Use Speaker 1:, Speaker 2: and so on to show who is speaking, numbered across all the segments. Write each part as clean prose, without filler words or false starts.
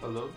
Speaker 1: Hello?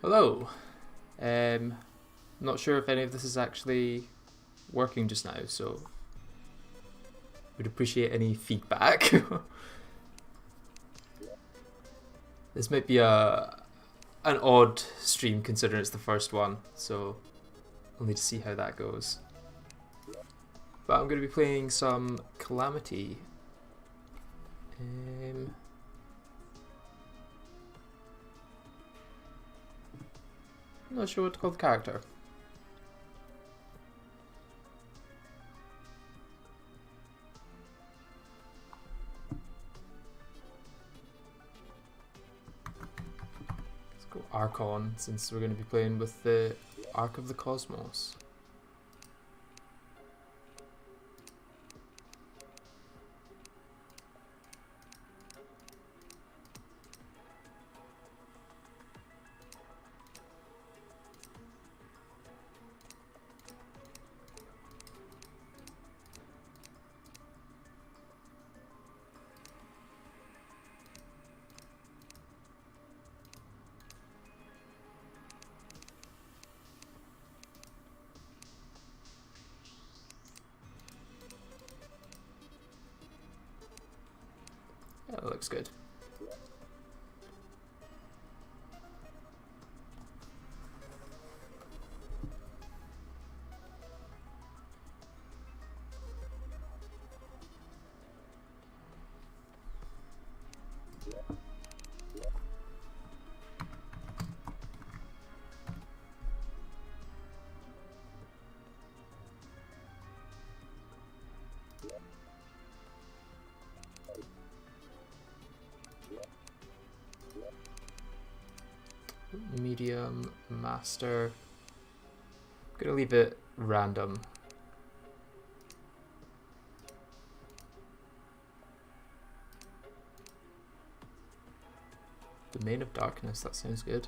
Speaker 1: Hello. Not sure if any of this is actually working just now, so would appreciate any feedback. This might be an odd stream considering it's the first one, so we'll need to see how that goes. But I'm going to be playing some Calamity. I'm not sure what to call the character. Let's go Archon, since we're going to be playing with the Ark of the Cosmos. Yeah, that looks good. Medium, master. I'm gonna leave it random. Domain of Darkness, that sounds good.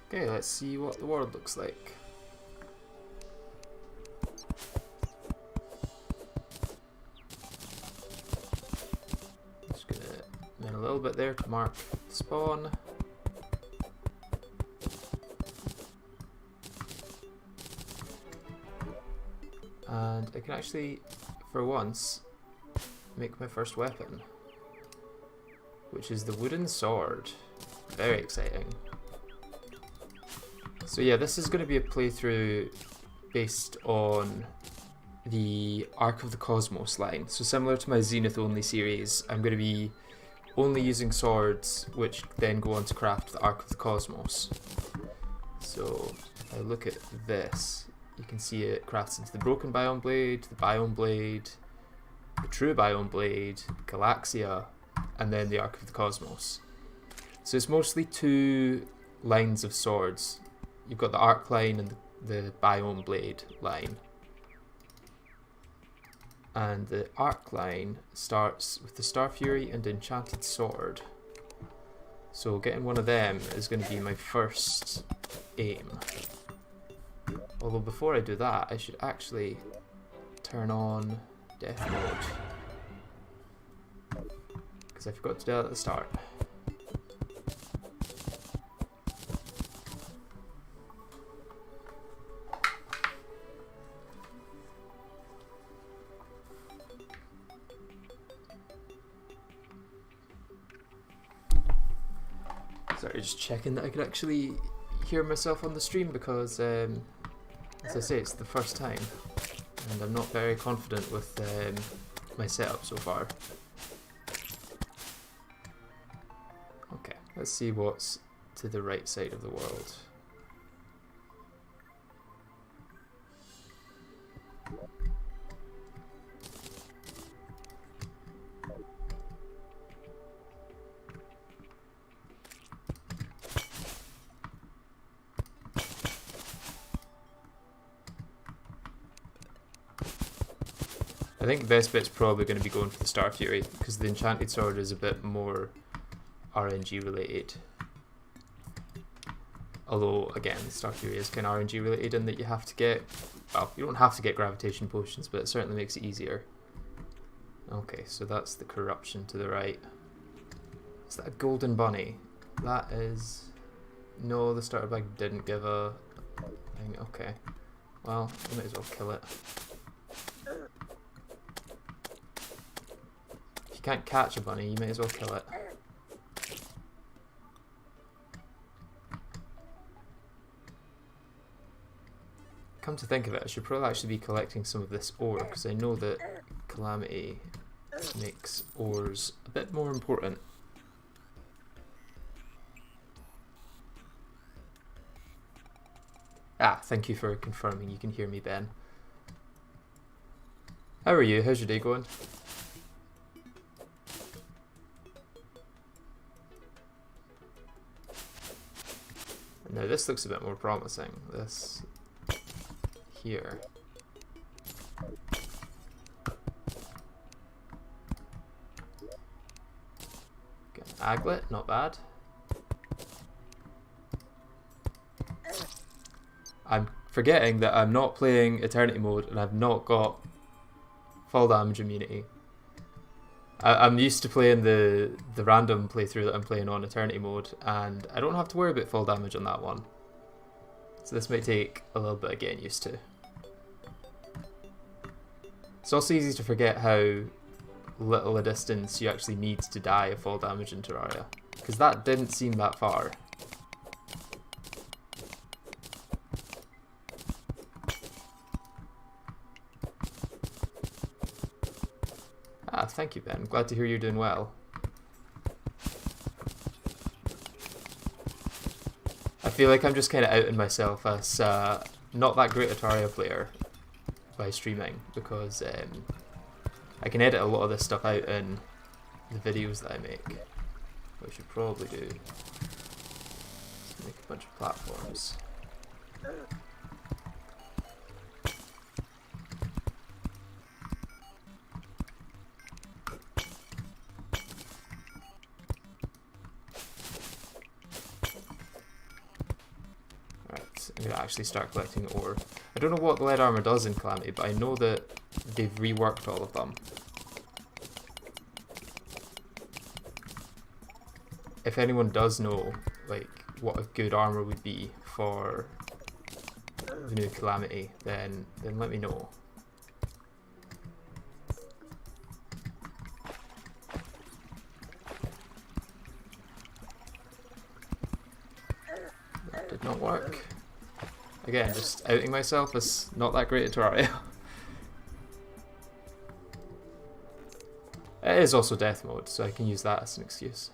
Speaker 1: Okay, let's see what the world looks like. Just gonna move a little bit there to mark spawn. And I can actually, for once, make my first weapon, which is the wooden sword. Very exciting. So yeah, this is going to be a playthrough based on the Ark of the Cosmos line. So similar to my Zenith only series, I'm going to be only using swords which then go on to craft the Ark of the Cosmos. So if I look at this, you can see it crafts into the Broken Biome Blade, the Biome Blade, the True Biome Blade, Galaxia, and then the Ark of the Cosmos. So it's mostly two lines of swords. You've got the Arc line and the Biome Blade line. And the Arc line starts with the Star Fury and Enchanted Sword. So getting one of them is going to be my first aim. Although before I do that, I should actually turn on Death Mode, because I forgot to do that at the start. Sorry, just checking that I could actually hear myself on the stream because, as I say, it's the first time, and I'm not very confident with my setup so far. Okay, let's see what's to the right side of the world. I think the best bet's probably going to be going for the Star Fury, because the Enchanted Sword is a bit more RNG related. Although, again, the Star Fury is kind of RNG related in that you have to get, well, you don't have to get gravitation potions, but it certainly makes it easier. Okay, so that's the corruption to the right. Is that a golden bunny? That is... No, the starter bag didn't give a thing. Okay. Well, you might as well kill it. If you can't catch a bunny, you may as well kill it. Come to think of it, I should probably actually be collecting some of this ore, because I know that Calamity makes ores a bit more important. Ah, thank you for confirming you can hear me, Ben. How are you? How's your day going? Now this looks a bit more promising. This here. Get an aglet, not bad. I'm forgetting that I'm not playing Eternity mode and I've not got fall damage immunity. I'm used to playing the random playthrough that I'm playing on Eternity mode, and I don't have to worry about fall damage on that one. So this might take a little bit of getting used to. It's also easy to forget how little a distance you actually need to die of fall damage in Terraria, because that didn't seem that far. Ah, thank you, Ben. Glad to hear you're doing well. I feel like I'm just kind of outing myself as not that great a Terraria player by streaming, because I can edit a lot of this stuff out in the videos that I make. What I should probably do is make a bunch of platforms. I'm going to actually start collecting ore. I don't know what the lead armor does in Calamity, but I know that they've reworked all of them. If anyone does know, like, what a good armor would be for the new Calamity, then let me know. That did not work. Again, just outing myself as not that great at Terraria. It is also death mode, so I can use that as an excuse.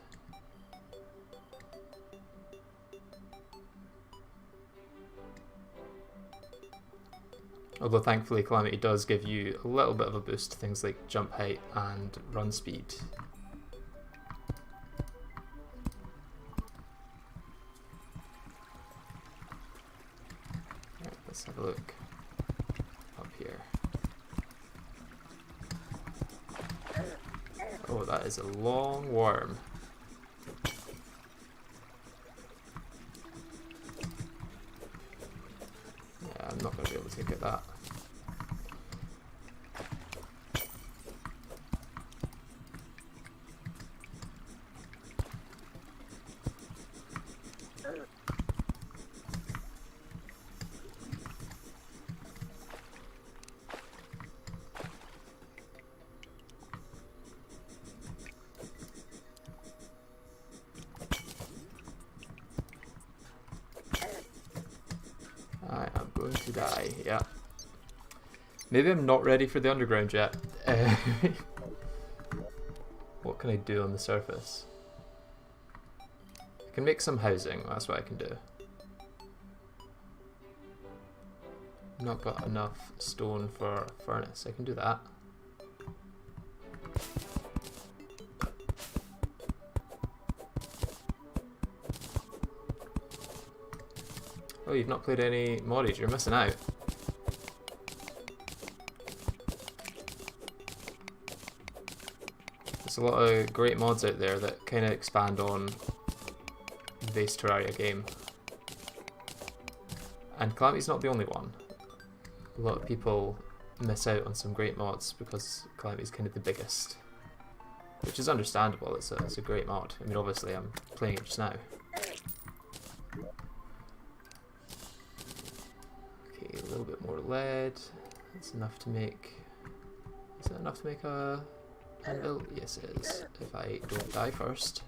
Speaker 1: Although thankfully Calamity does give you a little bit of a boost to things like jump height and run speed. Let's have a look up here. Oh, that is a long worm. Yeah, I'm not going to be able to get that. going to die, yeah. Maybe I'm not ready for the underground yet. What can I do on the surface? I can make some housing, that's what I can do. Not got enough stone for a furnace, I can do that. Oh, you've not played any moddage, you're missing out. There's a lot of great mods out there that kind of expand on the base Terraria game. And Calamity's not the only one. A lot of people miss out on some great mods because Calamity's kind of the biggest. Which is understandable, it's a great mod. I mean, obviously I'm playing it just now. Okay, a little bit more lead. That's enough to make... Is that enough to make a anvil? Yes it is, if I don't die first.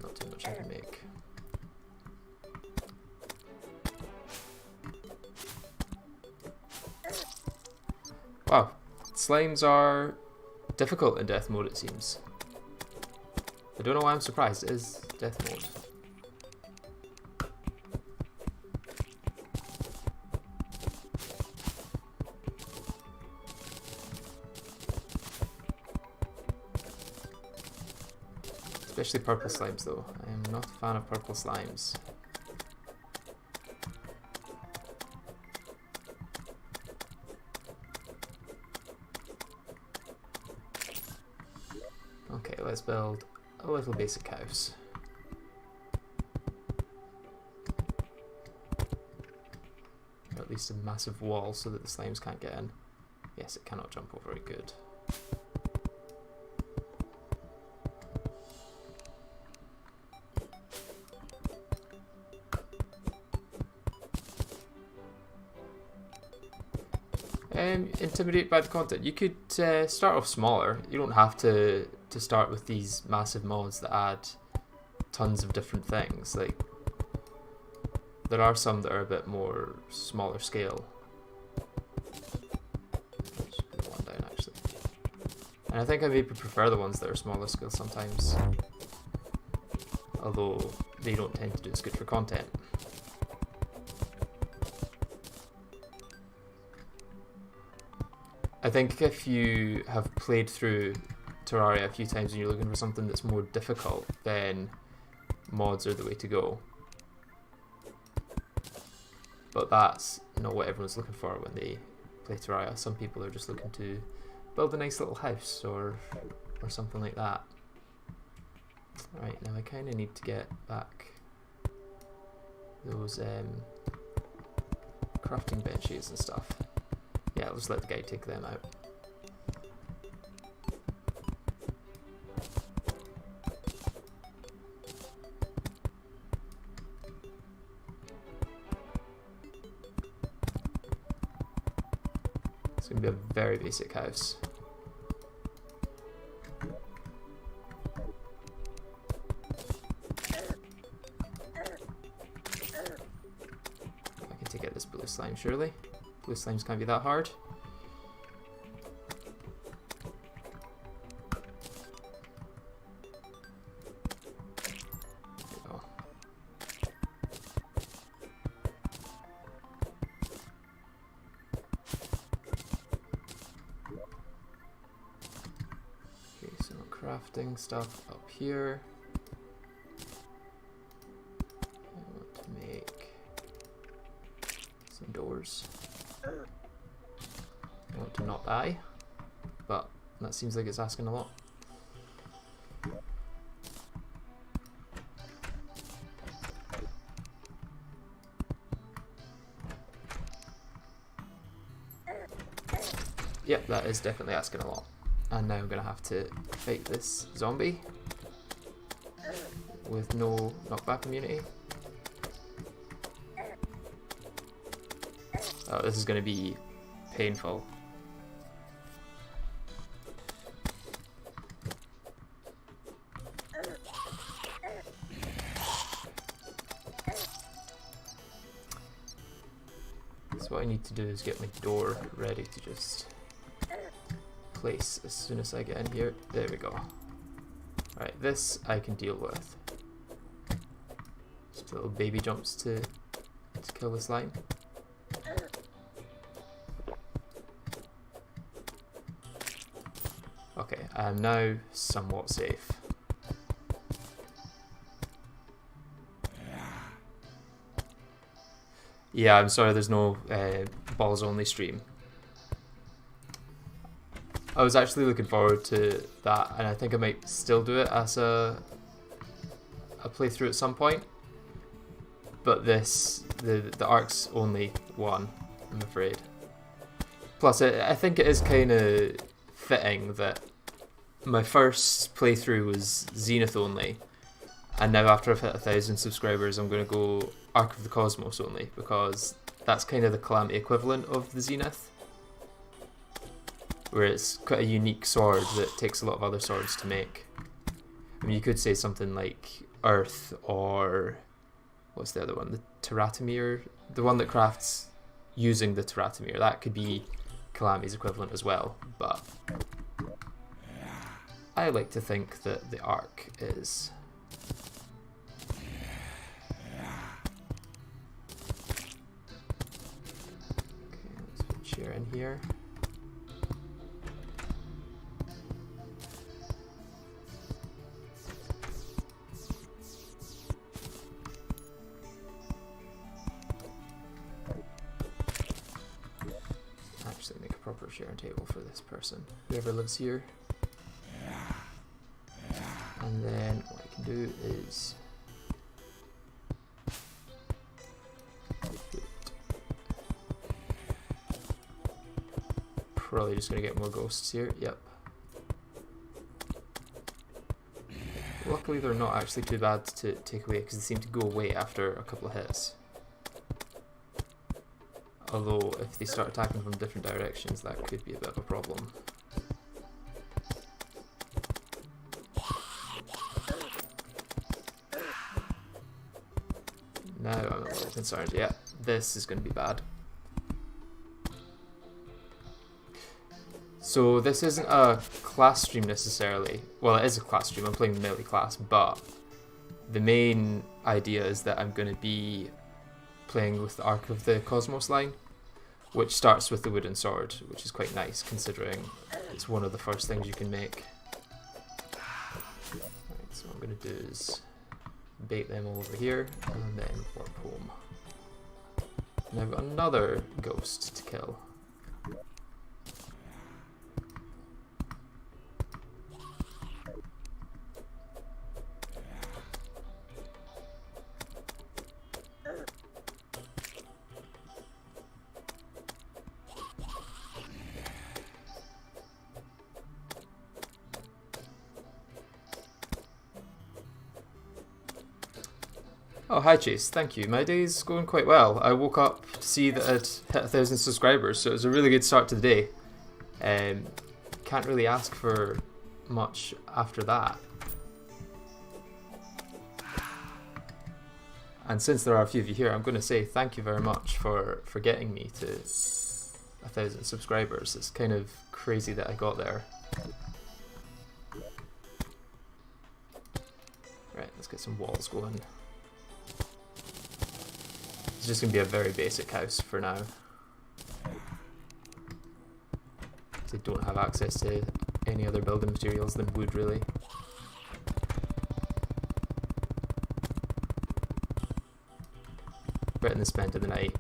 Speaker 1: Not too much I can make. Wow, slimes are difficult in death mode, it seems. I don't know why I'm surprised, it is death mode. Especially purple slimes though. I am not a fan of purple slimes. Okay, let's build a little basic house. Or at least a massive wall so that the slimes can't get in. Yes, it cannot jump over it, good. Intimidated by the content. You could start off smaller. You don't have to start with these massive mods that add tons of different things. Like, there are some that are a bit more smaller scale. Just put one down actually. And I think I maybe prefer the ones that are smaller scale sometimes. Although they don't tend to do as good for content. I think if you have played through Terraria a few times and you're looking for something that's more difficult, then mods are the way to go. But that's not what everyone's looking for when they play Terraria. Some people are just looking to build a nice little house or something like that. Right, now I kind of need to get back those crafting benches and stuff. Yeah, I'll just let the guy take them out. It's going to be a very basic house. I can take out this blue slime, surely. Blue slimes can't be that hard. There we go. Okay, so crafting stuff up here. I want to make some doors. I want to not die, but that seems like it's asking a lot. Yep, that is definitely asking a lot. And now I'm going to have to fight this zombie with no knockback immunity. Oh, this is going to be painful. So what I need to do is get my door ready to just place as soon as I get in here. There we go. Alright, this I can deal with. Just little baby jumps to kill this line. Okay, I am now somewhat safe. Yeah, I'm sorry there's no balls only stream. I was actually looking forward to that, and I think I might still do it as a playthrough at some point. But the arc's only one, I'm afraid. Plus, I think it is kind of fitting that my first playthrough was Zenith only, and now after I've hit 1,000 subscribers, I'm going to go Arc of the Cosmos only, because that's kind of the Calamity equivalent of the Zenith, where it's quite a unique sword that takes a lot of other swords to make. I mean, you could say something like Earth, or what's the other one? The Teratomir? The one that crafts using the Teratomir. That could be Calamity's equivalent as well, but I like to think that the Arc is. Okay, let's put a chair in here. Actually make a proper sharing table for this person, whoever lives here. And then what I can do is probably just gonna get more ghosts here. Yep. Luckily they're not actually too bad to take away, because they seem to go away after a couple of hits. Although if they start attacking from different directions, that could be a bit of a problem. Now I'm a little concerned. Yeah, this is going to be bad. So this isn't a class stream necessarily. Well, it is a class stream. I'm playing the melee class, but the main idea is that I'm going to be playing with the Arc of the Cosmos line, which starts with the wooden sword, which is quite nice considering it's one of the first things you can make. Right, so what I'm going to do is bait them all over here and then warp home. And I've got another ghost to kill. Oh, hi Chase, thank you. My day's going quite well. I woke up to see that I'd hit 1,000 subscribers, so it was a really good start to the day. Can't really ask for much after that. And since there are a few of you here, I'm going to say thank you very much for getting me to 1,000 subscribers. It's kind of crazy that I got there. Right, let's get some walls going. It's just going to be a very basic house for now. They don't have access to any other building materials than wood, really. Better than spending the night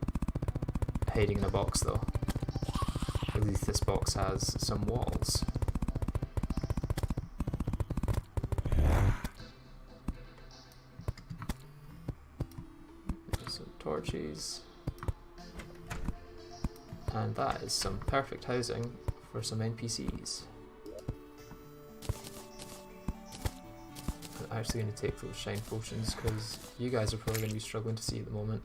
Speaker 1: hiding in a box, though. At least this box has some walls. Torches, and that is some perfect housing for some NPCs. I'm actually going to take those shine potions because you guys are probably going to be struggling to see at the moment.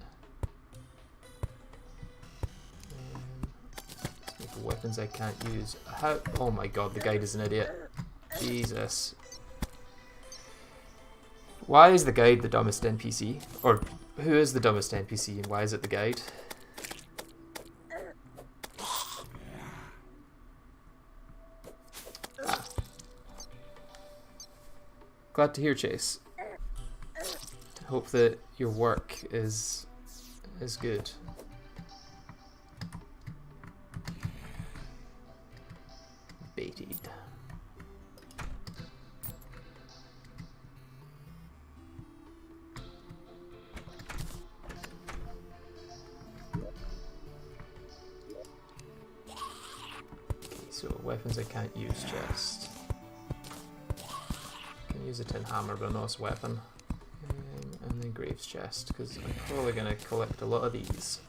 Speaker 1: Weapons I can't use. How? Oh my god, the guide is an idiot. Jesus. Why is the guide the dumbest NPC? Or who is the dumbest NPC and why is it the guide? Ah. Glad to hear, Chase. Hope that your work is good. Baited. So weapons I can't use chest. Can use a tin hammer but not as a weapon. And then Graves chest, because I'm probably going to collect a lot of these.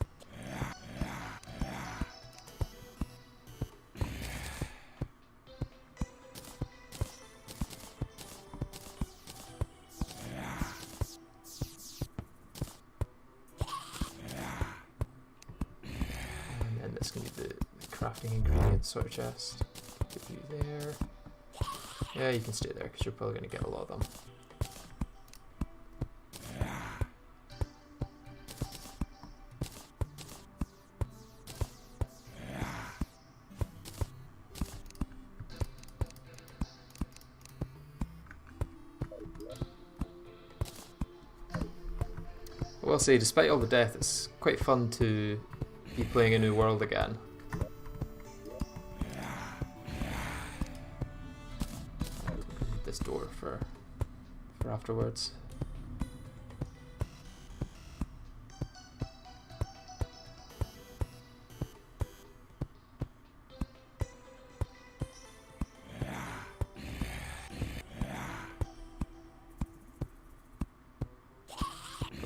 Speaker 1: And then this can be the crafting ingredients sort of chest. Put you there. Yeah, you can stay there because you're probably going to get a lot of them. I will say, despite all the death, it's quite fun to be playing a new world again. This door for afterwards.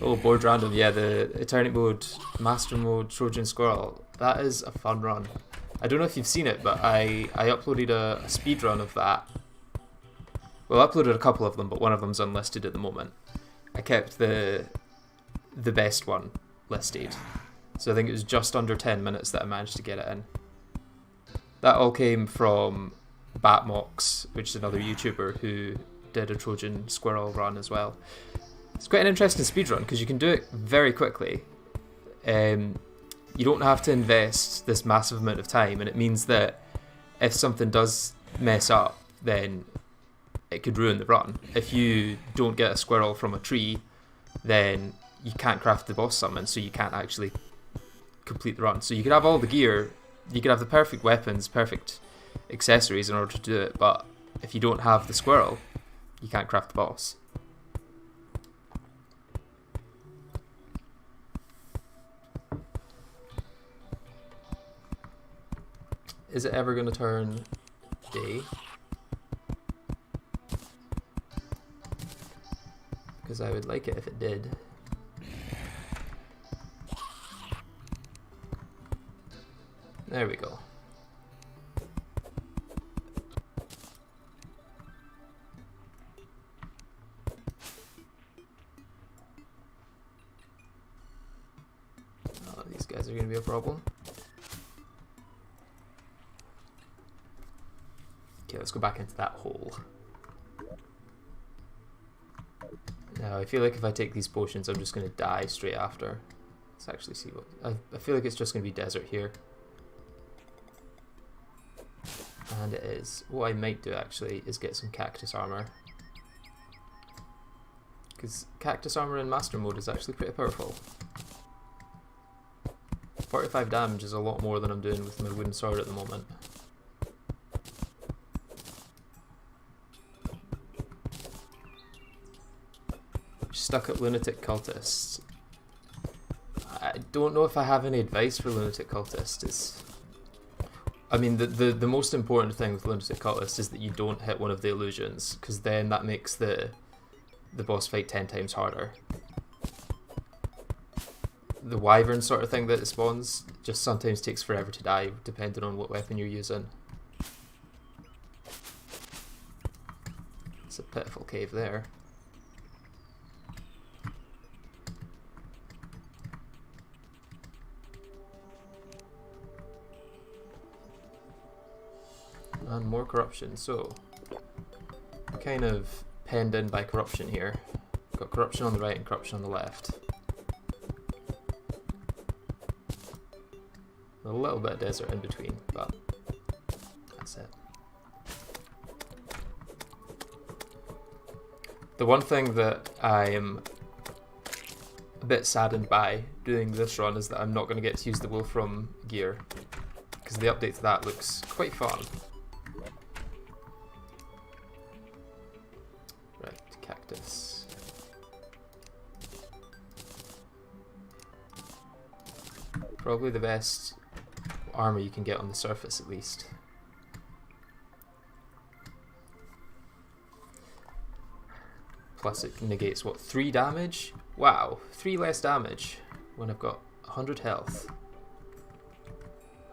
Speaker 1: Oh, board random, yeah, the Eternity mode, Master mode, Trojan Squirrel. That is a fun run. I don't know if you've seen it, but I uploaded a speed run of that. Well, I uploaded a couple of them, but one of them's unlisted at the moment. I kept the best one listed. So I think it was just under 10 minutes that I managed to get it in. That all came from Batmox, which is another YouTuber who did a Trojan Squirrel run as well. It's quite an interesting speedrun because you can do it very quickly. You don't have to invest this massive amount of time, and it means that if something does mess up, then it could ruin the run. If you don't get a squirrel from a tree, then you can't craft the boss summon, so you can't actually complete the run. So you could have all the gear, you could have the perfect weapons, perfect accessories in order to do it, but if you don't have the squirrel, you can't craft the boss. Is it ever going to turn day? Because I would like it if it did. There we go. Oh, these guys are going to be a problem. Okay, let's go back into that hole. Now, I feel like if I take these potions, I'm just going to die straight after. Let's actually see what... I feel like it's just going to be desert here. And it is. What I might do, actually, is get some cactus armor. Because cactus armor in master mode is actually pretty powerful. 45 damage is a lot more than I'm doing with my wooden sword at the moment. Stuck at lunatic cultists. I don't know if I have any advice for lunatic cultists. I mean, the most important thing with lunatic cultists is that you don't hit one of the illusions, because then that makes the boss fight 10 times harder. The wyvern sort of thing that it spawns just sometimes takes forever to die, depending on what weapon you're using. It's a pitiful cave there. and more corruption. So, kind of penned in by corruption here. Got corruption on the right and corruption on the left. A little bit of desert in between, but that's it. The one thing that I am a bit saddened by doing this run is that I'm not going to get to use the Wolfram gear, because the update to that looks quite fun. Right, cactus. Probably the best armor you can get on the surface, at least. Plus it negates, what, 3 damage? Wow, 3 less damage when I've got 100 health.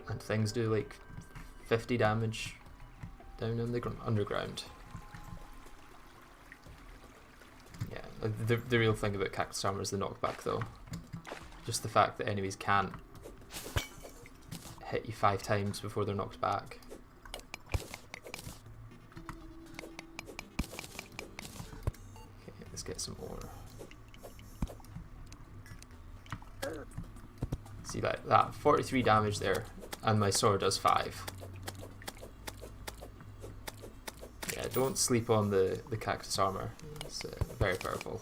Speaker 1: And things do like 50 damage down in the underground. Yeah, the real thing about cactus armor is the knockback though. Just the fact that enemies can't hit you 5 times before they're knocked back. Get some ore. See that 43 damage there, and my sword does 5. Yeah, don't sleep on the cactus armor. It's very powerful.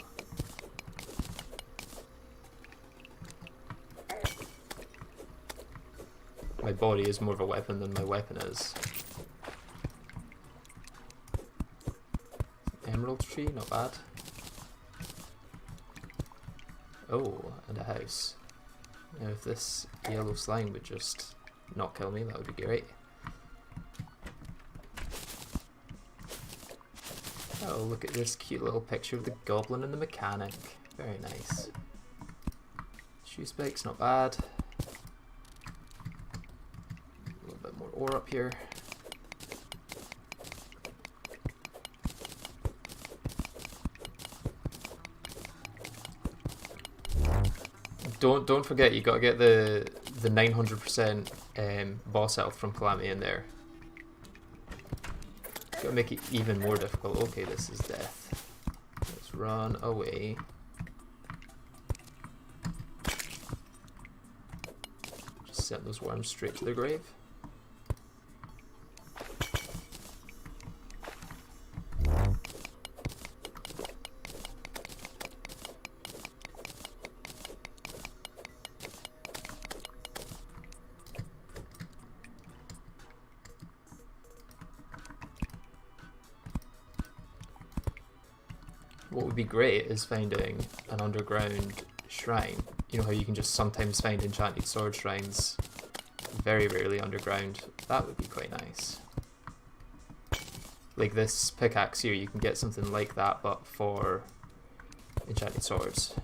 Speaker 1: My body is more of a weapon than my weapon is. Emerald tree, not bad. Oh, and a house. Now if this yellow slime would just not kill me, that would be great. Oh, look at this cute little picture of the goblin and the mechanic. Very nice. Shoe spikes, not bad. A little bit more ore up here. Don't forget, you gotta get the 900% boss health from Calamity in there. Gotta make it even more difficult. Okay, this is death. Let's run away. Just send those worms straight to their grave. What would be great is finding an underground shrine. You know how you can just sometimes find enchanted sword shrines very rarely underground? That would be quite nice. Like this pickaxe here, you can get something like that, but for enchanted swords.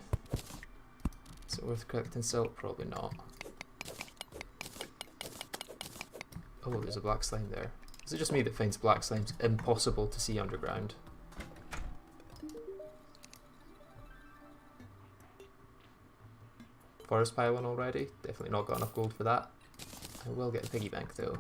Speaker 1: Is it worth collecting silk? Probably not. Oh, there's a black slime there. Is it just me that finds black slimes impossible to see underground? Forest pylon already? Definitely not got enough gold for that. I will get a piggy bank though.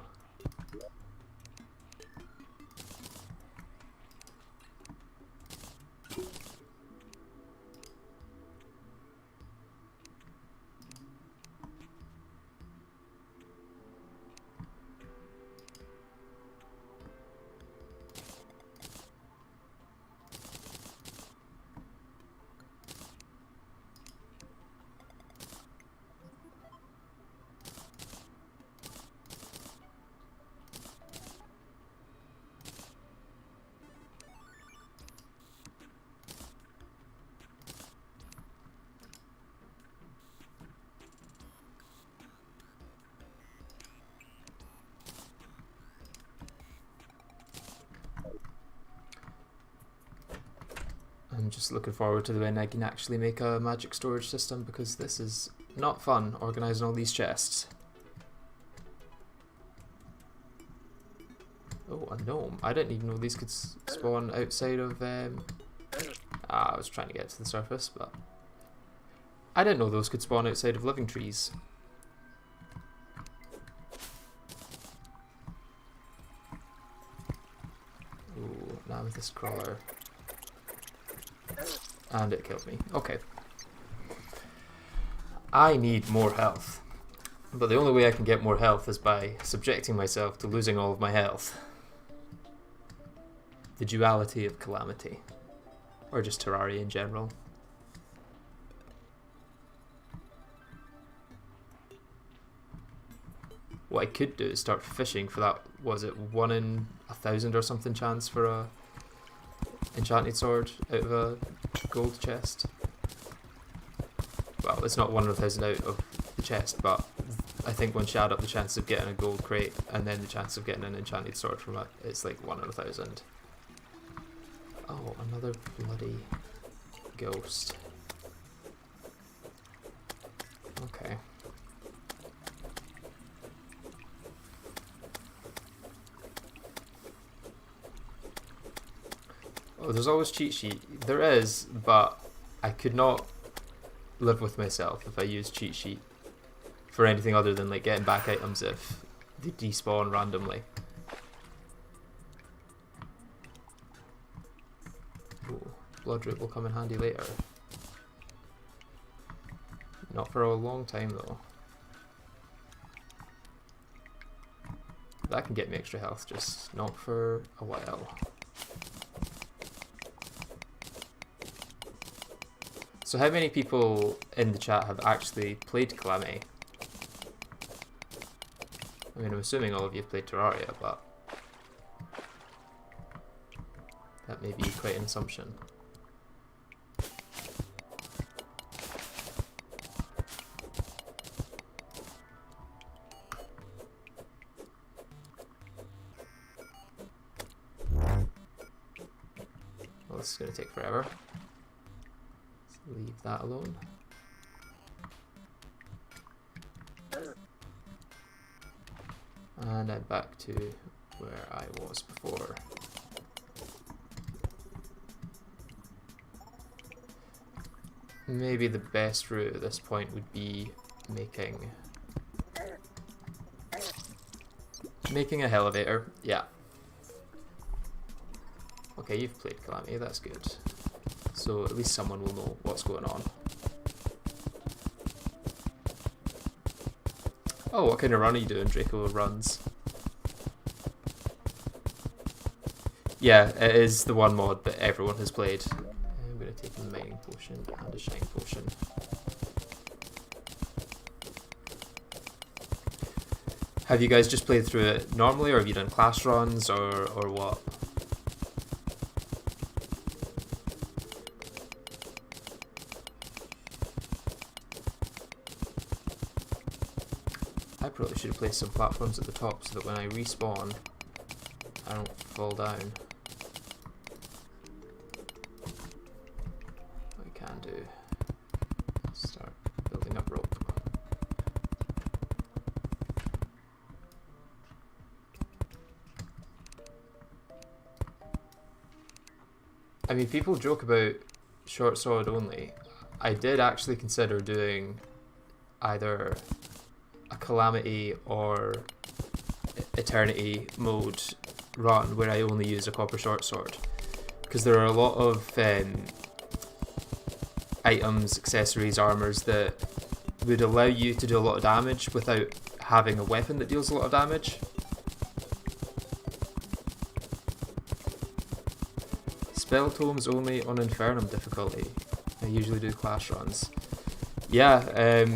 Speaker 1: I'm just looking forward to when I can actually make a magic storage system, because this is not fun organising all these chests. Oh, a gnome. I didn't even know these could spawn outside of... I was trying to get to the surface, but... I didn't know those could spawn outside of living trees. an amethyst crawler. And it killed me. Okay. I need more health. But the only way I can get more health is by subjecting myself to losing all of my health. The duality of Calamity. Or just Terraria in general. What I could do is start fishing for that, was it 1 in 1,000 or something chance for a enchanted sword out of a gold chest? Well, it's not 1 in 1,000 out of the chest, but I think once you add up the chance of getting a gold crate and then the chance of getting an enchanted sword from it, it's like 1 in 1,000. Oh, another bloody ghost. Okay. Oh, there's always cheat sheet. There is, but I could not live with myself if I used cheat sheet for anything other than like getting back items if they despawn randomly. Ooh, Bloodroot will come in handy later. Not for a long time though. That can get me extra health, just not for a while. So how many people in the chat have actually played Calamity? I mean, I'm assuming all of you have played Terraria, but that may be quite an assumption. Well, this is going to take forever. Leave that alone. And I'm back to where I was before. Maybe the best route at this point would be making a elevator. Yeah. Okay, you've played Calamity, that's good. So at least someone will know what's going on. Oh, what kind of run are you doing? Draco runs. Yeah, it is the one mod that everyone has played. I'm going to take a mining potion and a shine potion. Have you guys just played through it normally, or have you done class runs, or what? I probably should have placed some platforms at the top so that when I respawn, I don't fall down. What I can do is start building up rope. I mean, people joke about short sword only. I did actually consider doing either a Calamity or Eternity mode run where I only use a copper short sword, because there are a lot of items, accessories, armors that would allow you to do a lot of damage without having a weapon that deals a lot of damage. Spell tomes only on Infernum difficulty. I usually do class runs. Yeah,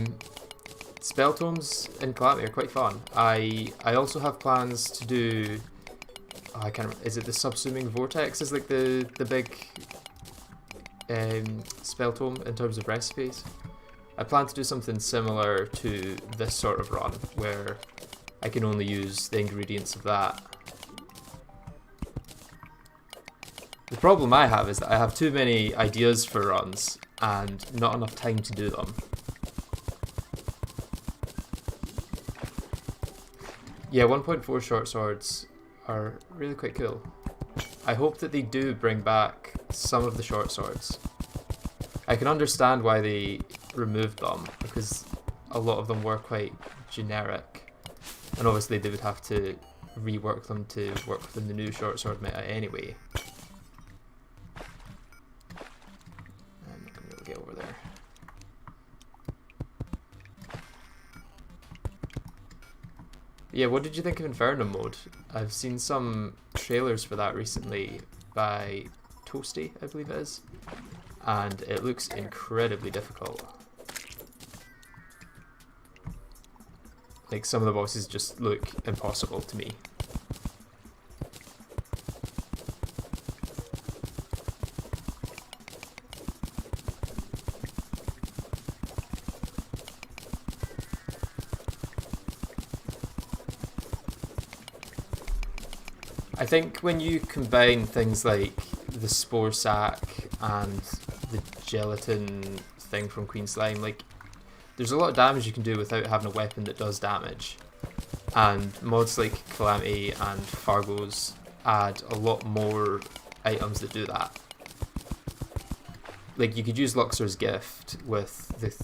Speaker 1: spell tomes in Calamity are quite fun. I also have plans to do. Oh, I can't remember. Is it the Subsuming Vortex? Is like the big spell tome in terms of recipes. I plan to do something similar to this sort of run where I can only use the ingredients of that. The problem I have is that I have too many ideas for runs and not enough time to do them. Yeah, 1.4 short swords are really quite cool. I hope that they do bring back some of the short swords. I can understand why they removed them, because a lot of them were quite generic, and obviously they would have to rework them to work within the new short sword meta anyway. Yeah, what did you think of Inferno mode? I've seen some trailers for that recently by Toasty, I believe it is, and it looks incredibly difficult. Like, some of the bosses just look impossible to me. I think when you combine things like the Spore Sack and the Gelatin thing from Queen Slime, like, there's a lot of damage you can do without having a weapon that does damage. And mods like Calamity and Fargo's add a lot more items that do that. Like, you could use Luxor's Gift with the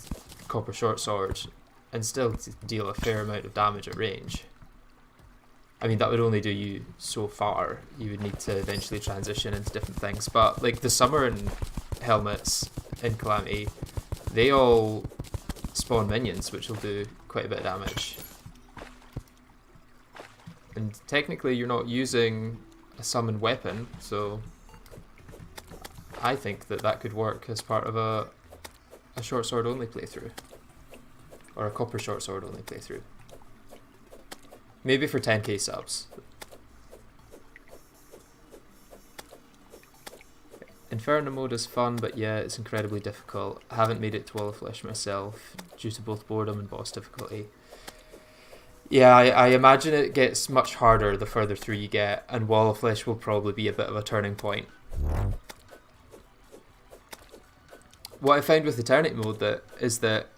Speaker 1: Copper Short Sword and still deal a fair amount of damage at range. I mean, that would only do you so far. You would need to eventually transition into different things. But, like, the Summon helmets in Calamity, they all spawn minions, which will do quite a bit of damage. And technically, you're not using a summoned weapon, so I think that that could work as part of a short sword only playthrough. Or a copper short sword only playthrough. Maybe for 10k subs. Inferno mode is fun, but yeah, it's incredibly difficult. I haven't made it to Wall of Flesh myself, due to both boredom and boss difficulty. Yeah, I imagine it gets much harder the further through you get, and Wall of Flesh will probably be a bit of a turning point. What I found with Eternity mode is that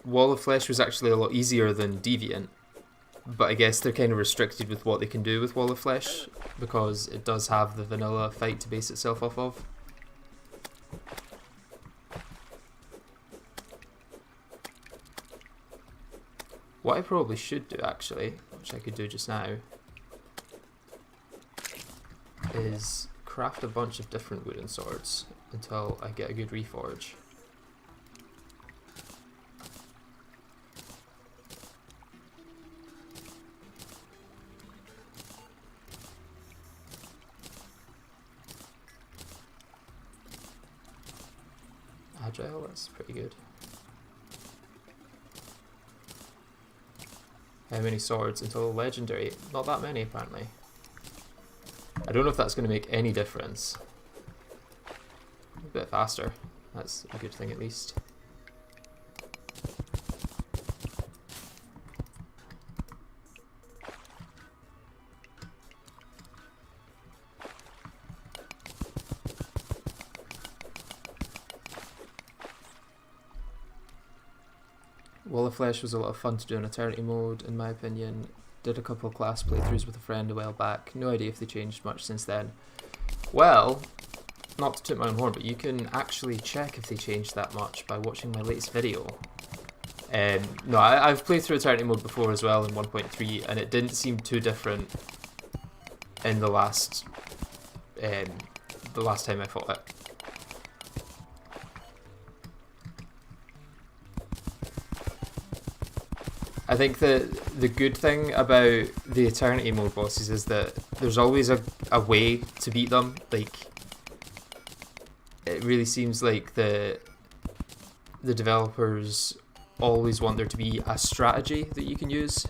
Speaker 1: Wall of Flesh was actually a lot easier than Deviant. But I guess they're kind of restricted with what they can do with Wall of Flesh, because it does have the vanilla fight to base itself off of. What I probably should do, actually, which I could do just now, is craft a bunch of different wooden swords until I get a good reforge. Agile, that's pretty good. How many swords until legendary? Not that many, apparently. I don't know if that's going to make any difference. A bit faster. That's a good thing, at least. Wall of Flesh was a lot of fun to do in Eternity mode, in my opinion. Did a couple of class playthroughs with a friend a while back. No idea if they changed much since then. Well, not to toot my own horn, but you can actually check if they changed that much by watching my latest video. No, I've played through Eternity mode before as well in 1.3, and it didn't seem too different in the last time I fought it. I think the good thing about the Eternity mode bosses is that there's always a way to beat them. Like, it really seems like the developers always want there to be a strategy that you can use.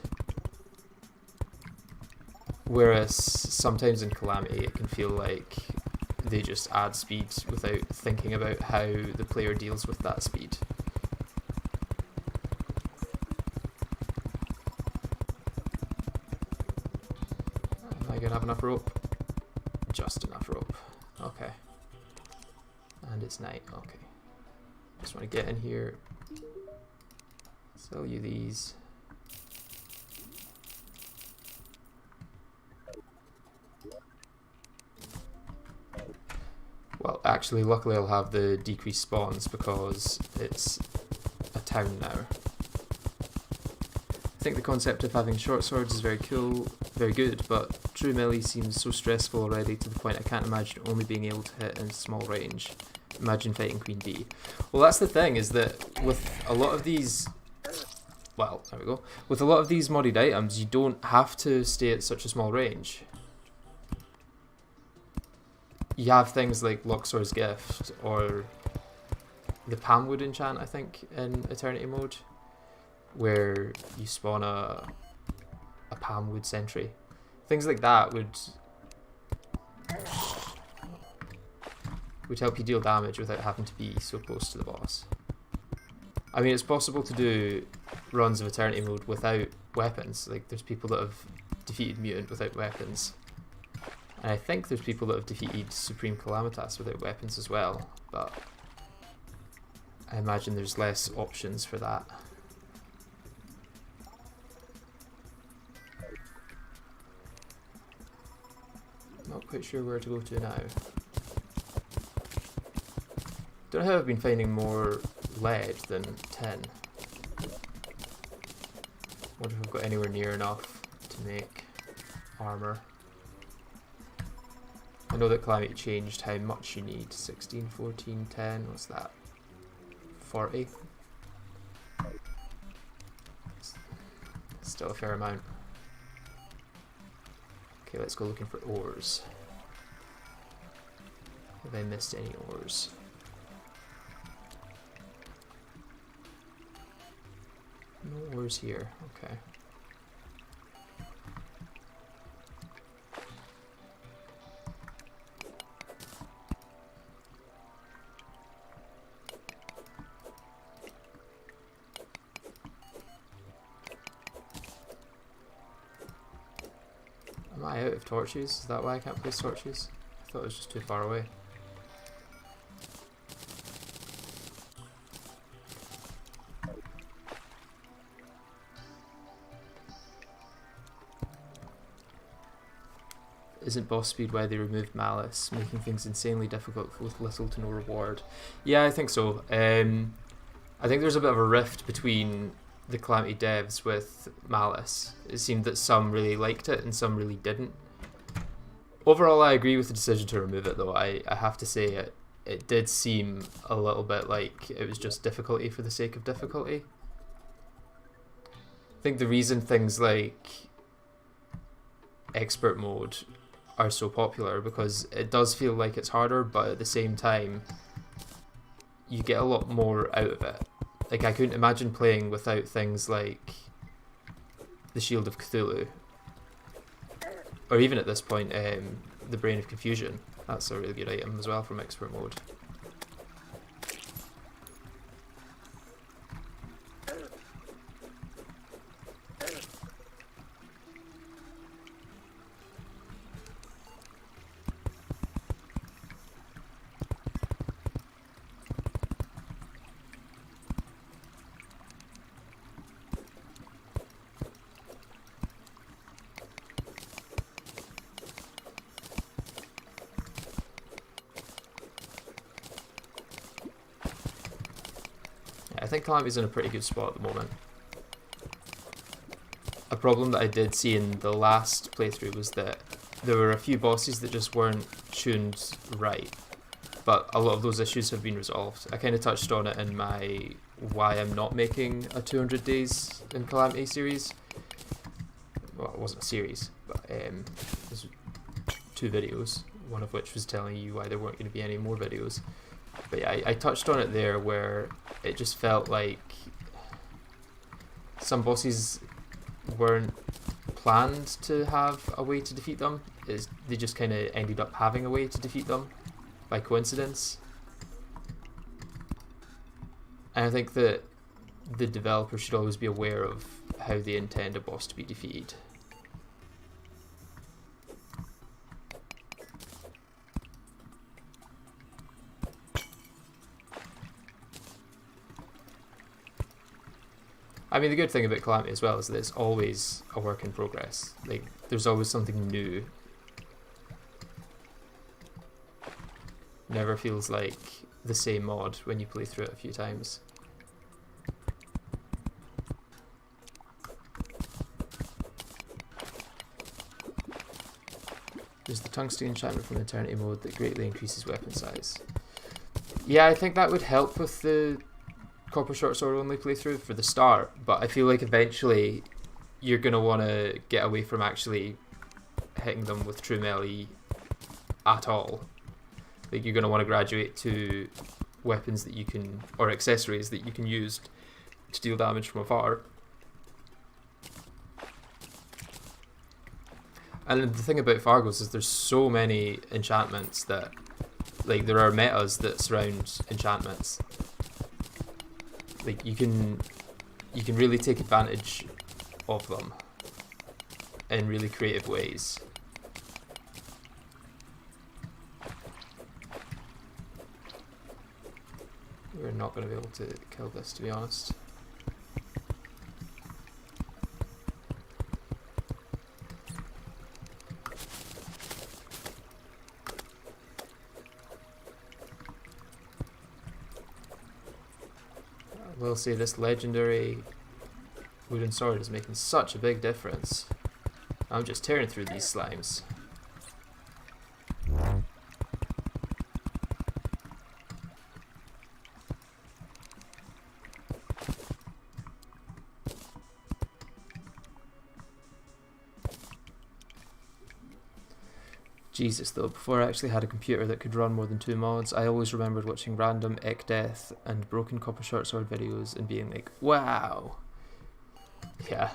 Speaker 1: Whereas sometimes in Calamity it can feel like they just add speed without thinking about how the player deals with that speed. Have enough rope? Just enough rope. Okay. And it's night. Okay. Just want to get in here. Sell you these. Well, actually, luckily I'll have the decreased spawns because it's a town now. I think the concept of having short swords is very cool, very good, but true melee seems so stressful already to the point I can't imagine only being able to hit in small range. Imagine fighting Queen Bee. Well, that's the thing, is that with a lot of these well, there we go. With a lot of these modded items, you don't have to stay at such a small range. You have things like Luxor's Gift or the Palmwood enchant, I think, in Eternity mode, where you spawn a Palmwood sentry. Things like that would help you deal damage without having to be so close to the boss. I mean, it's possible to do runs of Eternity mode without weapons. Like, there's people that have defeated Mutant without weapons. And I think there's people that have defeated Supreme Calamitas without weapons as well. But I imagine there's less options for that. Not quite sure where to go to now. Don't know how I've been finding more lead than tin. Wonder if I've got anywhere near enough to make armor. I know that Calamity changed how much you need. 16, 14, 10, what's that? 40? Still a fair amount. Okay, let's go looking for ores. Have I missed any ores? No ores here, okay. Am I out of torches? Is that why I can't place torches? I thought it was just too far away. Isn't boss speed why they removed Malice, making things insanely difficult with little to no reward? Yeah, I think so. I think there's a bit of a rift between the Calamity devs with Malice. It seemed that some really liked it and some really didn't. Overall, I agree with the decision to remove it, though. I have to say it did seem a little bit like it was just difficulty for the sake of difficulty. I think the reason things like expert mode are so popular because it does feel like it's harder, but at the same time you get a lot more out of it. Like, I couldn't imagine playing without things like the Shield of Cthulhu, or even at this point the Brain of Confusion. That's a really good item as well from expert mode. I think Calamity's in a pretty good spot at the moment. A problem that I did see in the last playthrough was that there were a few bosses that just weren't tuned right, but a lot of those issues have been resolved. I kind of touched on it in my why I'm not making a 200 days in Calamity series. Well, it wasn't a series, but there's 2 videos, one of which was telling you why there weren't going to be any more videos. But yeah, I touched on it there where it just felt like some bosses weren't planned to have a way to defeat them. They just kind of ended up having a way to defeat them by coincidence. And I think that the developer should always be aware of how they intend a boss to be defeated. I mean, the good thing about Calamity as well is that it's always a work in progress. Like, there's always something new. Never feels like the same mod when you play through it a few times. There's the tungsten enchantment from Eternity mode that greatly increases weapon size. Yeah, I think that would help with the Copper Short Sword only playthrough for the start, but I feel like eventually you're going to want to get away from actually hitting them with true melee at all. Like, you're going to want to graduate to weapons that you can, or accessories that you can use to deal damage from afar. And the thing about Fargos is there's so many enchantments that, like, there are metas that surround enchantments. Like, you can really take advantage of them in really creative ways. We're not going to be able to kill this, to be honest. I will say this legendary wooden sword is making such a big difference. I'm just tearing through these slimes. Jesus though, before I actually had a computer that could run more than 2 mods, I always remembered watching random Ick Death and Broken Copper Short Sword videos and being like, wow! Yeah,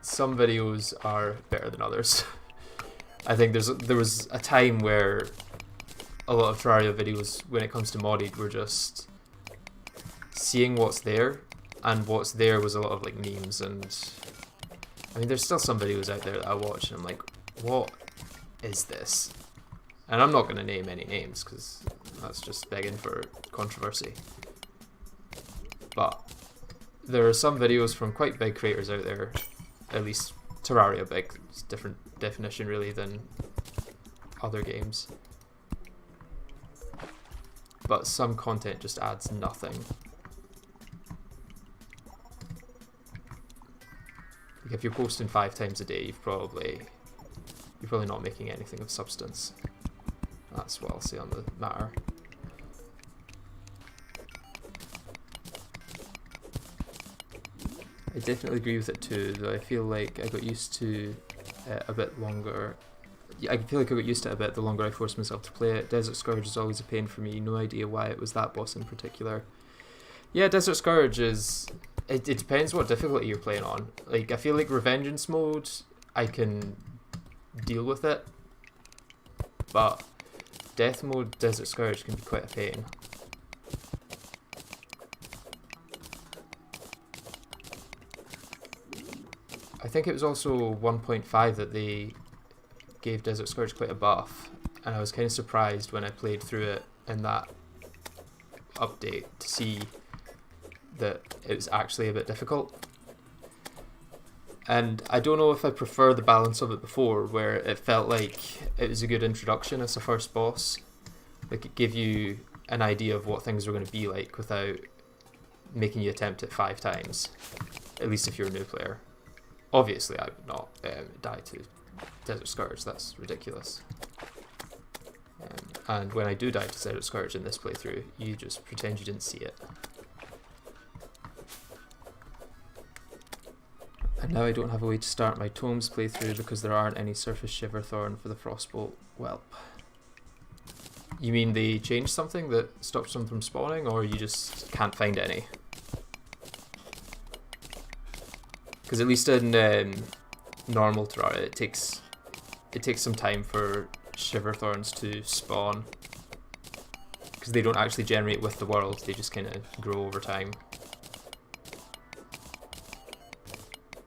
Speaker 1: some videos are better than others. I think there was a time where a lot of Terraria videos, when it comes to modded, were just seeing what's there, and what's there was a lot of like memes, and I mean there's still some videos out there that I watch and I'm like, what is this? And I'm not going to name any names because that's just begging for controversy. But there are some videos from quite big creators out there, at least Terraria big, it's a different definition really than other games. But some content just adds nothing. Like if you're posting 5 times a day, you're probably not making anything of substance. That's what I'll say on the matter. I definitely agree with it too, though I feel like I got used to it a bit longer. Yeah, I feel like I got used to it a bit the longer I forced myself to play it. Desert Scourge is always a pain for me, no idea why it was that boss in particular. Yeah, Desert Scourge is... It depends what difficulty you're playing on. Like, I feel like Revengeance mode, I can deal with it, but Death mode Desert Scourge can be quite a pain. I think it was also 1.5 that they gave Desert Scourge quite a buff, and I was kind of surprised when I played through it in that update to see that it was actually a bit difficult. And I don't know if I prefer the balance of it before, where it felt like it was a good introduction as a first boss. Like, it gave you an idea of what things were going to be like without making you attempt it 5 times, at least if you're a new player. Obviously I would not die to Desert Scourge, that's ridiculous. And when I do die to Desert Scourge in this playthrough, you just pretend you didn't see it. And now I don't have a way to start my Tomes playthrough because there aren't any Surface Shiver Thorn for the Frostbolt whelp. You mean they changed something that stops them from spawning, or you just can't find any? Because at least in normal Terraria, it takes some time for Shiver Thorns to spawn. Because they don't actually generate with the world, they just kind of grow over time.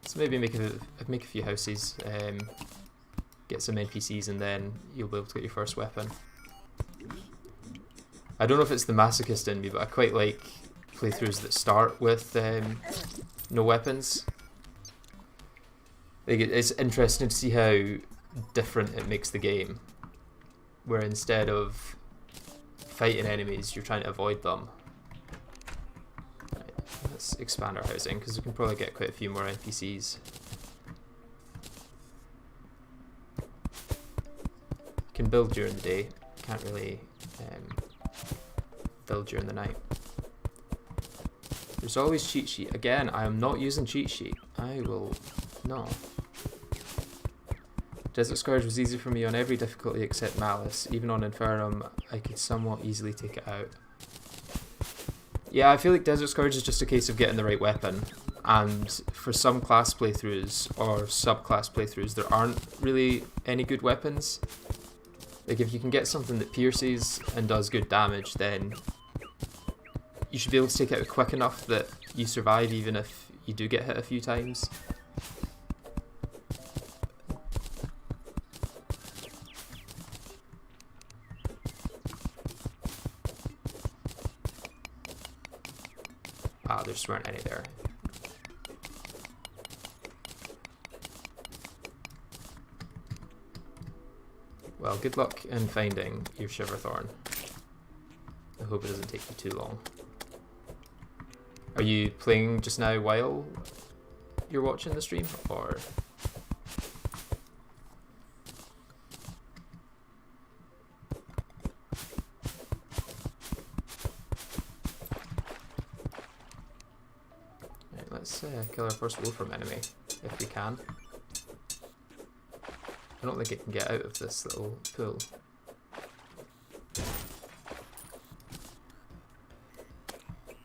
Speaker 1: So maybe make a few houses, get some NPCs, and then you'll be able to get your first weapon. I don't know if it's the masochist in me, but I quite like playthroughs that start with no weapons. Like, it's interesting to see how different it makes the game, where instead of fighting enemies, you're trying to avoid them. Right, let's expand our housing, because we can probably get quite a few more NPCs. You can build during the day, can't really build during the night. There's always cheat sheet. Again, I am not using cheat sheet. I will... no. Desert Scourge was easy for me on every difficulty except Malice. Even on Infernum, I could somewhat easily take it out. Yeah, I feel like Desert Scourge is just a case of getting the right weapon. And for some class playthroughs, or subclass playthroughs, there aren't really any good weapons. Like, if you can get something that pierces and does good damage, then you should be able to take it out quick enough that you survive even if you do get hit a few times. Ah, there just weren't any there. Well, good luck in finding your Shiverthorn. I hope it doesn't take you too long. Are you playing just now while you're watching the stream, or...? Right, let's kill our first Wolfram enemy, if we can. I don't think it can get out of this little pool.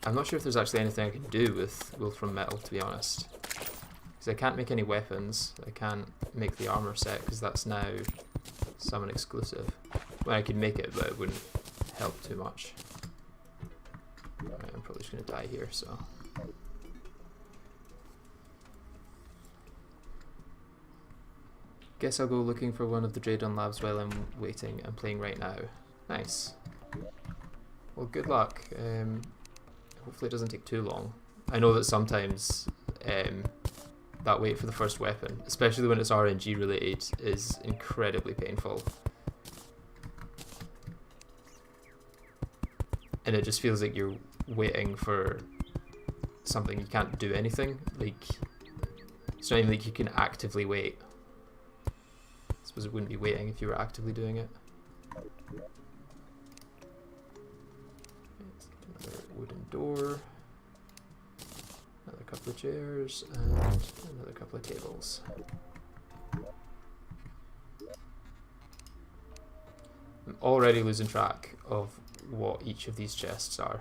Speaker 1: I'm not sure if there's actually anything I can do with Wolfram Metal, to be honest. Because I can't make any weapons, I can't make the armor set, because that's now summon exclusive. Well, I could make it, but it wouldn't help too much. Right, I'm probably just going to die here, so... Guess I'll go looking for one of the Draydon labs while I'm waiting. I'm playing right now. Nice. Well, good luck. Hopefully it doesn't take too long. I know that sometimes that wait for the first weapon, especially when it's RNG related, is incredibly painful. And it just feels like you're waiting for something you can't do anything. Like, it's not even like you can actively wait. I suppose it wouldn't be waiting if you were actively doing it. Another wooden door. Another couple of chairs, and another couple of tables. I'm already losing track of what each of these chests are.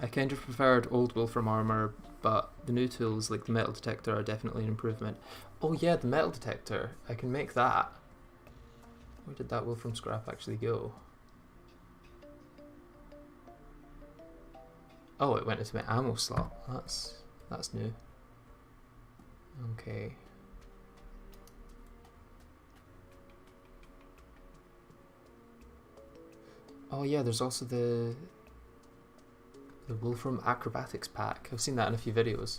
Speaker 1: I kind of preferred old Wolfram armor, but the new tools like the metal detector are definitely an improvement. Oh yeah, the metal detector. I can make that. Where did that Wolfram scrap actually go? Oh, it went into my ammo slot. That's new. Okay. Oh yeah, there's also the Wolfram Acrobatics pack. I've seen that in a few videos.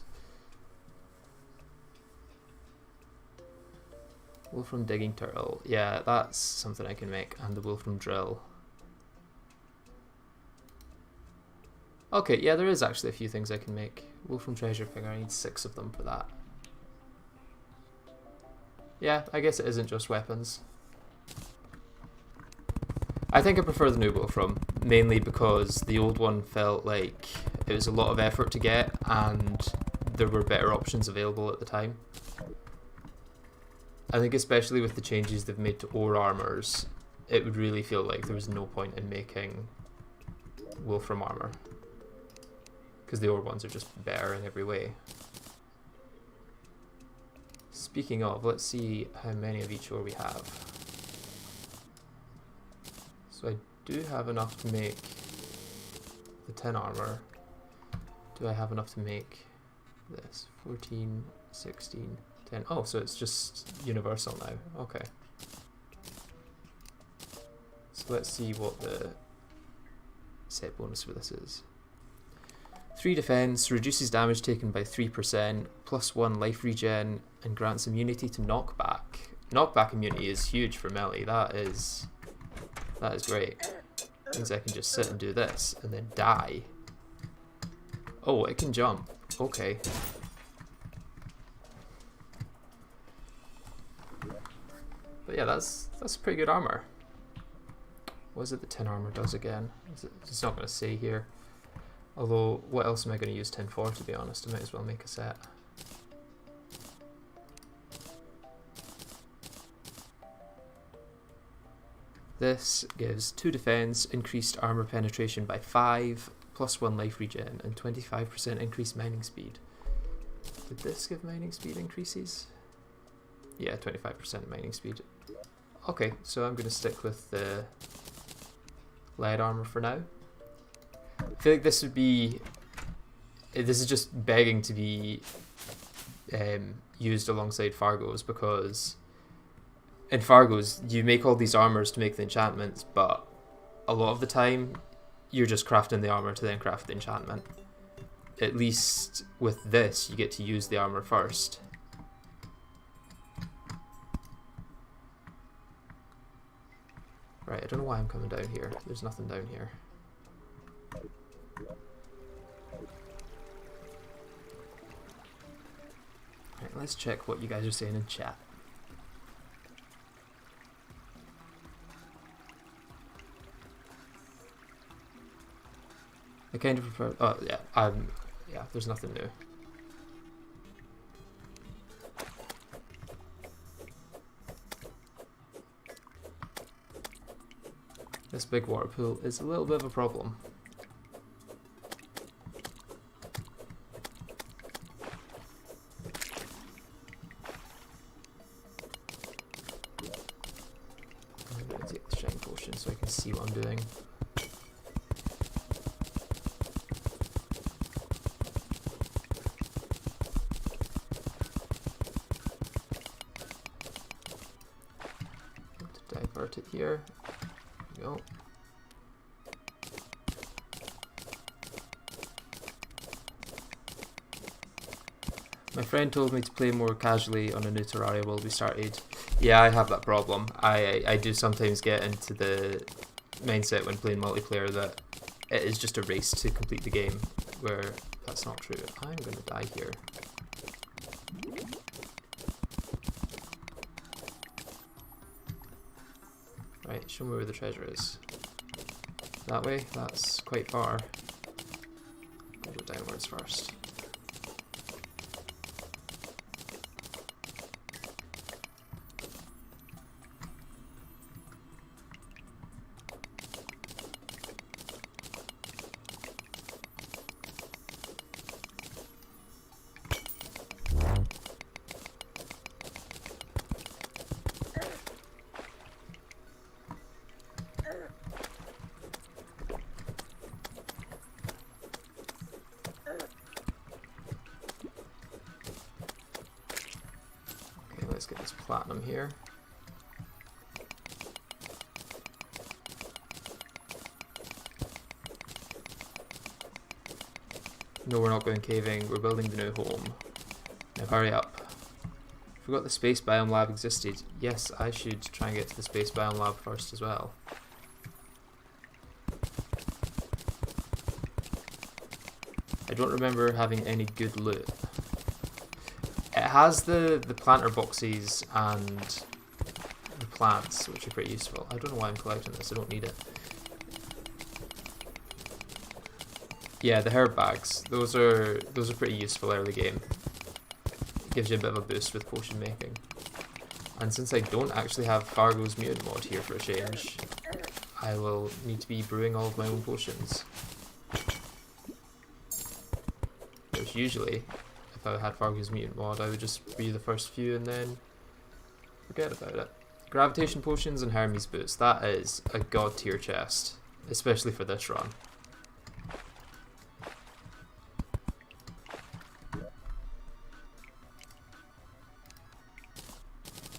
Speaker 1: Wolfram Digging Turtle. Yeah, that's something I can make. And the Wolfram Drill. Okay, yeah, there is actually a few things I can make. Wolfram Treasure Figure, I need 6 of them for that. Yeah, I guess it isn't just weapons. I think I prefer the new Wolfram, mainly because the old one felt like it was a lot of effort to get and there were better options available at the time. I think especially with the changes they've made to ore armors, it would really feel like there was no point in making Wolfram armor. Because the ore ones are just better in every way. Speaking of, let's see how many of each ore we have. So I do have enough to make the 10 armor. Do I have enough to make this? 14, 16, 10. Oh, so it's just universal now. Okay. So let's see what the set bonus for this is. 3 defense, reduces damage taken by 3%, +1 life regen, and grants immunity to knockback. Knockback immunity is huge for melee. That is great. Means I can just sit and do this and then die. Oh, it can jump. Okay. But yeah, that's pretty good armor. What is it the 10 armor does again? It's not going to say here. Although, what else am I going to use 10 for, to be honest? I might as well make a set. This gives 2 defense, increased armor penetration by 5, +1 life regen, and 25% increased mining speed. Did this give mining speed increases? Yeah, 25% mining speed. Okay, so I'm going to stick with the lead armor for now. I feel like this is just begging to be used alongside Fargo's, because in Fargo's you make all these armors to make the enchantments, but a lot of the time you're just crafting the armor to then craft the enchantment. At least with this you get to use the armor first. Right, I don't know why I'm coming down here. There's nothing down here. Right, let's check what you guys are saying in chat. I kind of prefer. Oh yeah, yeah. There's nothing new. This big water pool is a little bit of a problem. I'm going to take the shine potion so I can see what I'm doing. Divert it here. There we go. My friend told me to play more casually on a new Terraria while we started. Yeah, I have that problem. I do sometimes get into the mindset when playing multiplayer that it is just a race to complete the game, where that's not true. I'm going to die here. Right, show me where the treasure is. That way? That's quite far. I'll go downwards first. Let's get this platinum here. No, we're not going caving, we're building the new home. Now hurry up. Forgot the space biome lab existed. Yes, I should try and get to the space biome lab first as well. I don't remember having any good loot. It has the planter boxes and the plants, which are pretty useful. I don't know why I'm collecting this, I don't need it. Yeah, the herb bags, those are pretty useful early game. It gives you a bit of a boost with potion making. And since I don't actually have Fargo's mutant mod here for a change, I will need to be brewing all of my own potions. Which usually, if I had Fargo's mutant mod, I would just brew the first few and then forget about it. Gravitation potions and Hermes boots, that is a god tier chest, especially for this run.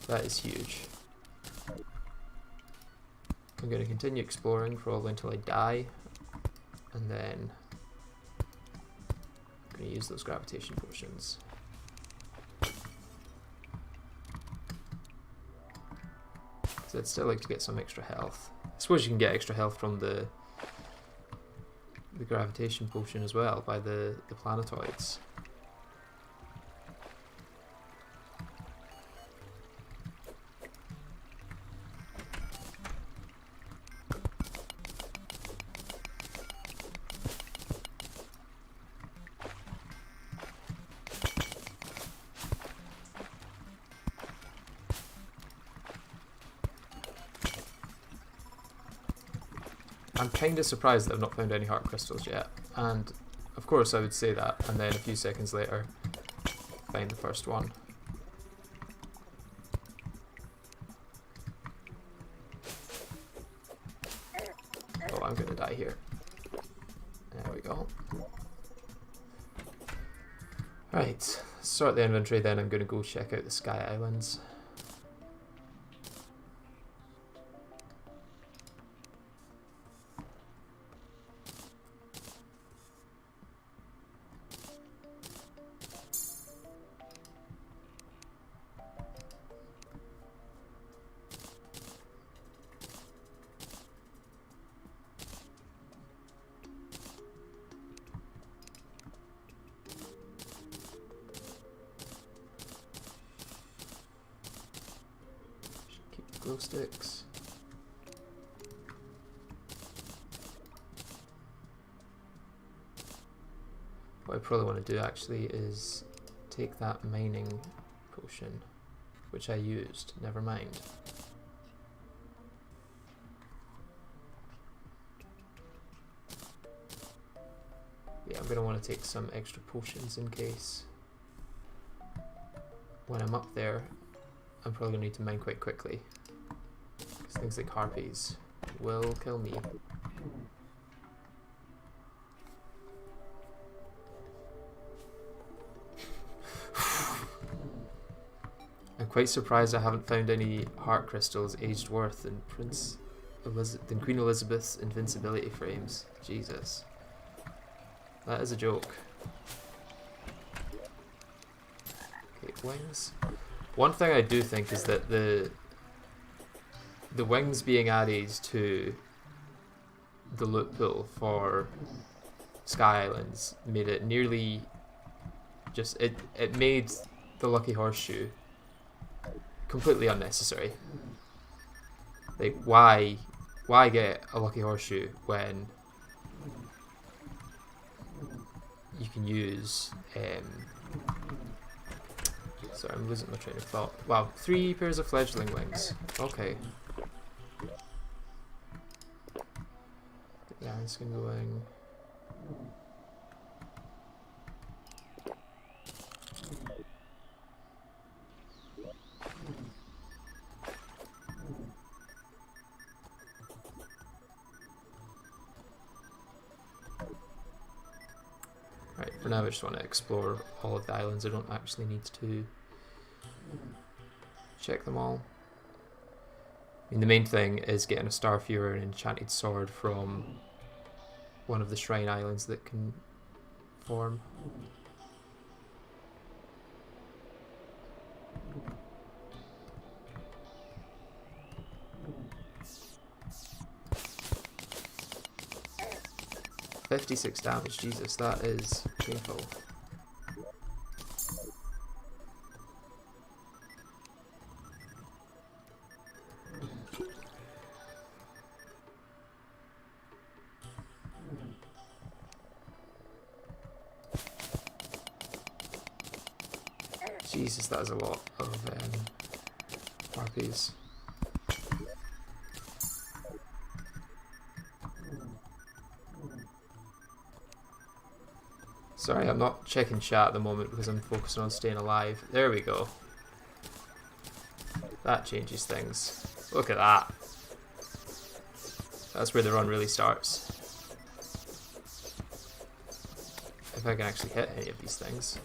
Speaker 1: That is huge. I'm going to continue exploring for all the way until I die, and then I'm going to use those gravitation potions. Because I'd still like to get some extra health. I suppose you can get extra health from the gravitation potion as well by the planetoids. I'm kind of surprised that I've not found any heart crystals yet, and of course I would say that, and then a few seconds later find the first one. Oh, I'm gonna die here. There we go. Right, sort the inventory, then I'm gonna go check out the Sky Islands. Glow sticks. What I probably want to do actually is take that mining potion, which I used, never mind. Yeah, I'm going to want to take some extra potions in case when I'm up there I'm probably going to need to mine quite quickly. Things like harpies will kill me. I'm quite surprised I haven't found any heart crystals aged worth in Queen Elizabeth's invincibility frames. Jesus. That is a joke. Okay, wings. One thing I do think is that the wings being added to the loot pool for Sky Islands made it nearly just it made the Lucky Horseshoe completely unnecessary. Like, why get a Lucky Horseshoe when you can use sorry, I'm losing my train of thought. Wow, 3 pairs of fledgling wings. Okay. Yeah, it's going going. Right, for now I just want to explore all of the islands. I don't actually need to check them all. I mean, the main thing is getting a Starfewer or an enchanted sword from one of the shrine islands that can form. $56 damage, Jesus, that is painful. Jesus, that is a lot of harpies. Sorry, I'm not checking chat at the moment because I'm focusing on staying alive. There we go. That changes things. Look at that. That's where the run really starts. If I can actually hit any of these things.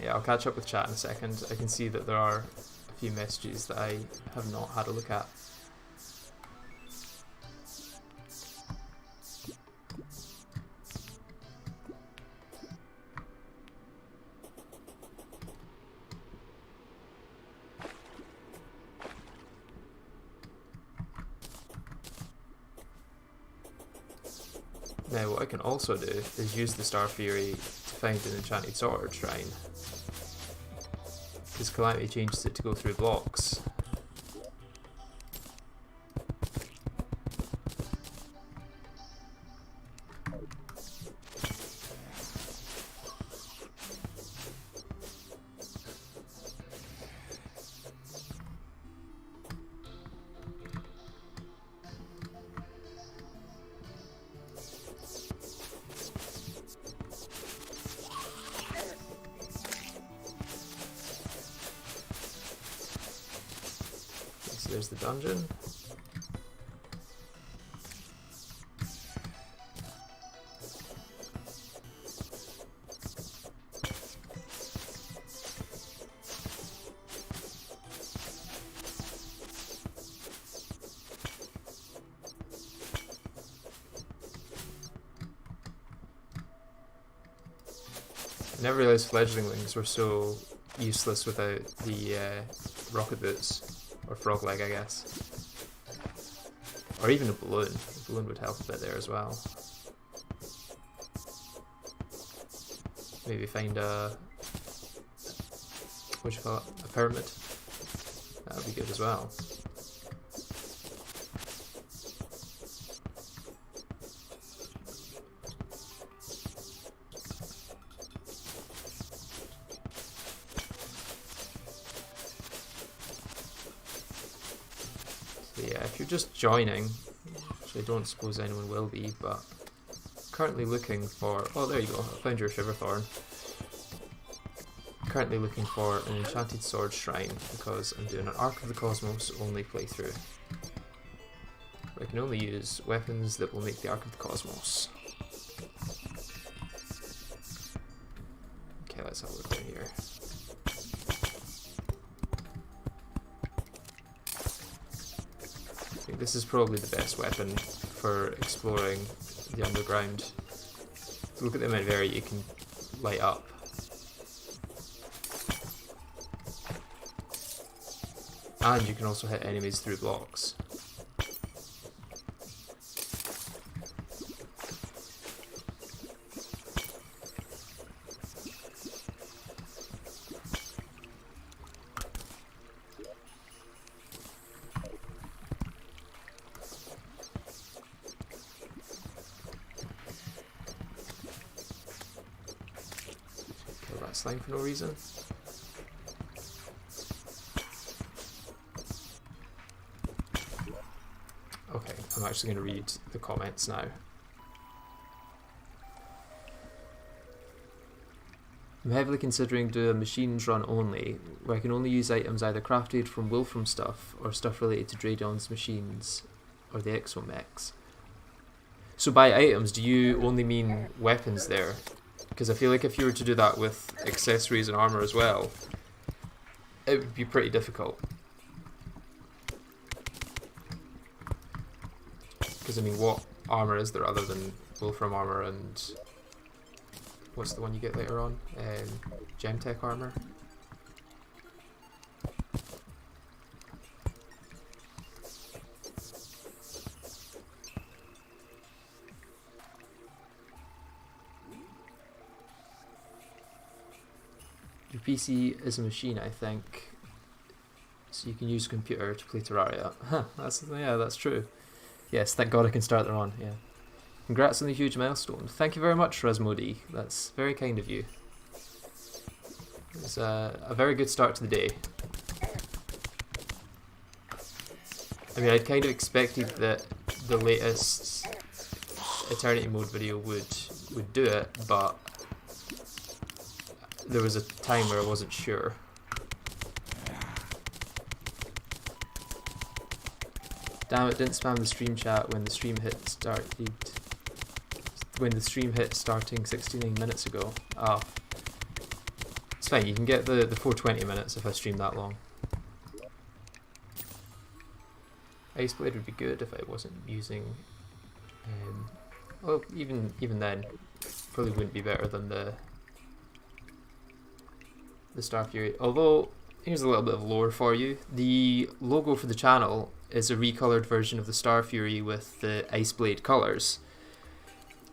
Speaker 1: Yeah, I'll catch up with chat in a second. I can see that there are a few messages that I have not had a look at. Now what I can also do is use the Star Fury to find an enchanted sword shrine, because Calamity changes it to go through blocks. There's the dungeon. I never realised fledglings were so useless without the rocket boots. Or frog leg, I guess. Or even a balloon. A balloon would help a bit there as well. Maybe find a... what do you call it? A pyramid. That would be good as well. Yeah, if you're just joining, which I don't suppose anyone will be, but currently looking for... oh, there you go, I found your Shiverthorn. Currently looking for an enchanted sword shrine, because I'm doing an Ark of the Cosmos only playthrough. Where I can only use weapons that will make the Ark of the Cosmos. Okay, let's have a look down here. This is probably the best weapon for exploring the underground. Look at the amount of area you can light up. And you can also hit enemies through blocks. Slime for no reason. Okay, I'm actually going to read the comments now. I'm heavily considering doing a machines run only, where I can only use items either crafted from Wolfram stuff or stuff related to Draydon's machines or the Exomechs. So by items, do you only mean weapons there? Because I feel like if you were to do that with accessories and armour as well, it would be pretty difficult. Because I mean, what armour is there other than Wolfram armour and... what's the one you get later on? Gemtech armour? Your PC is a machine, I think, so you can use a computer to play Terraria. Huh, that's true. Yes, thank God I can start there on, yeah. Congrats on the huge milestone. Thank you very much, Resmodi. That's very kind of you. It's a very good start to the day. I mean, I'd kind of expected that the latest Eternity Mode video would do it, but there was a time where I wasn't sure. Damn it, didn't spam the stream chat when the stream hit started. When the stream hit starting 69 minutes ago. Oh. It's fine, you can get the 420 minutes if I stream that long. Iceblade would be good if I wasn't using... well, even then, probably wouldn't be better than the Star Fury. Although, here's a little bit of lore for you. The logo for the channel is a recolored version of the Star Fury with the Iceblade colours.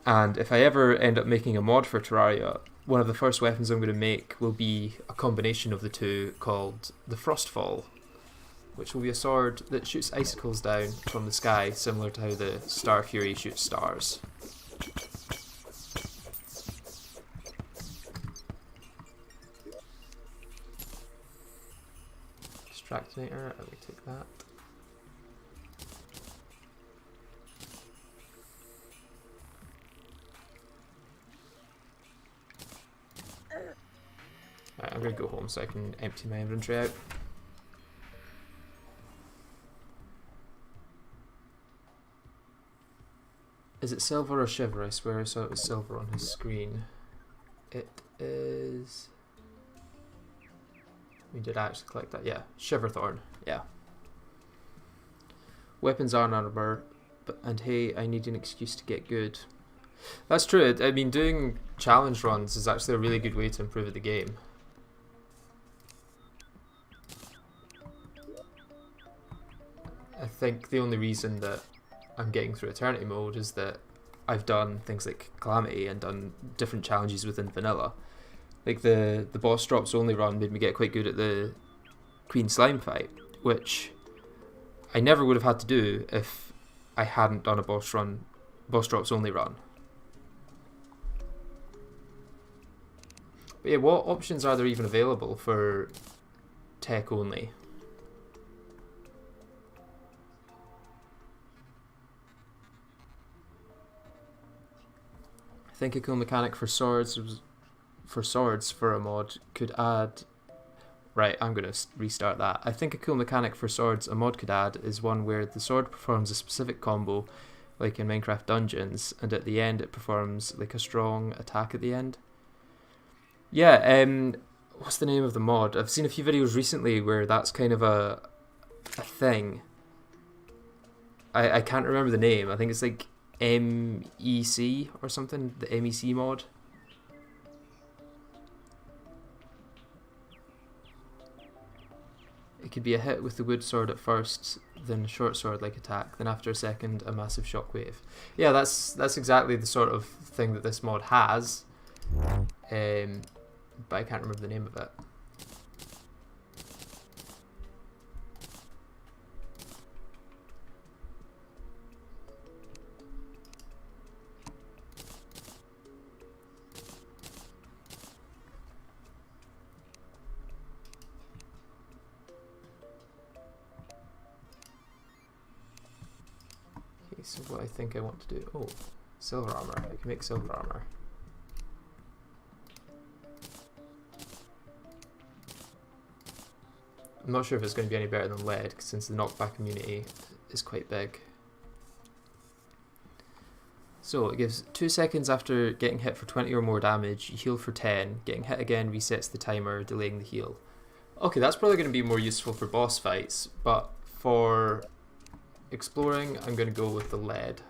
Speaker 1: And if I ever end up making a mod for Terraria, one of the first weapons I'm going to make will be a combination of the two called the Frostfall, which will be a sword that shoots icicles down from the sky, similar to how the Star Fury shoots stars. Distractinator, I will take that. Right, I'm going to go home so I can empty my inventory out. Is it silver or shiver? I swear I saw it was silver on his screen. It is... We did actually collect that, yeah. Shiverthorn, yeah. Weapons aren't armor, and hey, I need an excuse to get good. That's true. I mean, doing challenge runs is actually a really good way to improve the game. I think the only reason that I'm getting through Eternity mode is that I've done things like Calamity and done different challenges within vanilla. Like the boss drops only run made me get quite good at the Queen Slime fight, which I never would have had to do if I hadn't done a boss drops only run. But yeah, what options are there even available for tech only? I think a cool mechanic for swords for a mod could add... Right, I'm going to restart that. I think a cool mechanic for swords a mod could add is one where the sword performs a specific combo, like in Minecraft Dungeons, and at the end it performs like a strong attack at the end. Yeah, what's the name of the mod? I've seen a few videos recently where that's kind of a thing. I can't remember the name. I think it's like MEC or something, the MEC mod. It could be a hit with the wood sword at first, then a short sword like attack, then after a second a massive shockwave. Yeah, that's exactly the sort of thing that this mod has, but I can't remember the name of it. So what I think I want to do... Oh, silver armor. I can make silver armor. I'm not sure if it's going to be any better than lead, since the knockback immunity is quite big. So it gives 2 seconds after getting hit for 20 or more damage, you heal for 10. Getting hit again resets the timer, delaying the heal. Okay, that's probably going to be more useful for boss fights, but for exploring, I'm going to go with the lead.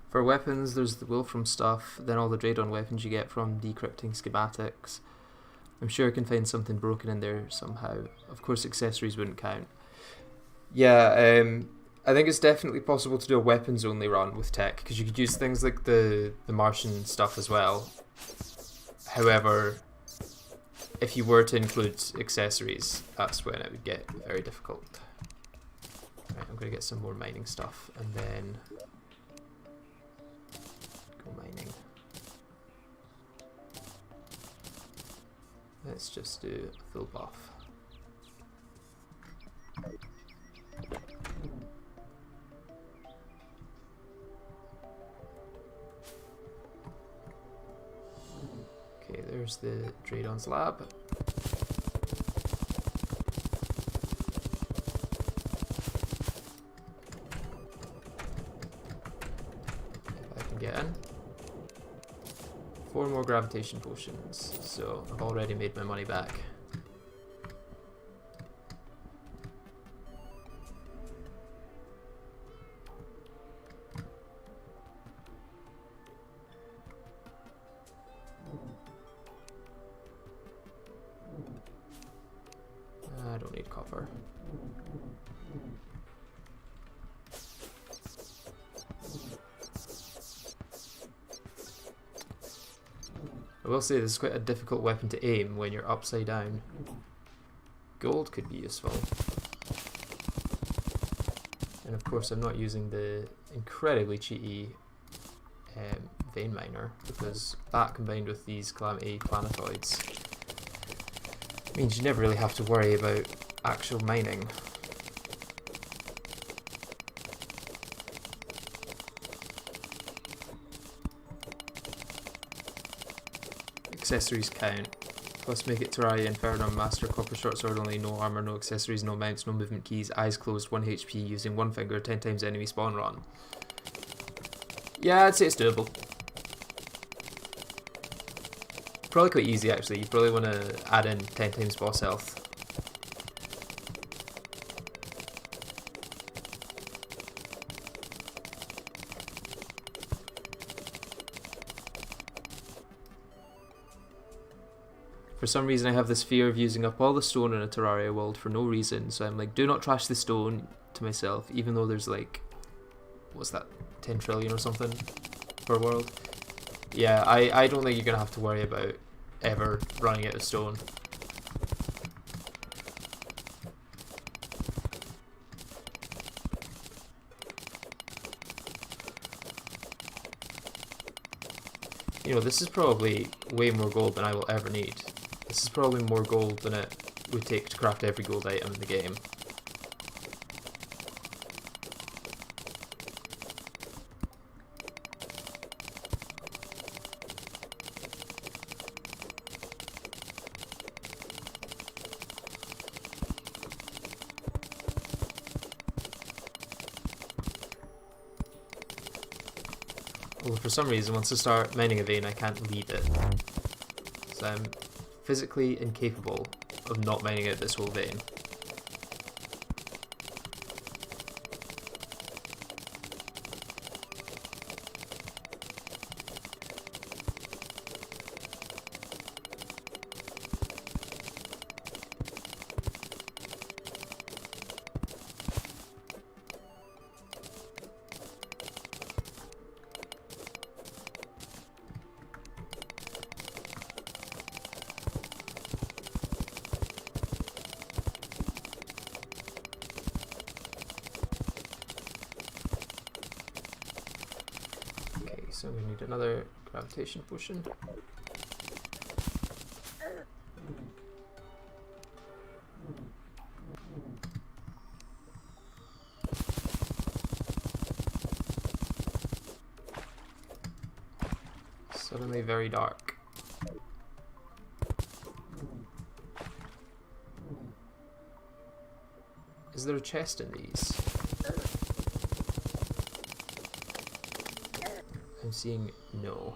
Speaker 1: For weapons, there's the Wolfram stuff, then all the Draydon weapons you get from decrypting schematics. I'm sure I can find something broken in there somehow. Of course, accessories wouldn't count. Yeah, I think it's definitely possible to do a weapons-only run with tech, because you could use things like the Martian stuff as well. However, if you were to include accessories, that's when it would get very difficult. Right, I'm going to get some more mining stuff, and then... mining. Let's just do a full buff. Okay, there's the Draydon's lab. If I can get in. 4 more gravitation potions, so I've already made my money back. I don't need copper. I will say this is quite a difficult weapon to aim when you're upside down. Gold could be useful. And of course I'm not using the incredibly cheaty vein miner, because that combined with these Calamity planetoids means you never really have to worry about actual mining. Accessories count. Plus make it Terraria Inferno Master Copper Short Sword only, no armor, no accessories, no mounts, no movement keys, eyes closed, 1 HP, using 1 finger, 10 times enemy spawn run. Yeah, I'd say it's doable. Probably quite easy actually, you probably want to add in 10 times boss health. For some reason I have this fear of using up all the stone in a Terraria world for no reason, so I'm like, do not trash the stone to myself, even though there's like, what's that, 10 trillion or something per world. Yeah, I don't think you're going to have to worry about ever running out of stone. You know, this is probably way more gold than I will ever need. This is probably more gold than it would take to craft every gold item in the game. Well, for some reason, once I start mining a vein, I can't leave it. So I'm physically incapable of not mining out this whole vein. So we need another gravitation potion. Suddenly very dark. Is there a chest in these? I'm seeing no.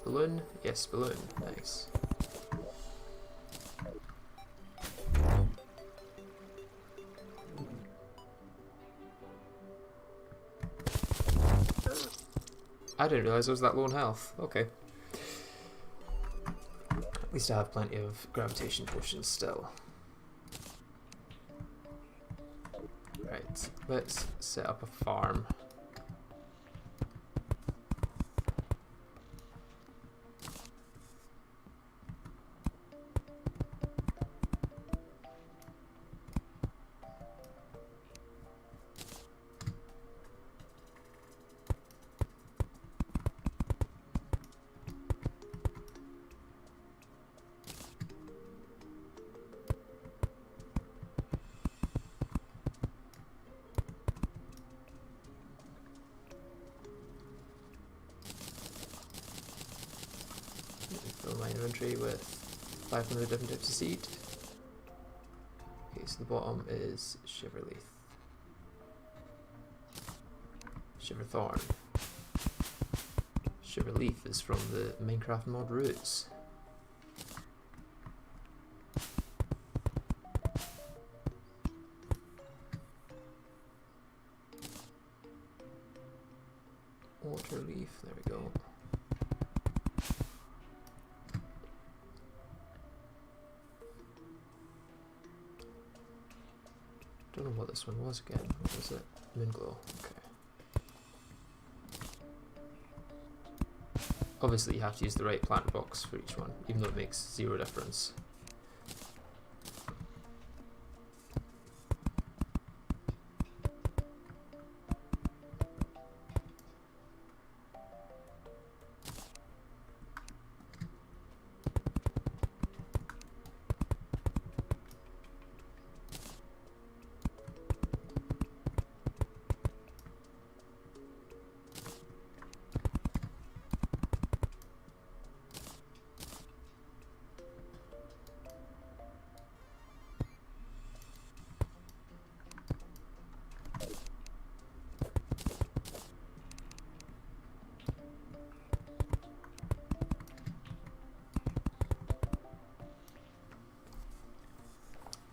Speaker 1: Balloon? Yes, balloon. Nice. I didn't realise I was that low on health. Okay. At least I have plenty of gravitation potions still. Right, let's set up a farm. Fill my inventory with 500 different types of seed. Okay, so the bottom is Shiverleaf. Shiverthorn. Shiverleaf is from the Minecraft mod roots. Waterleaf, there we go. Don't know what this one was again. What was it? Moonglow. Okay. Obviously, you have to use the right plant box for each one, even though it makes zero difference.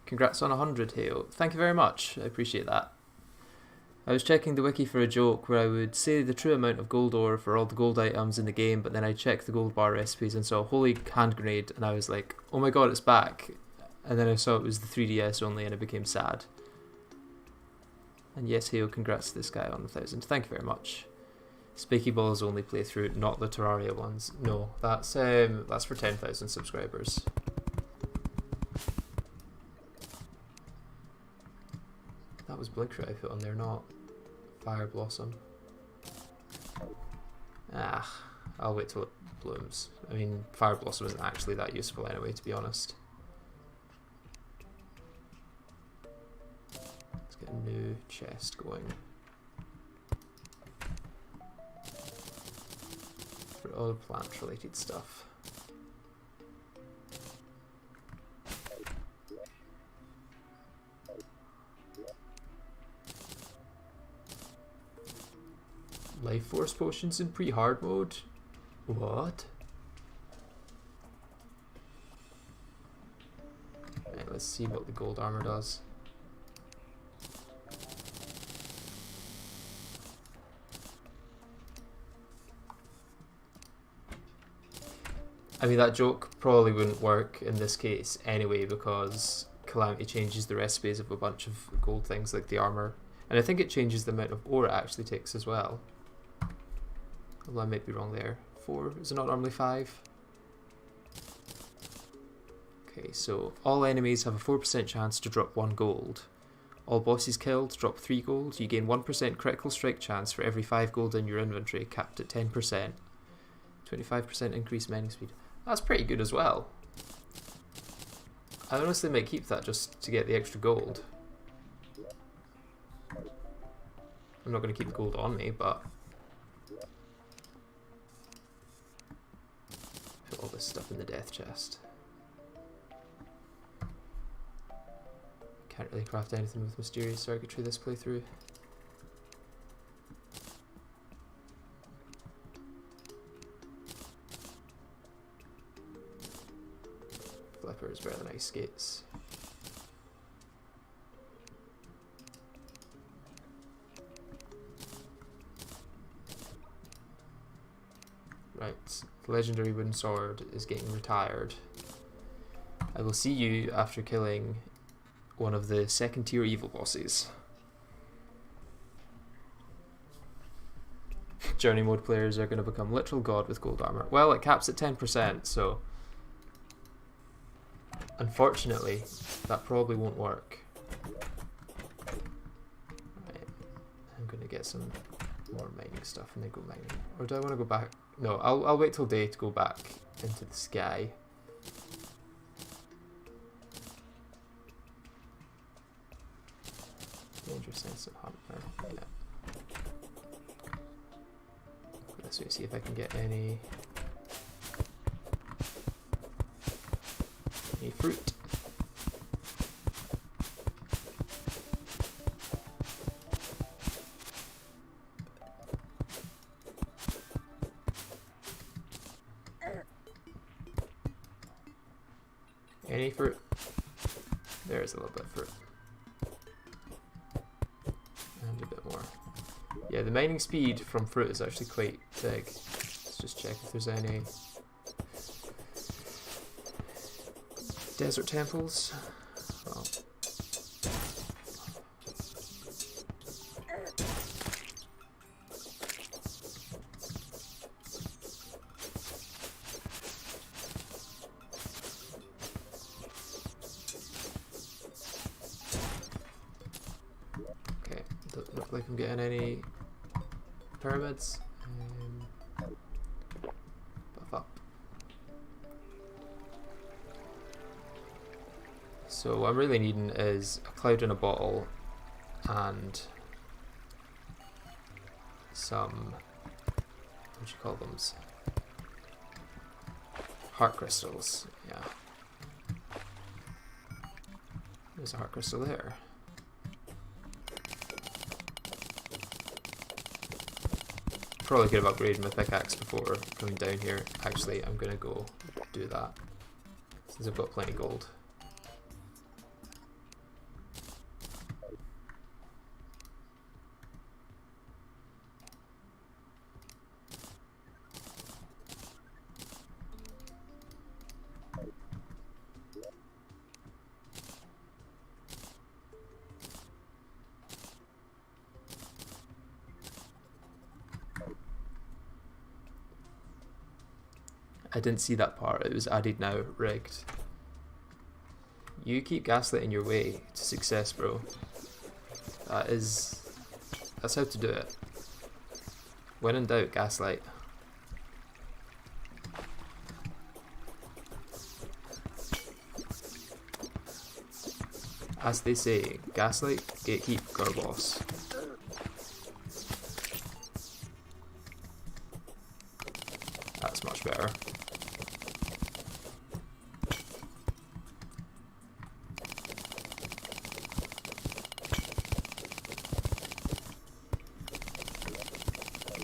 Speaker 1: Congrats on 100, Hale. Thank you very much. I appreciate that. I was checking the wiki for a joke where I would say the true amount of gold ore for all the gold items in the game, but then I checked the gold bar recipes and saw a holy hand grenade, and I was like, oh my god, it's back. And then I saw it was the 3DS only, and I became sad. And yes, Hale, congrats to this guy on 1,000. Thank you very much. Spiky Balls only playthrough, not the Terraria ones. No, that's for 10,000 subscribers. That was Blinkroot I put on there, not Fire Blossom. Ah, I'll wait till it blooms. I mean, Fire Blossom isn't actually that useful anyway, to be honest. Let's get a new chest going. For all the plant-related stuff. Life Force potions in pre-hard mode? What? Right, let's see what the gold armor does. I mean, that joke probably wouldn't work in this case anyway, because Calamity changes the recipes of a bunch of gold things like the armor. And I think it changes the amount of ore it actually takes as well. Although I might be wrong there. 4, is it not normally 5? Okay, so all enemies have a 4% chance to drop 1 gold. All bosses killed drop 3 gold. You gain 1% critical strike chance for every 5 gold in your inventory, capped at 10%. 25% increased mining speed. That's pretty good as well. I honestly might keep that just to get the extra gold. I'm not going to keep the gold on me, but put all this stuff in the death chest. Can't really craft anything with mysterious circuitry this playthrough. Flipper is better than ice skates. Right, the legendary wooden sword is getting retired. I will see you after killing one of the second tier evil bosses. Journey mode players are going to become literal god with gold armor. Well, it caps at 10%, so unfortunately that probably won't work. Right, I'm going to get some more mining stuff and then go mining. Or do I want to go back? No, I'll wait till day to go back into the sky. Dangerous sense of hunter. Yeah. Go this way, see if I can get any fruit. Any fruit? There's a little bit of fruit. And a bit more. Yeah, the mining speed from fruit is actually quite big. Let's just check if there's any desert temples. Well, okay, doesn't look like I'm getting any pyramids. Buff up. So what I'm really needing is a cloud in a bottle and some, what do you call them? Heart crystals, yeah. There's a heart crystal there. Probably could have upgraded my pickaxe before coming down here. Actually, I'm gonna go do that since I've got plenty of gold. I didn't see that part, it was added now, rigged. You keep gaslighting your way to success, bro. That's how to do it. When in doubt, gaslight. As they say, gaslight, gatekeep, girl boss. That's much better.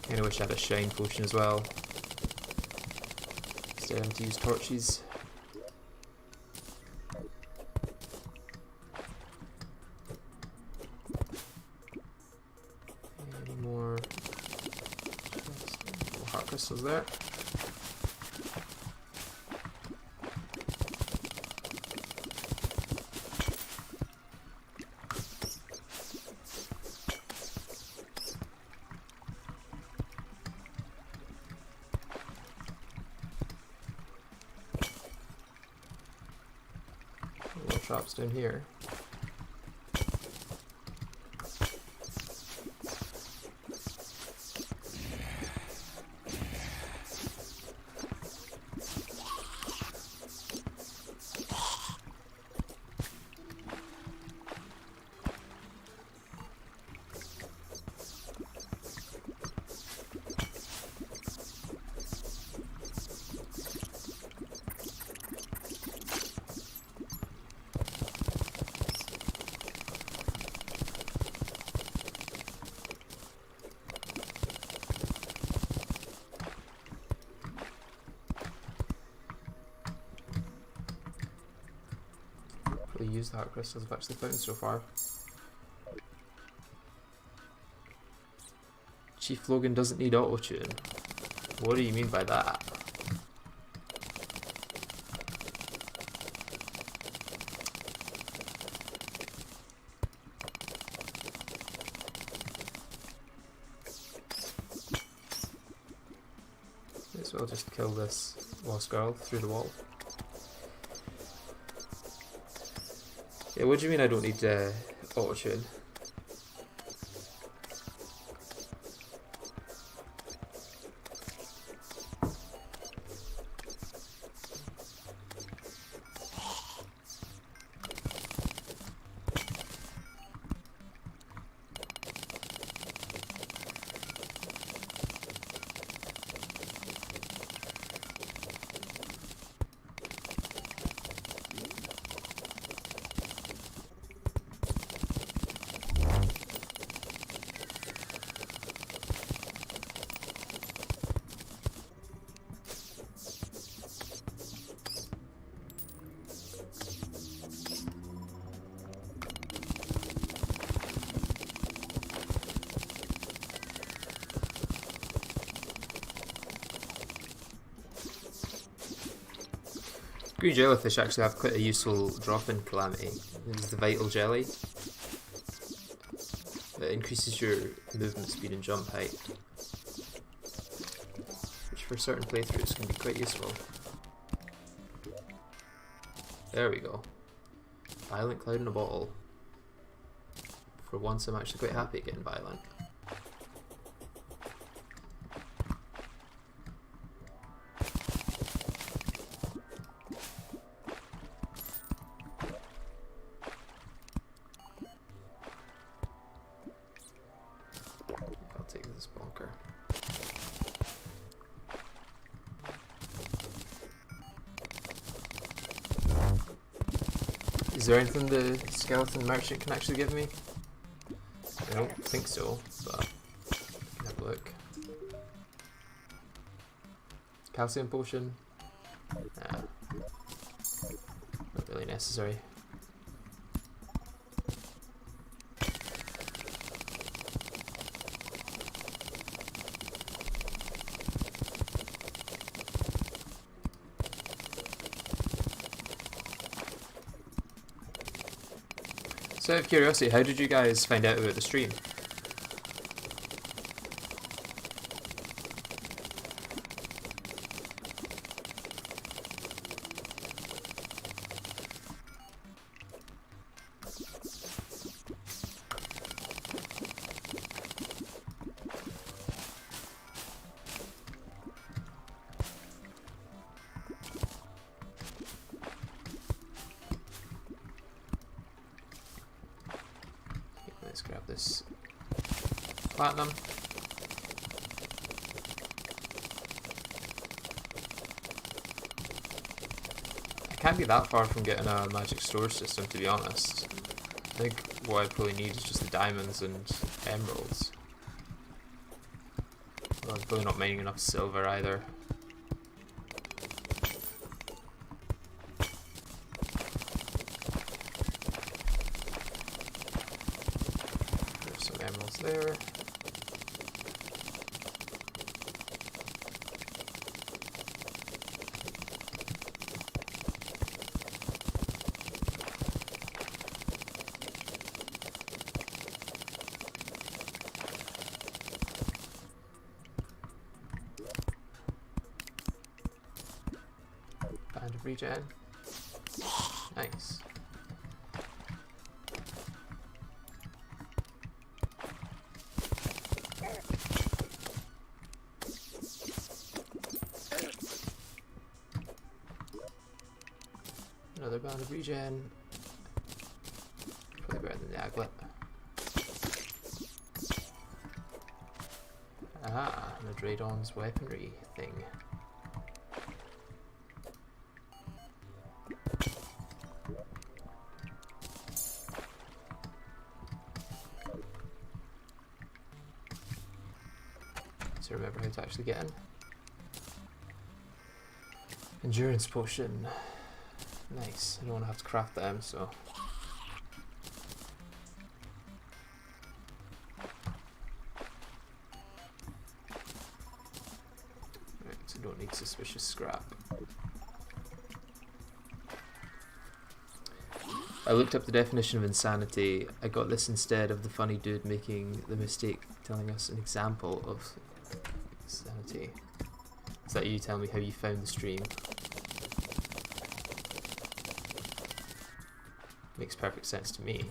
Speaker 1: I wish I had a shine potion as well. Instead of having to use torches. Any more heart crystals there? Traps down here. Use the heart crystals I've actually found so far. Chief Logan doesn't need auto-tune. What do you mean by that? May as well just kill this lost girl through the wall. Yeah, what do you mean I don't need auto-tune? Green jellyfish actually have quite a useful drop in Calamity. It's the vital jelly. It increases your movement speed and jump height, which for certain playthroughs can be quite useful. There we go. Violent cloud in a bottle. For once I'm actually quite happy at getting violent. I'll take this bunker. Is there anything the skeleton merchant can actually give me? I don't think so, but I can have a look. Calcium potion? Nah, not really necessary. So out of curiosity, how did you guys find out about the stream? Let's grab this platinum. I can't be that far from getting a magic storage system, to be honest. I think what I probably need is just the diamonds and emeralds. Well, I'm probably not mining enough silver either. There. Band of regen. Nice. Another bound of regen. Probably better than the aglet. Ah, Madradon's weaponry thing. So remember how to actually get in. Endurance potion. Nice. I don't want to have to craft them, so. Right, so don't need suspicious scrap. I looked up the definition of insanity. I got this instead of the funny dude making the mistake telling us an example of insanity. Is that you? Tell me how you found the stream. Makes perfect sense to me.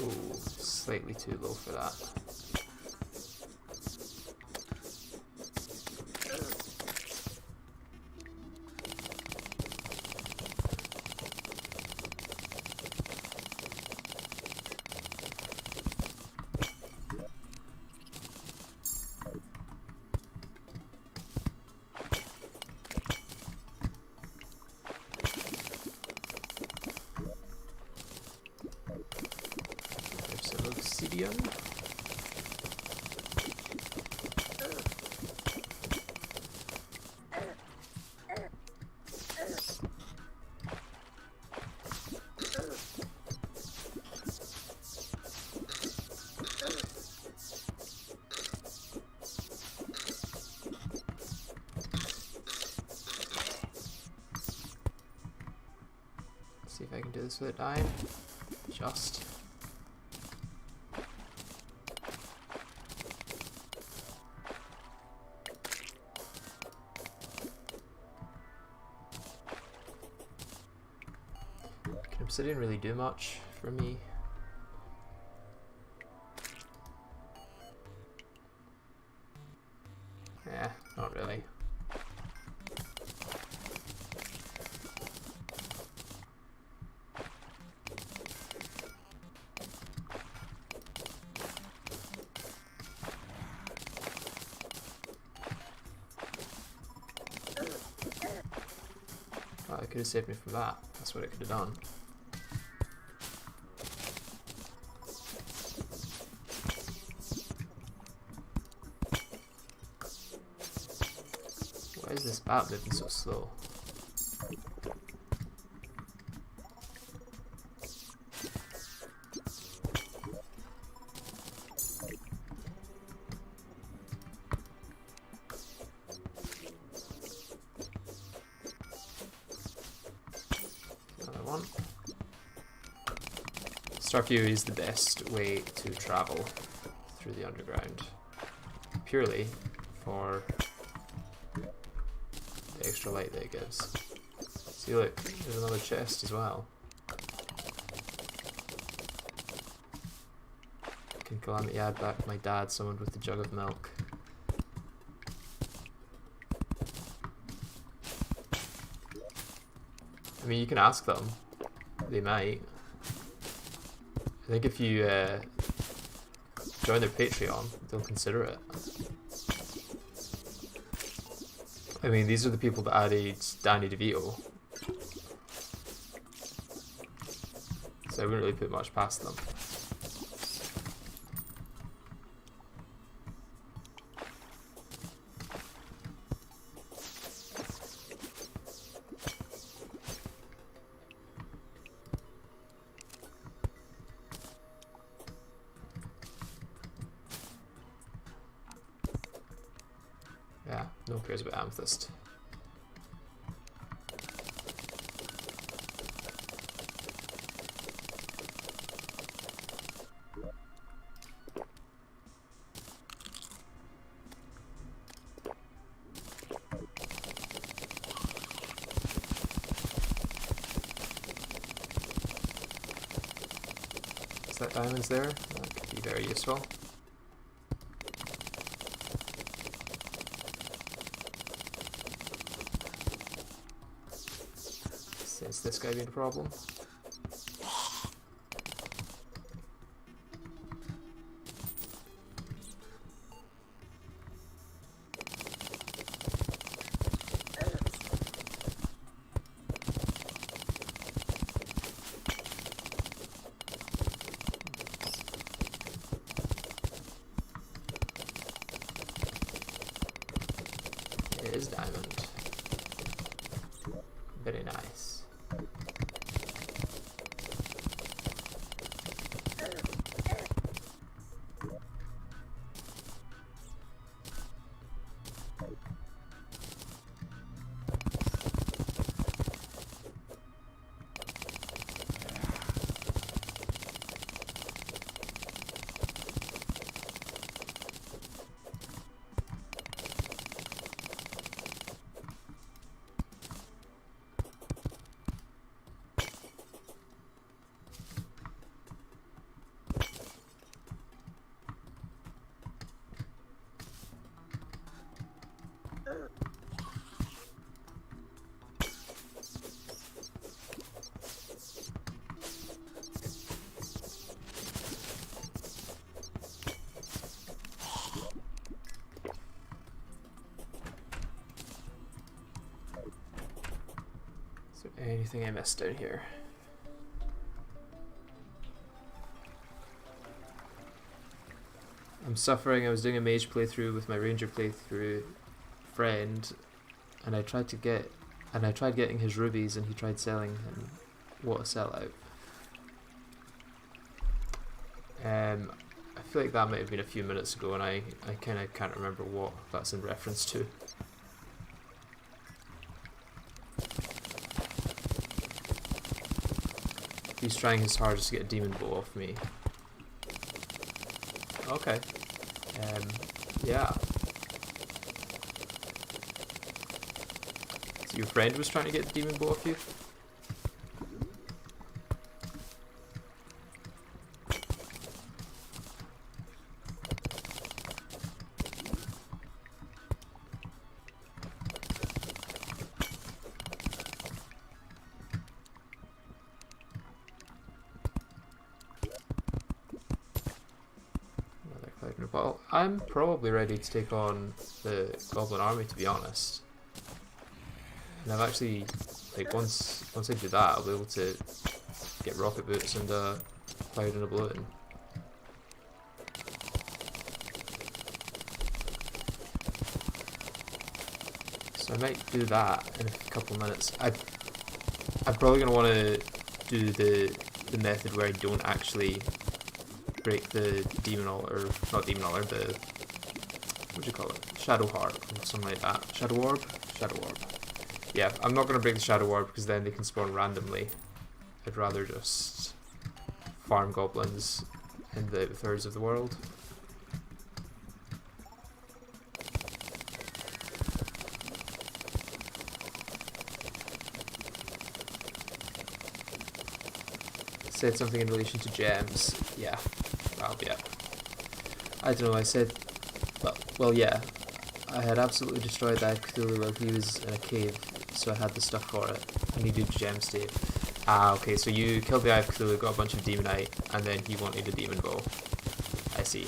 Speaker 1: Ooh, slightly too low for that. obsidian. See if I can do this without dying. Just. Can obsidian really do much for me? Yeah, not really. Oh, it could have saved me from that. That's what it could have done. Why is this bat moving so slow? Another one. Starview is the best way to travel through the underground, purely for the extra light that it gives. See, look, there's another chest as well. Can Calamity add back my dad summoned with the jug of milk? I mean, you can ask them. They might. I think if you join their Patreon, they'll consider it. I mean, these are the people that added Danny DeVito, so I wouldn't really put much past them. Yeah, no one cares about amethyst. Is that diamonds there? That could be very useful. Is this guy being a problem? It is diamond. Very nice. Is there anything I missed down here? I'm suffering. I was doing a mage playthrough with my ranger playthrough friend, and I tried getting his rubies, and he tried selling them. What a sellout. I feel like that might have been a few minutes ago, and I kind of can't remember what that's in reference to. He's trying his hardest to get a demon bow off me. Okay. Yeah. So your friend was trying to get the demon bow off you? Well, I'm probably ready to take on the goblin army, to be honest. And I've actually, like, once I do that, I'll be able to get rocket boots and a cloud and a balloon. So I might do that in a couple of minutes. I'm probably going to want to do the method where I don't actually break the demon altar, not demon altar, the, what do you call it, shadow heart, or something like that. Shadow orb? Shadow orb. Yeah, I'm not going to break the shadow orb because then they can spawn randomly. I'd rather just farm goblins in the thirds of the world. Said something in relation to gems. Yeah. Well, yeah. I don't know, I said... Well, yeah. I had absolutely destroyed that Cthulhu while he was in a cave, so I had the stuff for it. I needed gem state. Ah, okay, so you killed the Eye of Cthulhu, got a bunch of demonite, and then he wanted a demon bow. I see.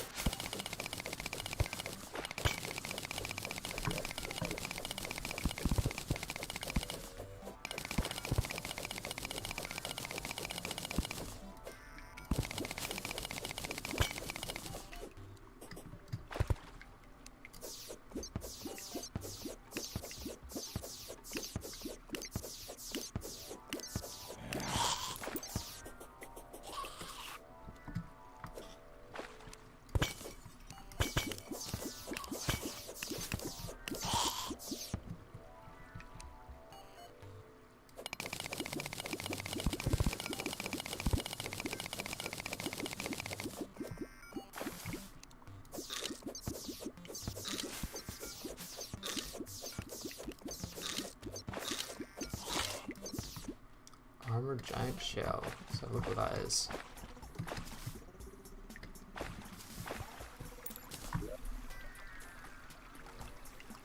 Speaker 1: Armored giant shell. So look what that is.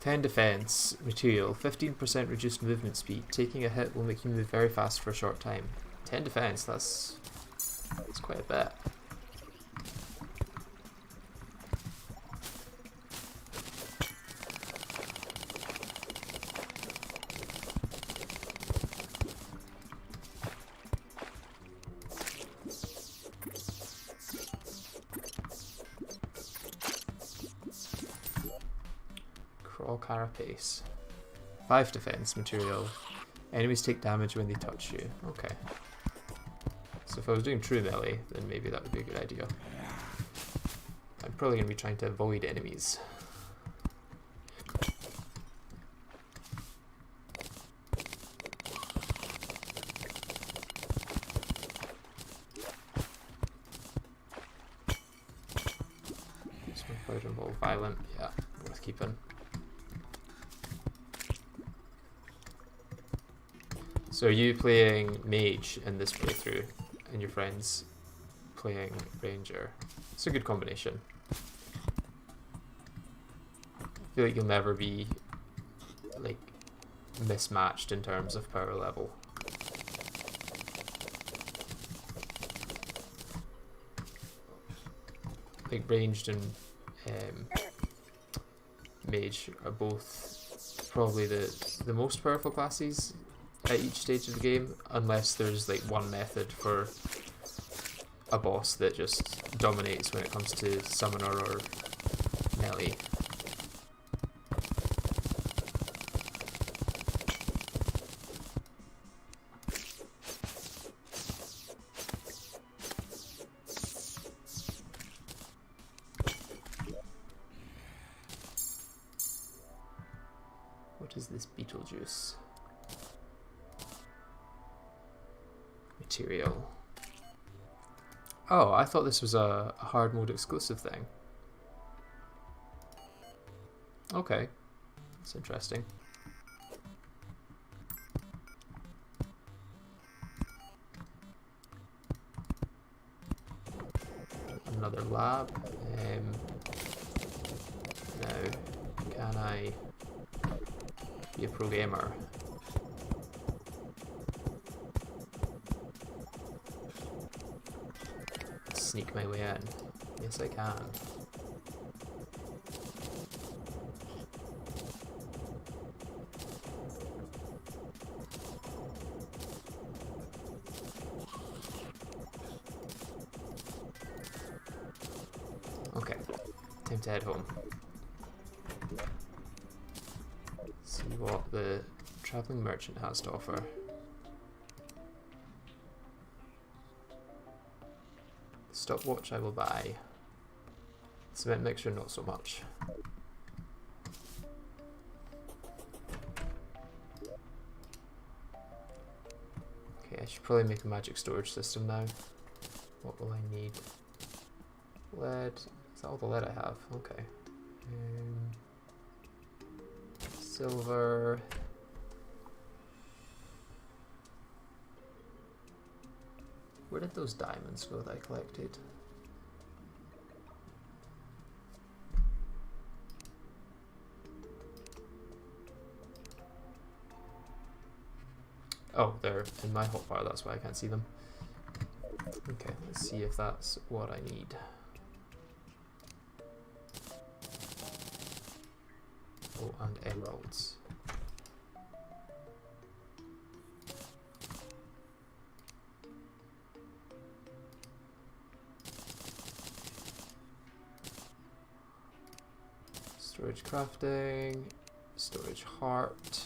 Speaker 1: "10 defense, material, 15% reduced movement speed. Taking a hit will make you move very fast for a short time." 10 defense, that's quite a bit. Crawl carapace. 5 defense material. Enemies take damage when they touch you. Okay. So if I was doing true melee, then maybe that would be a good idea. I'm probably going to be trying to avoid enemies. Keeps my powder ball violent. Yeah, worth keeping. So are you playing mage in this playthrough, and your friends playing ranger? It's a good combination. I feel like you'll never be like mismatched in terms of power level. Like ranged and mage are both probably the most powerful classes at each stage of the game, unless there's like one method for a boss that just dominates when it comes to summoner or melee. What is this Beetlejuice material? Oh, I thought this was a hard mode exclusive thing. Okay, that's interesting. Another lab. Now, can I be a pro gamer? Sneak my way in. Yes, I can. Okay, time to head home. See what the traveling merchant has to offer. Stopwatch I will buy. Cement mixture not so much. Okay, I should probably make a magic storage system now. What will I need? Lead. Is that all the lead I have? Okay. Silver. Where did those diamonds go that I collected? Oh, they're in my hotbar, that's why I can't see them. Okay, let's see if that's what I need. Oh, and emeralds. Storage crafting, storage heart.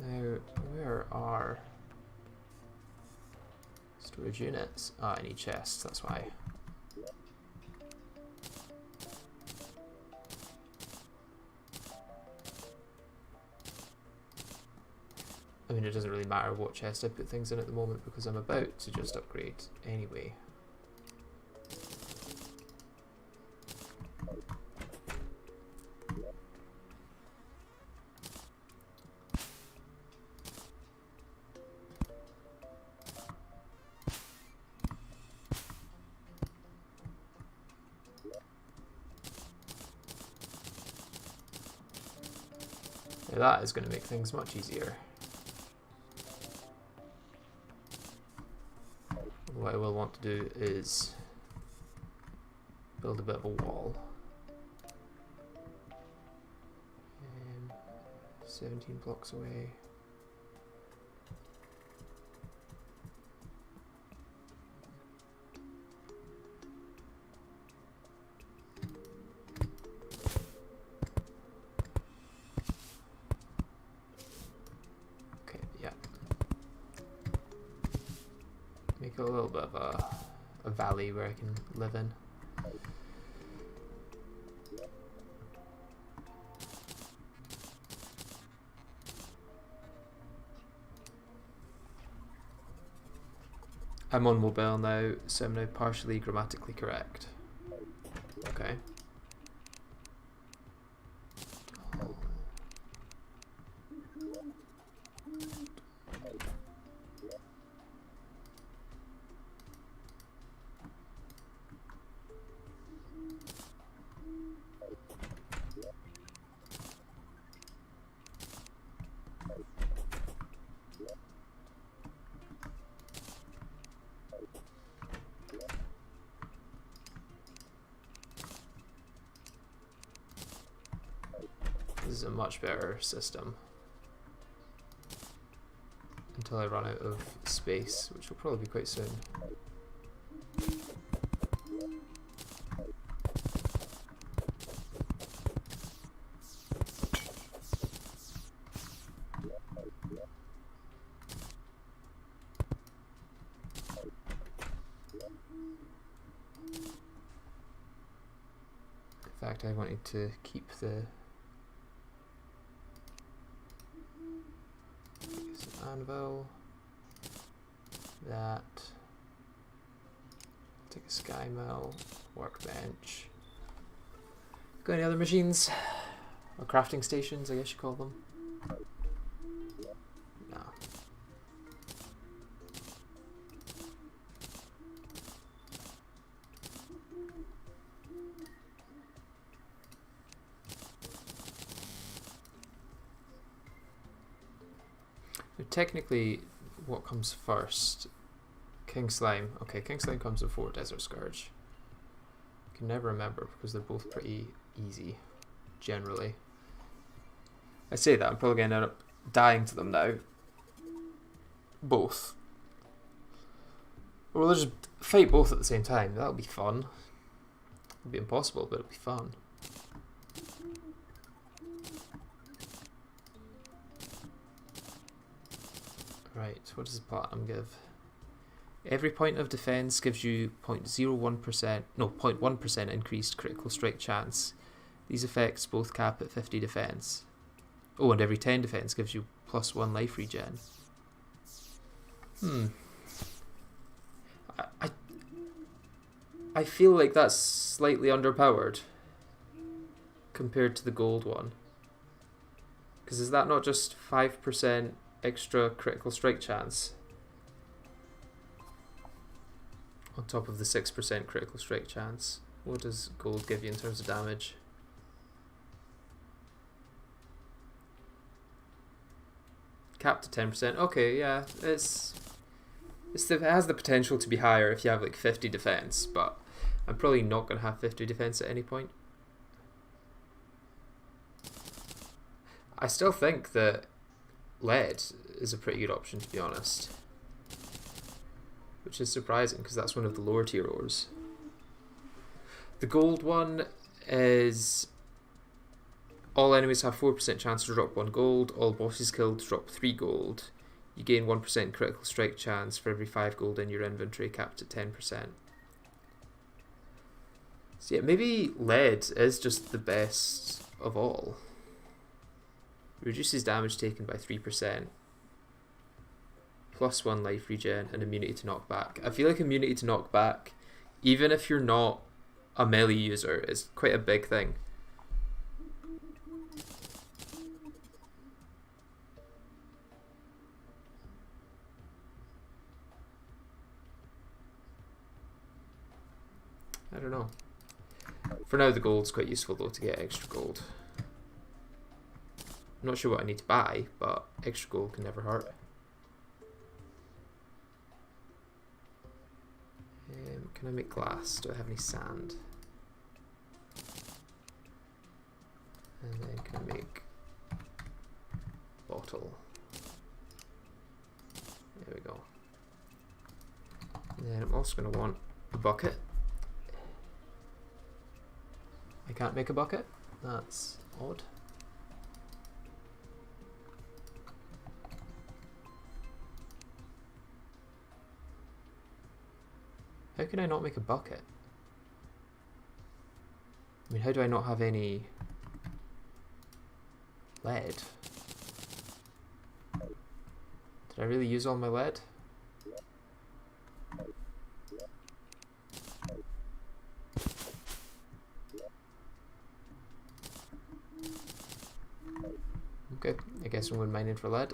Speaker 1: Now, where are storage units? Ah, I need chests, that's why. I mean, it doesn't really matter what chest I put things in at the moment because I'm about to just upgrade anyway. Now that is going to make things much easier. What I will want to do is build a bit of a wall. 17 blocks away. Okay, yeah. Make a little bit of a valley where I can live in. I'm on mobile now, so I'm now partially grammatically correct. Okay. is a much better system. Until I run out of space, which will probably be quite soon. In fact, I wanted to keep the anvil, that, take a sky mill, workbench. Got any other machines? Or crafting stations, I guess you call them? No. Technically, what comes first? King Slime. Okay, King Slime comes before Desert Scourge. I can never remember because they're both pretty easy, generally. I say that, I'm probably going to end up dying to them now. Both. Or we'll just fight both at the same time. That'll be fun. It'll be impossible, but it'll be fun. Right, what does the platinum give? Every point of defense gives you 0.1% increased critical strike chance. These effects both cap at 50 defense. Oh, and every 10 defense gives you +1 life regen. I feel like that's slightly underpowered compared to the gold one. Because is that not just 5% extra critical strike chance on top of the 6% critical strike chance? What does gold give you in terms of damage? Capped to 10%. Okay, yeah, it has the potential to be higher if you have like 50 defense, but I'm probably not going to have 50 defense at any point. I still think that lead is a pretty good option, to be honest, which is surprising because that's one of the lower tier ores. The gold one is all enemies have 4% chance to drop 1 gold, all bosses killed drop 3 gold. You gain 1% critical strike chance for every 5 gold in your inventory, capped at 10%. So yeah, maybe lead is just the best of all. Reduces damage taken by 3%, +1 life regen, and immunity to knockback. I feel like immunity to knockback, even if you're not a melee user, is quite a big thing. I don't know. For now, the gold's quite useful though to get extra gold. I'm not sure what I need to buy, but extra gold can never hurt. Can I make glass? Do I have any sand? And then can I make bottle? There we go. And then I'm also going to want a bucket. I can't make a bucket? That's odd. How can I not make a bucket? I mean, how do I not have any lead? Did I really use all my lead? Okay, I guess I'm going mining for lead.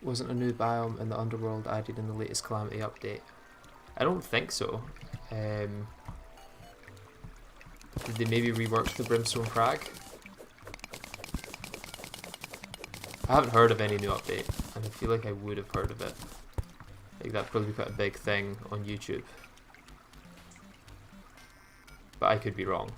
Speaker 1: Wasn't a new biome in the underworld added in the latest Calamity update? I don't think so. Did they maybe rework the Brimstone Crag? I haven't heard of any new update, and I feel like I would have heard of it Like, that'd probably be quite a big thing on YouTube. But I could be wrong.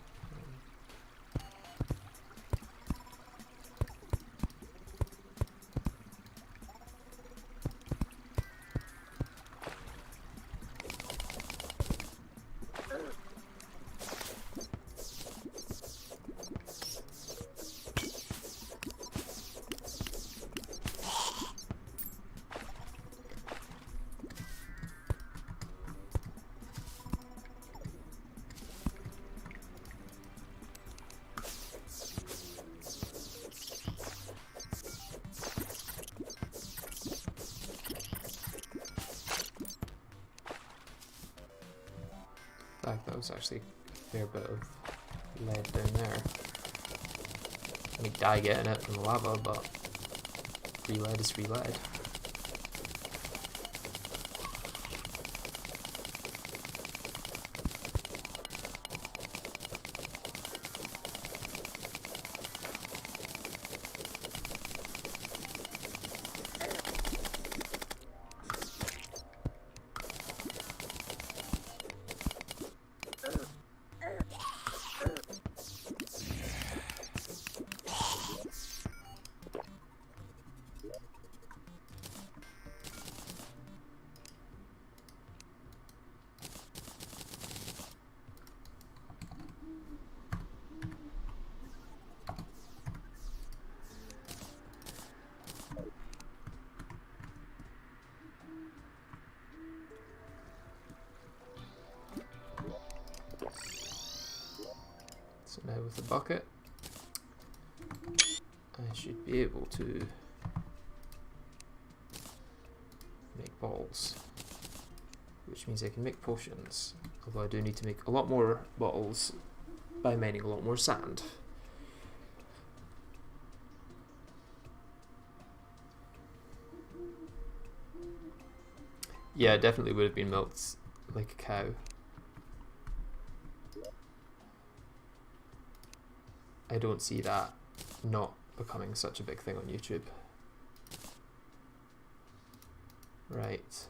Speaker 1: That was actually a fair bit of lead down there. I may die getting it from the lava, but free lead is free lead. So now with the bucket, I should be able to make balls, which means I can make potions, although I do need to make a lot more bottles by mining a lot more sand. Yeah, it definitely would have been milked like a cow. I don't see that not becoming such a big thing on YouTube. Right.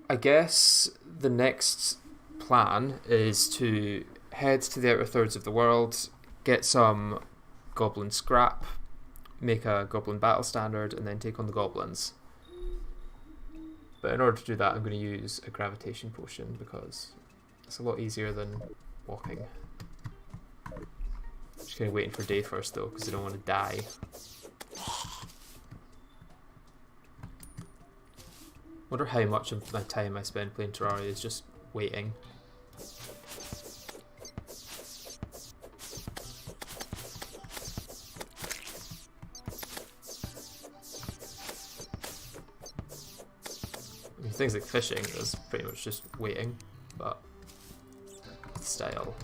Speaker 1: I guess the next plan is to head to the outer thirds of the world, get some goblin scrap, make a goblin battle standard, and then take on the goblins. But in order to do that, I'm going to use a gravitation potion because it's a lot easier than walking. Just kind of waiting for day first though, because I don't want to die. Wonder how much of my time I spend playing Terraria is just waiting. I mean, things like fishing is pretty much just waiting, but style.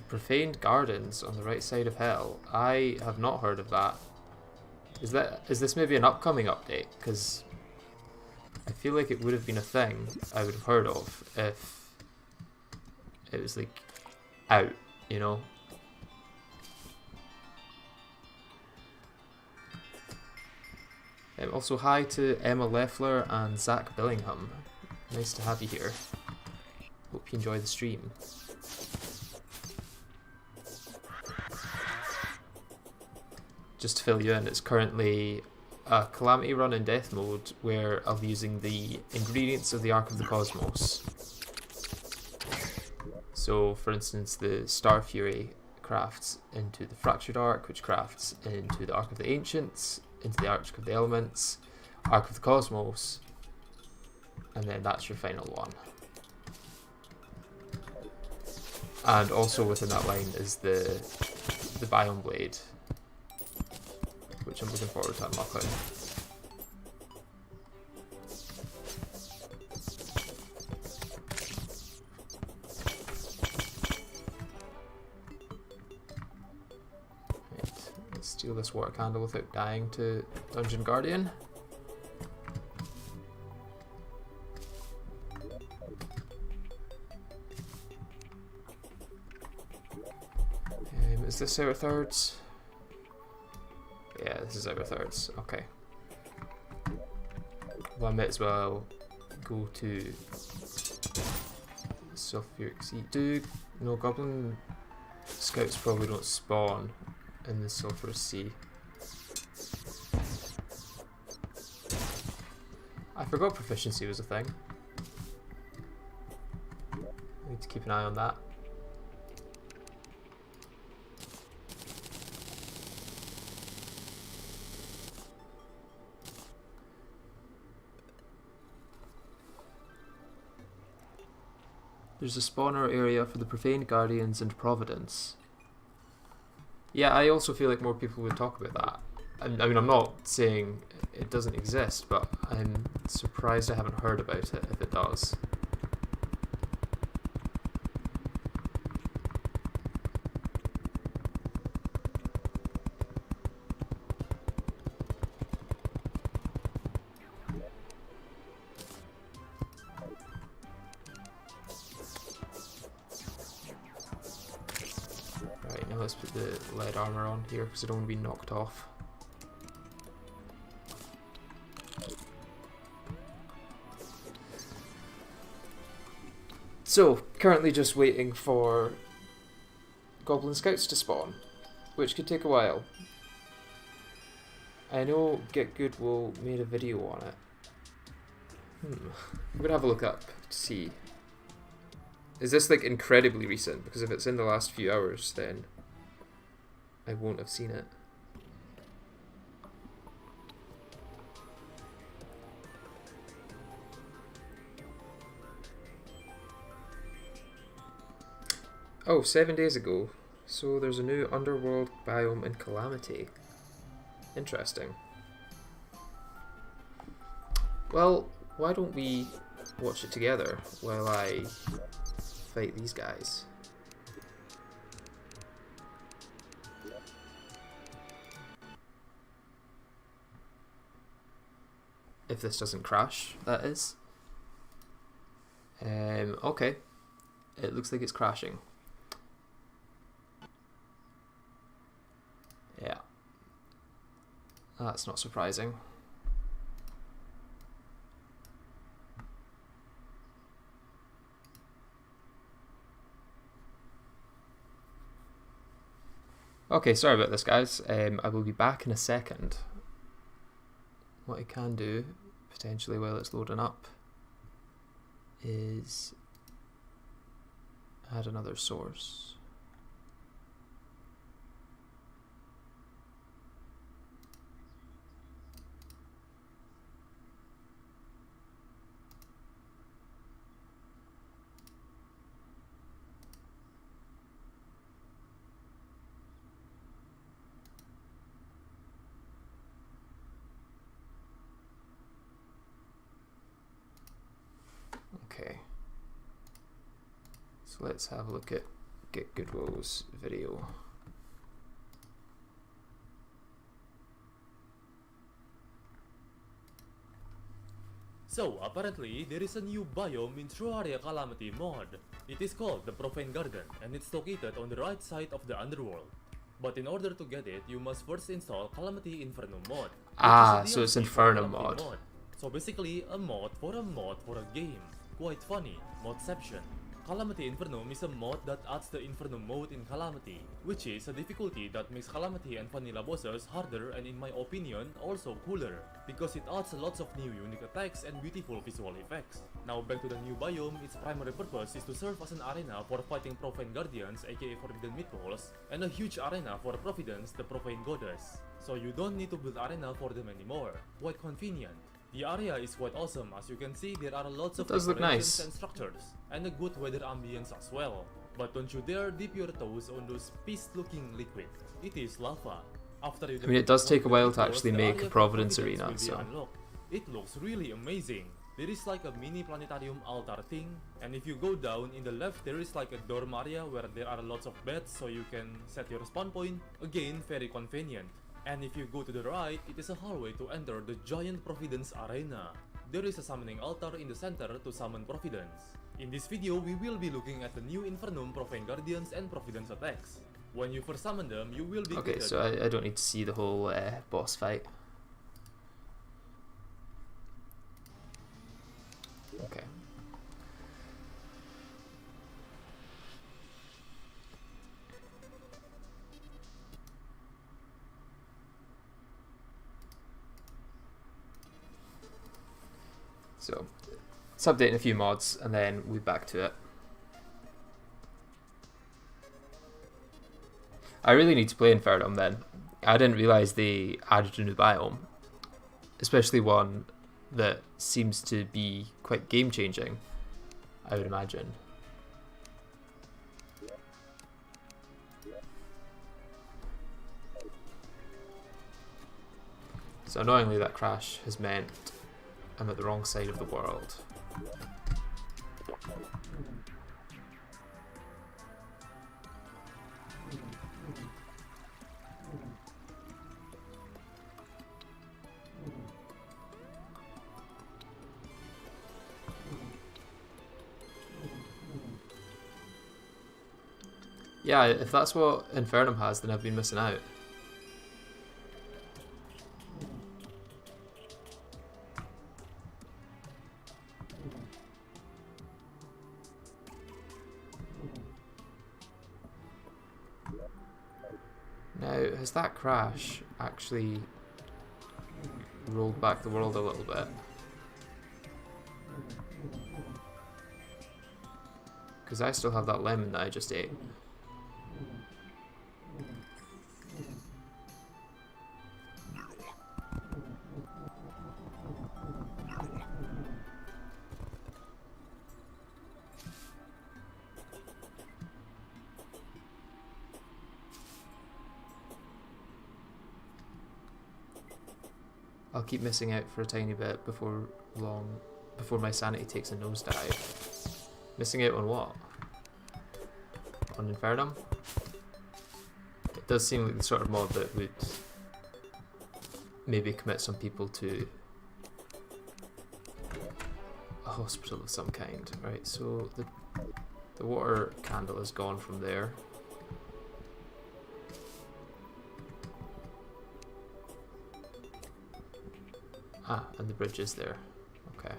Speaker 1: Profaned Gardens on the right side of Hell. I have not heard of that. Is this maybe an upcoming update? Because I feel like it would have been a thing I would have heard of if it was like out, you know? Also hi to Emma Leffler and Zach Billingham. Nice to have you here. Hope you enjoy the stream. Just to fill you in, it's currently a Calamity run in death mode where I'll be using the ingredients of the Ark of the Cosmos. So, for instance, the Star Fury crafts into the Fractured Arc, which crafts into the Arc of the Ancients, into the Arc of the Elements, Arc of the Cosmos, and then that's your final one. And also within that line is the Biome Blade, which I'm looking forward to unlocking. Steal this water candle without dying to Dungeon Guardian. Is this our thirds? Yeah, this is our thirds. Okay. Well, I might as well go to Sulfuric Sea. No, Goblin Scouts probably don't spawn in the Sulphurous Sea. I forgot proficiency was a thing. I need to keep an eye on that. There's a spawner area for the Profaned Guardians and Providence. Yeah, I also feel like more people would talk about that. I mean, I'm not saying it doesn't exist, but I'm surprised I haven't heard about it if it does. Let's put the lead armor on here because I don't want to be knocked off. So, currently just waiting for Goblin Scouts to spawn, which could take a while. I know Get Goodwill made a video on it. I'm gonna have a look up to see. Is this like incredibly recent? Because if it's in the last few hours, then I won't have seen it. Oh, 7 days ago. So there's a new underworld biome in Calamity. Interesting. Well, why don't we watch it together while I fight these guys? If this doesn't crash, that is. Okay. It looks like it's crashing. Yeah. That's not surprising. Okay, sorry about this, guys. I will be back in a second. What I can do, potentially while it's loading up, is add another source. Okay, so let's have a look at Get Goodwill's video.
Speaker 2: So, apparently, there is a new biome in True Area Calamity mod. It is called the Profane Garden, and it's located on the right side of the underworld. But in order to get it, you must first install Calamity Inferno mod.
Speaker 1: Ah, so it's Inferno mod.
Speaker 2: So basically, a mod for a game. Quite funny, modception. Calamity Infernum is a mod that adds the Infernum mode in Calamity, which is a difficulty that makes Calamity and vanilla bosses harder and in my opinion also cooler, because it adds lots of new unique attacks and beautiful visual effects. Now back to the new biome, its primary purpose is to serve as an arena for fighting Profane Guardians aka Forbidden Meatballs, and a huge arena for Providence the Profane Goddess. So you don't need to build arena for them anymore, quite convenient. The area is quite awesome, as you can see there are lots of decorations and structures, and a good weather ambience as well. But don't you dare dip your toes on those pissed-looking liquid. It is lava. After you
Speaker 1: I mean, it does take a while to actually make a Providence arena, so...
Speaker 2: It looks really amazing. There is like a mini planetarium altar thing, and if you go down in the left there is like a dorm area where there are lots of beds so you can set your spawn point. Again, very convenient. And if you go to the right, it is a hallway to enter the giant Providence arena. There is a summoning altar in the center to summon Providence. In this video, we will be looking at the new Infernum Profane Guardians and Providence attacks. When you first summon them, you will be
Speaker 1: Okay, so I don't need to see the whole boss fight. Okay. So, let's update a few mods and then we'll be back to it. I really need to play Infernum then. I didn't realise they added a new biome, especially one that seems to be quite game changing, I would imagine. So annoyingly that crash has meant I'm at the wrong side of the world. Yeah, if that's what Infernum has, then I've been missing out. Now, has that crash actually rolled back the world a little bit? Because I still have that lemon that I just ate. I'll keep missing out for a tiny bit before my sanity takes a nosedive. Missing out on what? On Infernum? It does seem like the sort of mod that would maybe commit some people to a hospital of some kind. Right, so the water candle is gone from there. Ah, and the bridge is there. Okay.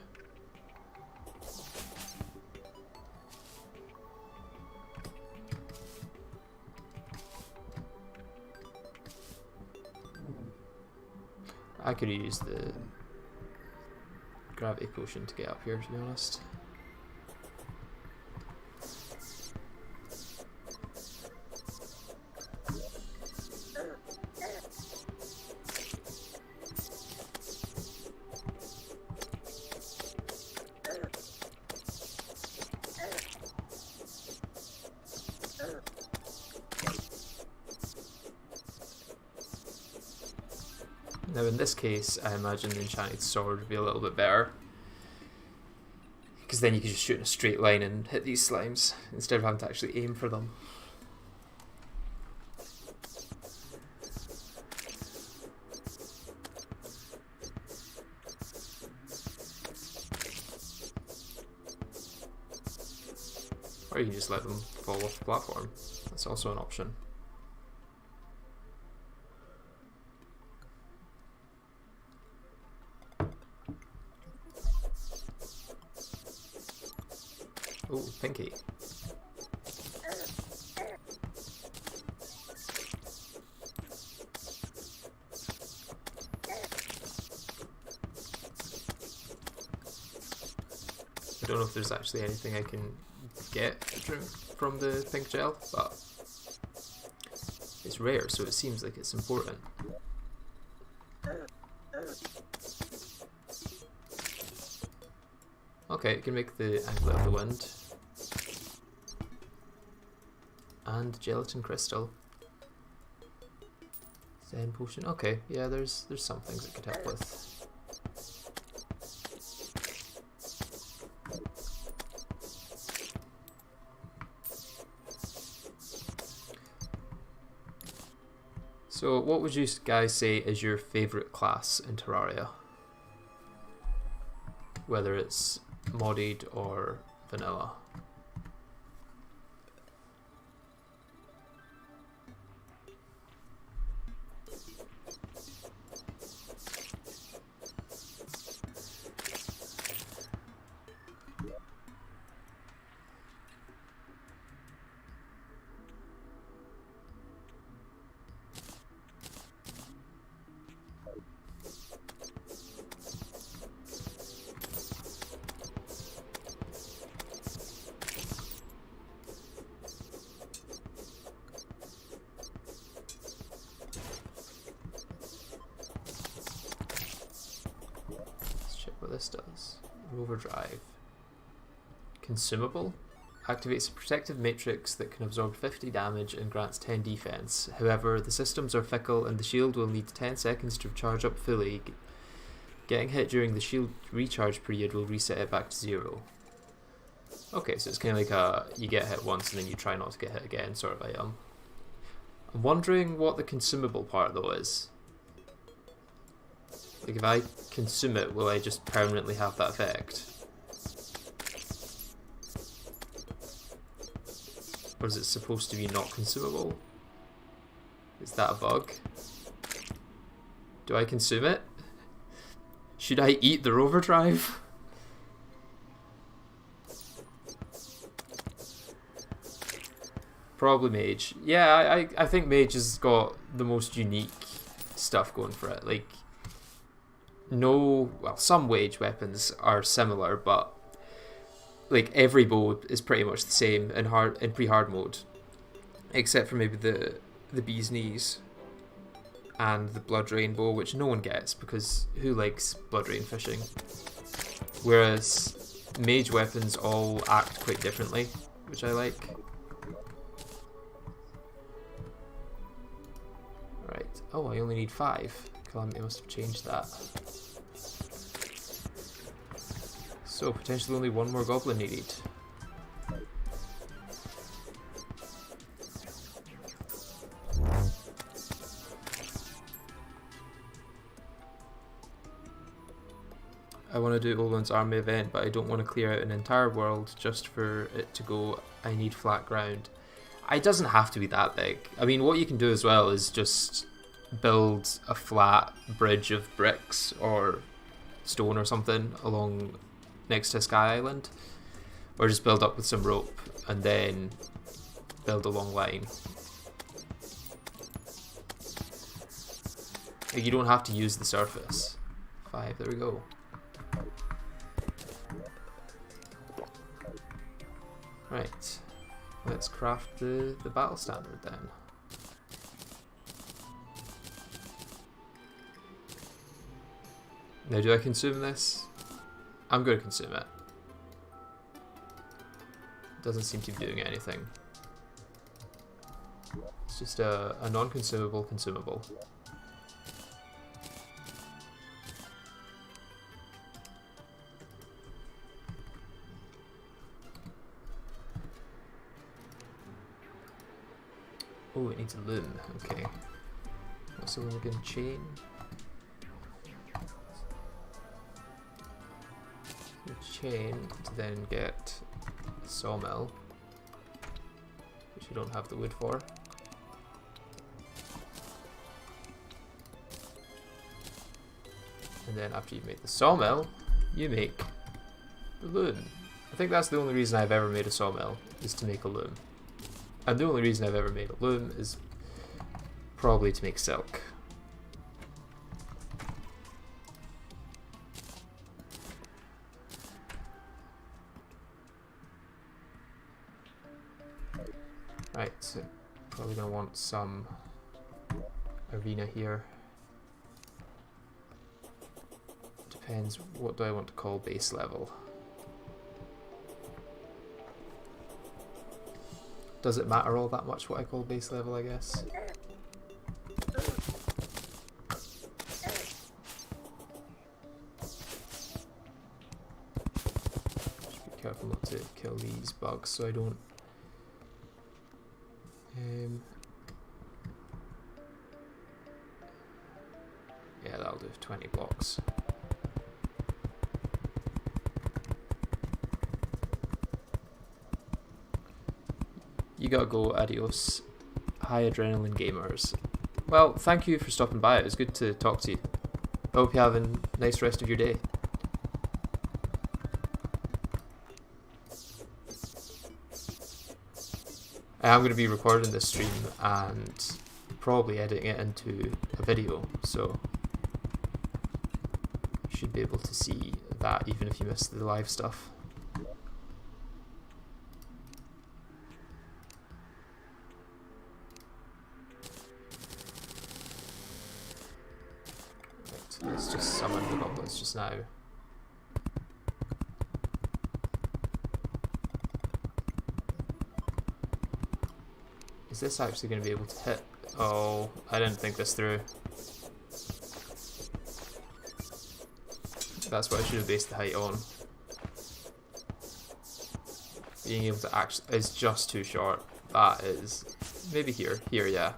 Speaker 1: I could use the gravity potion to get up here, to be honest. Now in this case, I imagine the enchanted sword would be a little bit better, because then you could just shoot in a straight line and hit these slimes, instead of having to actually aim for them. Or you can just let them fall off the platform. That's also an option. Oh, pinky. I don't know if there's actually anything I can get from the pink gel, but it's rare, so it seems like it's important. Okay, it can make the anklet of the wind. And gelatin crystal. Zen potion. Okay, yeah, there's some things it could help with. So, what would you guys say is your favourite class in Terraria? Whether it's modded or vanilla. What this does. Overdrive. Consumable. Activates a protective matrix that can absorb 50 damage and grants 10 defense. However, the systems are fickle and the shield will need 10 seconds to charge up fully. Getting hit during the shield recharge period will reset it back to 0. Okay, so it's kind of like a you get hit once and then you try not to get hit again sort of item. I'm wondering what the consumable part though is. Like if I consume it, will I just permanently have that effect? Or is it supposed to be not consumable? Is that a bug? Do I consume it? Should I eat the overdrive? Probably mage. Yeah, I think mage has got the most unique stuff going for it. Like, well, some wage weapons are similar, but like every bow is pretty much the same in pre-hard mode, except for maybe the bee's knees and the blood rain bow, which no one gets because who likes blood rain fishing? Whereas mage weapons all act quite differently, which I like. Right. Oh, I only need 5. Calamity must have changed that. So, potentially only one more goblin needed. I want to do Olin's army event, but I don't want to clear out an entire world just for it to go, I need flat ground. It doesn't have to be that big. I mean, what you can do as well is just build a flat bridge of bricks or stone or something along next to Sky Island, or just build up with some rope and then build a long line. Like, you don't have to use the surface. 5, there we go. Right, let's craft the battle standard then. Now, do I consume this? I'm going to consume it. Doesn't seem to be doing anything. It's just a non-consumable consumable. Oh, it needs a loom. Okay. What's the loom again? Chain? Chain to then get a sawmill, which you don't have the wood for. And then after you've made the sawmill, you make the loom. I think that's the only reason I've ever made a sawmill, is to make a loom. And the only reason I've ever made a loom is probably to make silk. Right, so probably gonna want some arena here. Depends, what do I want to call base level? Does it matter all that much what I call base level, I guess? Just be careful not to kill these bugs so I don't yeah, that'll do, 20 blocks. You gotta go, adios. High adrenaline gamers. Well, thank you for stopping by, it was good to talk to you. I hope you have a nice rest of your day. I am going to be recording this stream and probably editing it into a video, so you should be able to see that even if you missed the live stuff. Right, let's just summon the goblins just now. Is this actually going to be able to hit? Oh, I didn't think this through. That's what I should have based the height on. Being able to actually is just too short. That is maybe here. Here, yeah.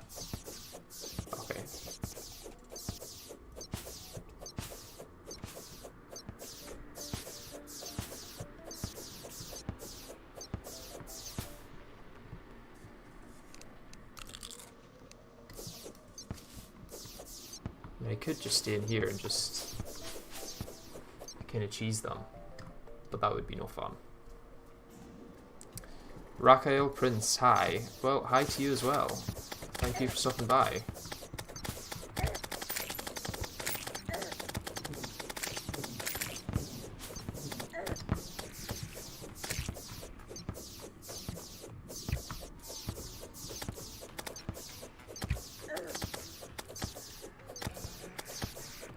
Speaker 1: Okay. I could just stay in here and just kind of cheese them, but that would be no fun. Rakael Prince, hi. Well, hi to you as well. Thank you for stopping by.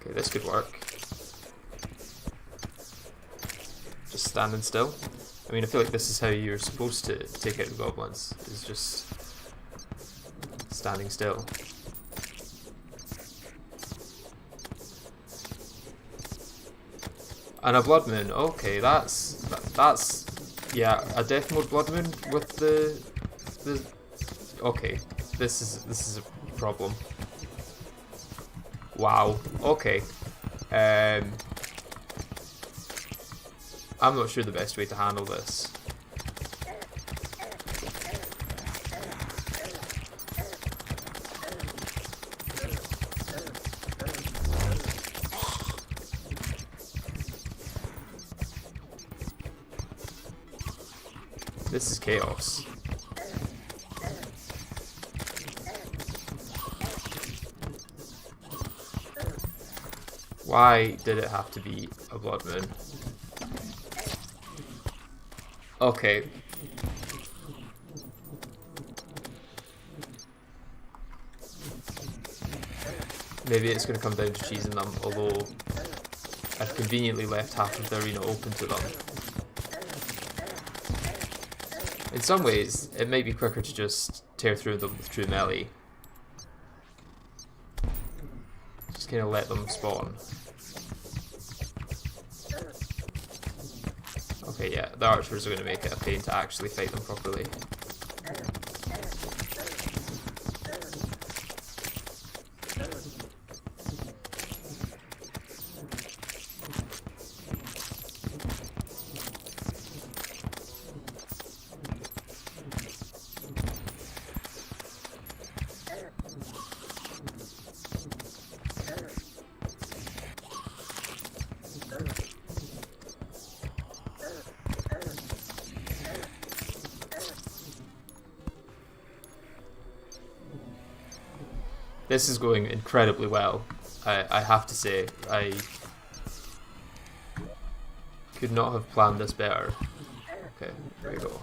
Speaker 1: Okay, this could work. Just standing still. I mean, I feel like this is how you're supposed to take out the goblins, is just standing still. And a blood moon. Okay, that's yeah, a death mode blood moon with the okay. This is a problem. Wow. Okay. I'm not sure the best way to handle this. This is chaos. Why did it have to be a blood moon? Okay. Maybe it's going to come down to cheesing them, although I've conveniently left half of the arena open to them. In some ways, it might be quicker to just tear through them with true melee. Just kind of let them spawn. Okay, yeah, the archers are going to make it a pain to actually fight them properly. This is going incredibly well. I have to say, I could not have planned this better. Okay, there we go.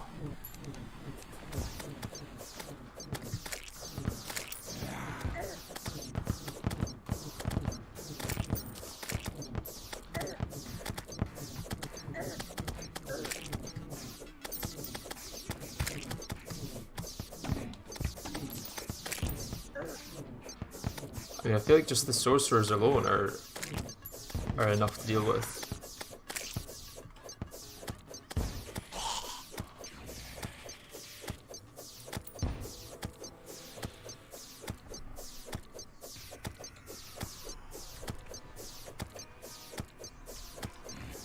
Speaker 1: I mean, I feel like just the sorcerers alone are enough to deal with.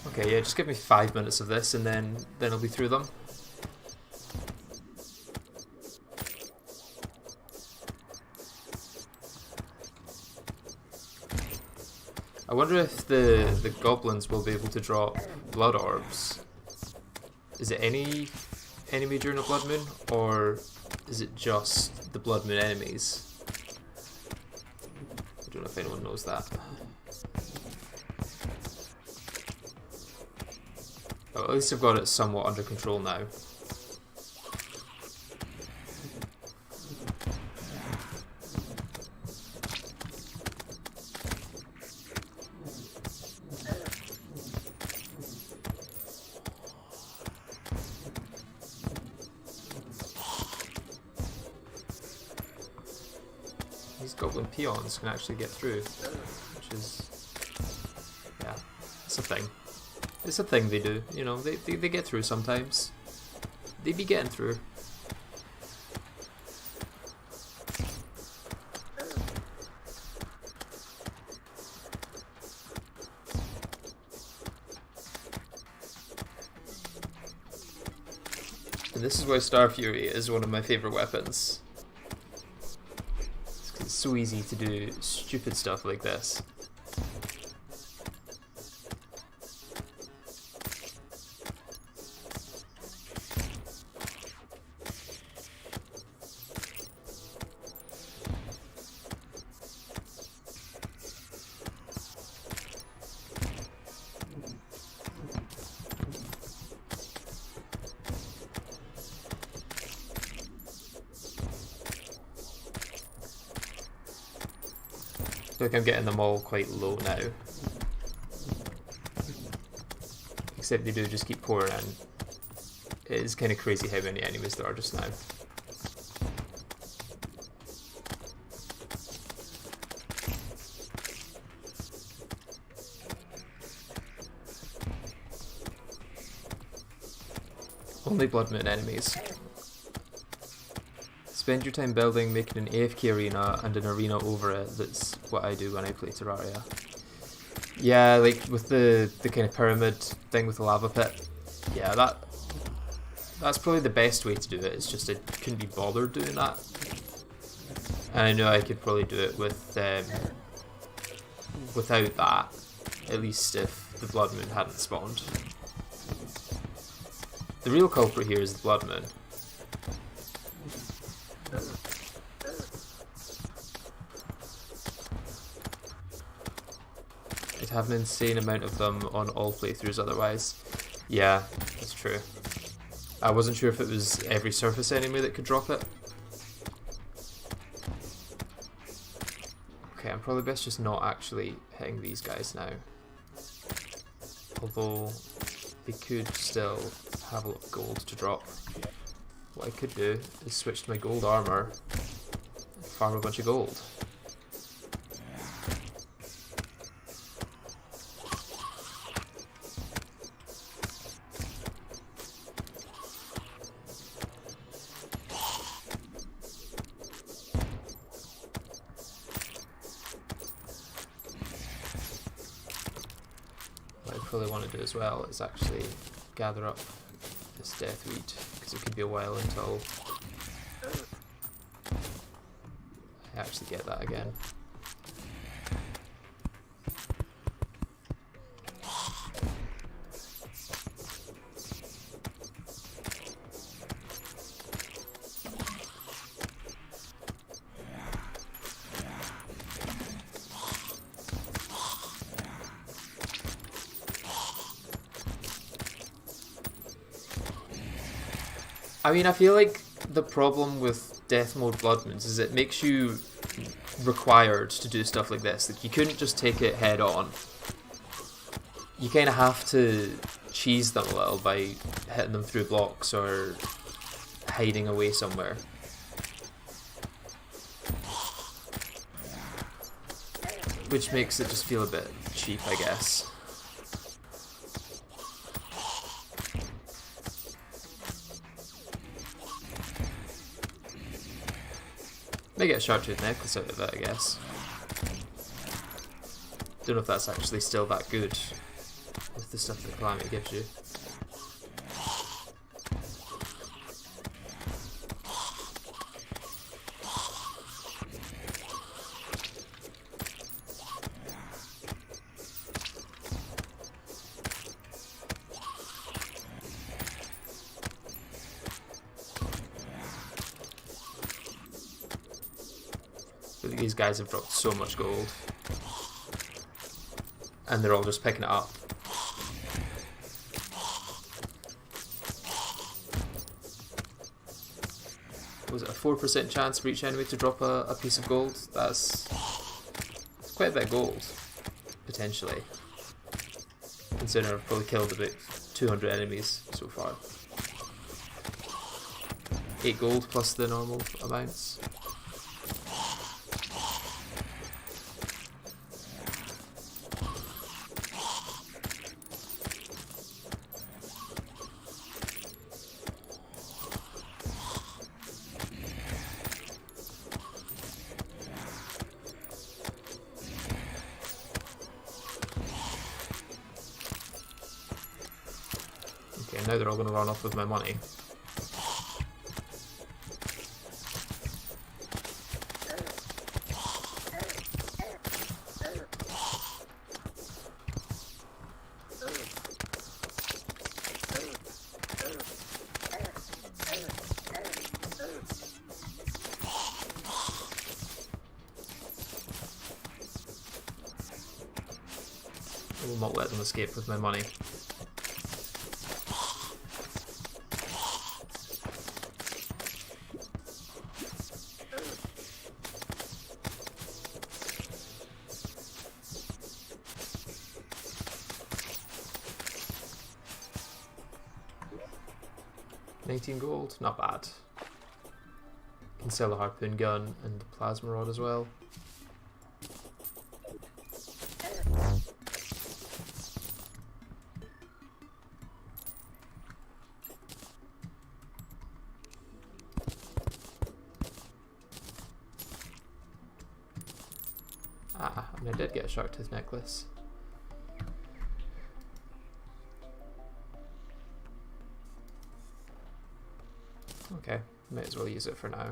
Speaker 1: Okay, yeah, just give me 5 minutes of this and then I'll be through them. I wonder if the goblins will be able to drop blood orbs. Is it any enemy during a blood moon, or is it just the blood moon enemies? I don't know if anyone knows that. Oh, at least I've got it somewhat under control now. These goblin peons can actually get through, which is, yeah, it's a thing. It's a thing they do, you know, they get through sometimes. They be getting through. And this is why Star Fury is one of my favourite weapons. It's so easy to do stupid stuff like this. I feel like I'm getting them all quite low now. Except they do just keep pouring in. It is kind of crazy how many enemies there are just now. Only Blood Moon enemies. Spend your time building, making an AFK arena and an arena over it. That's what I do when I play Terraria. Yeah, like with the kind of pyramid thing with the lava pit. Yeah, that's probably the best way to do it. It's just I couldn't be bothered doing that. And I know I could probably do it with without that. At least if the Blood Moon hadn't spawned. The real culprit here is the Blood Moon. I'd have an insane amount of them on all playthroughs otherwise. Yeah, that's true. I wasn't sure if it was every surface enemy that could drop it. Okay, I'm probably best just not actually hitting these guys now. Although they could still have a lot of gold to drop. What I could do is switch to my gold armor and farm a bunch of gold. What I probably want to do as well is actually gather up this death weed, because it could be a while until I actually get that again. I mean, I feel like the problem with Death Mode Blood Moons is it makes you required to do stuff like this. Like, you couldn't just take it head on. You kind of have to cheese them a little by hitting them through blocks or hiding away somewhere. Which makes it just feel a bit cheap, I guess. May get a Sharptooth Necklace out of it, I guess. Don't know if that's actually still that good with the stuff that Calamity gives you. These guys have dropped so much gold. And they're all just picking it up. Was it a 4% chance for each enemy to drop a piece of gold? That's quite a bit of gold, potentially. Considering I've probably killed about 200 enemies so far. 8 gold plus the normal amounts. Okay, now they're all going to run off with my money. I will not let them escape with my money. $19 not bad. Can sell a harpoon gun and the plasma rod as well. And I did get a Sharptooth Necklace. Okay, might as well use it for now.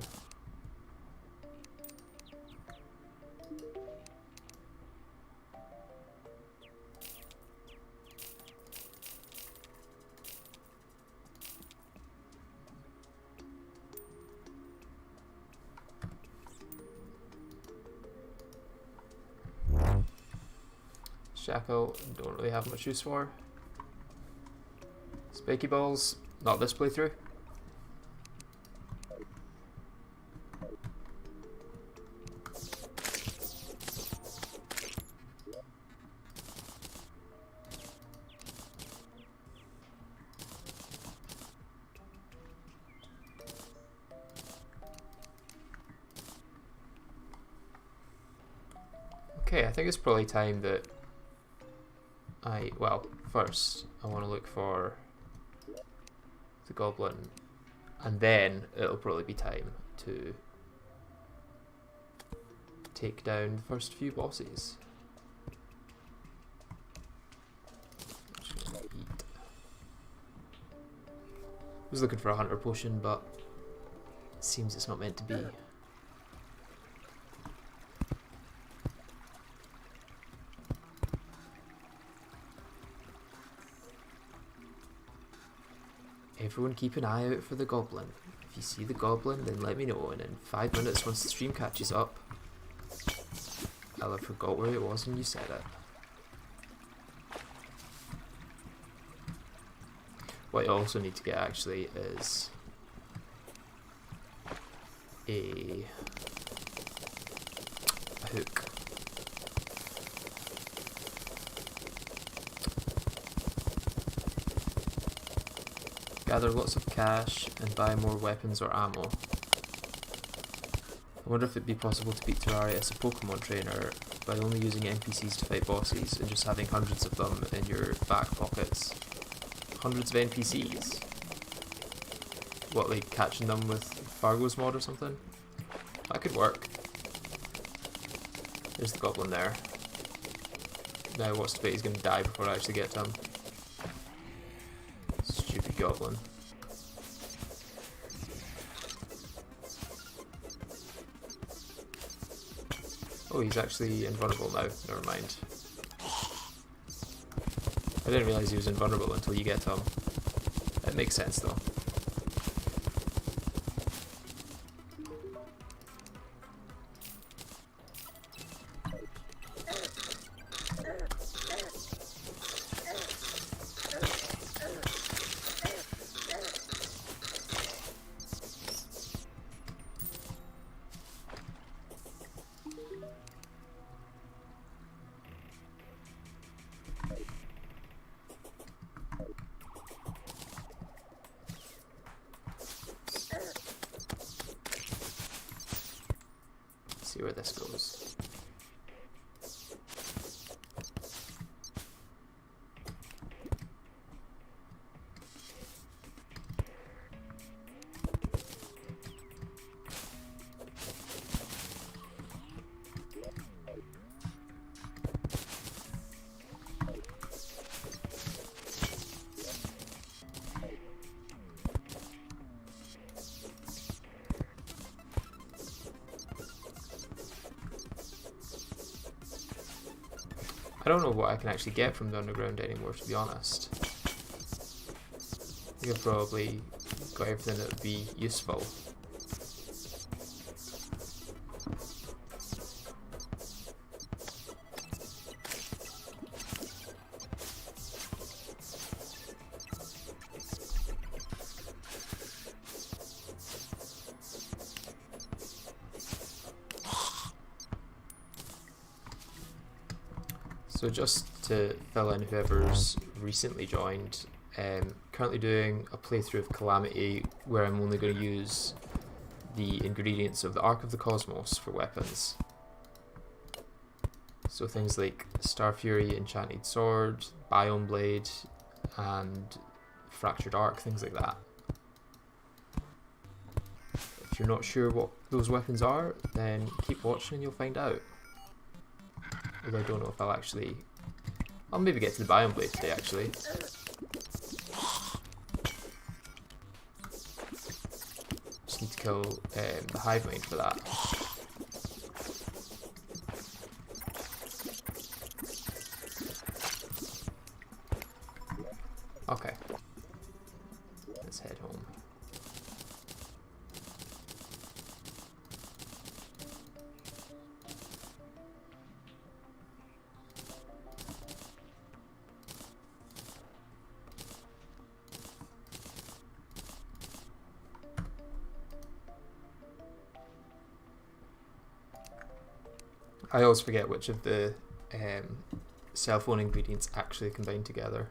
Speaker 1: Shackle, don't really have much use for. Spiky balls, not this playthrough. Okay, I think it's probably time that well, first I want to look for the goblin, and then it'll probably be time to take down the first few bosses. Just gonna eat. I was looking for a hunter potion, but it seems it's not meant to be. Everyone keep an eye out for the goblin. If you see the goblin, then let me know, and in 5 minutes once the stream catches up, I'll have forgot where it was when you said it. What you also need to get actually is a hook. Gather lots of cash and buy more weapons or ammo. I wonder if it'd be possible to beat Terraria as a Pokemon trainer by only using NPCs to fight bosses and just having hundreds of them in your back pockets. Hundreds of NPCs? What, like catching them with Fargo's mod or something? That could work. There's the goblin there. Now what's the bet he's going to die before I actually get to him? Stupid goblin. Oh, he's actually invulnerable now. Never mind. I didn't realise he was invulnerable until you get to him. It makes sense though. See where this goes. I don't know what I can actually get from the underground anymore, to be honest. I think I've probably got everything that would be useful. So just to fill in whoever's recently joined, currently doing a playthrough of Calamity where I'm only going to use the ingredients of the Ark of the Cosmos for weapons. So things like Star Fury, Enchanted Sword, Biome Blade, and Fractured Arc, things like that. If you're not sure what those weapons are, then keep watching and you'll find out. Although I don't know if I'll actually... I'll maybe get to the Biome Blade today, actually. Just need to kill the Hive Mind for that. Okay. Let's head home. I always forget which of the cell phone ingredients actually combine together.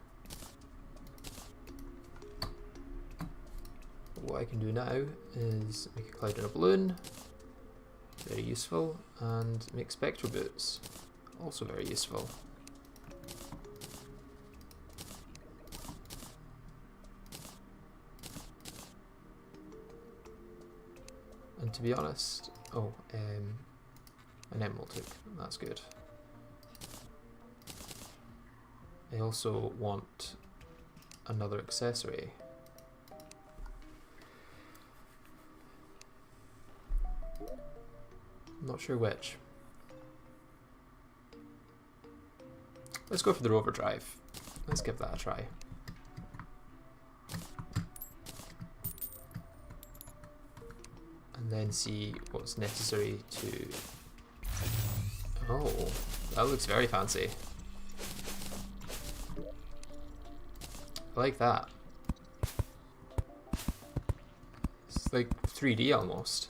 Speaker 1: What I can do now is make a cloud and a balloon, very useful, and make spectral boots, also very useful. And to be honest, an emerald hook, that's good. I also want another accessory. I'm not sure which. Let's go for the rover drive. Let's give that a try. And then see what's necessary to... Oh, that looks very fancy. I like that. It's like 3D almost.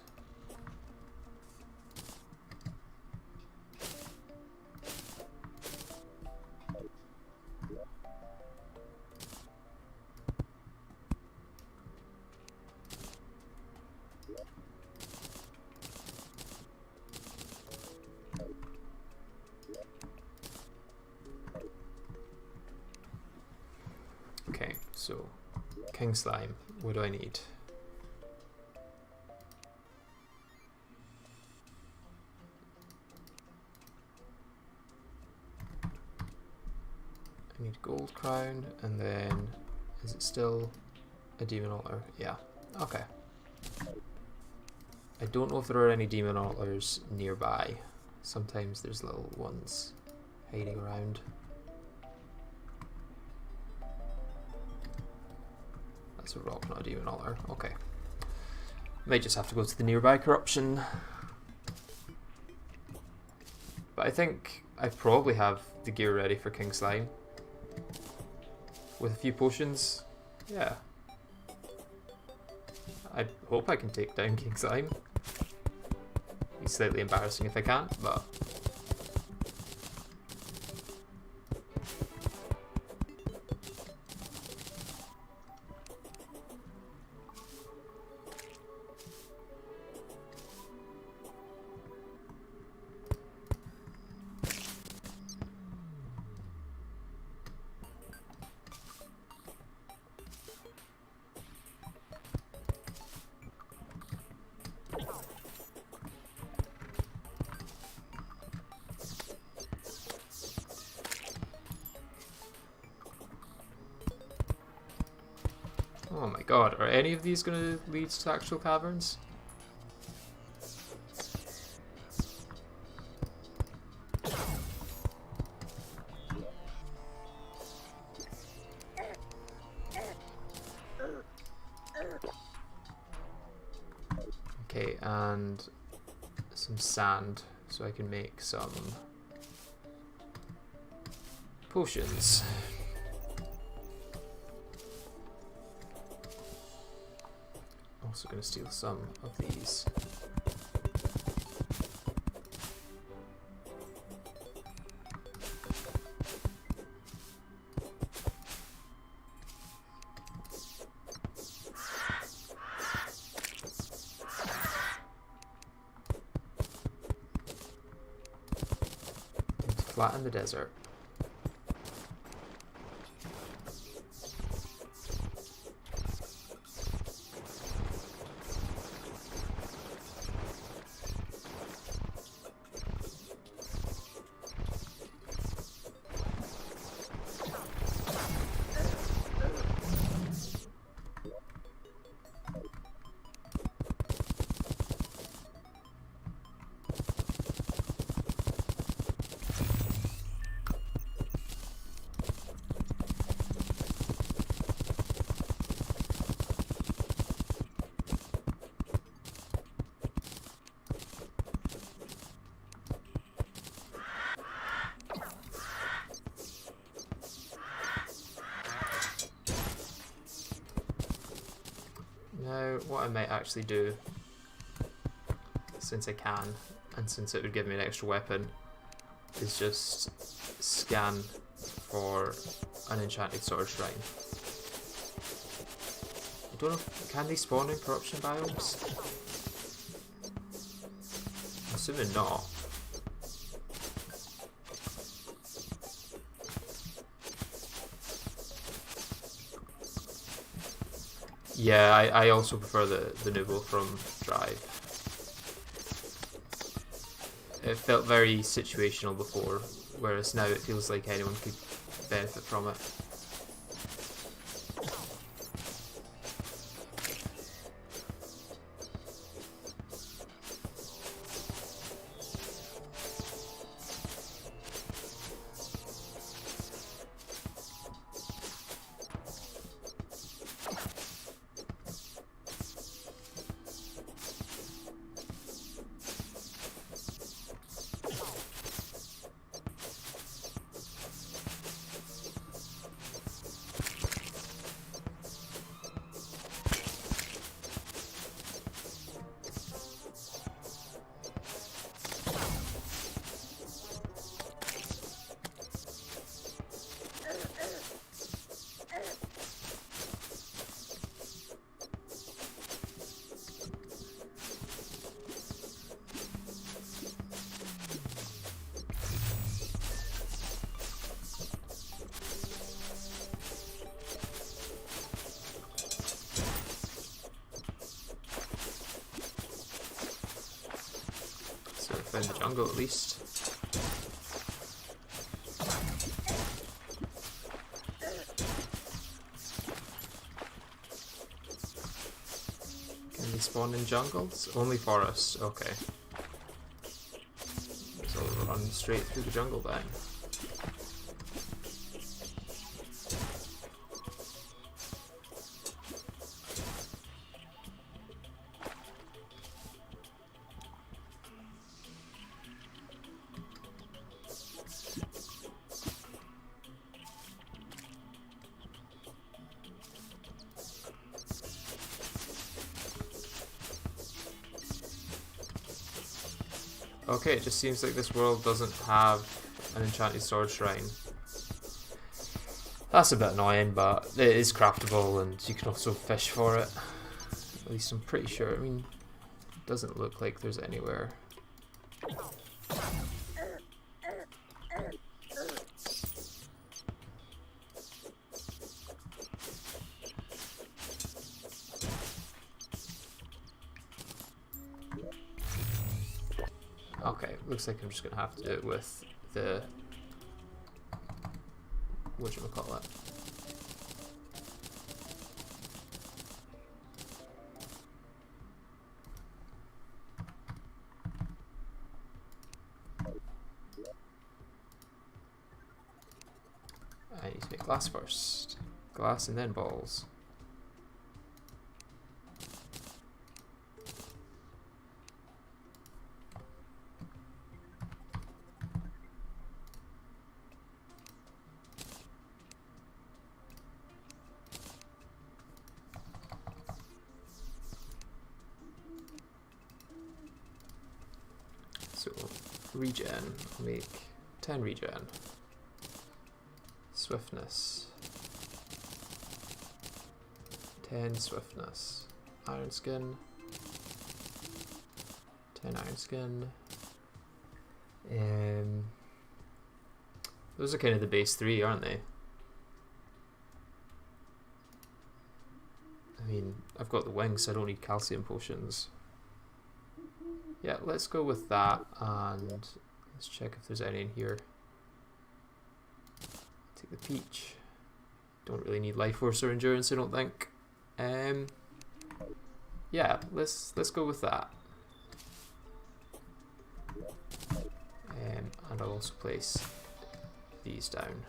Speaker 1: So, king slime, what do I need? I need gold crown, and then is it still a demon altar? Yeah, okay. I don't know if there are any demon altars nearby. Sometimes there's little ones hiding around. That's a rock, not a demon altar. Okay. Might just have to go to the nearby corruption. But I think I probably have the gear ready for King Slime. With a few potions, yeah. I hope I can take down King Slime. Be slightly embarrassing if I can't, but... Oh my god, are any of these going to lead to actual caverns? Okay, and some sand so I can make some potions. Also going to steal some of these. Flatten the desert. Now, what I might actually do, since I can, and since it would give me an extra weapon, is just scan for an enchanted sword shrine. I don't know, can they spawn in corruption biomes? I'm assuming not. Yeah, I also prefer the Nubo from Drive. It felt very situational before, whereas now it feels like anyone could benefit from it. found the jungle at least. Can they spawn in jungles? Only forests, okay. So we'll run straight through the jungle then. Okay, it just seems like this world doesn't have an enchanted sword shrine. That's a bit annoying, but it is craftable and you can also fish for it. At least I'm pretty sure. I mean, it doesn't look like there's anywhere. Okay, looks like I'm just gonna have to do it with the whatchamacallit. I need to make glass first. Glass and then balls. So, regen, I'll make 10 regen. Swiftness. 10 swiftness. Iron skin. 10 iron skin. Those are kind of the base 3, aren't they? I mean, I've got the wings, so I don't need calcium potions. Yeah, let's go with that, and let's check if there's any in here. Take the peach. Don't really need life force or endurance, I don't think. Yeah, let's go with that. And I'll also place these down.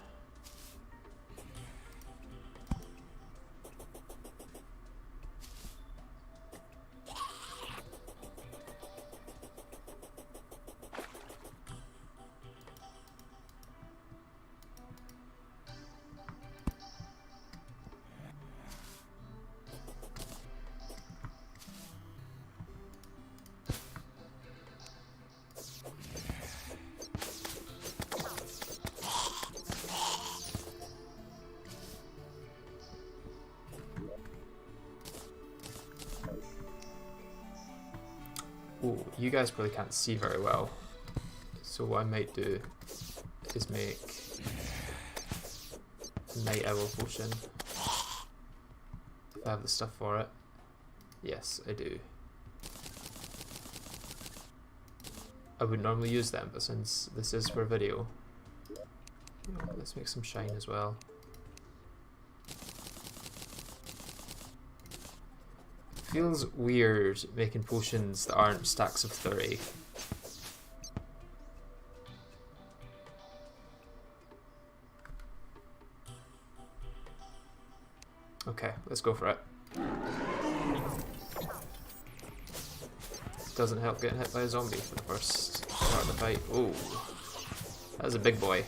Speaker 1: Oh, you guys probably can't see very well, so what I might do is make a night owl potion. If I have the stuff for it. Yes, I do. I would normally use them, but since this is for a video, let's make some shine as well. Feels weird making potions that aren't stacks of 30. Okay, let's go for it. Doesn't help getting hit by a zombie for the first part of the fight. Oh, that was a big boy.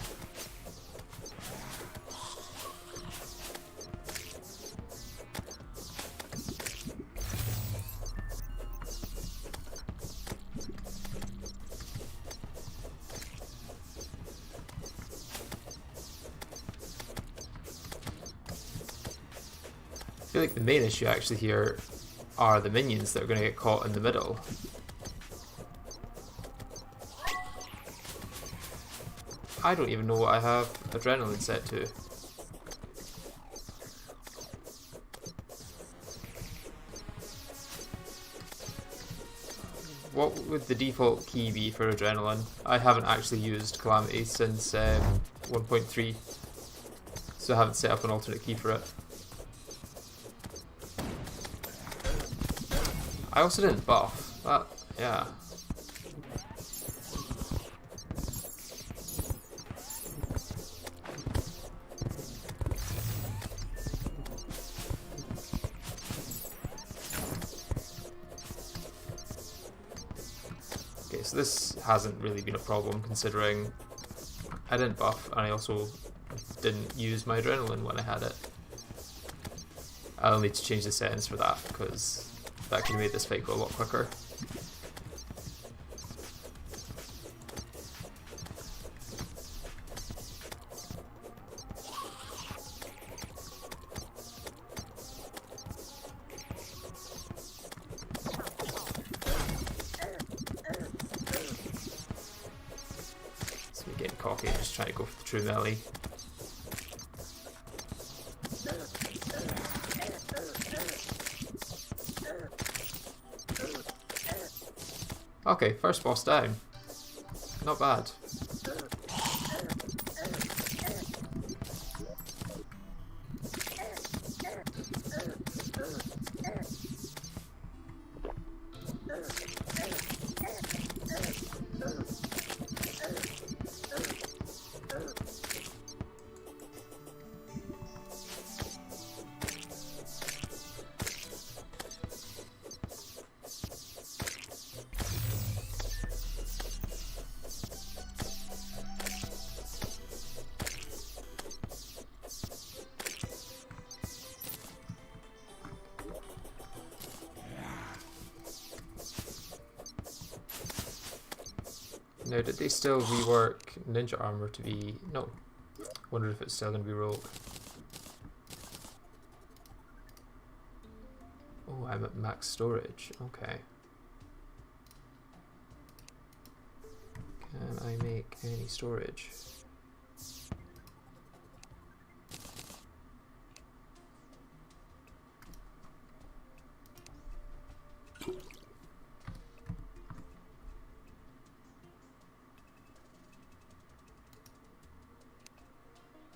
Speaker 1: I feel like the main issue actually here are the minions that are going to get caught in the middle. I don't even know what I have adrenaline set to. what would the default key be for Adrenaline? I haven't actually used Calamity since 1.3, so I haven't set up an alternate key for it. I also didn't buff. That, yeah. Okay, so this hasn't really been a problem considering I didn't buff and I also didn't use my Adrenaline when I had it. I'll need to change the settings for that because that could have made this fight go a lot quicker. So we're getting cocky and just trying to go for the true melee. Okay, first boss down. Not bad. Now, did they still rework Ninja Armor to be... No. Wonder if it's still going to be Rogue. Oh, I'm at max storage. Okay. Can I make any storage?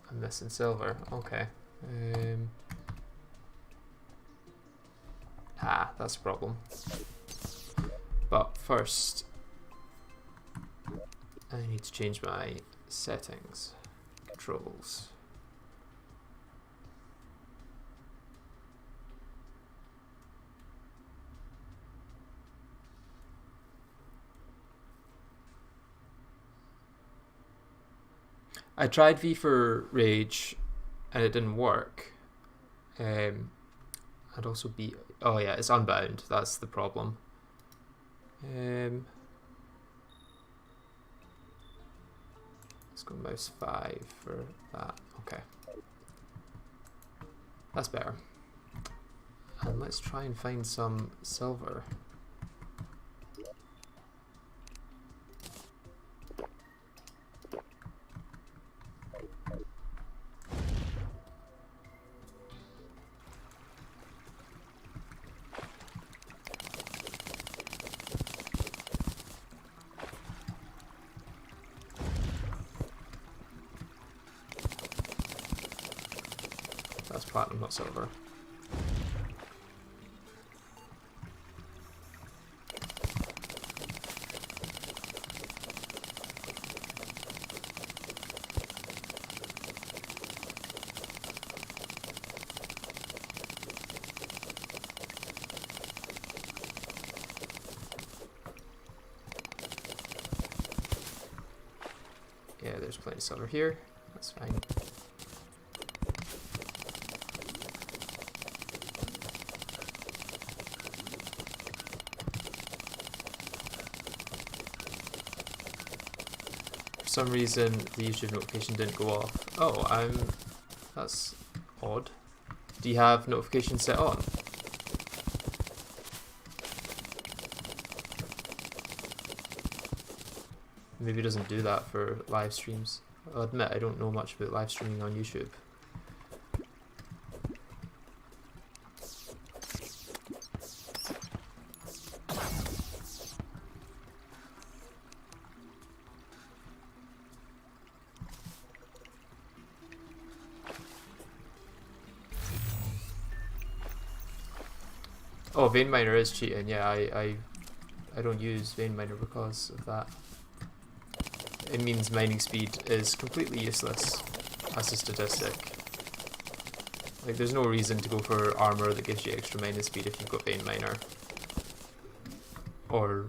Speaker 1: I'm missing silver. Okay. That's a problem. But first, I need to change my settings, controls. I tried V for Rage and it didn't work. I'd also be... Oh yeah, it's unbound. That's the problem. Let's go mouse 5 for that. Okay. That's better. And let's try and find some silver. That's platinum, not silver. Yeah, there's plenty of silver here. That's fine. For some reason the YouTube notification didn't go off. Oh, that's odd. Do you have notifications set on? Maybe it doesn't do that for live streams. I'll admit I don't know much about live streaming on YouTube. Oh, Vein Miner is cheating. Yeah, I don't use Vein Miner because of that. It means mining speed is completely useless as a statistic. Like, there's no reason to go for armor that gives you extra mining speed if you've got Vein Miner. Or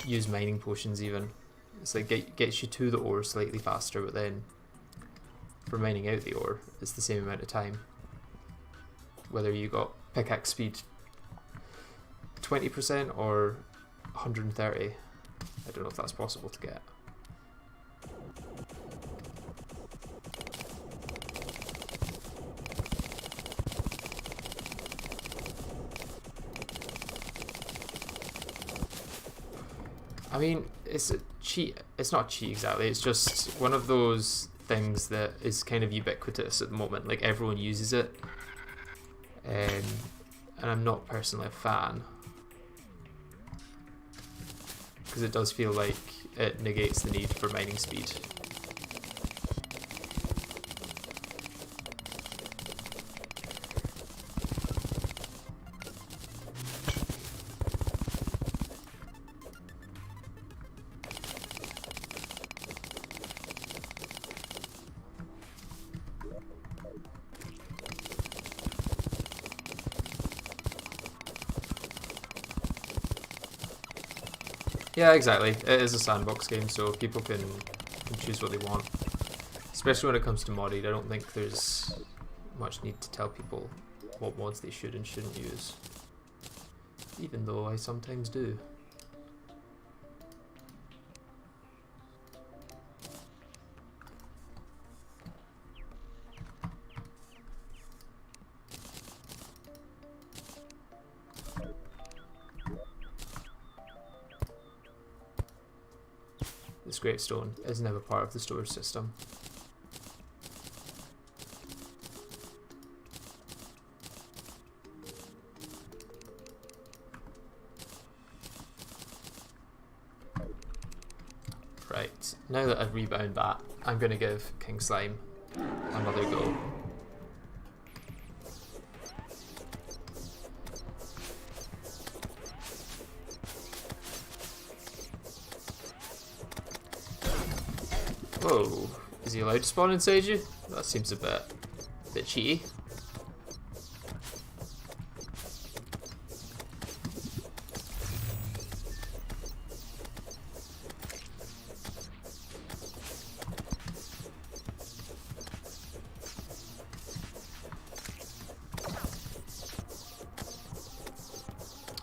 Speaker 1: use mining potions even. It's like gets you to the ore slightly faster, but then for mining out the ore, it's the same amount of time. Whether you got pickaxe speed 20% or 130. I don't know if that's possible to get. I mean, it's a cheat. It's not cheat exactly. It's just one of those things that is kind of ubiquitous at the moment. Like, everyone uses it, and I'm not personally a fan because it does feel like it negates the need for mining speed. Yeah, exactly. It is a sandbox game, so people can choose what they want. Especially when it comes to modding, I don't think there's much need to tell people what mods they should and shouldn't use. Even though I sometimes do. This gravestone is never part of the storage system. Right, now that I've rebound that, I'm going to give King Slime another go. Whoa, is he allowed to spawn inside you? That seems a bit cheaty.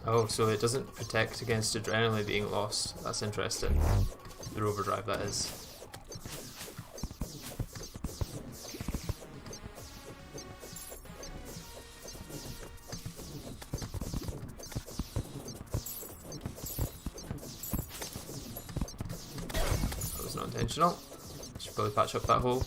Speaker 1: Oh, so it doesn't protect against adrenaline being lost. That's interesting. The overdrive, that is. That was not intentional. Should probably patch up that hole.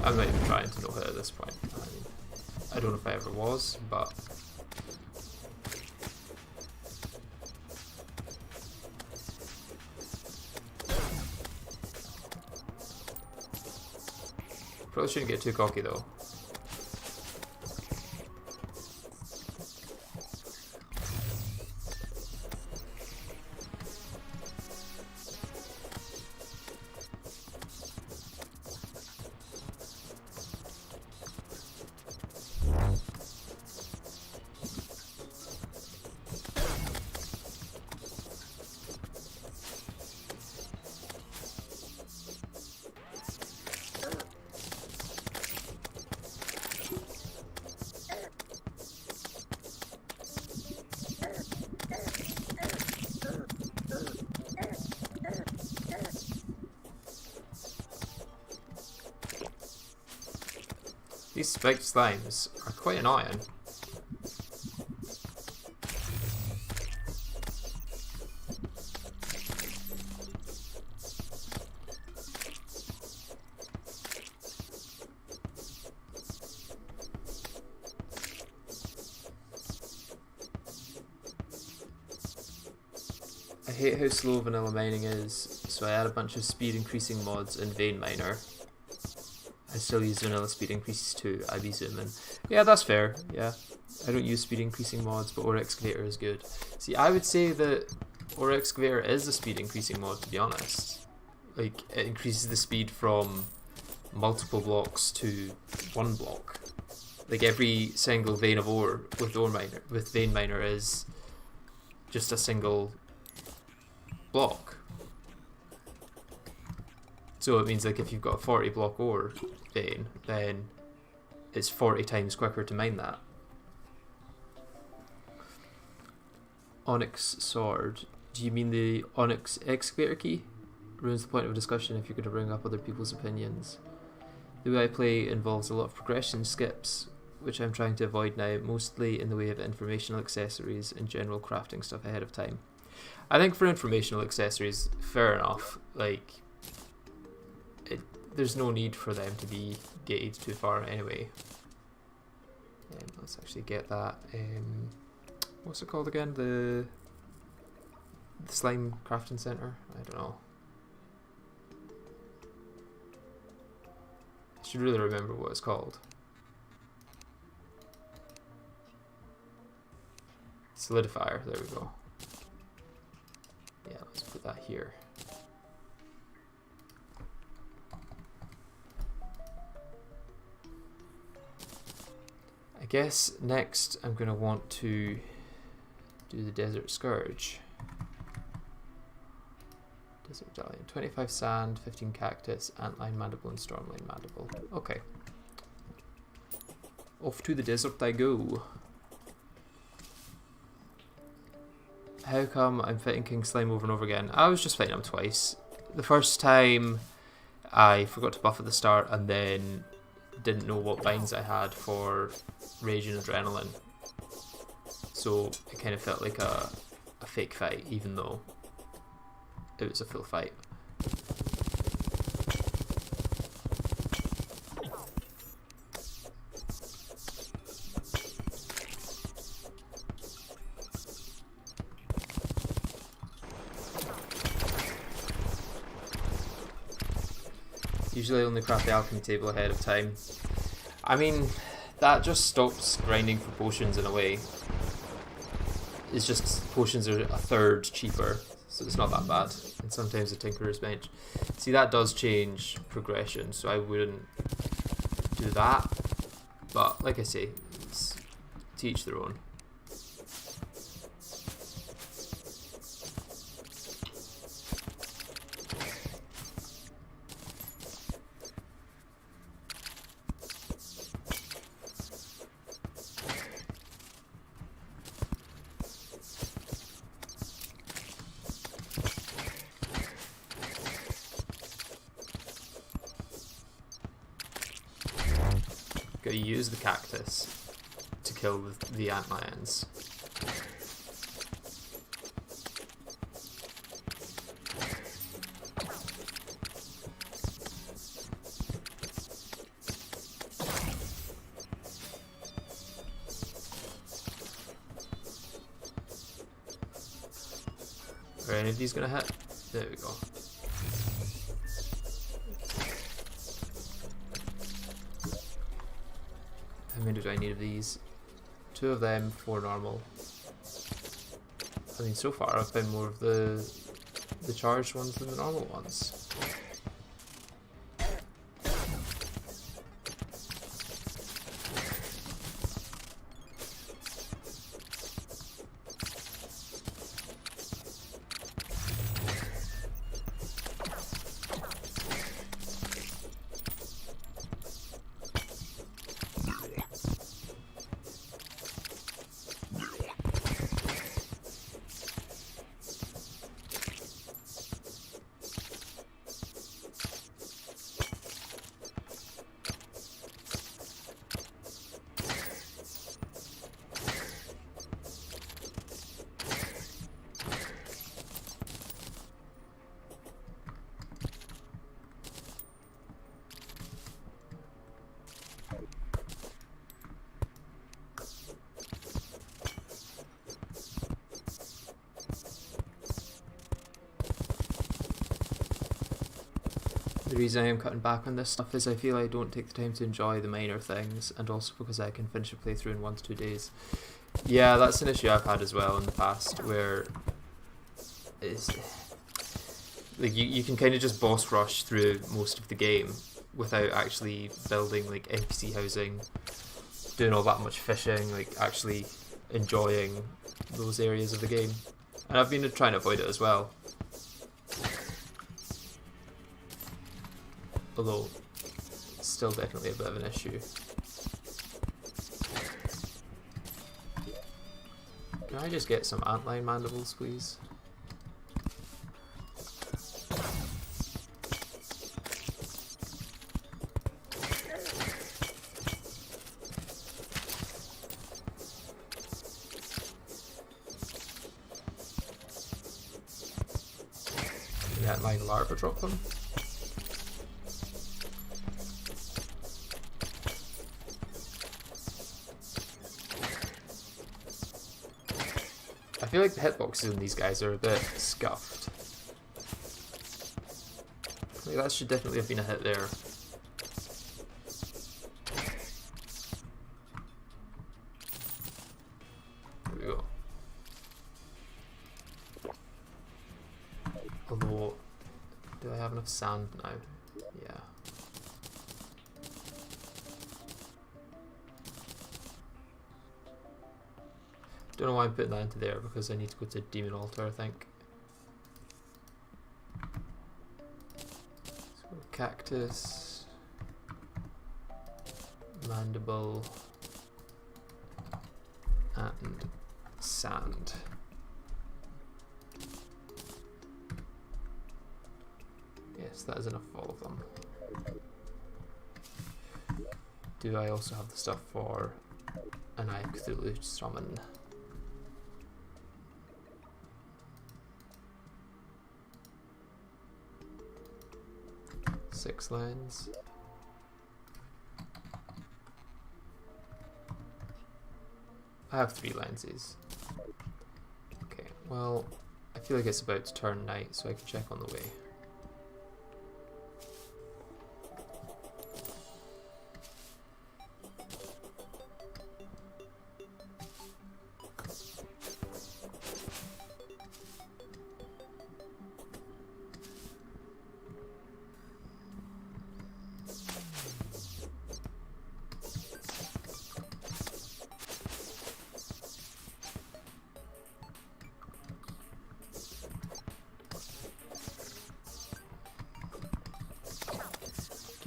Speaker 1: I'm not even trying to know her at this point. I mean, I don't know if I ever was, but probably shouldn't get too cocky though. These spiked slimes are quite annoying. I hate how slow vanilla mining is, so I add a bunch of speed increasing mods in Vein Miner. I still use vanilla speed increases too, I be zooming. Yeah, that's fair, yeah. I don't use speed increasing mods, but Ore Excavator is good. See, I would say that Ore Excavator is a speed increasing mod, to be honest. Like, it increases the speed from multiple blocks to one block. Like, every single vein of ore with Vein Miner is just a single block. So it means like if you've got a 40 block ore vein, then it's 40 times quicker to mine that. Onyx sword. Do you mean the Onyx excavator key? Ruins the point of discussion if you're going to bring up other people's opinions. The way I play involves a lot of progression skips, which I'm trying to avoid now, mostly in the way of informational accessories and general crafting stuff ahead of time. I think for informational accessories, fair enough. Like, there's no need for them to be gated too far anyway. Let's actually get that. What's it called again? The slime crafting center? I don't know. I should really remember what it's called. Solidifier, there we go. Yeah, let's put that here. I guess next I'm going to want to do the Desert Scourge. Desert Medallion. 25 sand, 15 cactus, antline mandible, and stormline mandible. Okay. Off to the desert I go. How come I'm fighting King Slime over and over again? I was just fighting him twice. The first time I forgot to buff at the start and then didn't know what binds I had for Rage and Adrenaline. So it kind of felt like a fake fight, even though it was a full fight. Usually I only craft the alchemy table ahead of time. I mean, that just stops grinding for potions in a way. It's just potions are a third cheaper, so it's not that bad. And sometimes a Tinkerer's Bench. See, that does change progression, so I wouldn't do that. But like I say, it's to each their own. Gotta use the cactus to kill the antlions. Are any of these gonna hit? There we go. How many do I need of these? 2 of them, 4 normal. I mean, so far I've been more of the charged ones than the normal ones. reason I am cutting back on this stuff is I feel I don't take the time to enjoy the minor things, and also because I can finish a playthrough in 1 to 2 days. Yeah, that's an issue I've had as well in the past, where it's, like you can kind of just boss rush through most of the game without actually building like NPC housing, doing all that much fishing, like actually enjoying those areas of the game. And I've been trying to avoid it as well. Although, it's still definitely a bit of an issue. Can I just get some antline mandibles, please? Can the antline larva drop them? I feel like the hitboxes in these guys are a bit scuffed. Like that should definitely have been a hit there. There we go. Although, do I have enough sand now? Yeah. Don't know why I'm putting that into there, because I need to go to Demon Altar, I think. So cactus, mandible, and sand. Yes, that is enough of all of them. Do I also have the stuff for an Eye of Cthulhu summon? 6 lines. I have 3 lenses. Okay, well, I feel like it's about to turn night, so I can check on the way.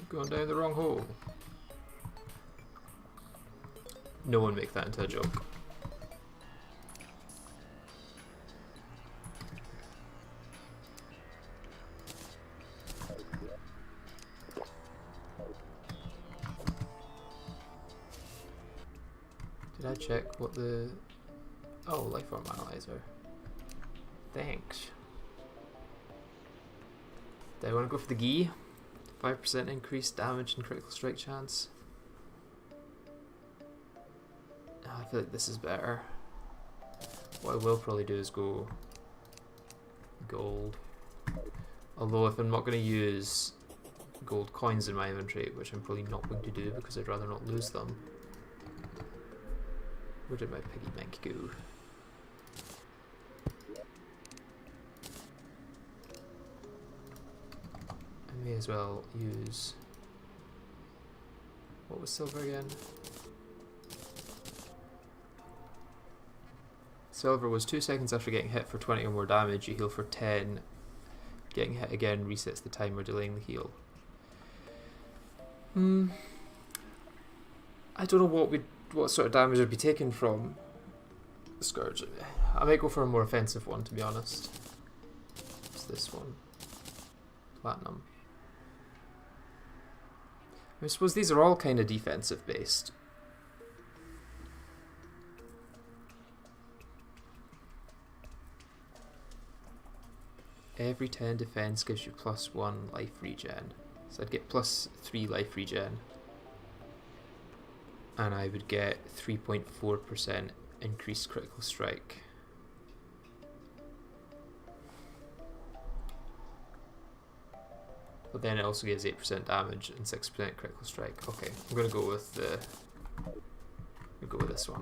Speaker 1: Going down the wrong hole. No one make that into a joke. Did I check what the... Oh, lifeform analyzer. Thanks. Do I want to go for the Gi? 5% increased damage and critical strike chance. Oh, I feel like this is better. What I will probably do is go gold. Although if I'm not going to use gold coins in my inventory, which I'm probably not going to do because I'd rather not lose them. Where did my piggy bank go? May as well use... What was silver again? Silver was 2 seconds after getting hit for 20 or more damage, you heal for 10. Getting hit again resets the timer, delaying the heal. I don't know what sort of damage would be taken from the Scourge. I might go for a more offensive one, to be honest. It's this one. Platinum. I suppose these are all kind of defensive based. Every 10 defense gives you +1 life regen. So I'd get +3 life regen. And I would get 3.4% increased critical strike. but then it also gives 8% damage and 6% critical strike. Okay, I'm gonna go with this one.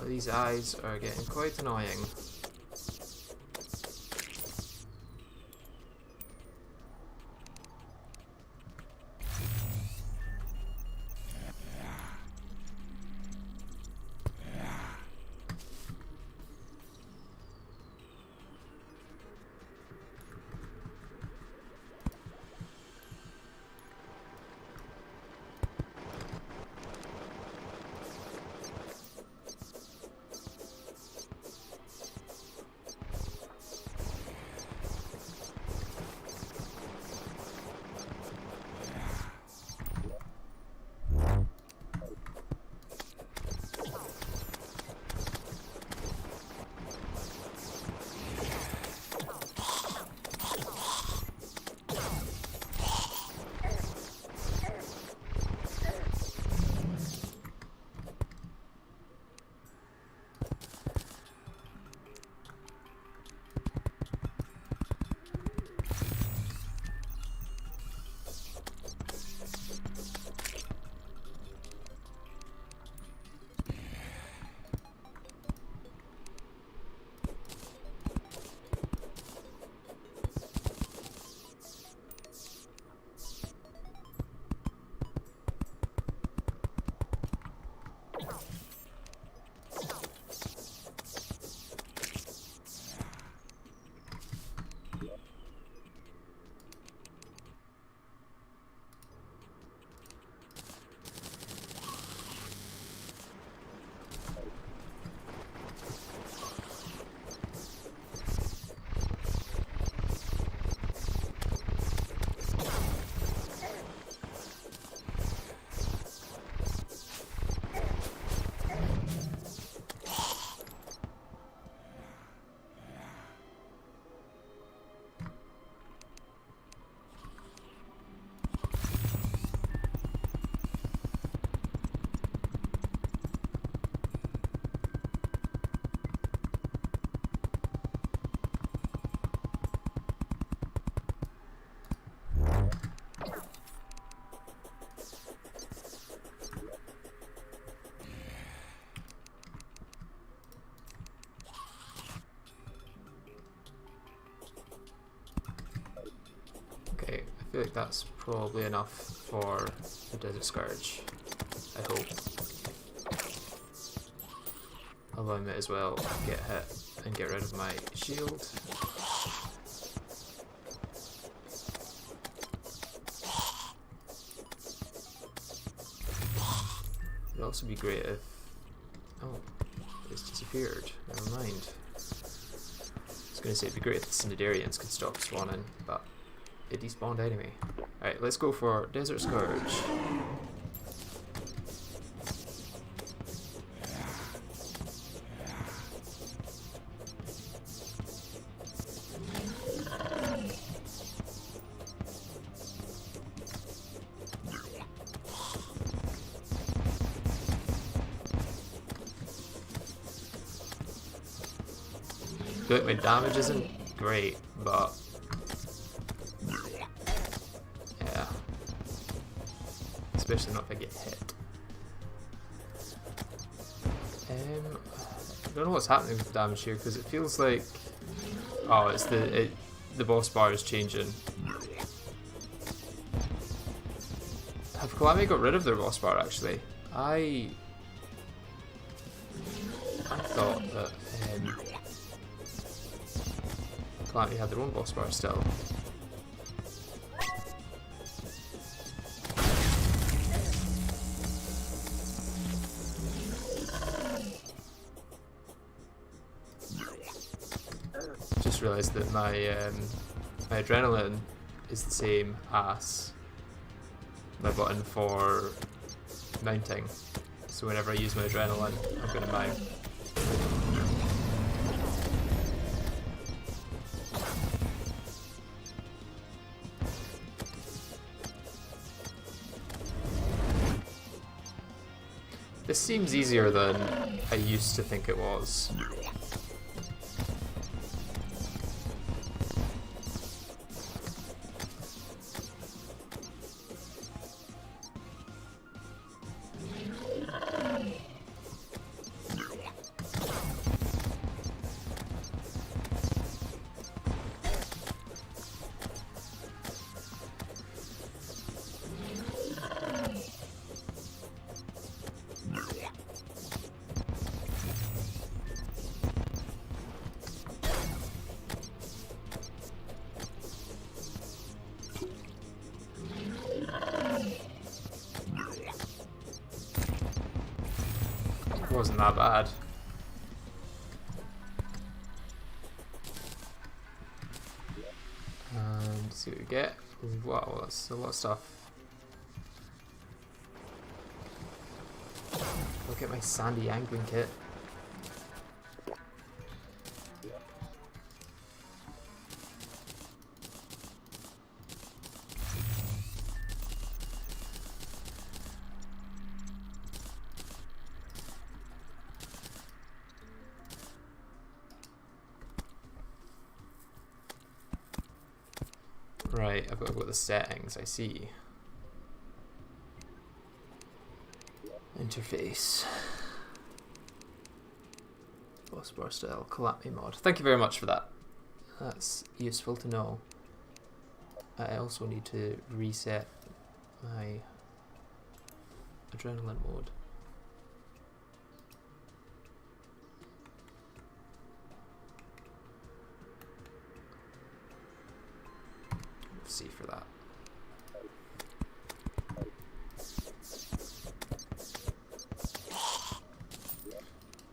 Speaker 1: These eyes are getting quite annoying. I feel like that's probably enough for the Desert Scourge, I hope. Although I might as well get hit and get rid of my shield. It'd also be great if... Oh, it's disappeared. Never mind. I was going to say it'd be great if the Cyndareans could stop spawning, but it despawned anyway. Alright, let's go for Desert Scourge. I feel like my damage isn't great, but yeah, especially not if I get hit. I don't know what's happening with the damage here because it feels like Oh, it's the boss bar is changing. Have Calamity got rid of their boss bar actually? I thought that Calamity had their own boss bar still. Just realised that my my adrenaline is the same as my button for mounting. So whenever I use my adrenaline, I'm going to mount. This seems easier than I used to think it was. It wasn't that bad. And see what we get. Wow, that's a lot of stuff. Look at my sandy angling kit. Right, I've got to go to the settings, I see. Interface. Boss bar style, Calamity mod. Thank you very much for that. That's useful to know. I also need to reset my adrenaline mode. See for that.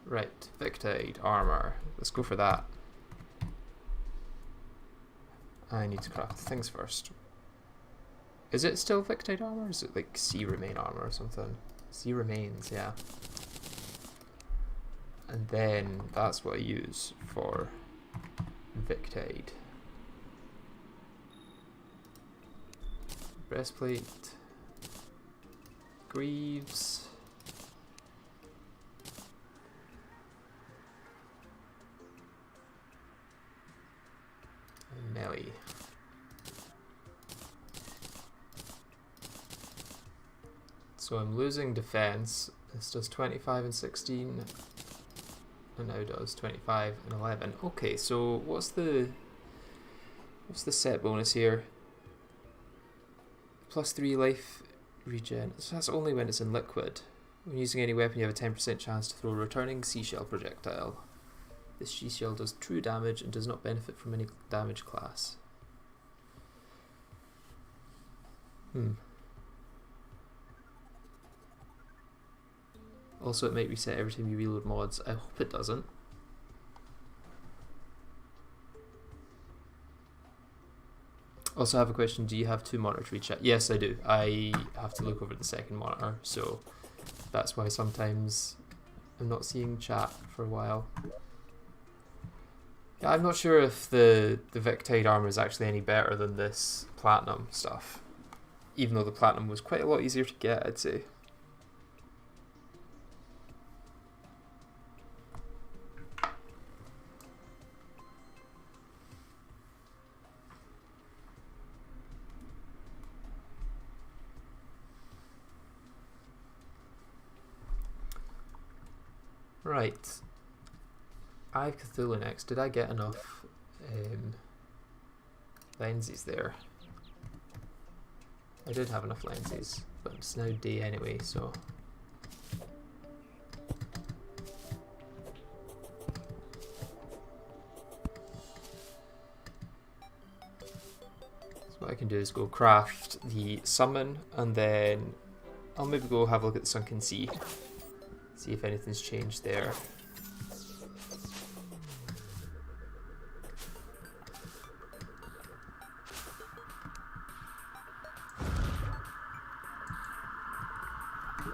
Speaker 1: Right, Victide armor. Let's go for that. I need to craft things first. Is it still Victide armor? Or is it like Sea Remain armor or something? Sea Remains, yeah. And then that's what I use for Victide. Breastplate, greaves, and melee. So I'm losing defense. This does 25 and 16, and now does 25 and 11. Okay, so what's the set bonus here? +3 life regen. So that's only when it's in liquid. When using any weapon, you have a 10% chance to throw a returning seashell projectile. This seashell does true damage and does not benefit from any damage class. Also, it might reset every time you reload mods. I hope it doesn't. Also, I have a question. Do you have two monitors chat? Yes, I do. I have to look over the second monitor, so that's why sometimes I'm not seeing chat for a while. Yeah, I'm not sure if the Victide armor is actually any better than this platinum stuff, even though the platinum was quite a lot easier to get, I'd say. Right. I have Cthulhu next. Did I get enough lenses there. I did have enough lenses, but it's now day anyway, so. So what I can do is go craft the summon, and then I'll maybe go have a look at the sunken sea, see if anything's changed there.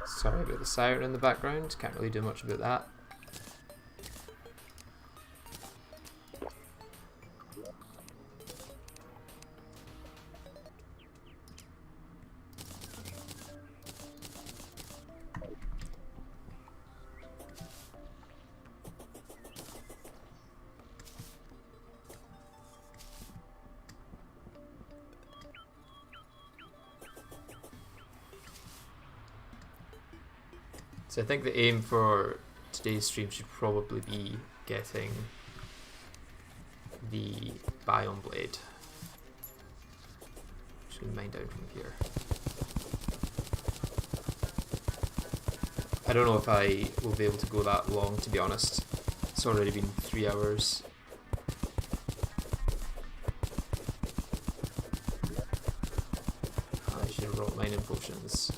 Speaker 1: Sorry about the siren in the background, can't really do much about that. So I think the aim for today's stream should probably be getting the Biome blade. Just gonna mine down from here. I don't know if I will be able to go that long, to be honest. It's already been 3 hours. I should have brought mining potions.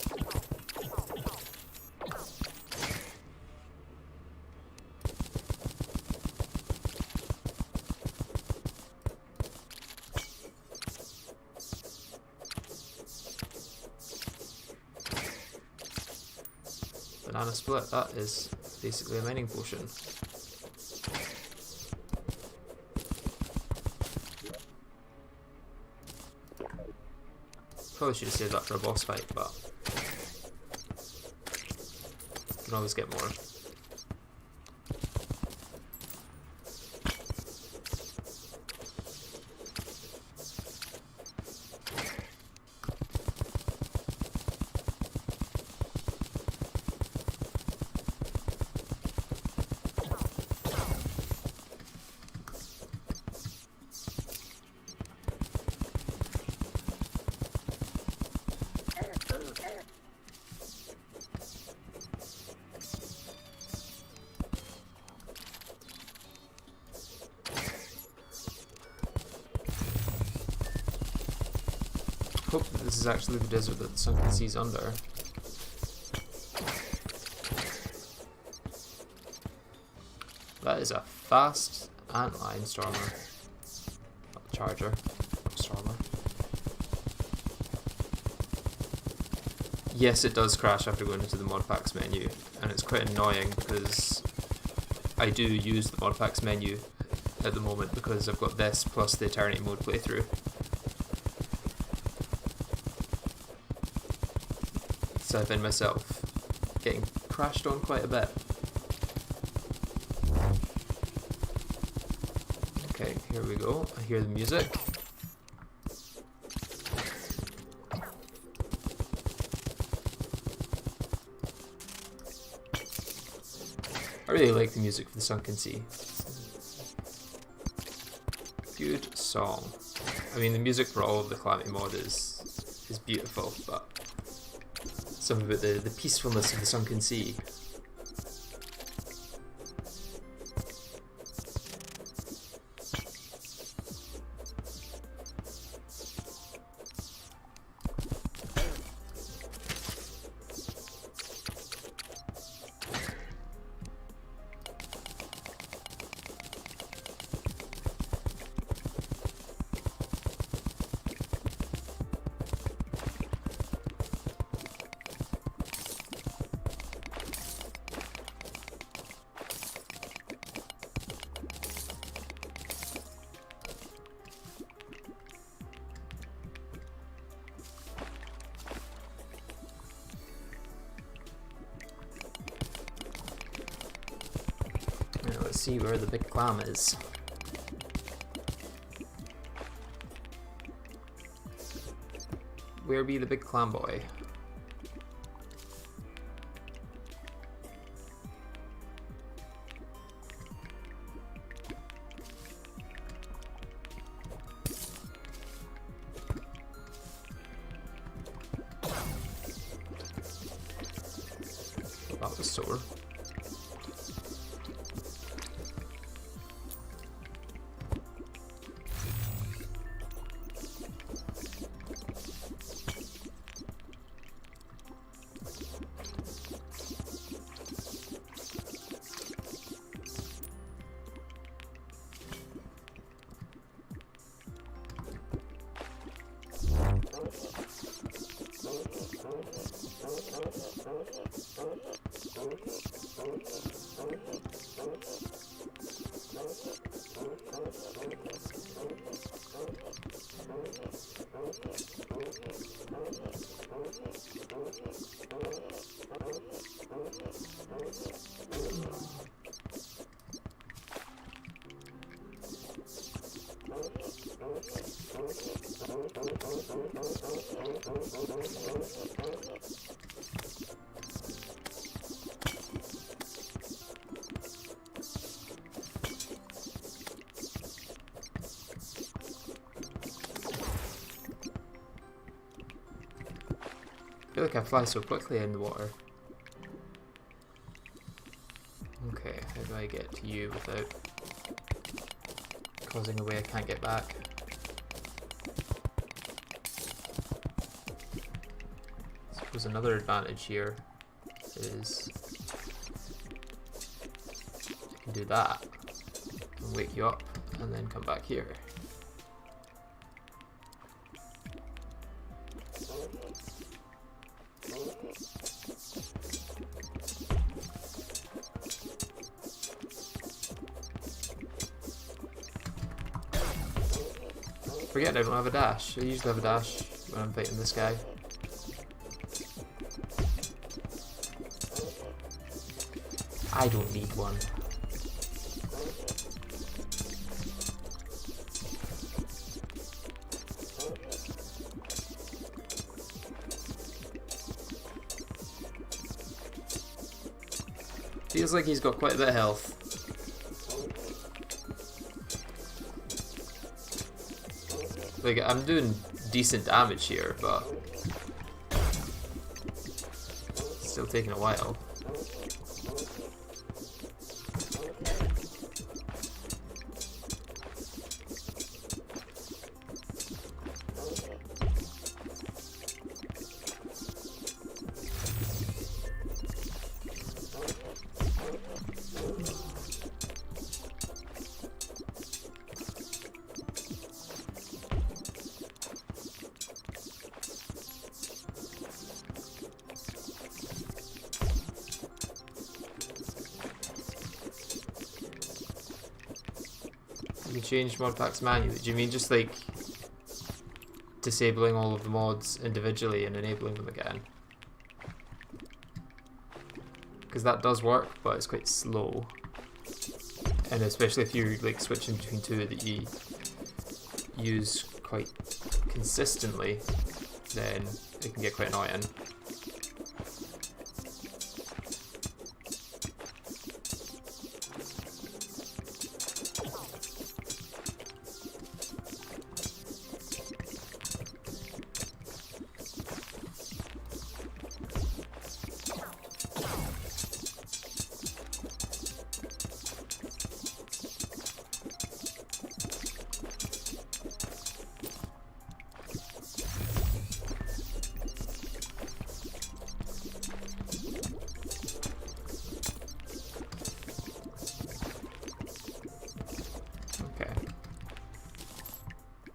Speaker 1: Banana split, that is basically a mining potion. Probably should have saved that for a boss fight, but you can always get more. Hope that this is actually the desert that the sunken sea's under. That is a fast antlion stormer. Not the charger, not stormer. Yes, it does crash after going into the mod packs menu, and it's quite annoying because I do use the mod packs menu at the moment because I've got this plus the Eternity mode playthrough. So I find myself getting crashed on quite a bit. Okay, here we go. I hear the music. I really like the music for the Sunken Sea. Good song. I mean, the music for all of the Calamity mod is beautiful, but something about the peacefulness of the Sunken Sea. Let's see where the big clam is. Where be the big clam boy? That was sore. I feel like I fly so quickly in the water. Okay, how do I get to you without causing a way I can't get back? I suppose another advantage here is I can do that and wake you up and then come back here. Forget I don't have a dash. I usually have a dash when I'm fighting this guy. I don't need one. Feels like he's got quite a bit of health. Like, I'm doing decent damage here, but it's still taking a while. You change mod packs manually. Do you mean just like disabling all of the mods individually and enabling them again? Because that does work, but it's quite slow. And especially if you're like switching between two that you use quite consistently, then it can get quite annoying.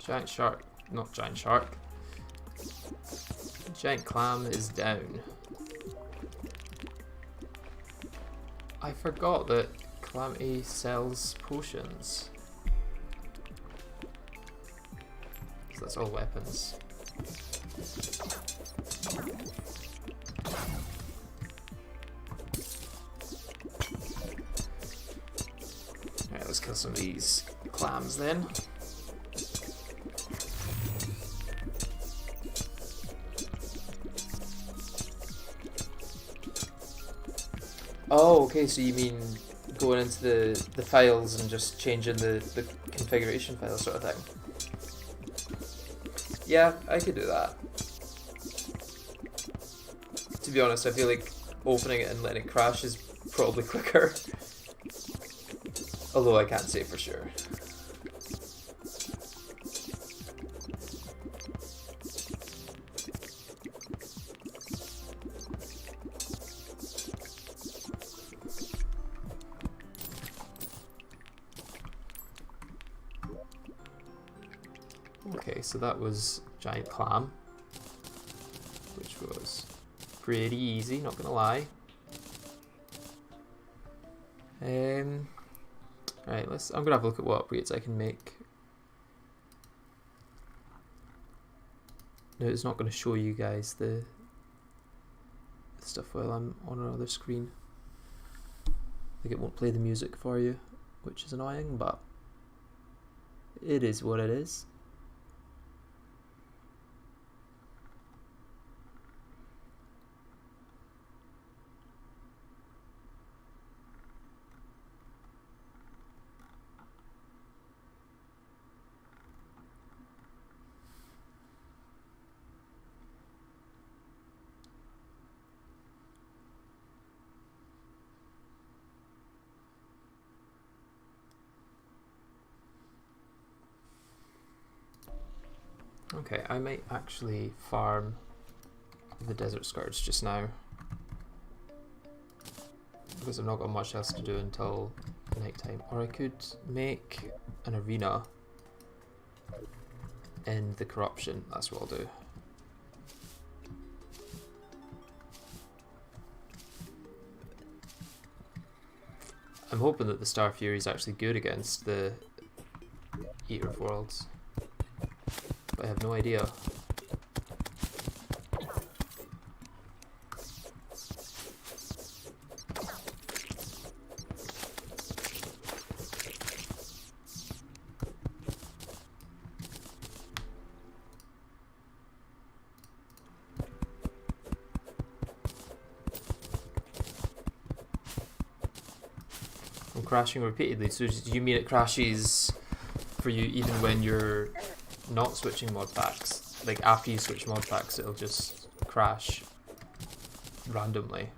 Speaker 1: Giant shark, not giant shark. Giant clam is down. I forgot that Calamity sells potions. So that's all weapons. Alright, let's kill some of these clams then. Oh, okay, so you mean going into the files and just changing the configuration file sort of thing? Yeah, I could do that. To be honest, I feel like opening it and letting it crash is probably quicker. Although I can't say for sure. Okay, so that was giant clam, which was pretty easy, not gonna lie. Right, I'm gonna have a look at what upgrades I can make. No, it's not gonna show you guys the stuff while I'm on another screen. I think it won't play the music for you, which is annoying, but it is what it is. Okay, I might actually farm the Desert Scourge just now, because I've not got much else to do until nighttime. Or I could make an arena in the Corruption, that's what I'll do. I'm hoping that the Star Fury is actually good against the Eater of Worlds. I have no idea. I'm crashing repeatedly, so do you mean it crashes for you even when you're not switching mod packs? Like after you switch mod packs, it'll just crash randomly.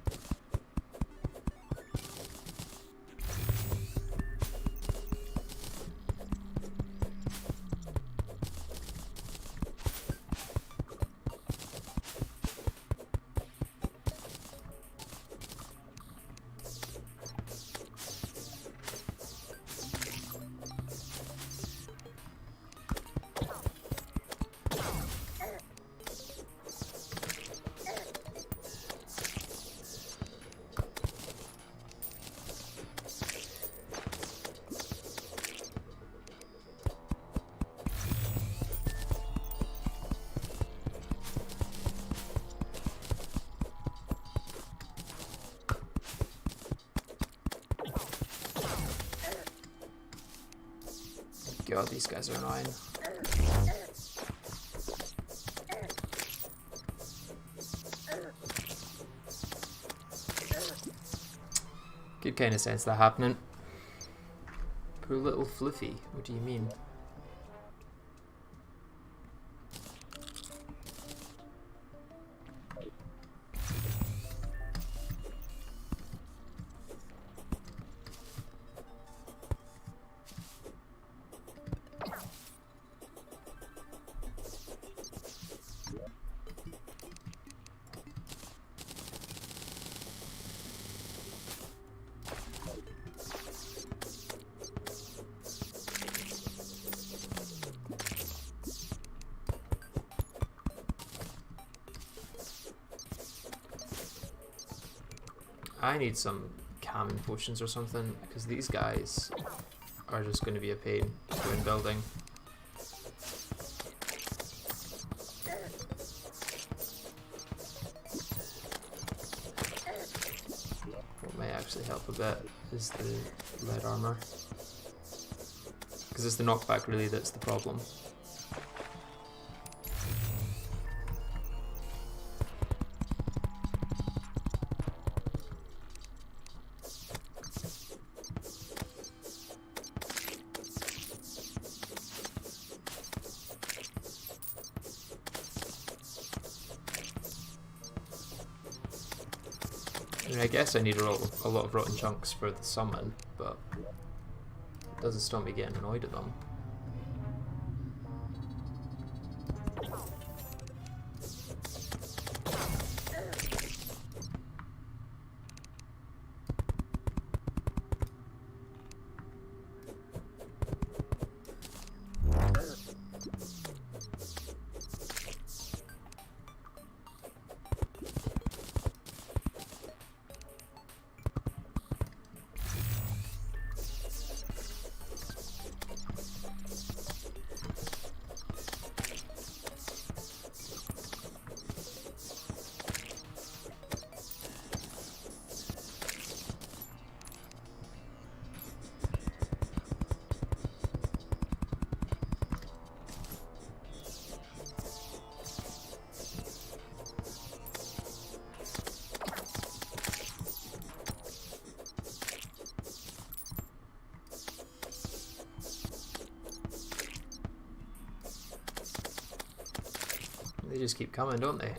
Speaker 1: God, these guys are annoying. Could kind of sense that happening. Poor little Fluffy, what do you mean? I need some calming potions or something, because these guys are just going to be a pain when building. What may actually help a bit is the lead armor, because it's the knockback really that's the problem. I mean, I guess I need a lot of rotten chunks for the summon, but it doesn't stop me getting annoyed at them. They just keep coming, don't they?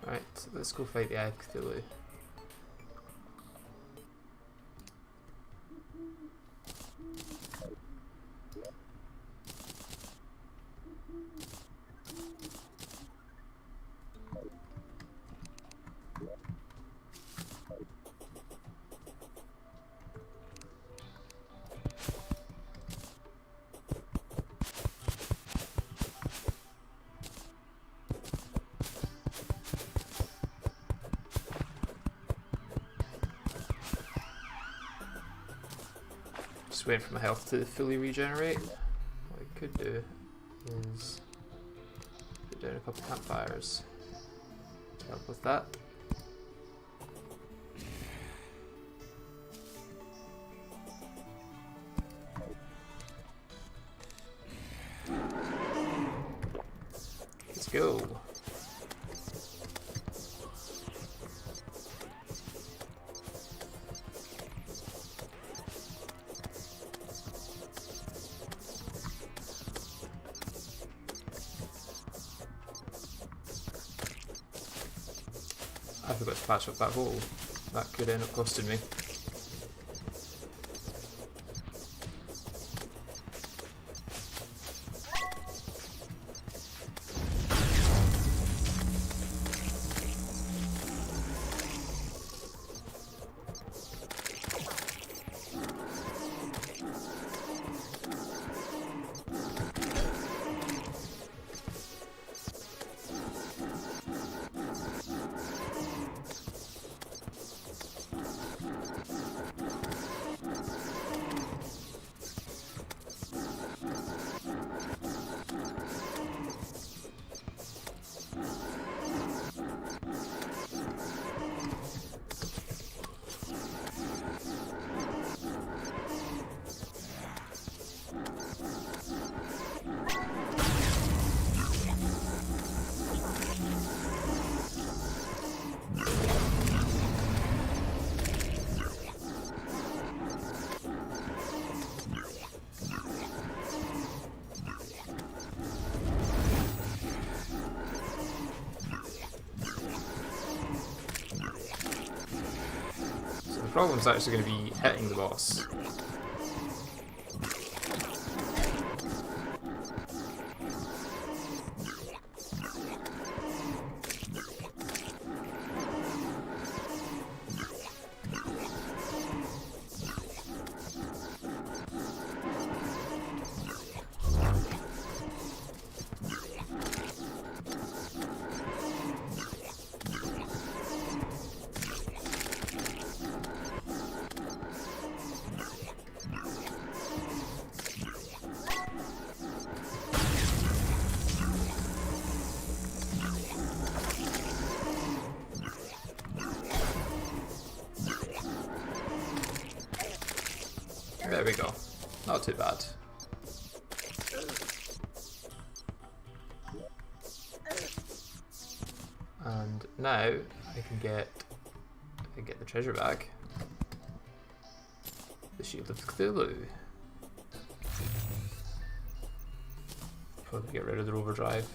Speaker 1: Right, let's go fight the Hive Cthulhu. Just waiting for my health to fully regenerate. What I could do is put down a couple campfires to help with that. Let's go. I forgot to patch up that hole. That could end up costing me. The problem's actually going to be hitting the boss. There we go. Not too bad. And now I can get the treasure bag. The Shield of Cthulhu. Probably get rid of the overdrive.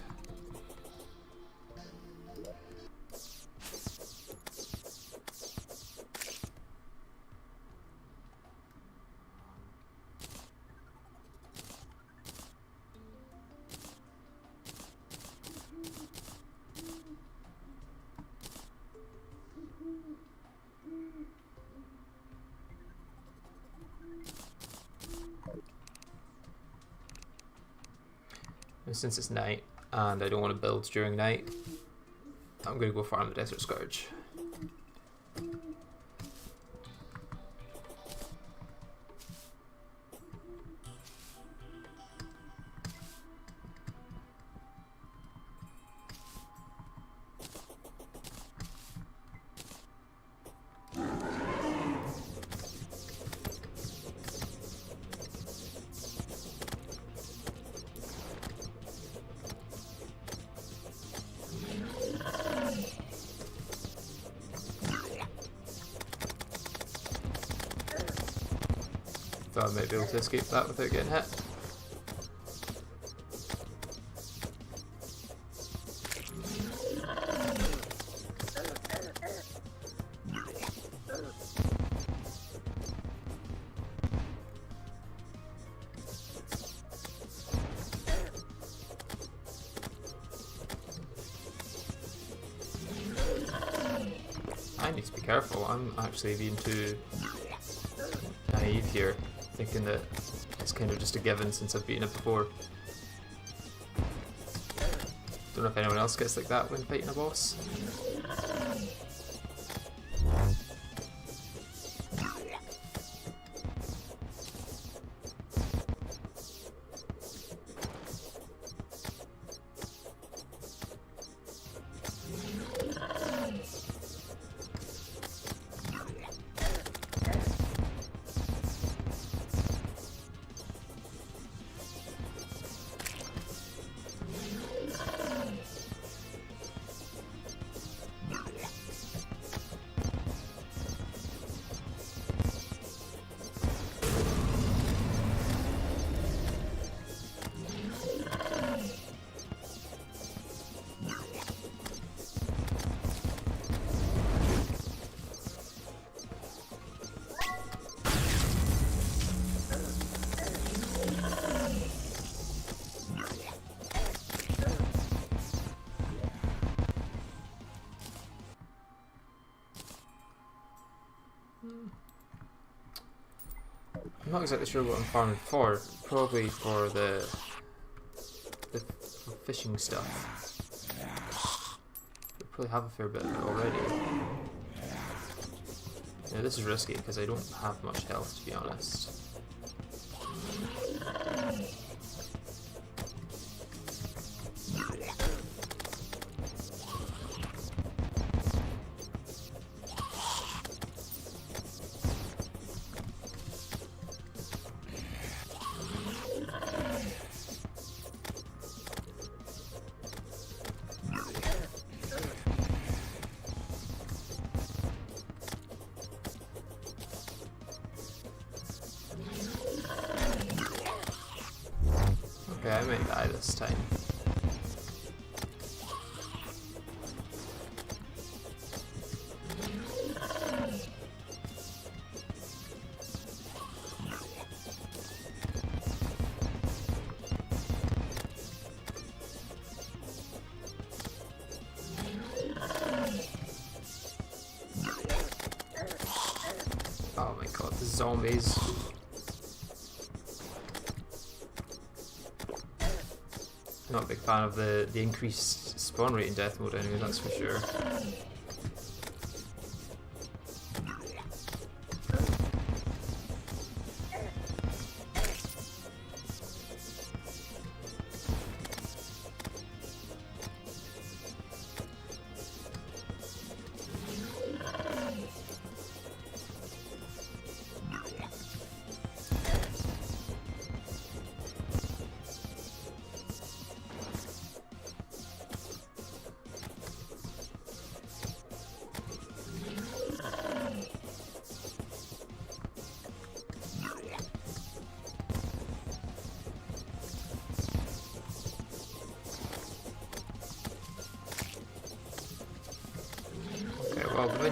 Speaker 1: And since it's night and I don't want to build during night, I'm going to go farm the Desert Scourge. Thought I might be able to escape that without getting hit. I need to be careful. I'm actually being too naive here, thinking that it's kind of just a given since I've beaten it before. Don't know if anyone else gets like that when fighting a boss. I'm not exactly sure what I'm farming for. Probably for the fishing stuff. I probably have a fair bit of it already. Now this is risky because I don't have much health, to be honest. Okay, I may die this time. Oh my god, the zombies. Not a big fan of the increased spawn rate in death mode anyway, that's for sure.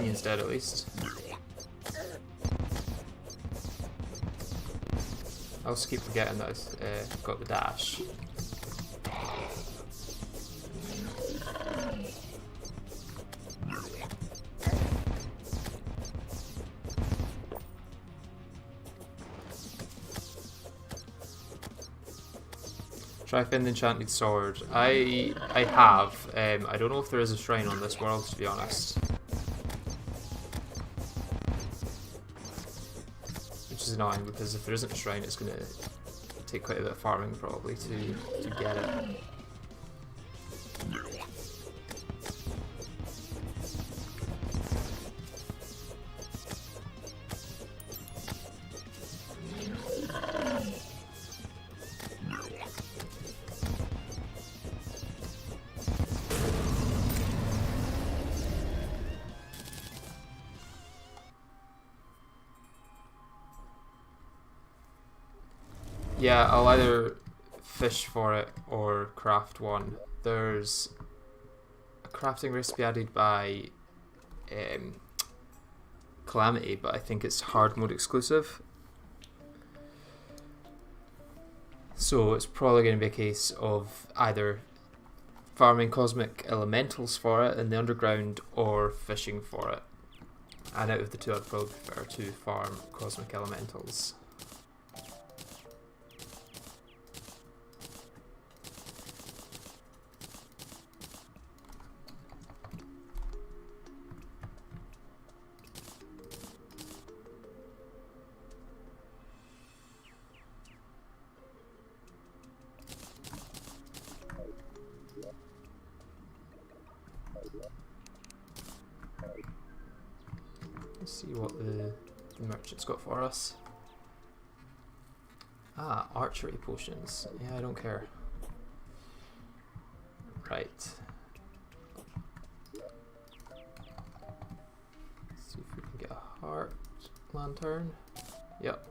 Speaker 1: shiny instead, at least. I also keep forgetting that I've got the dash. Try find the enchanted sword. I have. I don't know if there is a shrine on this world, to be honest. Which is annoying because if there isn't a shrine, it's going to take quite a bit of farming probably to get it. Yeah, I'll either fish for it or craft one. There's a crafting recipe added by Calamity, but I think it's hard mode exclusive. So it's probably going to be a case of either farming cosmic elementals for it in the underground or fishing for it. And out of the two, I'd probably prefer to farm cosmic elementals. Let's see what the merchant's got for us. Ah, archery potions. Yeah, I don't care. Right. Let's see if we can get a heart lantern. Yep.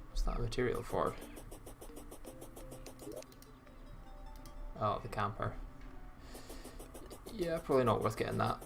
Speaker 1: What's that material for? Oh, the camper. Yeah, probably not worth getting that.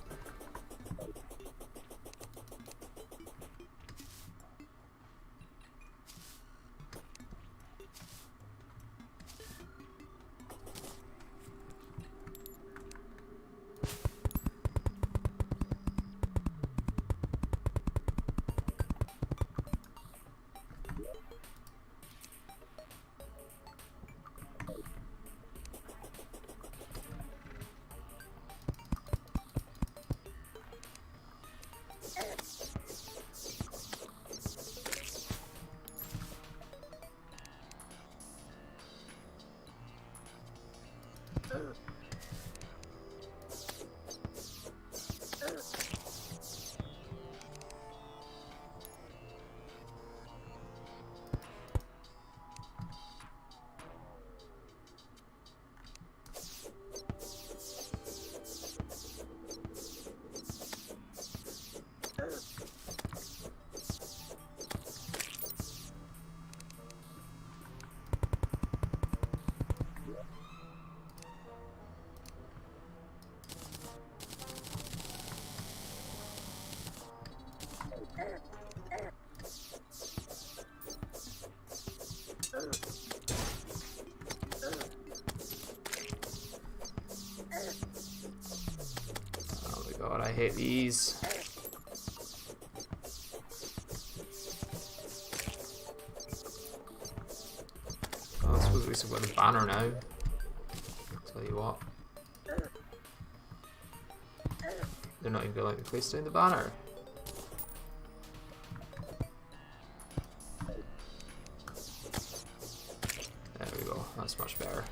Speaker 1: Oh my god, I hate these. Oh, I suppose at least I've got the banner now. Tell you what. They're not even going to let me place down the banner. There we go, that's much better.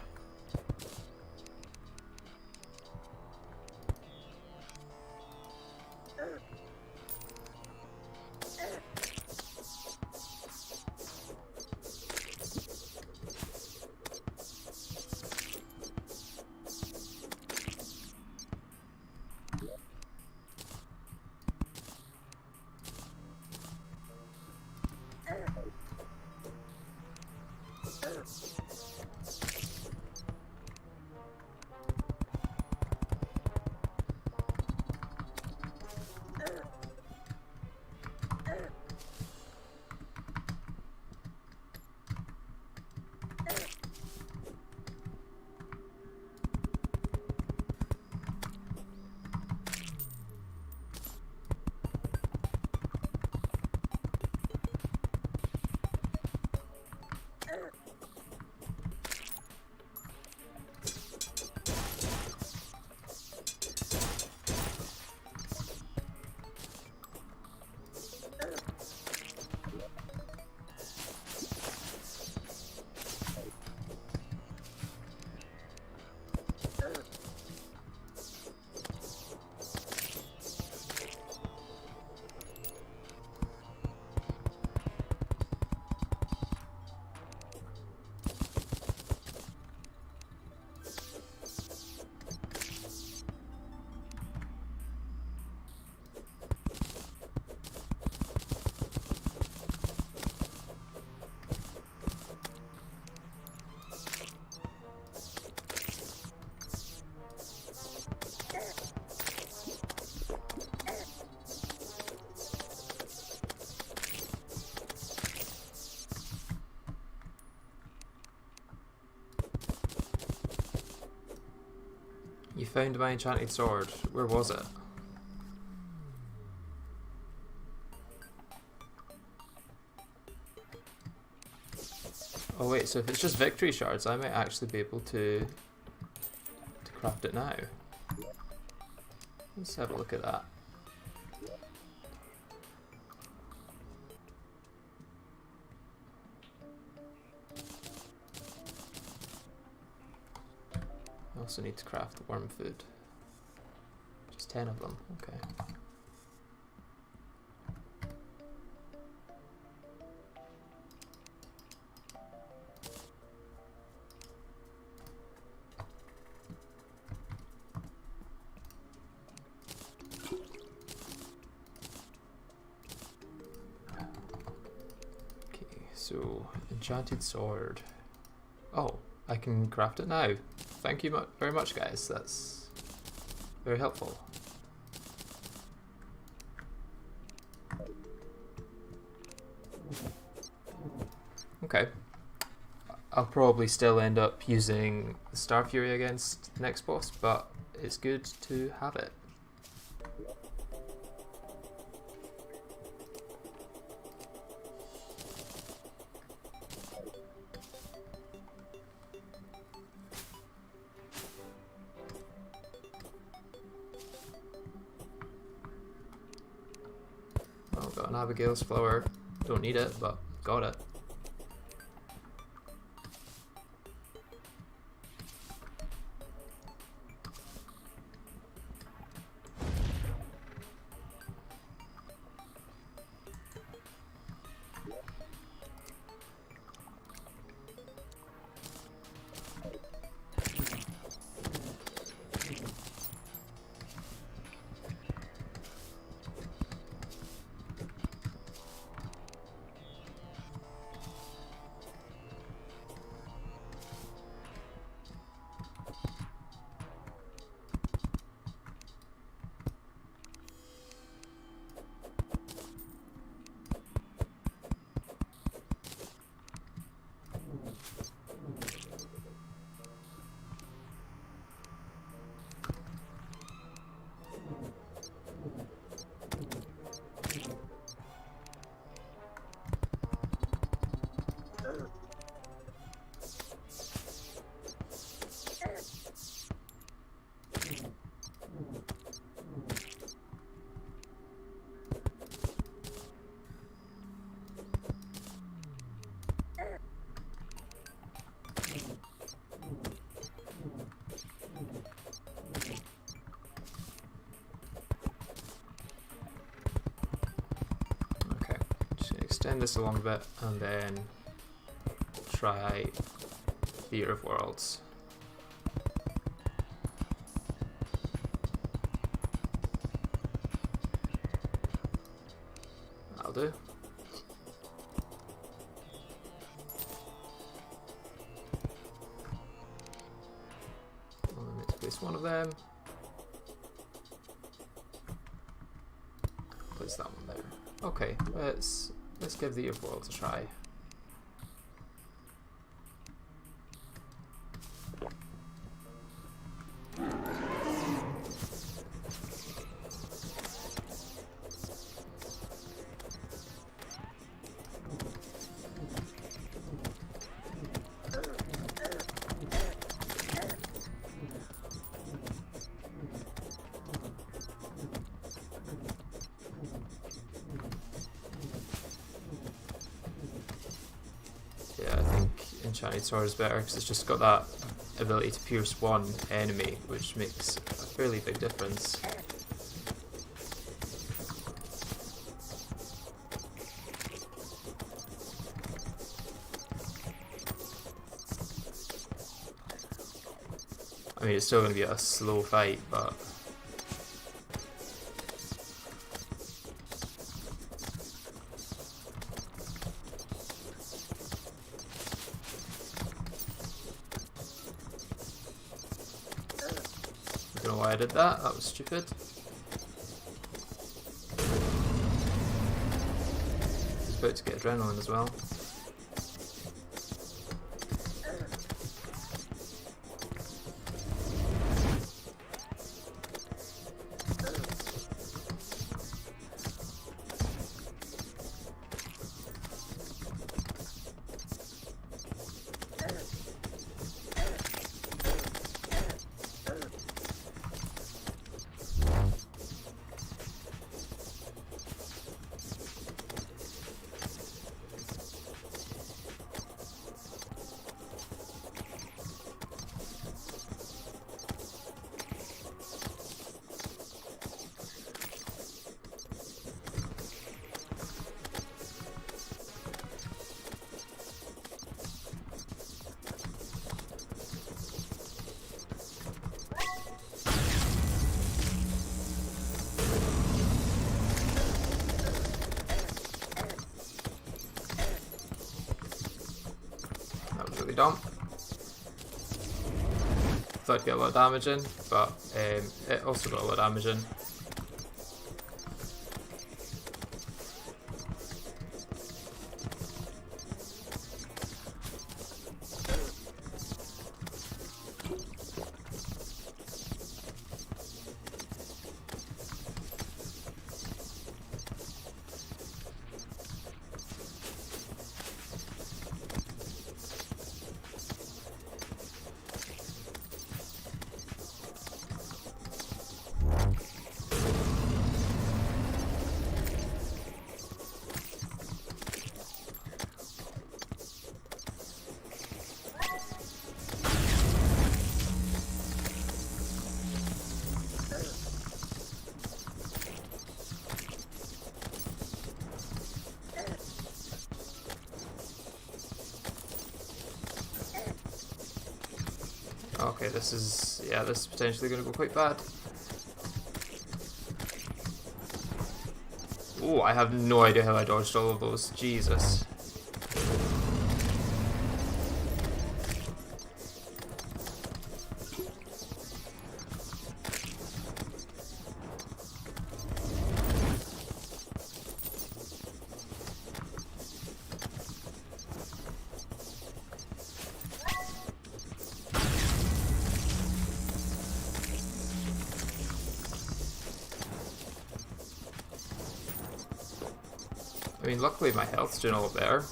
Speaker 1: found my enchanted sword. Where was it? Oh wait, so if it's just victory shards, I might actually be able to craft it now. Let's have a look at that. I also need to craft the worm food. Just 10 of them, okay. So, enchanted sword. Oh, I can craft it now. Thank you very much, guys. That's very helpful. Okay. I'll probably still end up using Star Fury against the next boss, but it's good to have it. Oh, got an Abigail's flower. Don't need it, but got it. Extend this along a bit and then try Theatre of Worlds. That'll do. I'll need to place one of them. Place that one there. Okay, let's give the Worlds a try. Enchanted sword is better because it's just got that ability to pierce one enemy, which makes a fairly big difference. I mean, it's still going to be a slow fight, but I don't know why I did that. That was stupid. He's about to get adrenaline as well. quickly dump. Thought I'd get a lot of damage in, but it also got a lot of damage in. Okay, this is potentially going to go quite bad. Oh, I have no idea how I dodged all of those. Jesus. I mean, luckily my health's doing a lot better,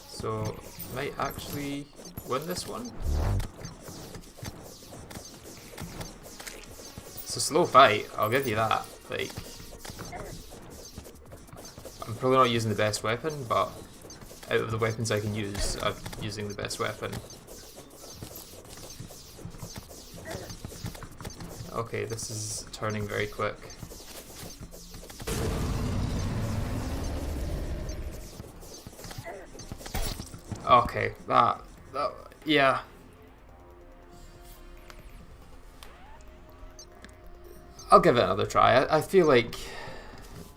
Speaker 1: so I might actually win this one. It's a slow fight, I'll give you that. Like, I'm probably not using the best weapon, but out of the weapons I can use, I'm using the best weapon. Okay, this is turning very quick. Okay, that, yeah. I'll give it another try. I feel like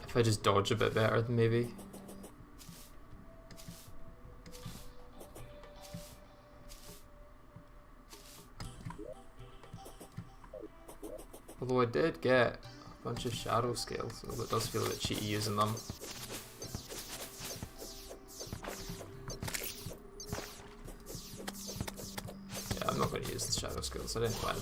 Speaker 1: if I just dodge a bit better, then maybe. Although I did get a bunch of shadow scales, so it does feel a bit cheaty using them. I'm not going to use the shadow skills, I didn't plan.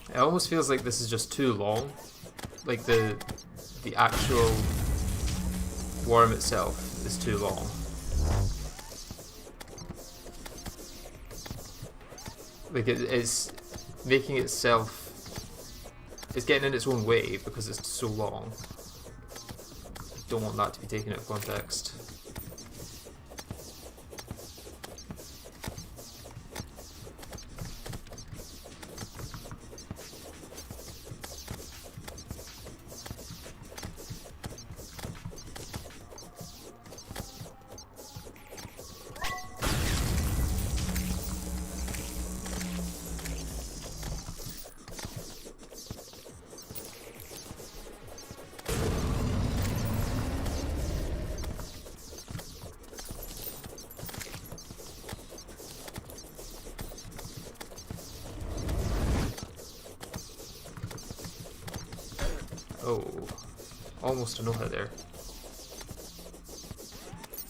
Speaker 1: It almost feels like this is just too long. Like the actual worm itself is too long. Like it's making itself, it's getting in its own way because it's so long. Don't want that to be taken out of context. almost a no-hit there.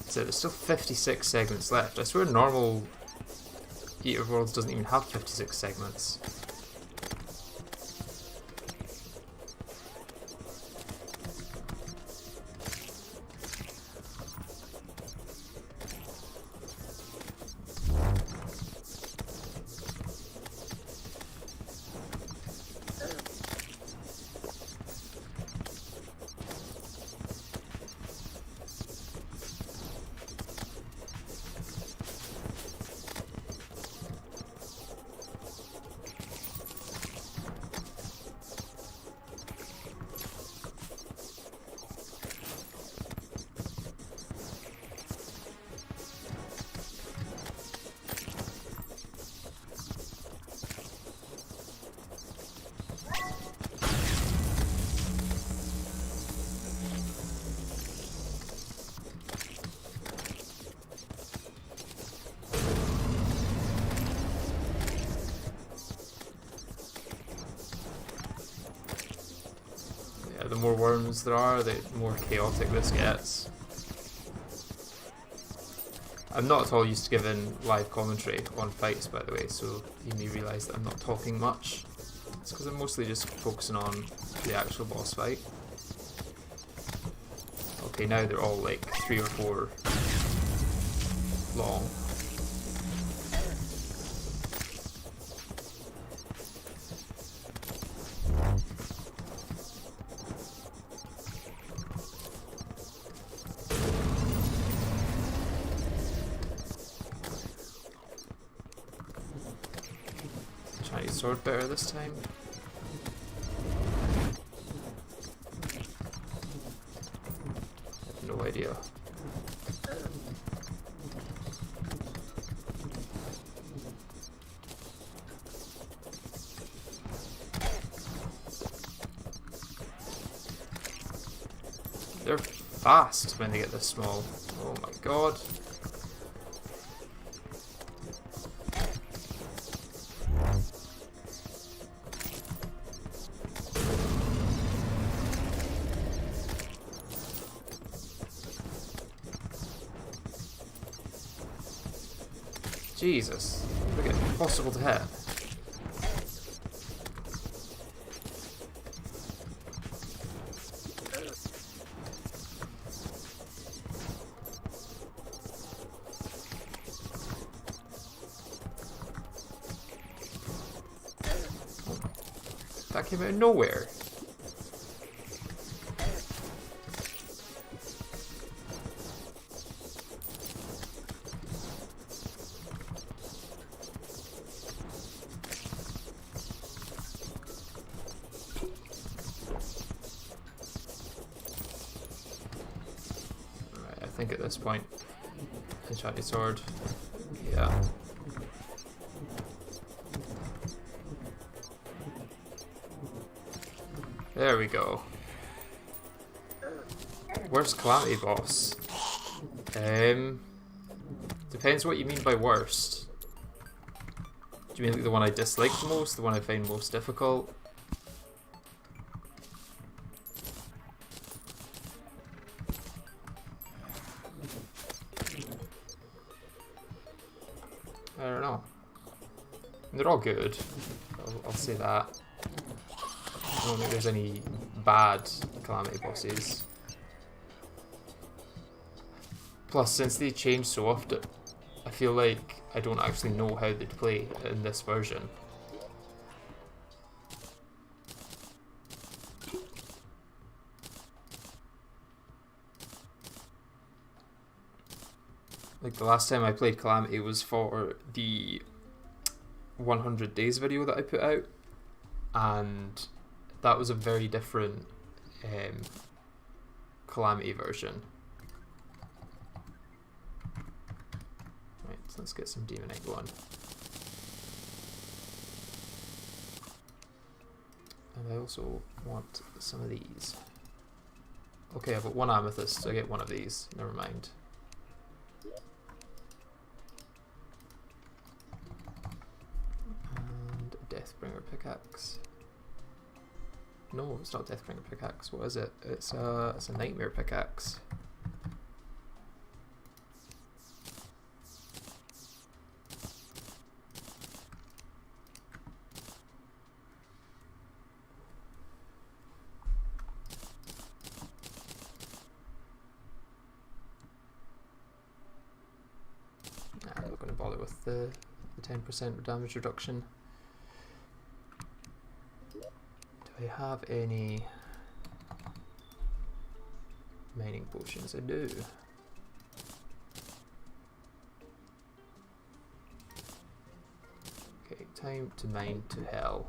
Speaker 1: So there's still 56 segments left. I swear normal Eater of Worlds doesn't even have 56 segments. The more worms there are, the more chaotic this gets. I'm not at all used to giving live commentary on fights, by the way, so you may realise that I'm not talking much. It's because I'm mostly just focusing on the actual boss fight. Okay, now they're all like 3 or 4 long. Chinese sword better this time. I have no idea. They're fast when they get this small. Oh my god. Jesus, look at it, impossible to hit. That came out of nowhere. I think at this point, enchanted sword, yeah. There we go. Worst Calamity boss? Depends what you mean by worst. Do you mean like the one I disliked most, the one I find most difficult? I don't know. They're all good. I'll say that. I don't think there's any bad Calamity bosses. Plus, since they change so often, I feel like I don't actually know how they'd play in this version. Like the last time I played Calamity was for the 100 days video that I put out, and that was a very different Calamity version. Right, so let's get some Demonite going. And I also want some of these. Okay, I've got one amethyst, so I get one of these. Never mind. And a Deathbringer pickaxe. No, it's not Deathbringer pickaxe. What is it? It's a Nightmare pickaxe. I'm not going to bother with the 10% damage reduction. Do I have any mining potions? I do. Okay, time to mine to hell.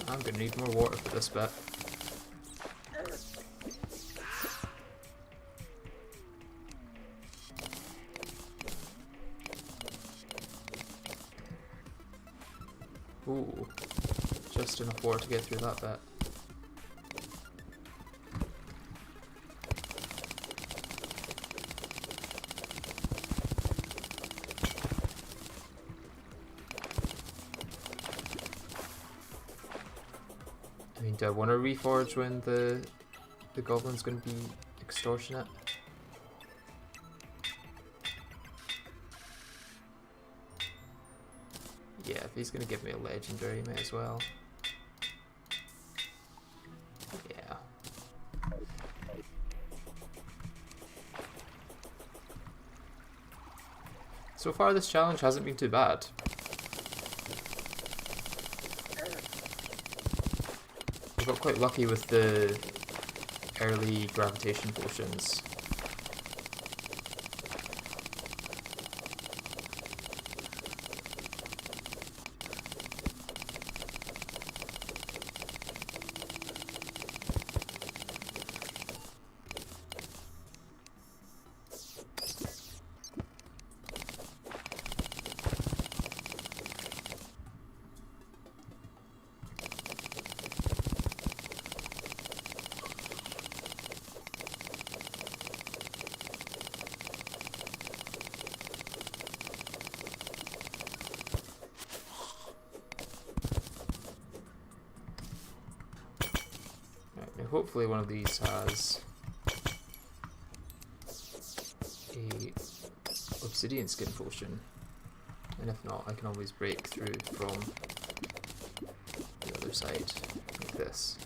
Speaker 1: I'm gonna need more water for this bit. Ooh, just enough water to get through that bit. I mean, do I want to reforge when the goblin's going to be extortionate? Yeah, if he's going to give me a legendary, may as well. Yeah. So far this challenge hasn't been too bad. I got quite lucky with the early gravitation potions. Hopefully one of these has a obsidian skin potion, and if not, I can always break through from the other side like this.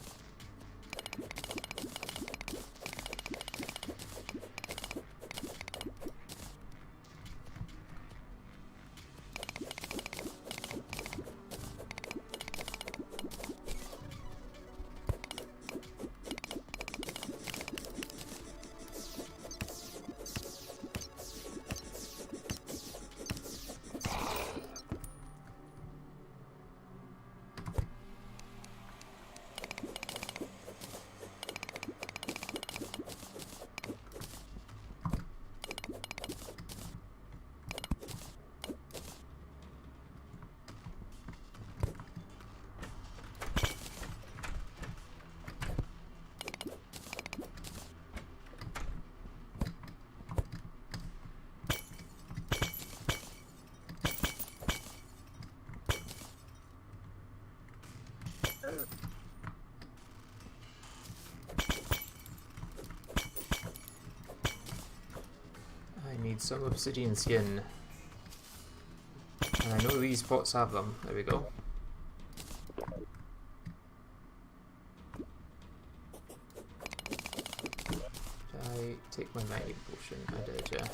Speaker 1: I need some obsidian skin. And I know these pots have them. There we go. Did I take my mining potion? I did, yeah.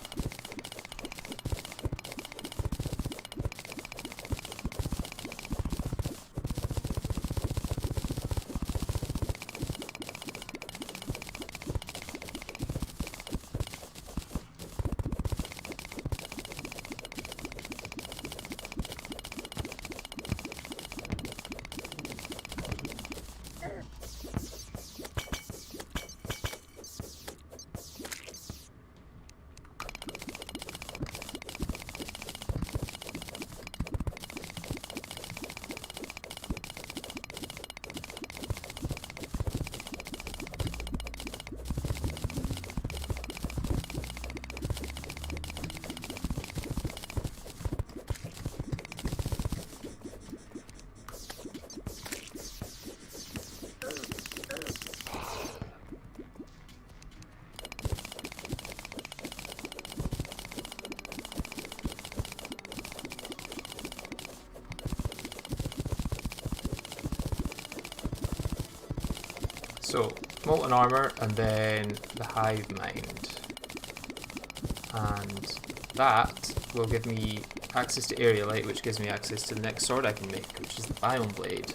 Speaker 1: So, molten armor and then the Hive Mind. And that will give me access to area light, which gives me access to the next sword I can make, which is the Biome Blade.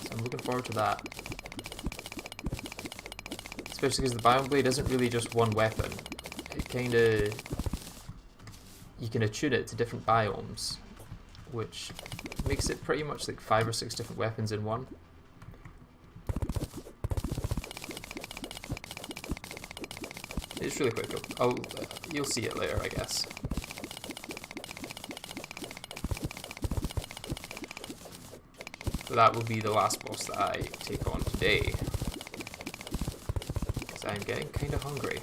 Speaker 1: So I'm looking forward to that. Especially because the Biome Blade isn't really just one weapon. It kinda... You can attune it to different biomes, which makes it pretty much like 5 or 6 different weapons in one. It's really quite cool. You'll see it later, I guess. So that will be the last boss that I take on today. Because I'm getting kind of hungry.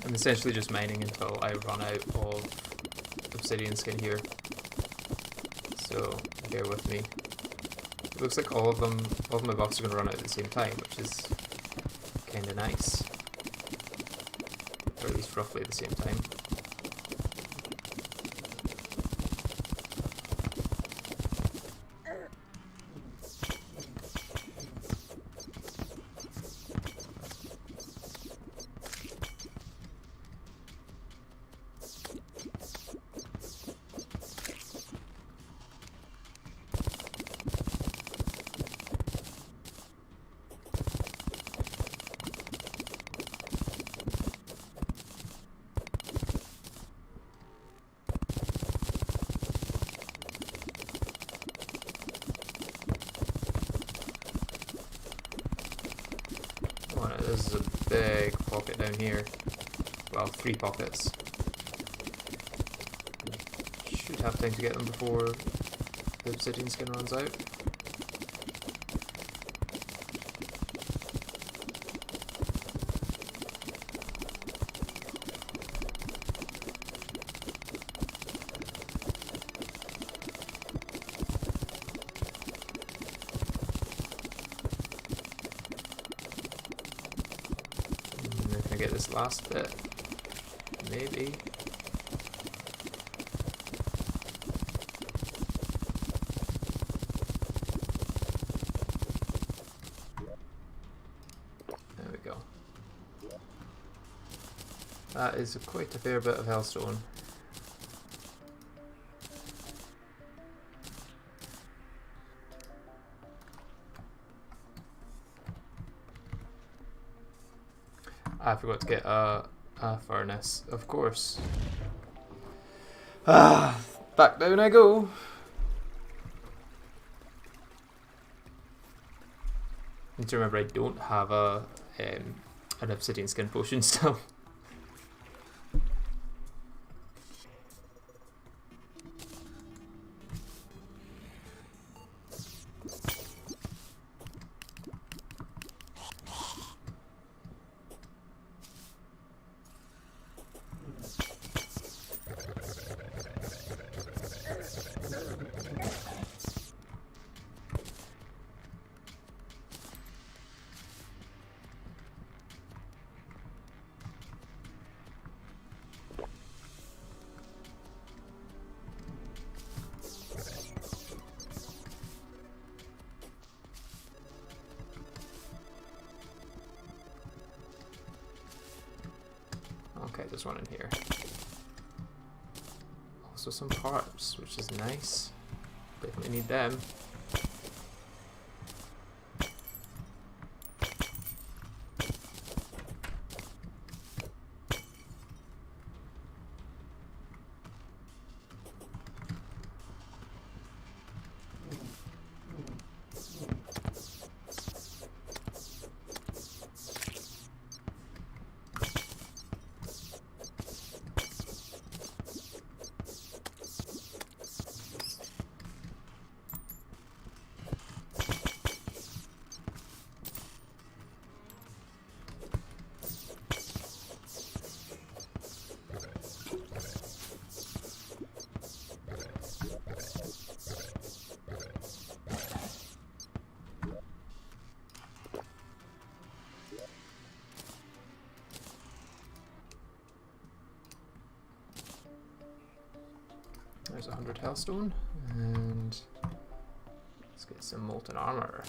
Speaker 1: I'm essentially just mining until I run out of obsidian skin here. So bear with me. It looks like all of my buffs are going to run out at the same time, which is kind of nice. Or at least roughly at the same time. This is a big pocket down here. Well, 3 pockets. Should have time to get them before the obsidian skin runs out. Get this last bit, maybe. There we go. That is quite a fair bit of Hellstone. I forgot to get a Ah, furnace, of course. Ah, back down I go. Need to remember I don't have an obsidian skin potion still. Okay, there's one in here. Also some parts, which is nice. Definitely need them. There's 100 Hellstone, and let's get some molten armor.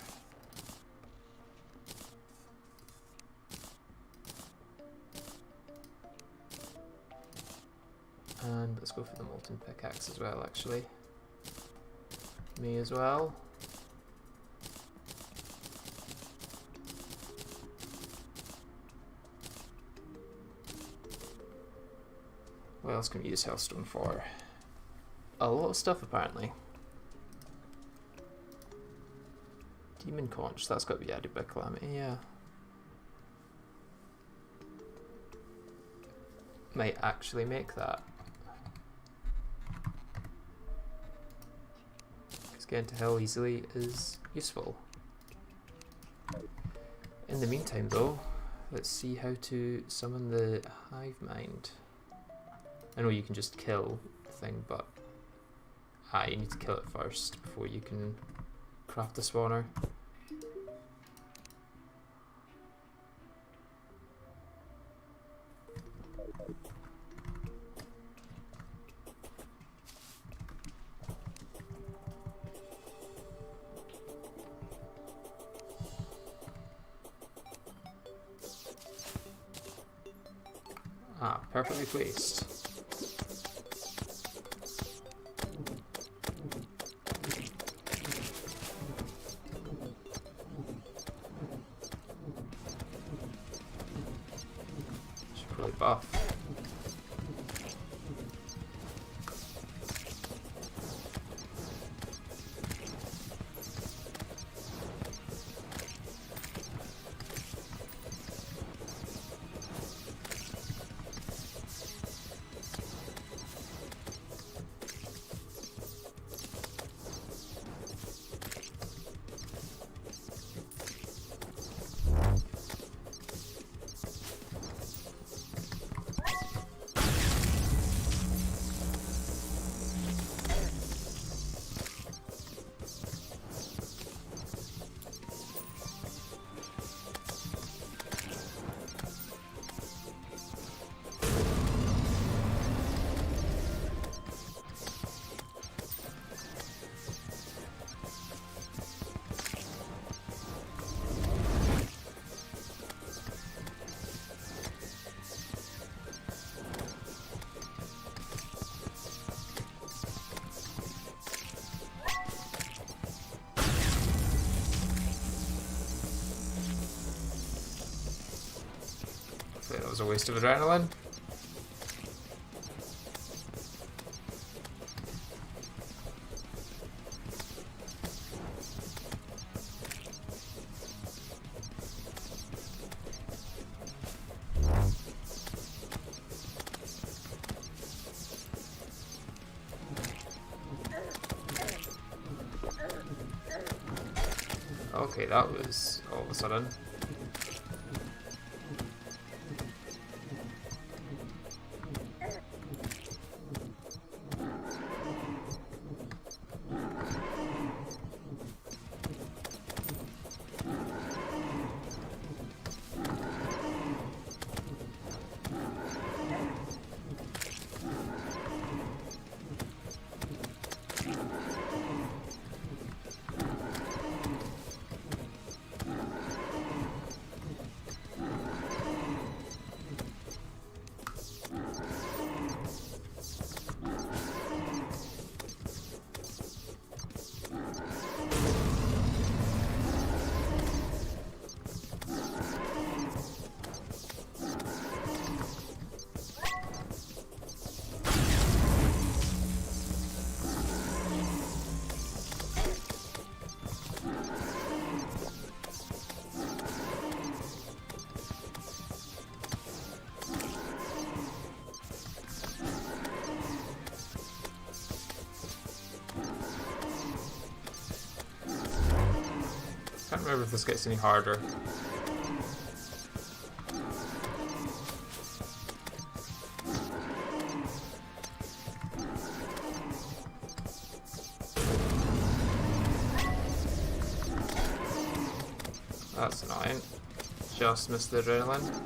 Speaker 1: And let's go for the molten pickaxe as well, actually. Me as well. What else can we use Hellstone for? A lot of stuff, apparently. Demon Conch, that's got to be added by Calamity, yeah. Might actually make that. Because getting to hell easily is useful. In the meantime, though, let's see how to summon the Hive Mind. I know you can just kill the thing, but you need to kill it first before you can craft the spawner. Ah, perfectly placed. Buff. That was a waste of adrenaline. Okay, that was all of a sudden. Can't remember if this gets any harder. That's annoying. Just missed the adrenaline.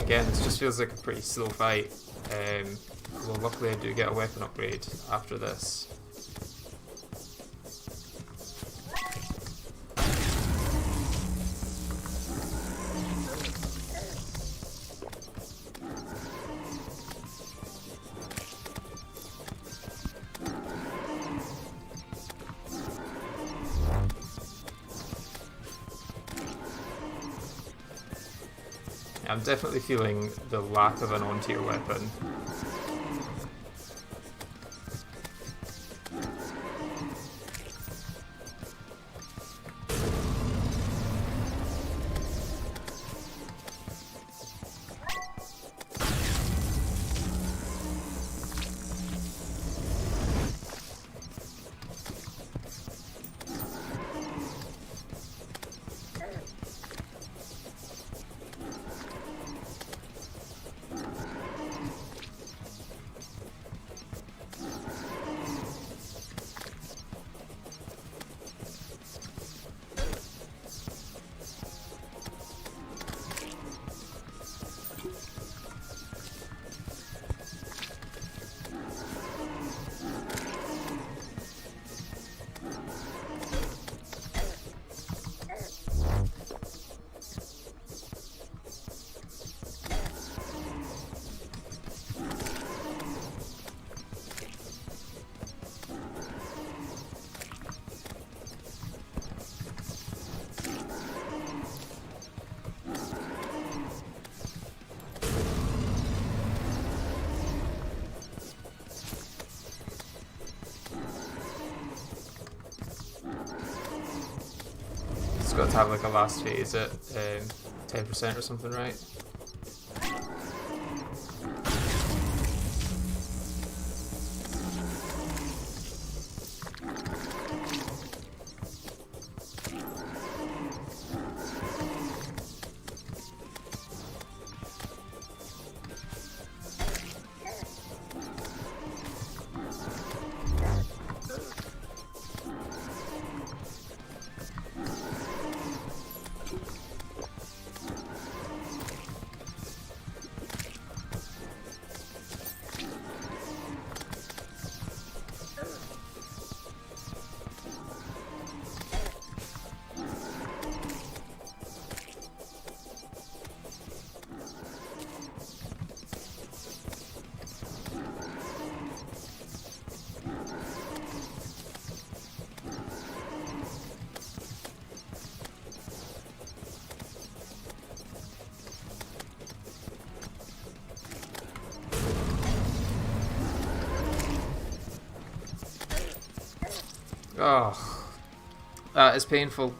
Speaker 1: Again, this just feels like a pretty slow fight. Well, luckily I do get a weapon upgrade after this. I'm definitely feeling the lack of an on-tier weapon. Got to have like a last phase at 10% or something, right? Oh, that is painful.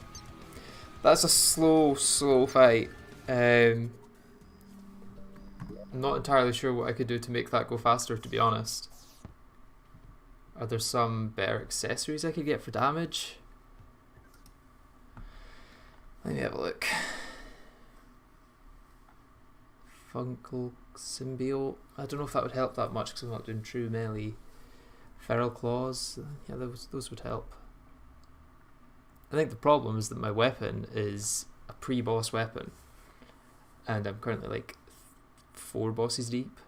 Speaker 1: That's a slow fight. I'm not entirely sure what I could do to make that go faster, to be honest. Are there some better accessories I could get for damage? Let me have a look. Fungal Symbiote. I don't know if that would help that much because I'm not doing true melee. Feral Claws. Yeah, those would help. I think the problem is that my weapon is a pre-boss weapon. And I'm currently like 4 bosses deep.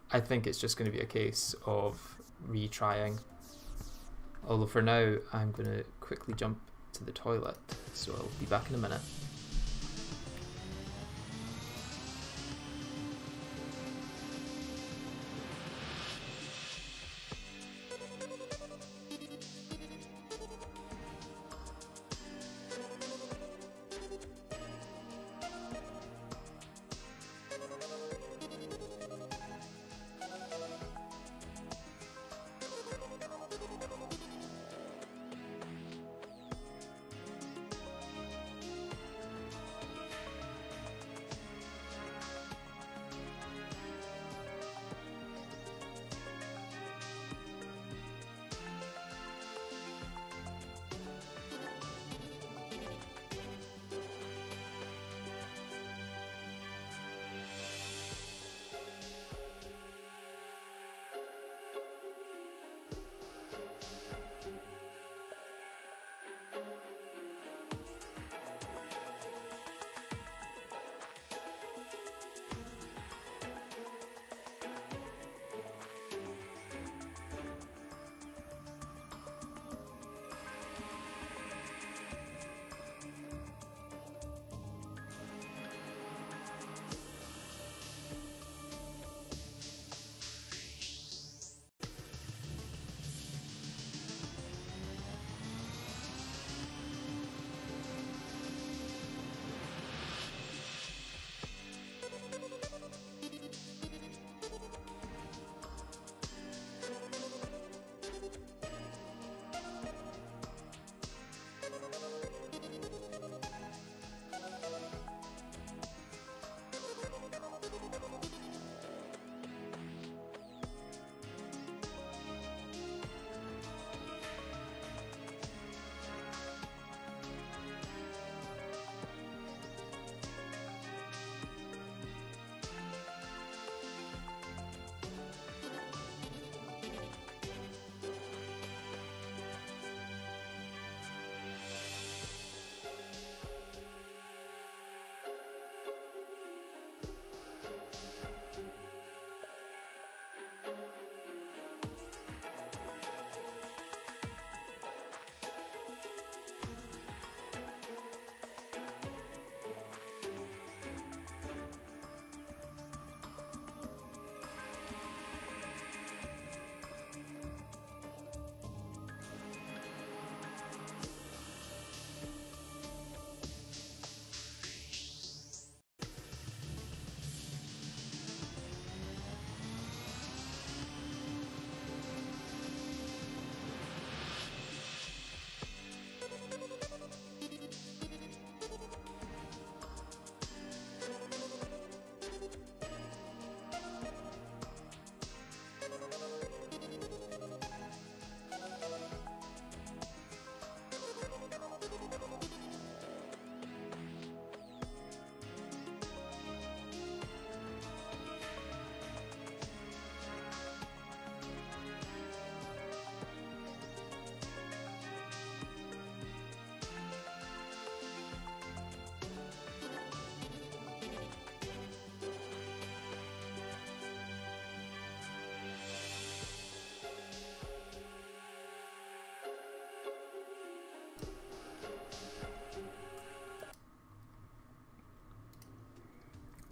Speaker 1: I think it's just going to be a case of retrying. Although for now, I'm going to quickly jump to the toilet, so I'll be back in a minute.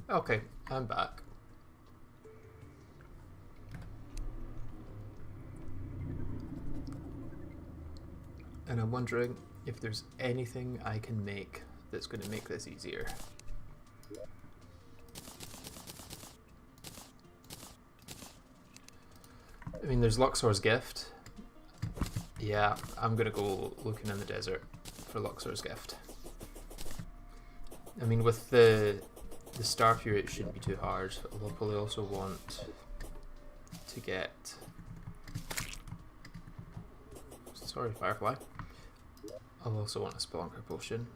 Speaker 1: Okay, I'm back. And I'm wondering if there's anything I can make that's going to make this easier. I mean, there's Luxor's Gift. Yeah, I'm gonna go looking in the desert for Luxor's Gift. I mean, with the Star Fury, it shouldn't be too hard. I'll probably also want to get... Sorry, Firefly. I'll also want a Spelunker Potion.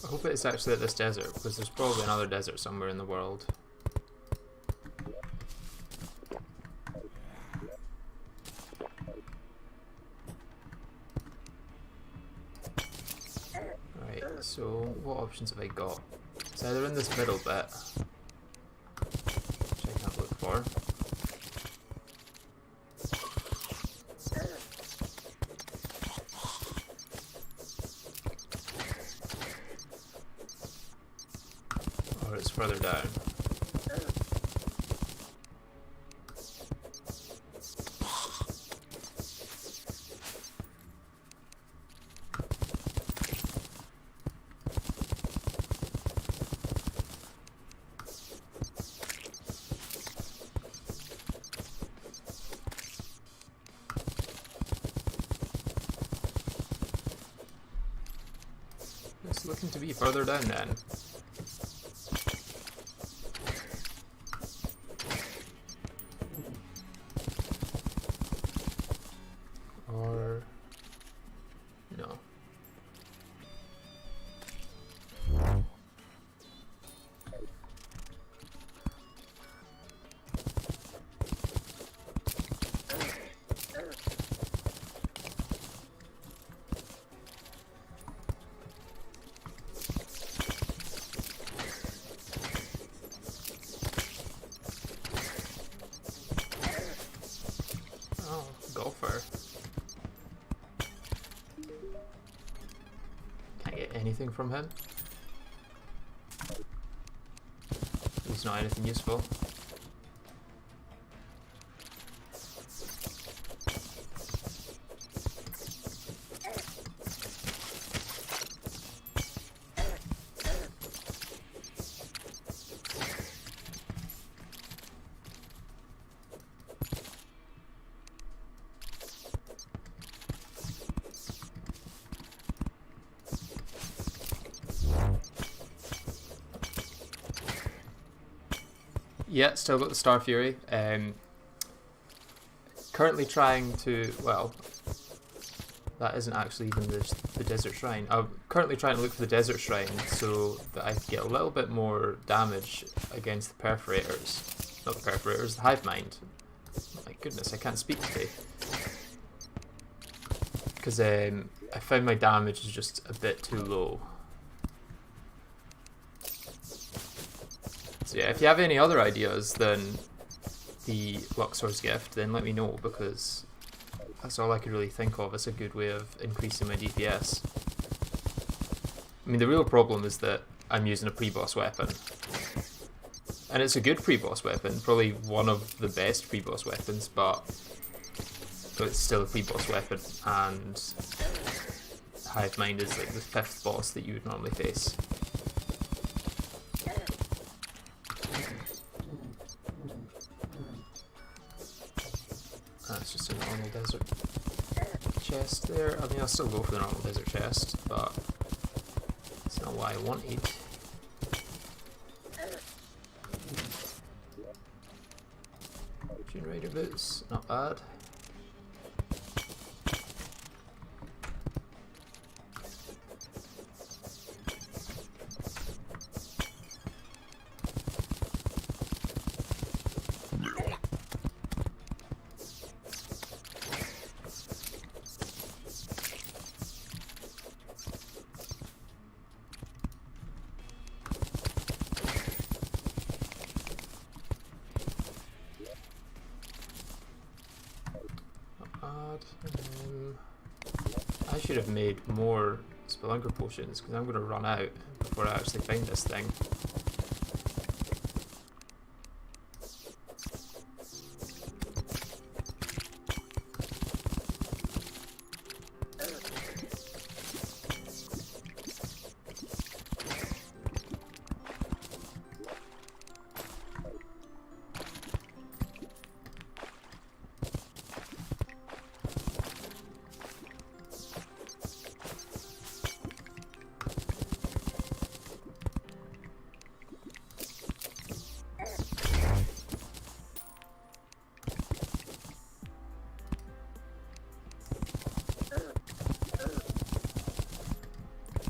Speaker 1: I hope it's actually at this desert, because there's probably another desert somewhere in the world. Right, so what options have I got? It's either in this middle bit, which I can't look for. Or it's further down. It's looking to be further down then. Or no. Oh, golfer. Can't get anything from him. He's not anything useful. Yeah, still got the Star Fury. Currently trying to, well, that isn't actually even the Desert Shrine. I'm currently trying to look for the Desert Shrine so that I can get a little bit more damage against the Perforators. Not the Perforators, the Hive Mind. My goodness, I can't speak today. Because I found my damage is just a bit too low. So yeah, if you have any other ideas than the Luxor's Gift, then let me know, because that's all I could really think of as a good way of increasing my DPS. I mean, the real problem is that I'm using a pre-boss weapon. And it's a good pre-boss weapon, probably one of the best pre-boss weapons, but it's still a pre-boss weapon, and Hive Mind is like the 5th boss that you would normally face. That's just a normal desert chest there. I mean, I'll still go for the normal desert chest, but it's not what I wanted. June Raider boots, not bad. bad. I should have made more Spelunker potions because I'm going to run out before I actually find this thing.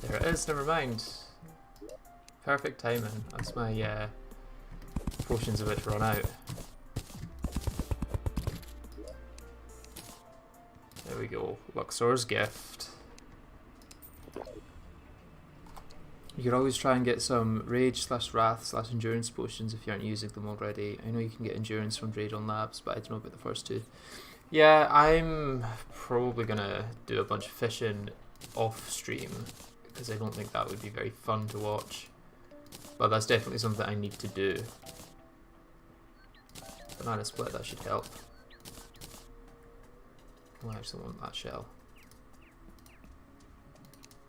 Speaker 1: There it is, never mind. Perfect timing. That's my potions about to run out. There we go. Luxor's gift. You could always try and get some rage / wrath / endurance potions if you aren't using them already. I know you can get endurance from Radon Labs, but I don't know about the first two. Yeah, I'm probably gonna do a bunch of fishing off stream because I don't think that would be very fun to watch. But that's definitely something I need to do. Banana split, that should help. Oh, I actually want that shell.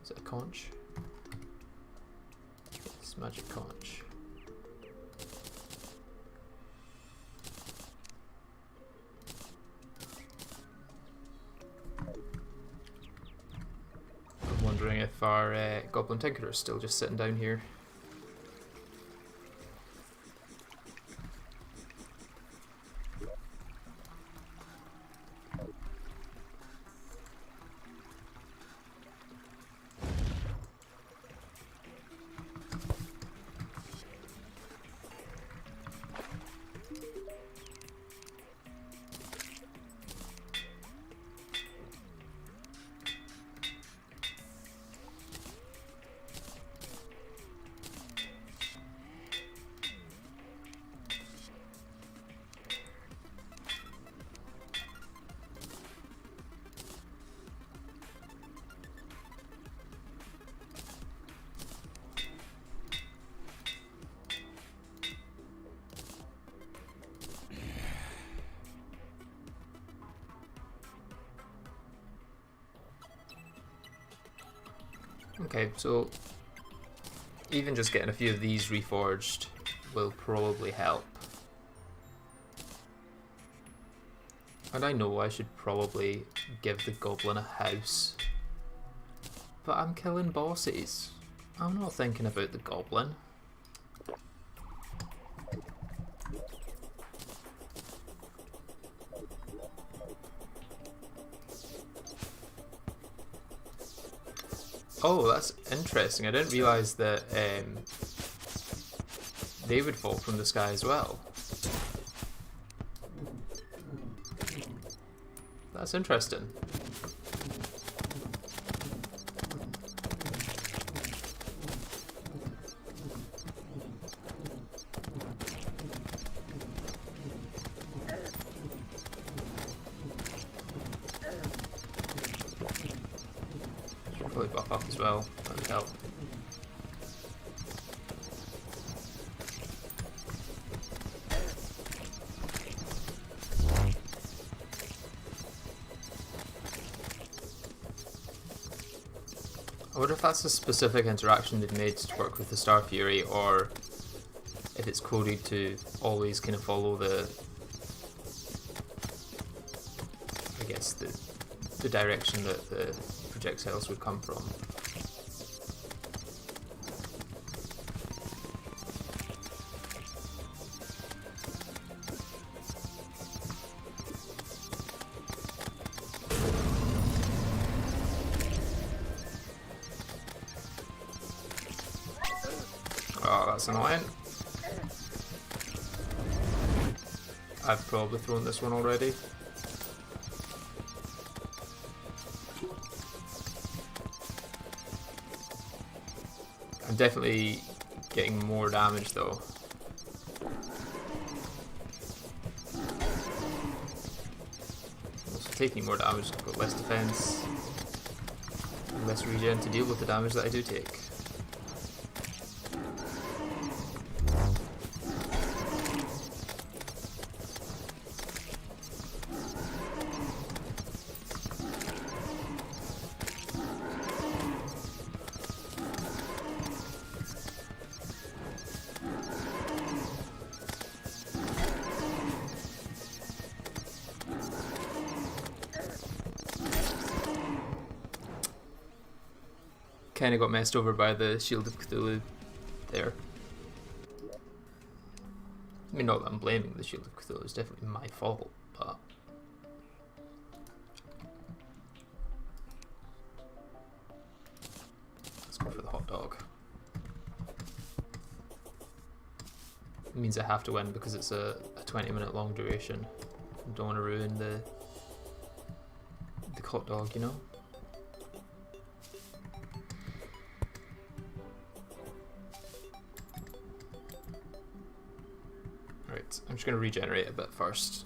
Speaker 1: Is it a conch? It's magic conch. I'm wondering if our Goblin Tinkerer is still just sitting down here. Okay, so even just getting a few of these reforged will probably help. And I know I should probably give the goblin a house, but I'm killing bosses. I'm not thinking about the goblin. Oh, that's interesting. I didn't realise that they would fall from the sky as well. That's interesting. Probably buff up as well, that would help. I wonder if that's a specific interaction they've made to work with the Star Fury, or if it's coded to always kind of follow the, I guess, the direction that the projectiles would come from. Oh, that's annoying. I've probably thrown this one already. I'm definitely getting more damage though. Also taking more damage, I've got less defense, and less regen to deal with the damage that I do take. Kind of got messed over by the Shield of Cthulhu there. I mean, not that I'm blaming the Shield of Cthulhu, it's definitely my fault, but... Let's go for the hot dog. It means I have to win because it's a 20-minute long duration. I don't want to ruin the hot dog, you know? Right, I'm just going to regenerate a bit first.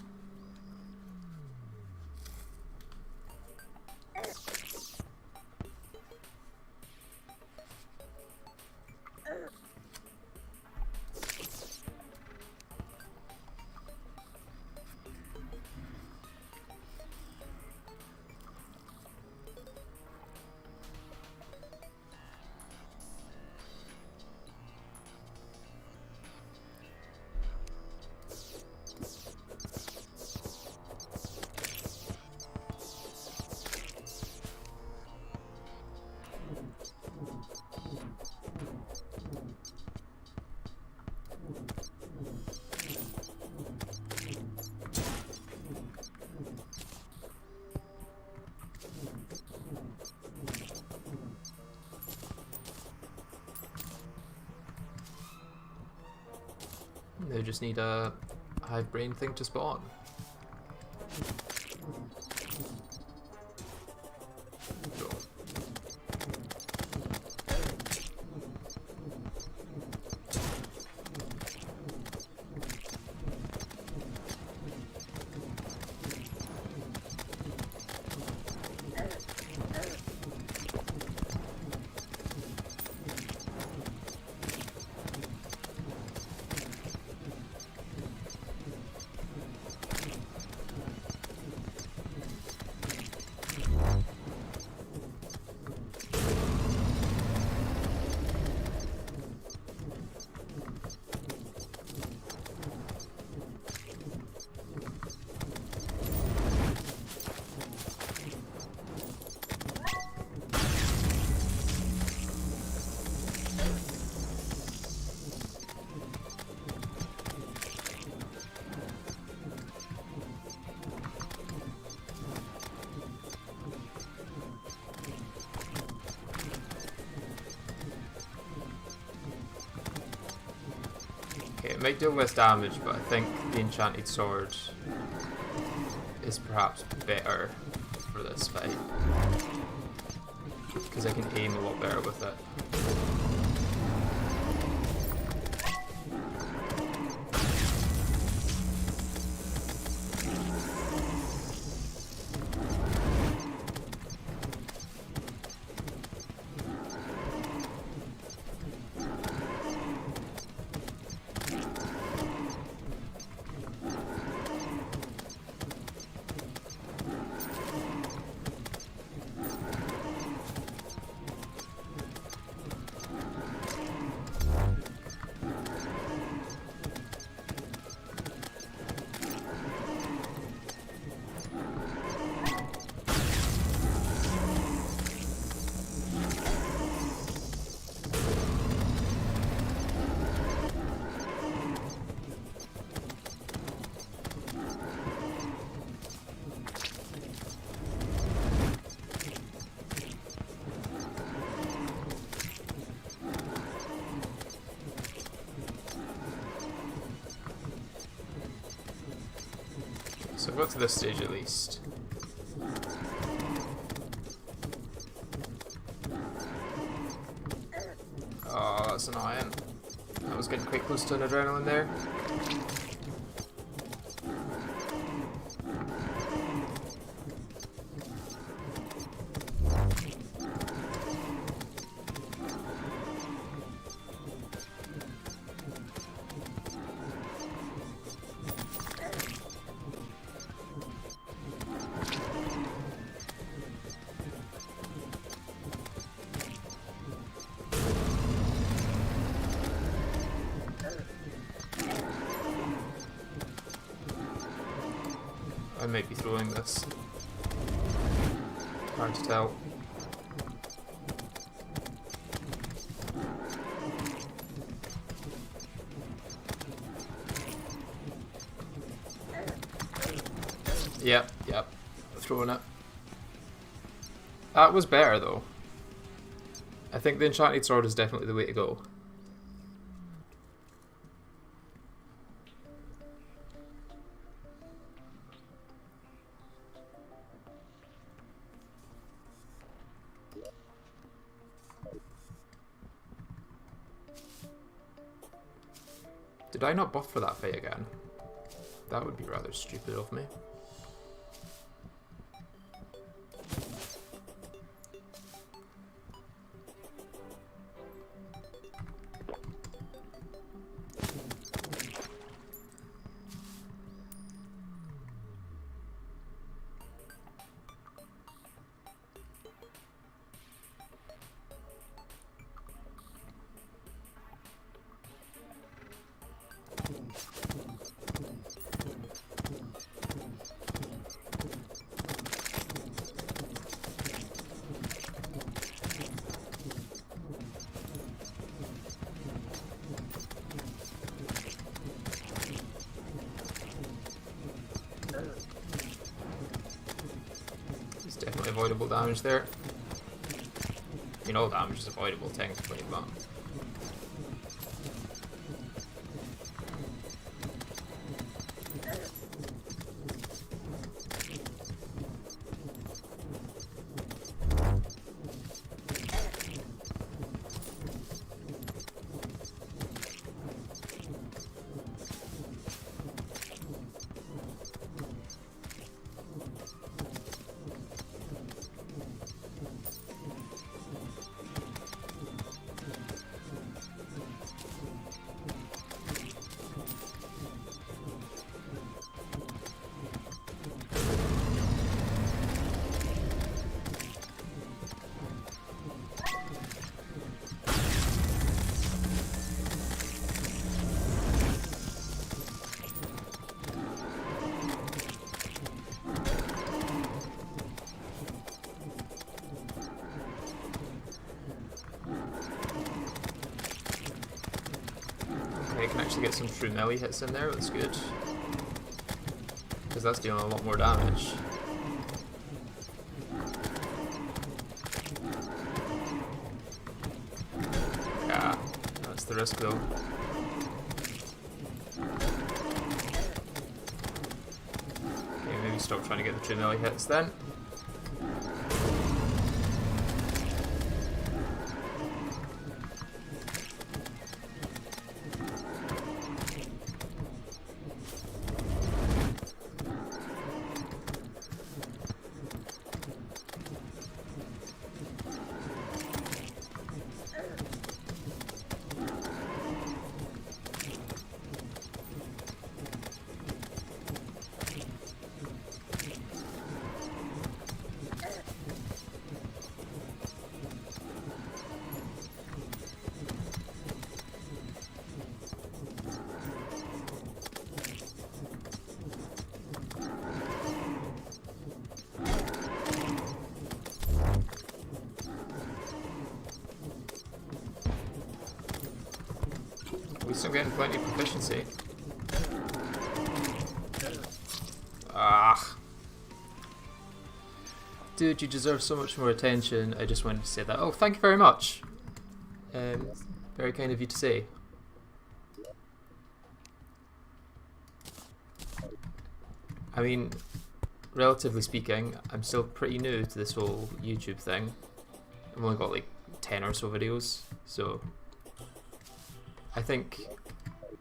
Speaker 1: They just need a hive brain thing to spawn. Cool. Okay, it might deal less damage, but I think the enchanted sword is perhaps better for this fight. Because I can aim a lot better with it. So I've got to this stage at least. Oh, that's annoying. I was getting quite close to an adrenaline there. I might be throwing this. Hard to tell. Yep, throwing it. That was better though. I think the enchanted sword is definitely the way to go. Did I not buff for that fight again? That would be rather stupid of me. Definitely avoidable damage there. You know, damage is avoidable technically, but I can actually get some true melee hits in there, that's good. Because that's dealing a lot more damage. Yeah, that's the risk though. Okay, maybe stop trying to get the true melee hits then. We're still getting plenty of proficiency. Ah. Dude, you deserve so much more attention. I just wanted to say that. Oh, thank you very much. Very kind of you to say. I mean, relatively speaking, I'm still pretty new to this whole YouTube thing. I've only got like 10 or so videos, so I think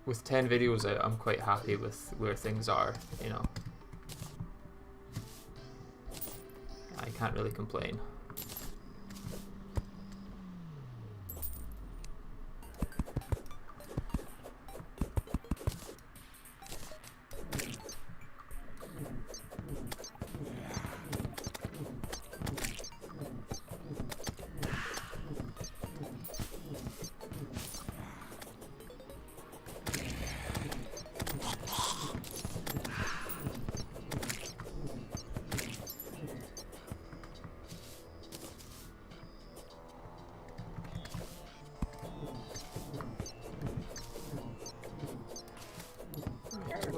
Speaker 1: with 10 videos out, I'm quite happy with where things are, you know. I can't really complain.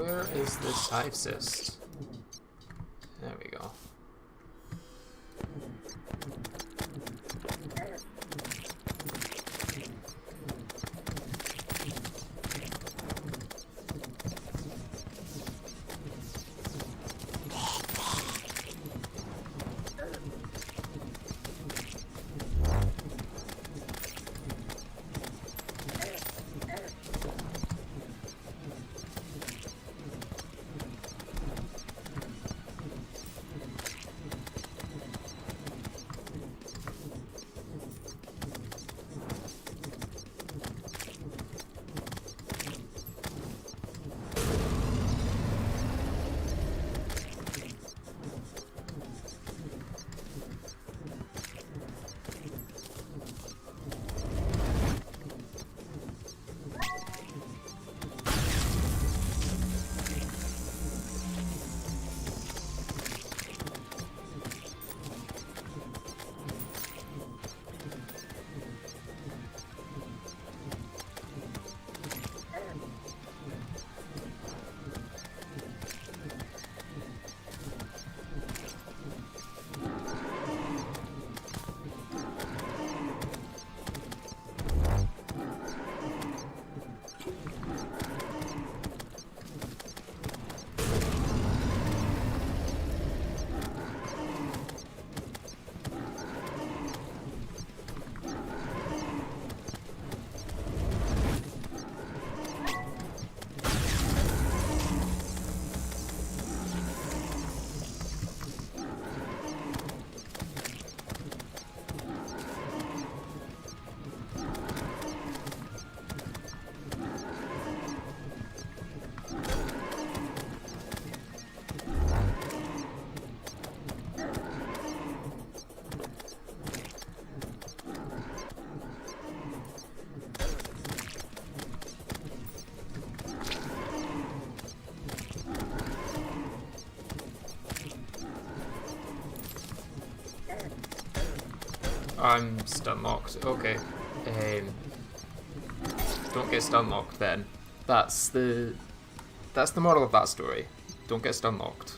Speaker 1: Where is this hive cyst? There we go. I'm stun locked. Okay. Don't get stun locked then. That's the moral of that story. Don't get stun locked.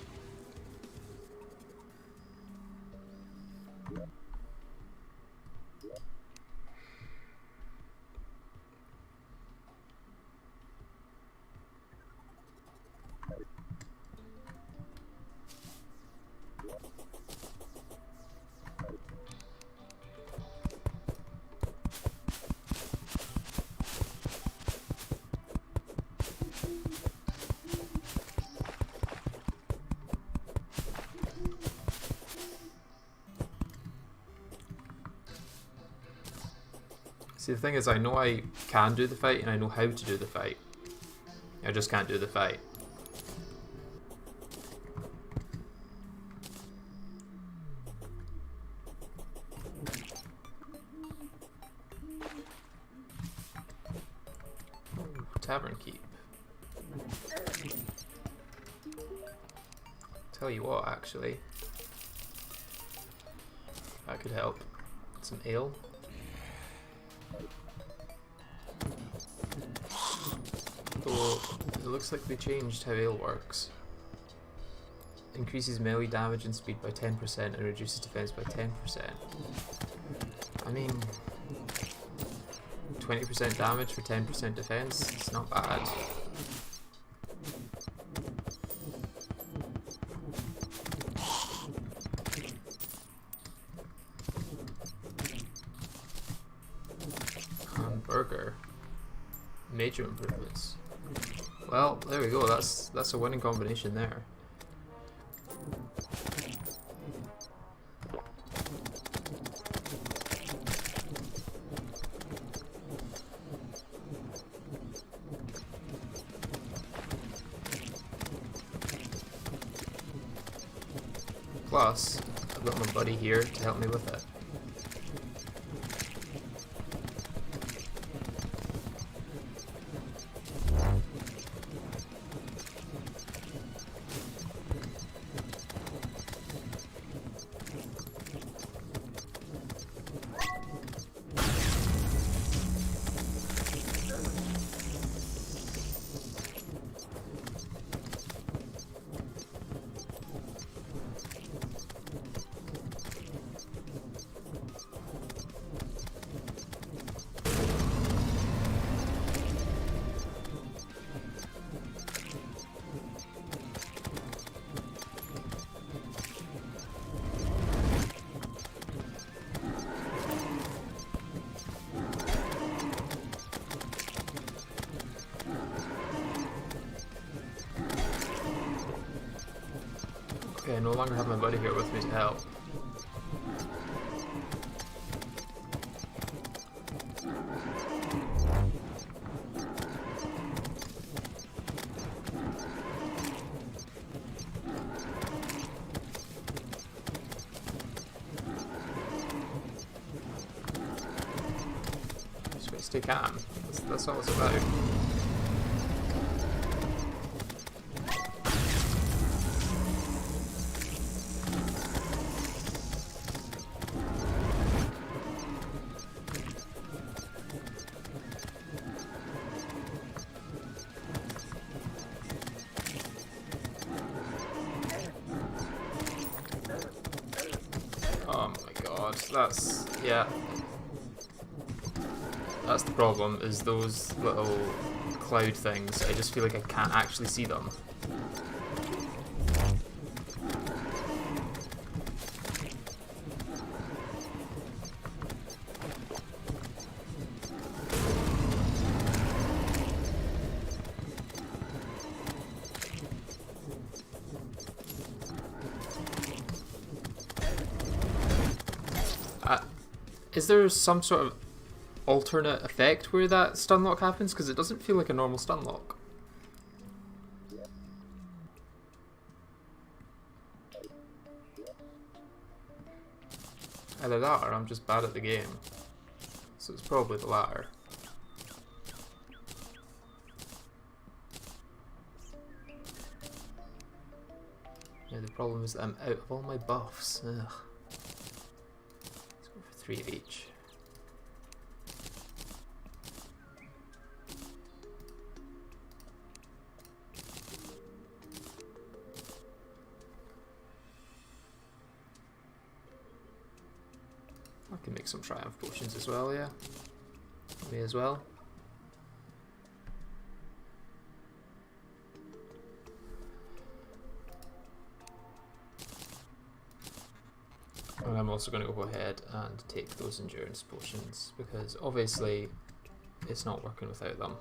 Speaker 1: See, the thing is, I know I can do the fight and I know how to do the fight. I just can't do the fight. Tavern keep. Tell you what, actually, that could help. Some ale. Though it looks like they changed how ale works. Increases melee damage and speed by 10% and reduces defense by 10%. I mean, 20% damage for 10% defense, it's not bad. Burger. Major improvements. Well, there we go, that's a winning combination there. Plus, I've got my buddy here to help me with it. Okay, I no longer have my buddy here with me to help. Just gotta stay calm. That's all it's about. Oh my god, yeah. That's the problem, is those little cloud things. I just feel like I can't actually see them. Is there some sort of alternate effect where that stunlock happens? Because it doesn't feel like a normal stunlock. Either that or I'm just bad at the game. So it's probably the latter. Yeah, the problem is that I'm out of all my buffs. Ugh. Let's go for 3 of each. I can make some triumph potions as well, yeah. May as well. And I'm also going to go ahead and take those endurance potions because obviously it's not working without them.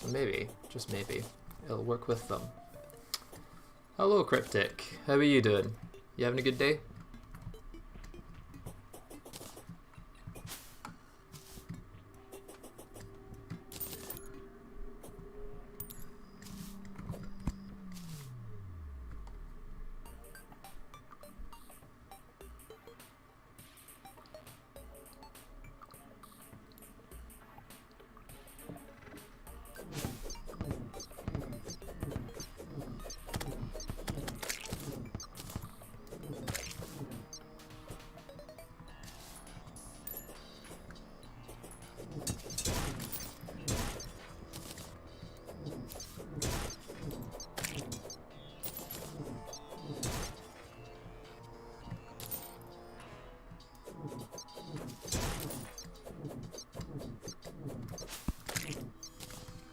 Speaker 1: So maybe, just maybe, it'll work with them. Hello Cryptic, how are you doing? You having a good day?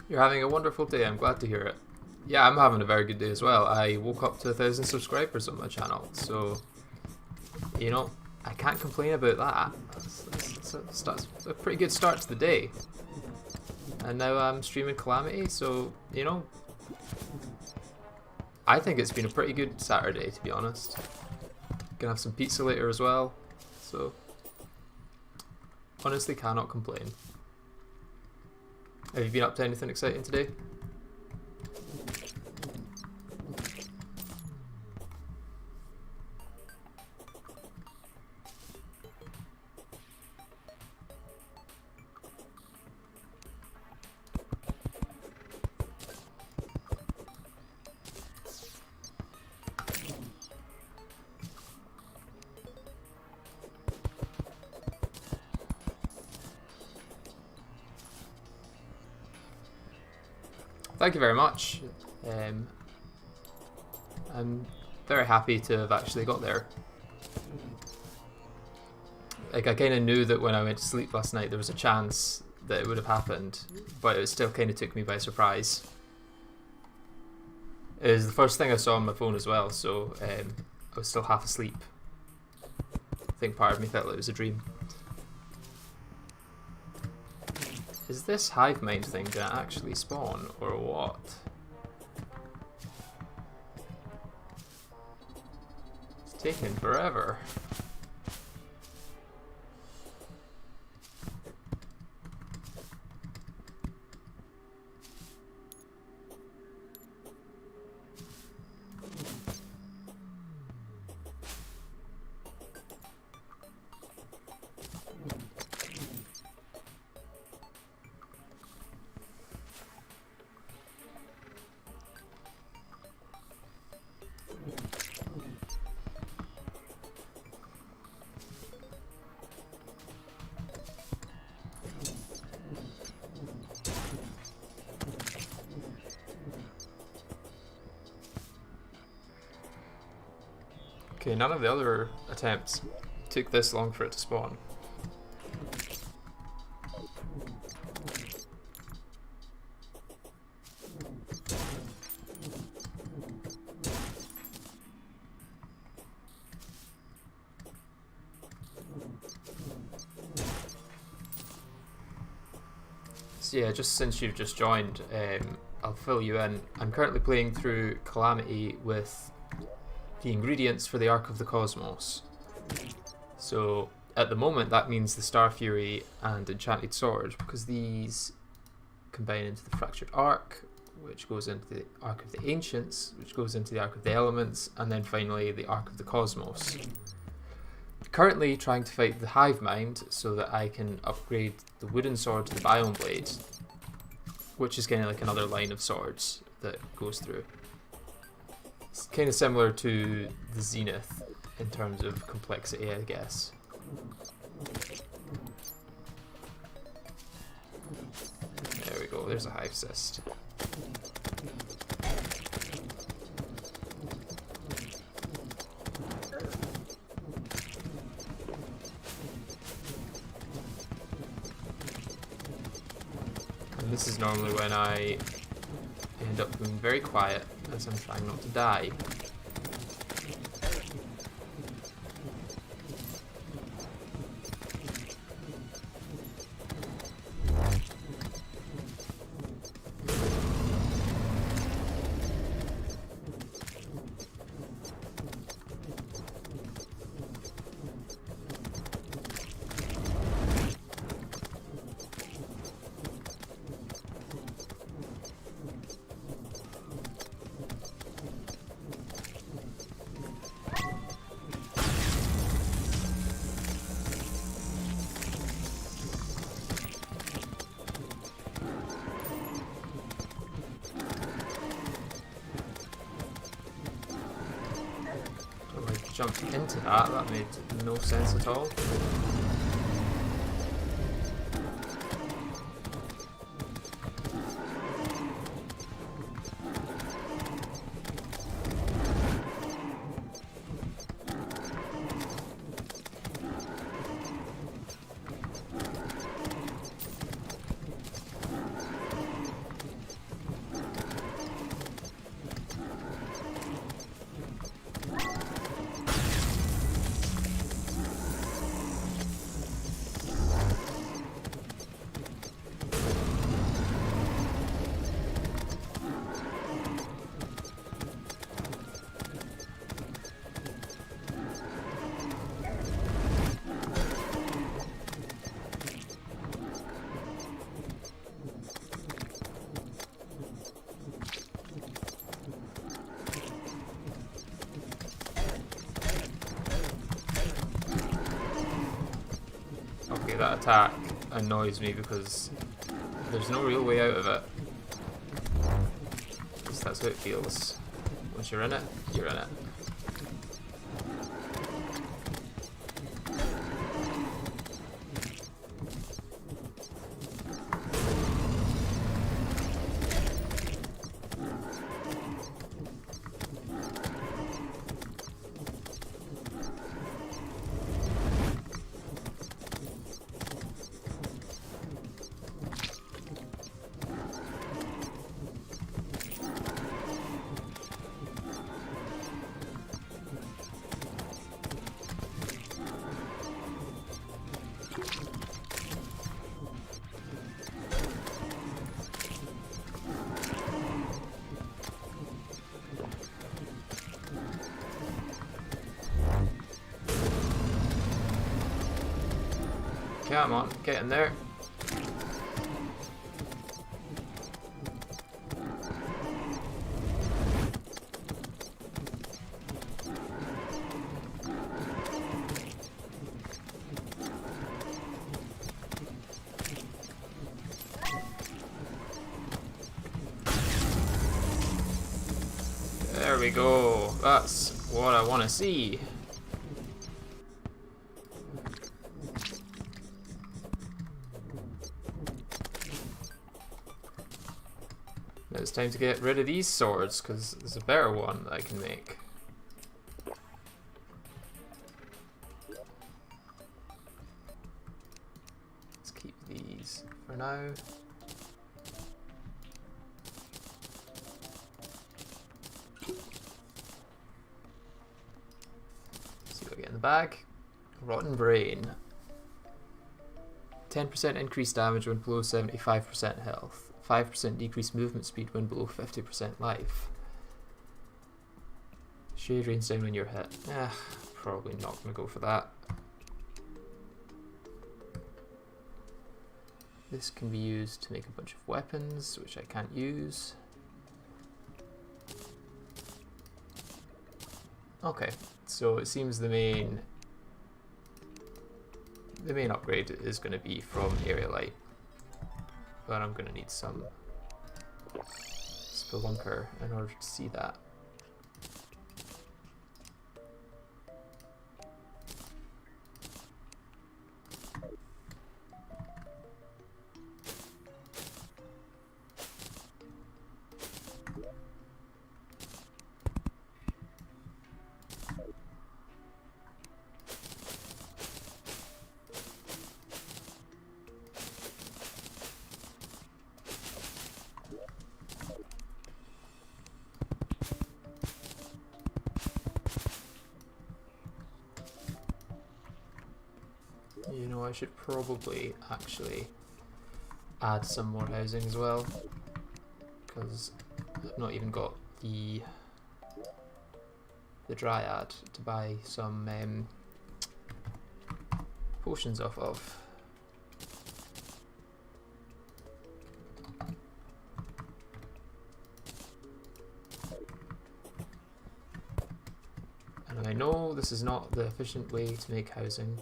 Speaker 1: You're having a wonderful day, I'm glad to hear it. Yeah, I'm having a very good day as well. I woke up to 1,000 subscribers on my channel, so, you know, I can't complain about that. That's a pretty good start to the day. And now I'm streaming Calamity, so, you know, I think it's been a pretty good Saturday, to be honest. Gonna have some pizza later as well, so, honestly cannot complain. Have you been up to anything exciting today? Thank you very much. I'm very happy to have actually got there. Like, I kind of knew that when I went to sleep last night there was a chance that it would have happened, but it still kind of took me by surprise. It was the first thing I saw on my phone as well, so I was still half asleep. I think part of me felt like it was a dream. Is this Hive Mind thing gonna actually spawn, or what? Taking forever. Okay, none of the other attempts took this long for it to spawn. So yeah, just since you've just joined, I'll fill you in. I'm currently playing through Calamity with the ingredients for the Ark of the Cosmos. So at the moment that means the Star Fury and Enchanted Sword, because these combine into the Fractured Ark, which goes into the Ark of the Ancients, which goes into the Ark of the Elements, and then finally the Ark of the Cosmos. Currently trying to fight the Hive Mind so that I can upgrade the wooden sword to the Biome blade, which is kind of like another line of swords that goes through. It's kind of similar to the Zenith in terms of complexity, I guess. There we go, there's a Hive Cyst. And this is normally when I end up being very quiet as I'm trying not to die. Jumped into that made no sense at all. That attack annoys me because there's no real way out of it. At least that's how it feels. Once you're in it, you're in it. Come on, get in there. There we go. That's what I want to see. Now it's time to get rid of these swords, because there's a better one that I can make. Let's keep these for now. See what I get in the bag. Rotten Brain. 10% increased damage when below 75% health. 5% decreased movement speed when below 50% life. Shade rains down when you're hit. Probably not going to go for that. This can be used to make a bunch of weapons, which I can't use. Okay, so it seems the main upgrade is going to be from area light. But I'm going to need some spelunker in order to see that. You know, I should probably actually add some more housing as well, because I've not even got the dryad to buy some potions off of. And I know this is not the efficient way to make housing,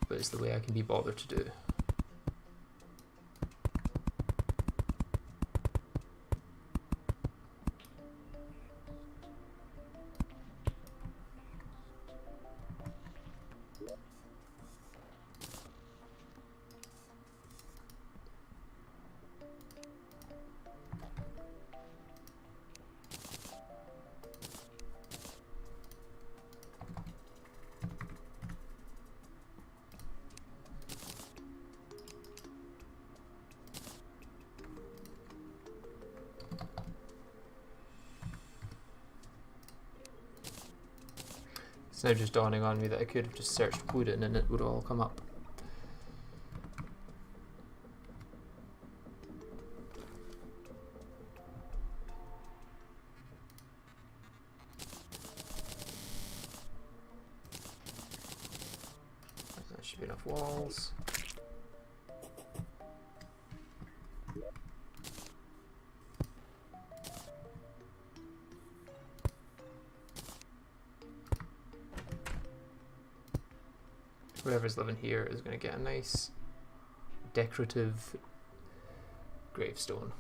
Speaker 1: but it's the way I can be bothered to do. It's now just dawning on me that I could have just searched wooden and it would all come up. That should be enough walls. Whoever's living here is going to get a nice decorative gravestone.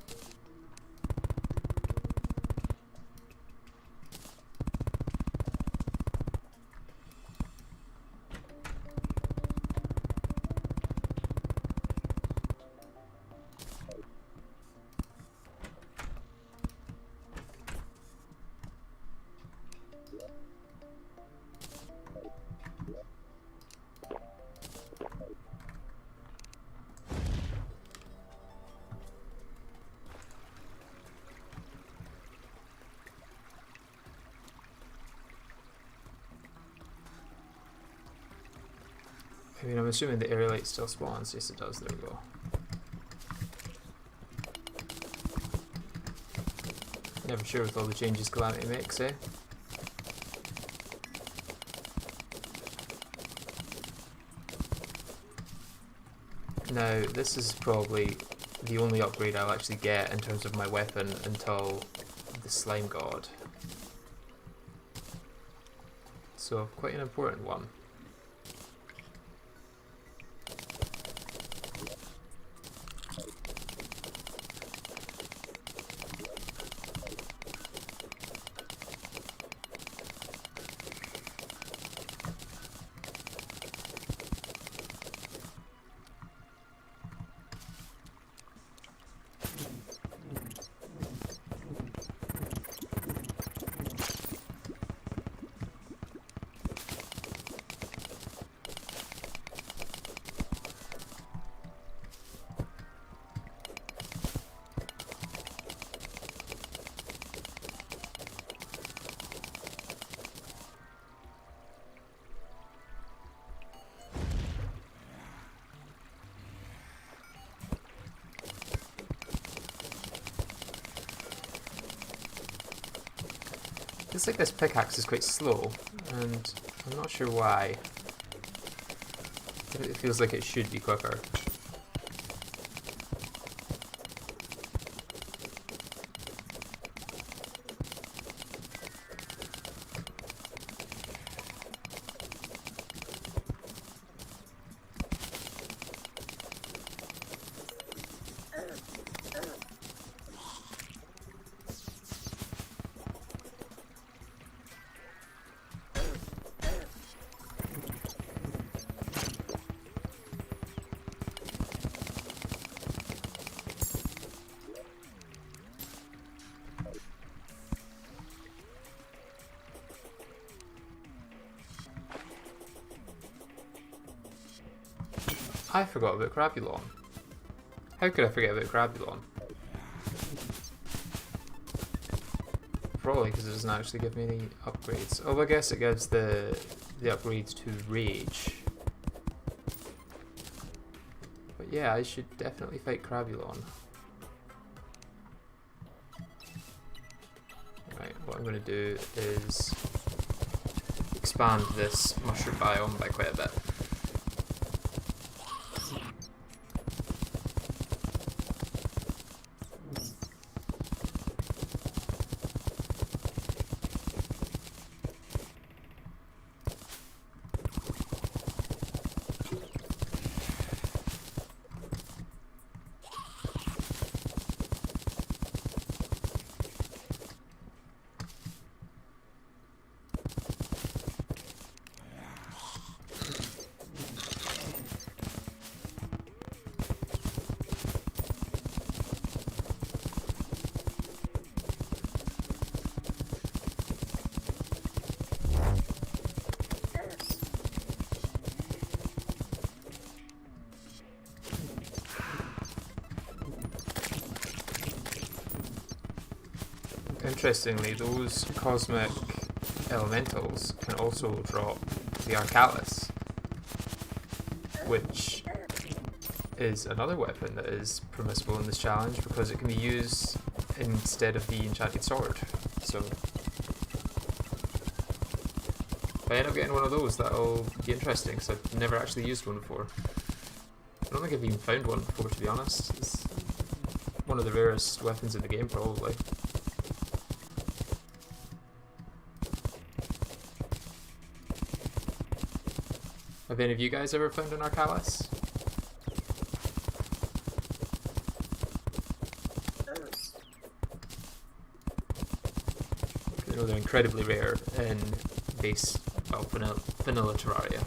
Speaker 1: I mean, I'm assuming the area light still spawns. Yes, it does. There we go. Never sure with all the changes Calamity makes, eh? Now, this is probably the only upgrade I'll actually get in terms of my weapon until the Slime God. So, quite an important one. It's like this pickaxe is quite slow, and I'm not sure why. It feels like it should be quicker. I forgot about Crabulon. How could I forget about Crabulon? Probably because it doesn't actually give me any upgrades. Oh, I guess it gives the upgrades to Rage. But yeah, I should definitely fight Crabulon. Right, what I'm going to do is expand this mushroom biome by quite a bit. Interestingly, those cosmic elementals can also drop the Arcalis, which is another weapon that is permissible in this challenge because it can be used instead of the enchanted sword. So if I end up getting one of those, that'll be interesting because I've never actually used one before. I don't think I've even found one before, to be honest. It's one of the rarest weapons in the game, probably. Have any of you guys ever found an Arcalis? I know they're incredibly rare in base, well, vanilla Terraria.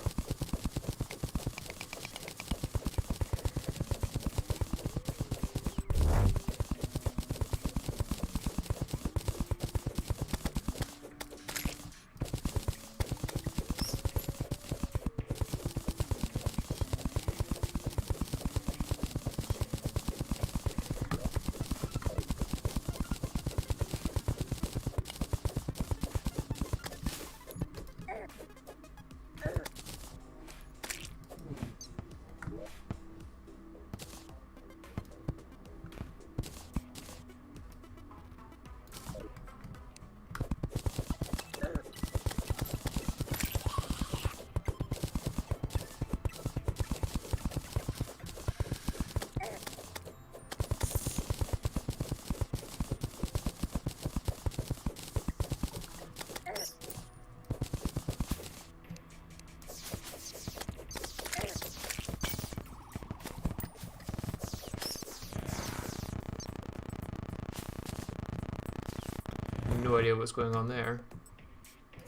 Speaker 1: no idea what's going on there.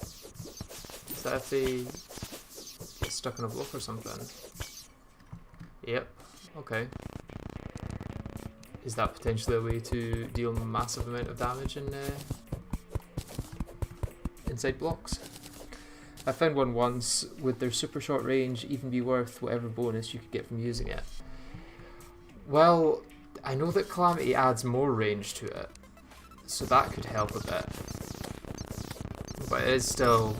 Speaker 1: Is that if they get stuck in a block or something? Yep, okay. Is that potentially a way to deal a massive amount of damage in inside blocks? I found one once. Would their super short range even be worth whatever bonus you could get from using it? Well, I know that Calamity adds more range to it, so that could help a bit. But it is still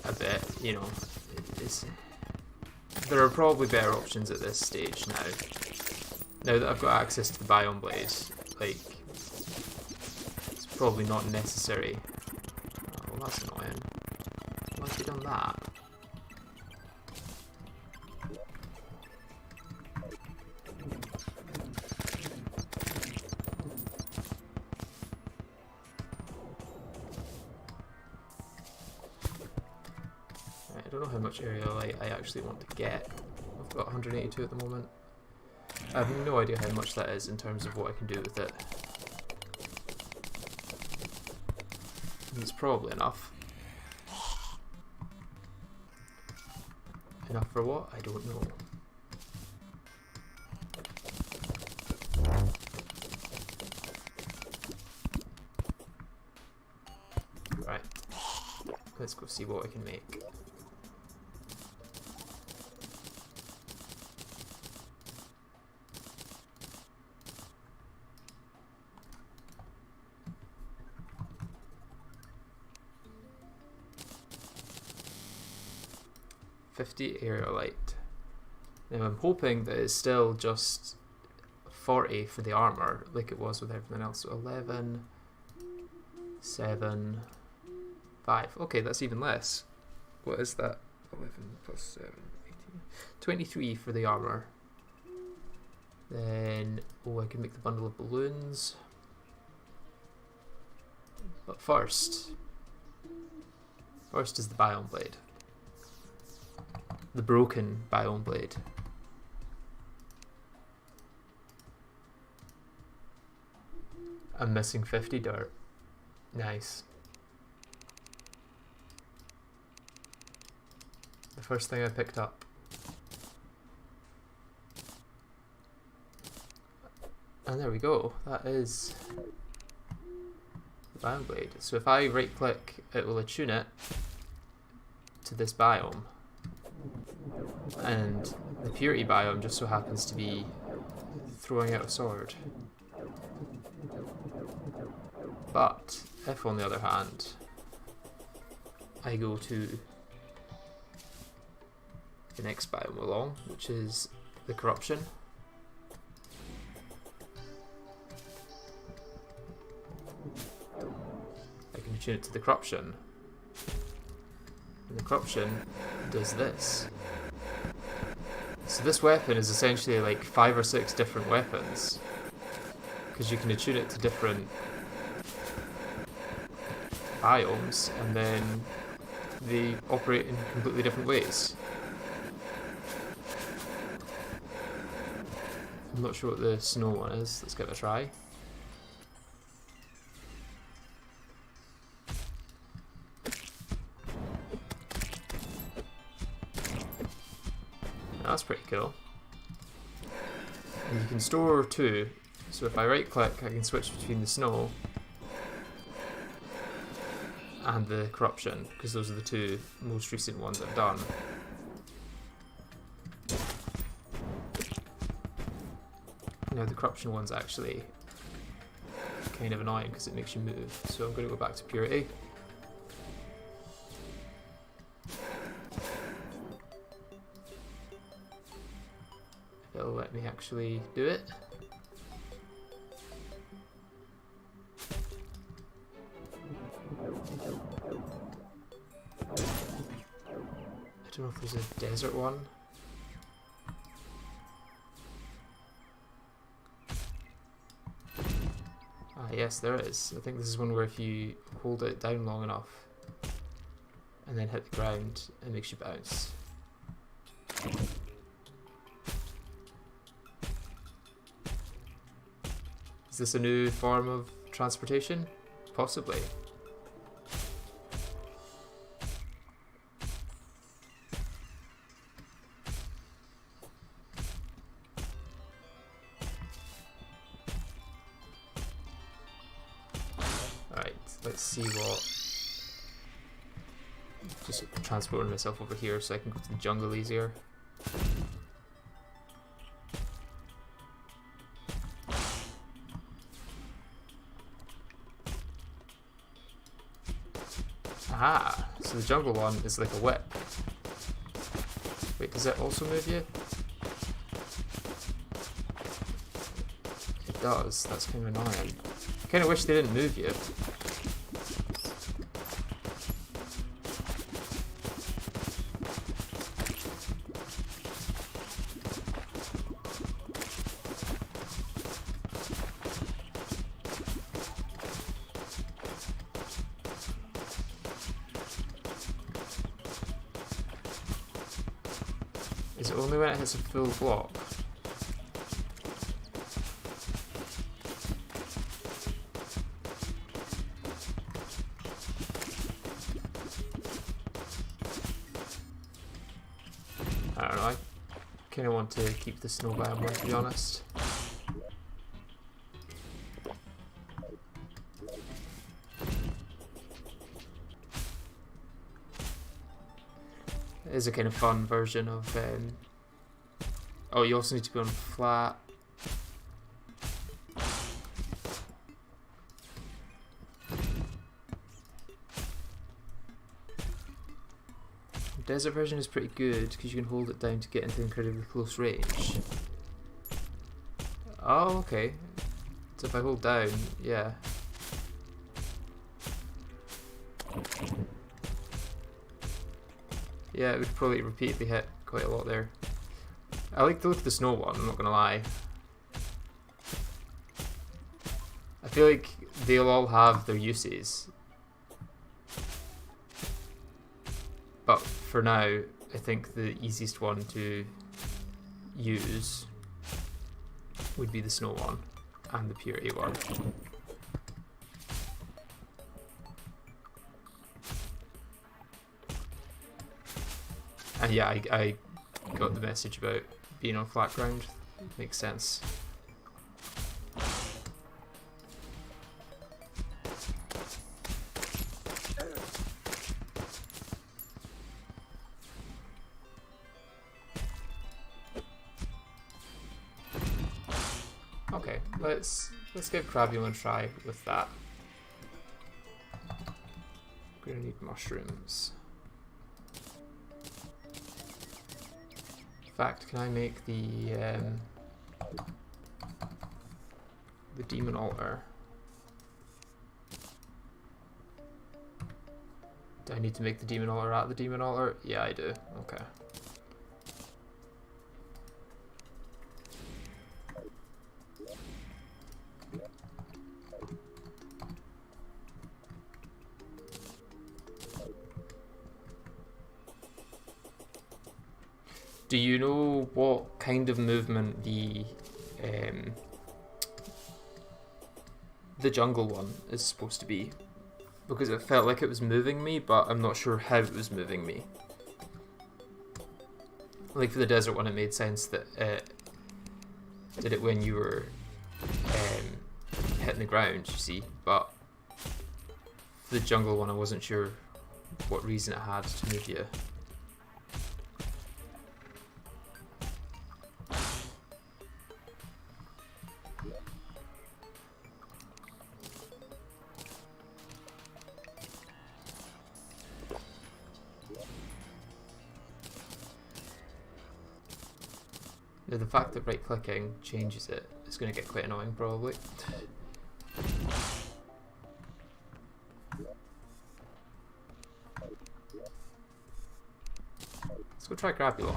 Speaker 1: a bit, you know, there are probably better options at this stage now. Now that I've got access to the Biome Blade, like, it's probably not necessary. Oh, well, that's annoying. Why have you done that? I don't know how much area light I actually want to get. I've got 182 at the moment. I have no idea how much that is in terms of what I can do with it. It's probably enough. Enough for what? I don't know. Right. Let's go see what I can make. Area light. Now I'm hoping that it's still just 40 for the armor, like it was with everything else. So 11, 7, 5. Okay, that's even less. What is that? 11 plus 7, 18. 23 for the armor. Then, oh, I can make the bundle of balloons. But first is the Biome Blade. The broken Biome Blade. I'm missing 50 dirt. Nice. The first thing I picked up. And there we go. That is the Biome Blade. So if I right click, it will attune it to this biome. And the purity biome just so happens to be throwing out a sword. But if, on the other hand, I go to the next biome along, which is the corruption, I can tune it to the corruption, and the corruption does this. So this weapon is essentially like 5 or 6 different weapons, because you can attune it to different biomes, and then they operate in completely different ways. I'm not sure what the snow one is. Let's give it a try. That's pretty cool. And you can store 2, so if I right click I can switch between the snow and the corruption, because those are the 2 most recent ones I've done. Now the corruption one's actually kind of annoying because it makes you move, so I'm going to go back to purity. It'll let me actually do it. I don't know if there's a desert one. Ah, yes, there is. I think this is one where if you hold it down long enough and then hit the ground, it makes you bounce. Is this a new form of transportation? Possibly. Right, let's see what... Just transporting myself over here so I can go to the jungle easier. Aha! So the jungle one is like a whip. Wait, does it also move you? It does. That's kind of annoying. I kind of wish they didn't move you. Is it only when it hits a full block? I don't know, I kind of want to keep the snow biome one, to be honest. It is a kind of fun version of... Oh, you also need to be on flat. The desert version is pretty good because you can hold it down to get into incredibly close range. Oh, okay. So if I hold down, yeah. Yeah, it would probably repeatedly hit quite a lot there. I like the look of the snow one, I'm not gonna lie. I feel like they'll all have their uses. But for now, I think the easiest one to use would be the snow one and the purity one. And yeah, I got the message about being on flat ground. Makes sense. Okay, let's give Crabule a try with that. We're gonna need mushrooms. In fact, can I make the demon altar? Do I need to make the demon altar at the demon altar? Yeah, I do. Okay. Do you know what kind of movement the jungle one is supposed to be? Because it felt like it was moving me, but I'm not sure how it was moving me. Like for the desert one, it made sense that it did it when you were hitting the ground, you see, but for the jungle one, I wasn't sure what reason it had to move you. Now, the fact that right clicking changes it is going to get quite annoying probably. Let's go try Crabule.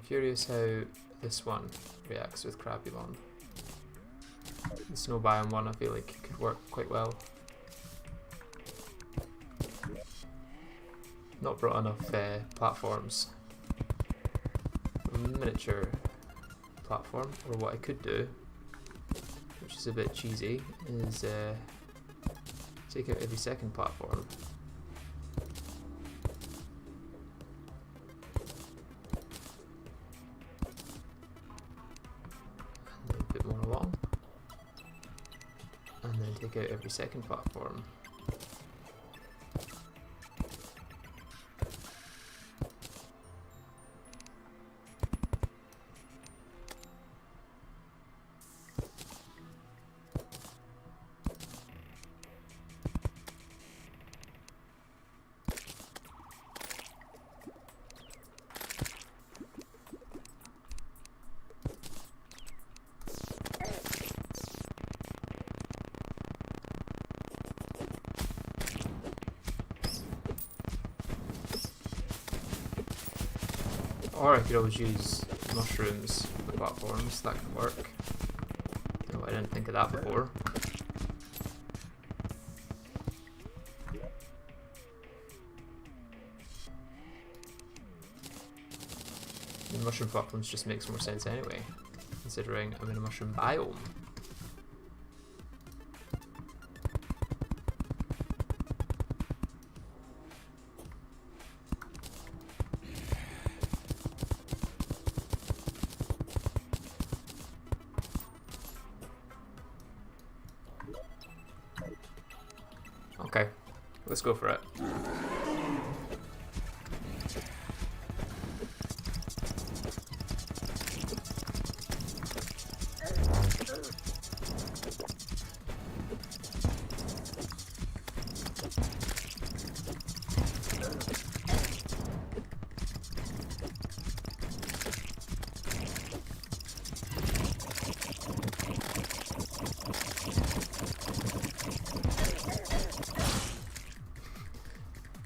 Speaker 1: Curious how this one reacts with Crabule. The snow biome one I feel like could work quite well. Not brought enough platforms. A miniature platform, or what I could do which is a bit cheesy, is take out every second platform. And then a bit more along. And then take out every second platform. Or I could always use mushrooms for platforms, that could work. No, I didn't think of that before. The mushroom platforms just makes more sense anyway, considering I'm in a mushroom biome. Okay, let's go for it.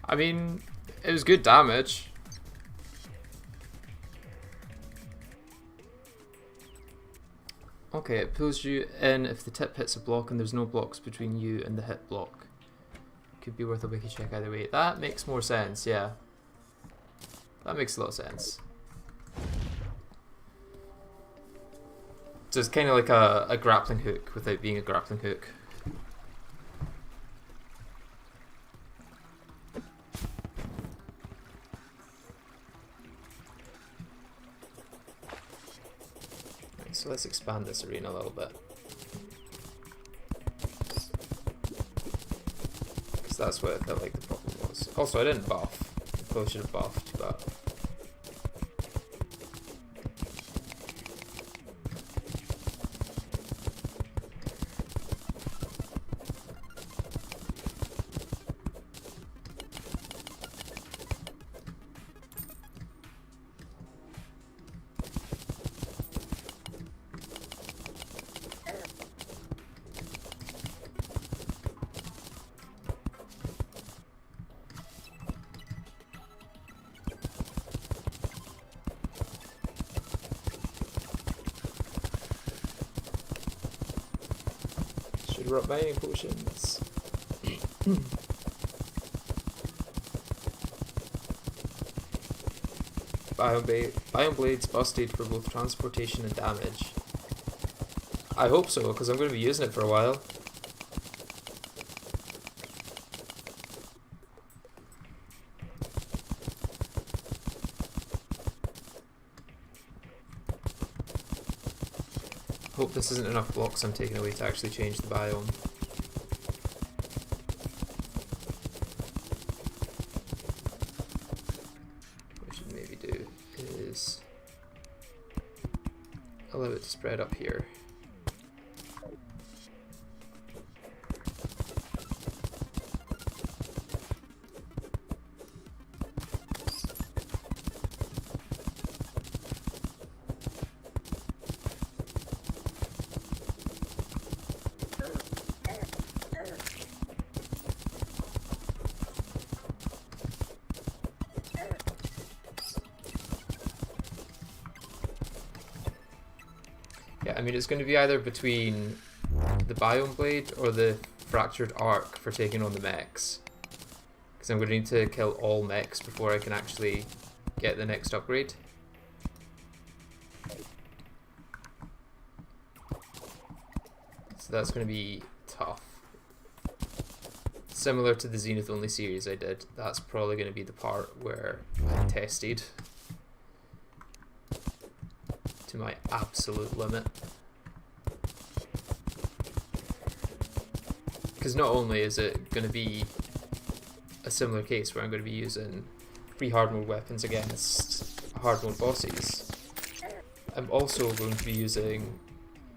Speaker 1: I mean, it was good damage. Okay, it pulls you in if the tip hits a block and there's no blocks between you and the hit block. Could be worth a wiki check either way. That makes more sense, yeah. That makes a lot of sense. So it's kind of like a grappling hook without being a grappling hook. So let's expand this arena a little bit. Because that's what I felt like the problem was. Also, I didn't buff. I probably should have buffed, but... Should rub mining potions. Biome Blades busted for both transportation and damage. I hope so, because I'm going to be using it for a while. Hope this isn't enough blocks I'm taking away to actually change the biome. What we should maybe do is allow it to spread up here. Yeah, I mean, it's going to be either between the Biome Blade or the Fractured Arc for taking on the mechs. Because I'm going to need to kill all mechs before I can actually get the next upgrade. So that's going to be tough. Similar to the Zenith only series I did, that's probably going to be the part where I tested to my absolute limit. Because not only is it going to be a similar case where I'm going to be using free hard mode weapons against hard mode bosses, I'm also going to be using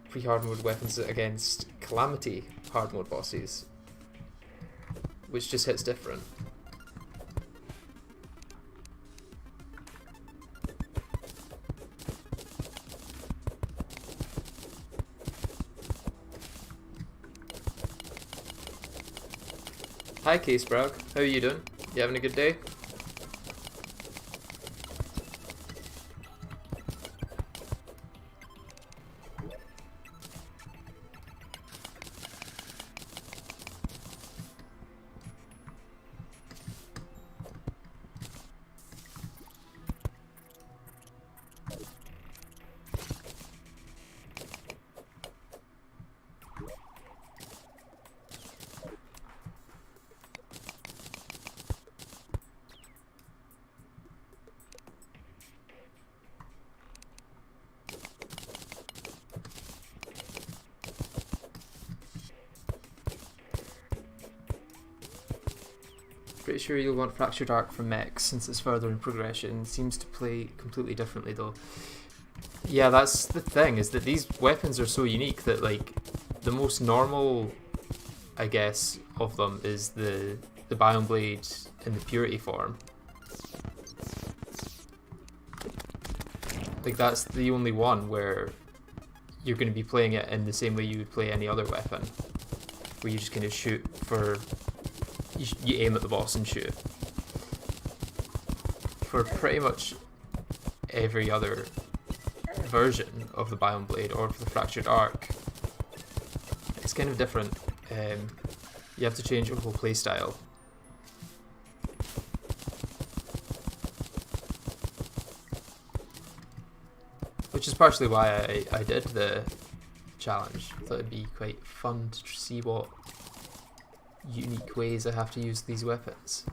Speaker 1: free hard mode weapons against Calamity hard mode bosses, which just hits different. Hi Casebrag, how are you doing? You having a good day? Pretty sure you'll want Fractured Arc from mechs since it's further in progression. Seems to play completely differently though. Yeah, that's the thing, is that these weapons are so unique that like the most normal, I guess, of them is the Biome Blade in the Purity form. Like that's the only one where you're going to be playing it in the same way you would play any other weapon, where you just kind of shoot for... You aim at the boss and shoot. For pretty much every other version of the Biome Blade or for the Fractured Arc, it's kind of different. You have to change your whole playstyle. Which is partially why I did the challenge. I thought it'd be quite fun to see what unique ways I have to use these weapons.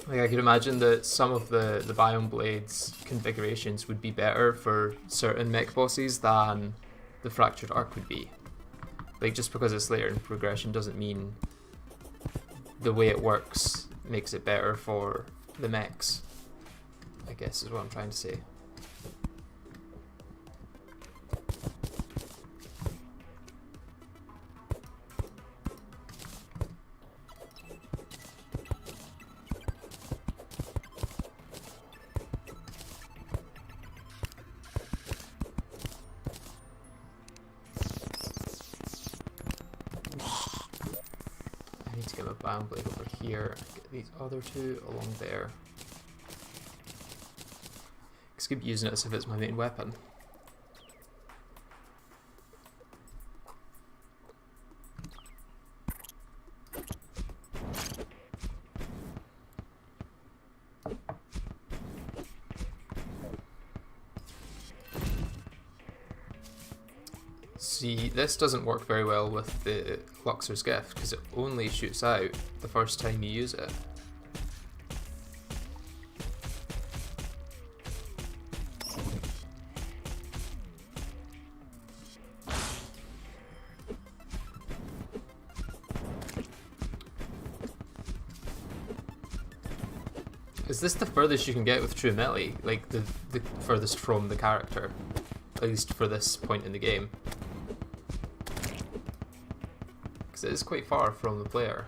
Speaker 1: Like I could imagine that some of the Biome Blades configurations would be better for certain mech bosses than the Fractured Arc would be. Like just because it's later in progression doesn't mean the way it works makes it better for the mechs, I guess is what I'm trying to say. Biome Blade over here, get these other two along there. Just keep using it as if it's my main weapon. See, this doesn't work very well with the Luxor's Gift because it only shoots out the first time you use it. Is this the furthest you can get with True Melee? Like the furthest from the character? At least for this point in the game. Because it is quite far from the player.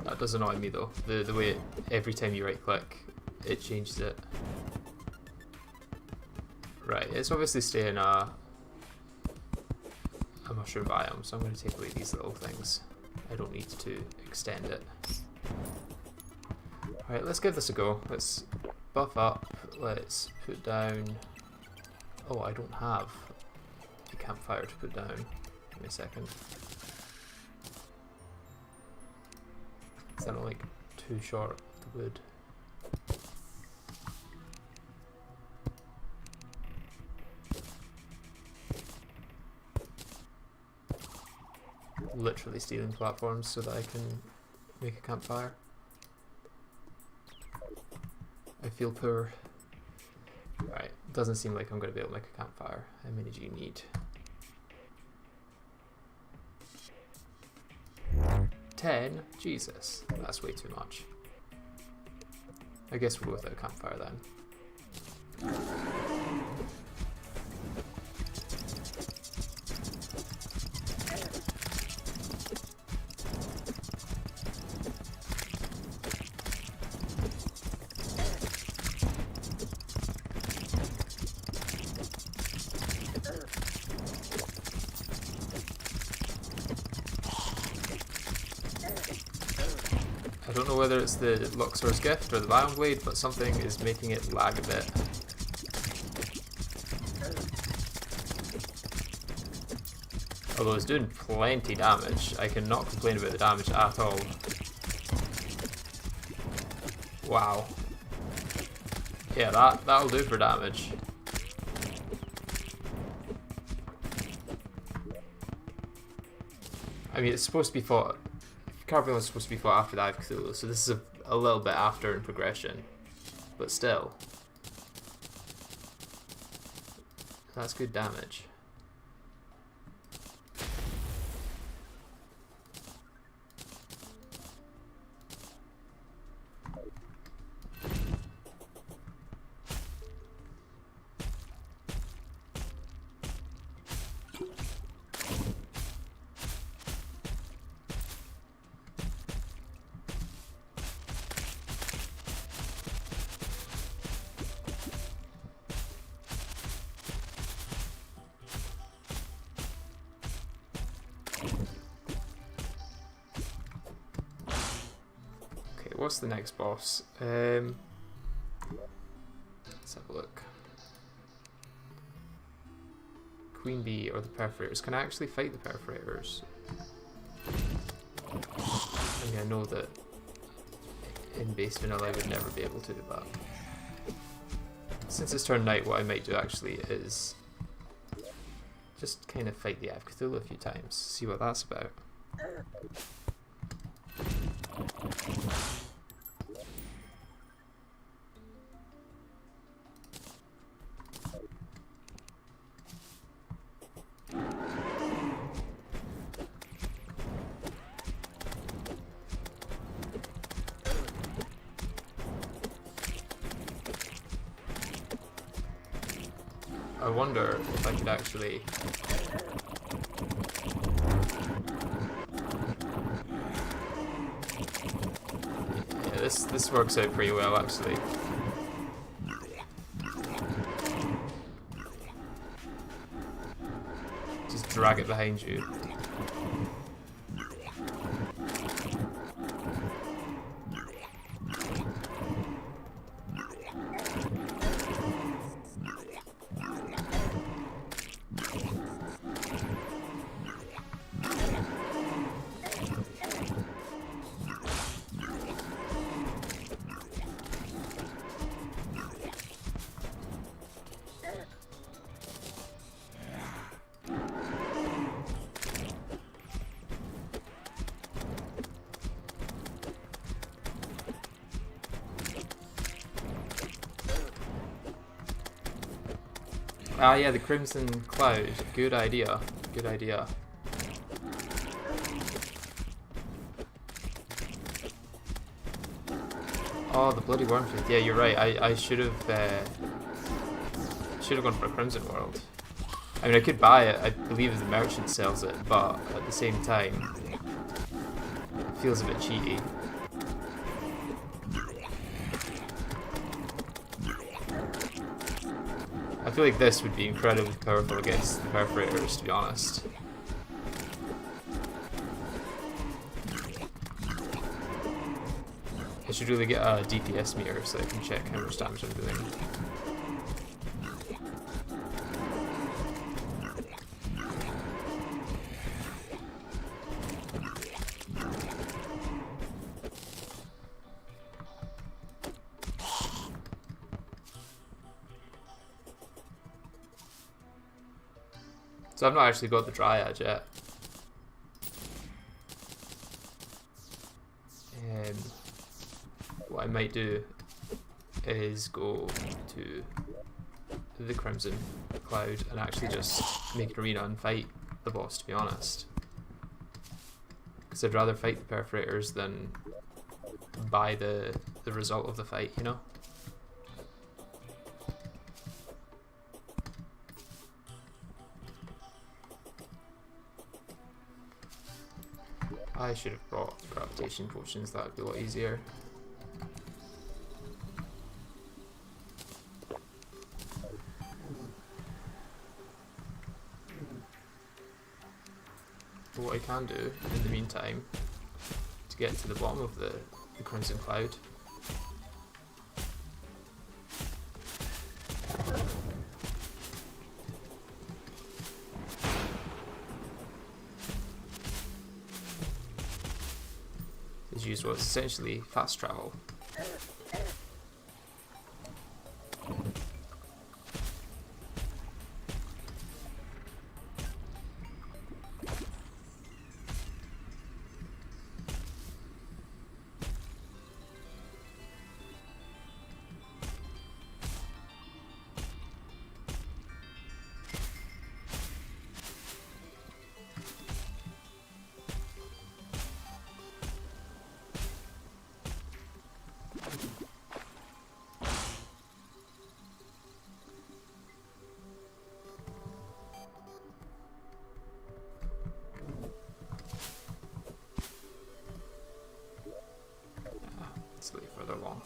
Speaker 1: That does annoy me though, the way every time you right click it changes it. Right, it's obviously staying a mushroom biome, so I'm going to take away these little things. I don't need to extend it. Alright, let's give this a go. Let's buff up, let's put down... Oh, I don't have a campfire to put down. Give me a second. Is that like too short, the wood? Literally stealing platforms so that I can make a campfire. I feel poor. Right, doesn't seem like I'm going to be able to make a campfire. How many do you need? 10? Jesus, that's way too much. I guess we'll go without a campfire then. I don't know whether it's the Luxor's gift or the Biome Blade, but something is making it lag a bit. Although it's doing plenty damage, I cannot complain about the damage at all. Wow. Yeah, that'll do for damage. I mean, it's supposed to be fought... Carbon is supposed to be fought after the Hive Cthulhu, so this is a little bit after in progression. But still. That's good damage. What's the next boss? Let's have a look. Queen Bee or the Perforators. Can I actually fight the Perforators? I mean, I know that in base vanilla I would never be able to, but since it's turned night, what I might do actually is just kind of fight the Hive Cthulhu a few times, see what that's about. I wonder if I could actually... Yeah, this works out pretty well actually. Just drag it behind you. Ah, yeah, the Crimson Cloud. Good idea. Good idea. Oh, the bloody Wormtooth. Yeah, you're right. I should have gone for a Crimson World. I mean, I could buy it. I believe the merchant sells it, but at the same time, it feels a bit cheaty. I feel like this would be incredibly powerful against the Perforators, to be honest. I should really get a DPS meter so I can check how much damage I'm doing. So I've not actually got the Dryad yet. What I might do is go to the Crimson Cloud and actually just make an arena and fight the boss, to be honest. Because I'd rather fight the Perforators than buy the result of the fight, you know? I should have brought gravitation potions, that would be a lot easier. But what I can do in the meantime to get to the bottom of the Crimson Cloud is use what's essentially fast travel. Slightly further along.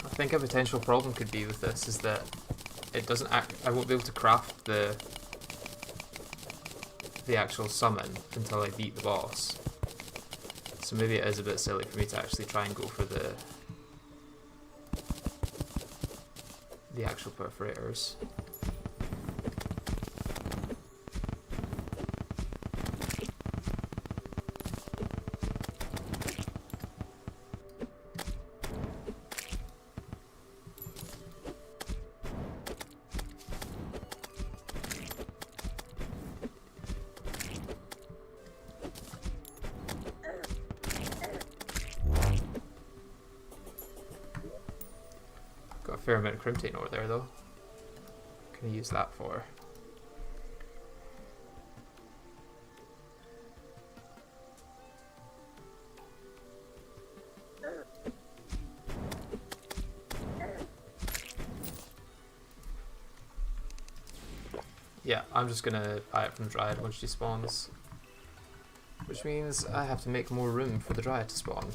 Speaker 1: I think a potential problem could be with this is that it doesn't I won't be able to craft the actual summon until I beat the boss. So maybe it is a bit silly for me to actually try and go for the actual Perforators. Got a fair amount of Crimtane ore there though. What can I use that for? Yeah, I'm just gonna buy it from Dryad when she spawns. Which means I have to make more room for the Dryad to spawn.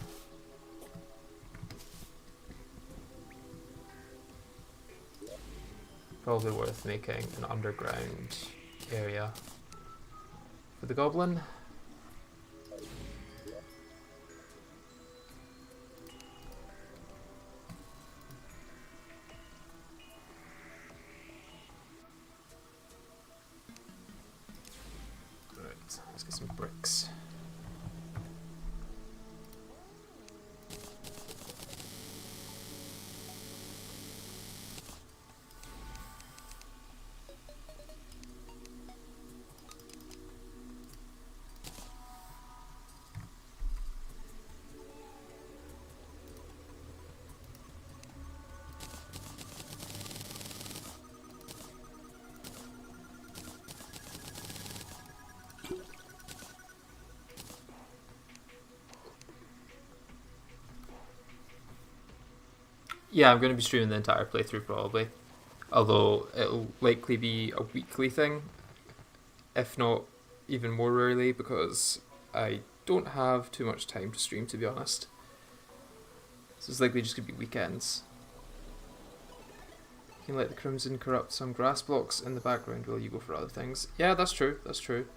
Speaker 1: probably worth making an underground area for the goblin. Right, let's get some bricks. Yeah, I'm going to be streaming the entire playthrough probably. Although it'll likely be a weekly thing, if not even more rarely, because I don't have too much time to stream, to be honest. So it's likely just going to be weekends. You can let the Crimson corrupt some grass blocks in the background while you go for other things. Yeah, that's true, that's true.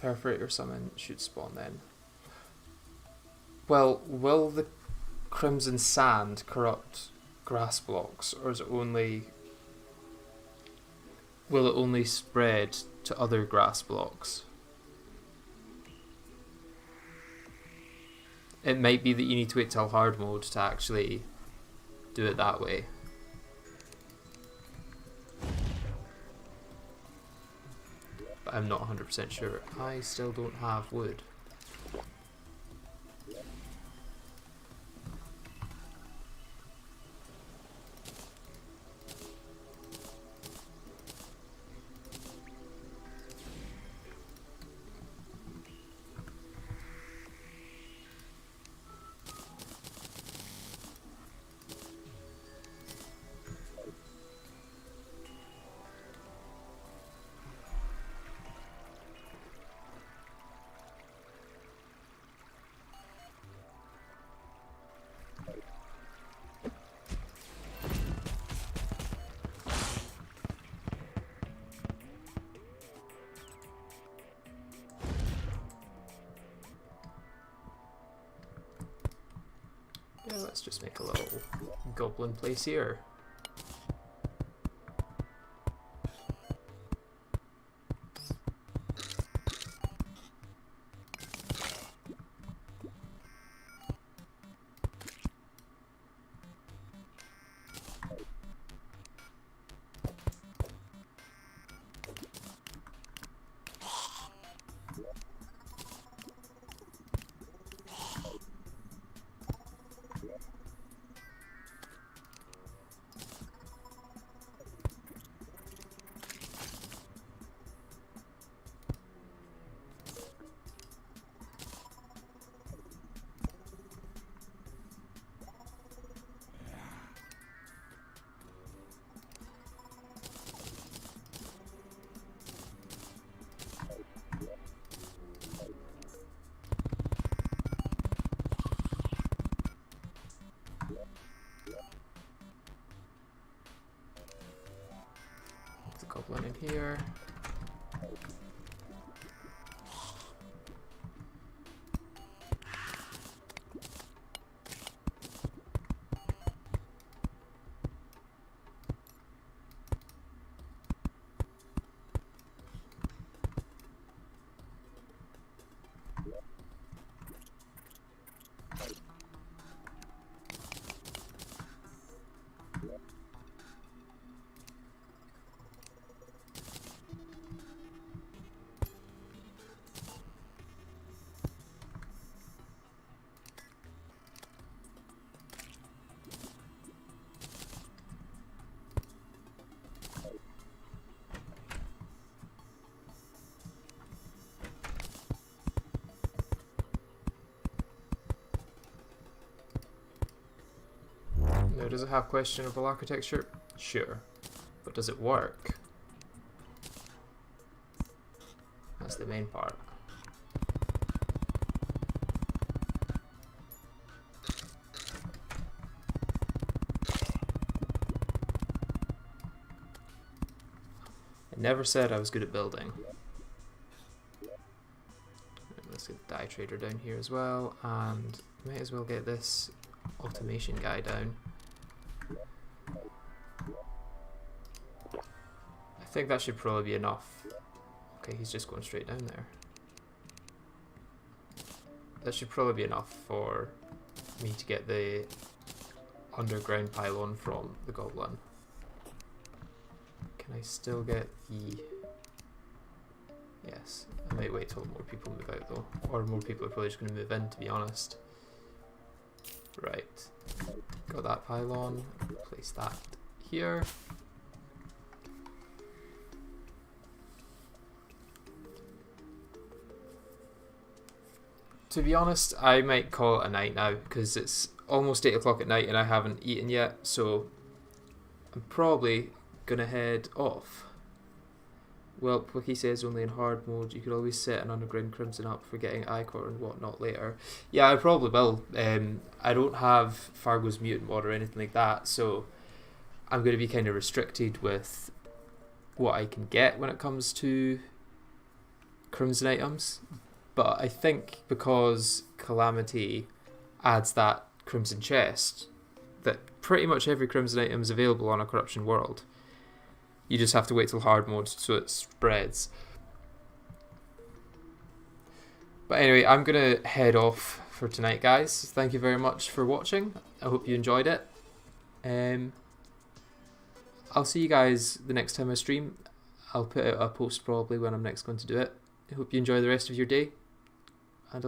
Speaker 1: Perforate or summon should spawn then. Well, will the Crimson Sand corrupt grass blocks, or is it only... will it only spread to other grass blocks? It might be that you need to wait till hard mode to actually do it that way. But I'm not 100% sure. I still don't have wood. Yeah, let's just make a little goblin place here. Goblin in here. Now, does it have questionable architecture? Sure. But does it work? That's the main part. Never said I was good at building. Let's get the dye trader down here as well, and might as well get this automation guy down. I think that should probably be enough. Okay, he's just going straight down there. That should probably be enough for me to get the underground pylon from the goblin. Can I still get the... Yes, I might wait till more people move out though. Or more people are probably just going to move in, to be honest. Right, got that pylon, place that here. To be honest, I might call it a night now because it's almost 8 o'clock at night and I haven't eaten yet, so I'm probably gonna head off. Well, Wiki says only in hard mode. You could always set an underground crimson up for getting Icor and whatnot later. Yeah, I probably will. I don't have Fargo's mutant mod or anything like that, so I'm going to be kind of restricted with what I can get when it comes to crimson items. But I think because Calamity adds that crimson chest, that pretty much every crimson item is available on a corruption world. You just have to wait till hard mode so it spreads. But anyway, I'm going to head off for tonight, guys. Thank you very much for watching. I hope you enjoyed it. I'll see you guys the next time I stream. I'll put out a post probably when I'm next going to do it. I hope you enjoy the rest of your day. And I'll see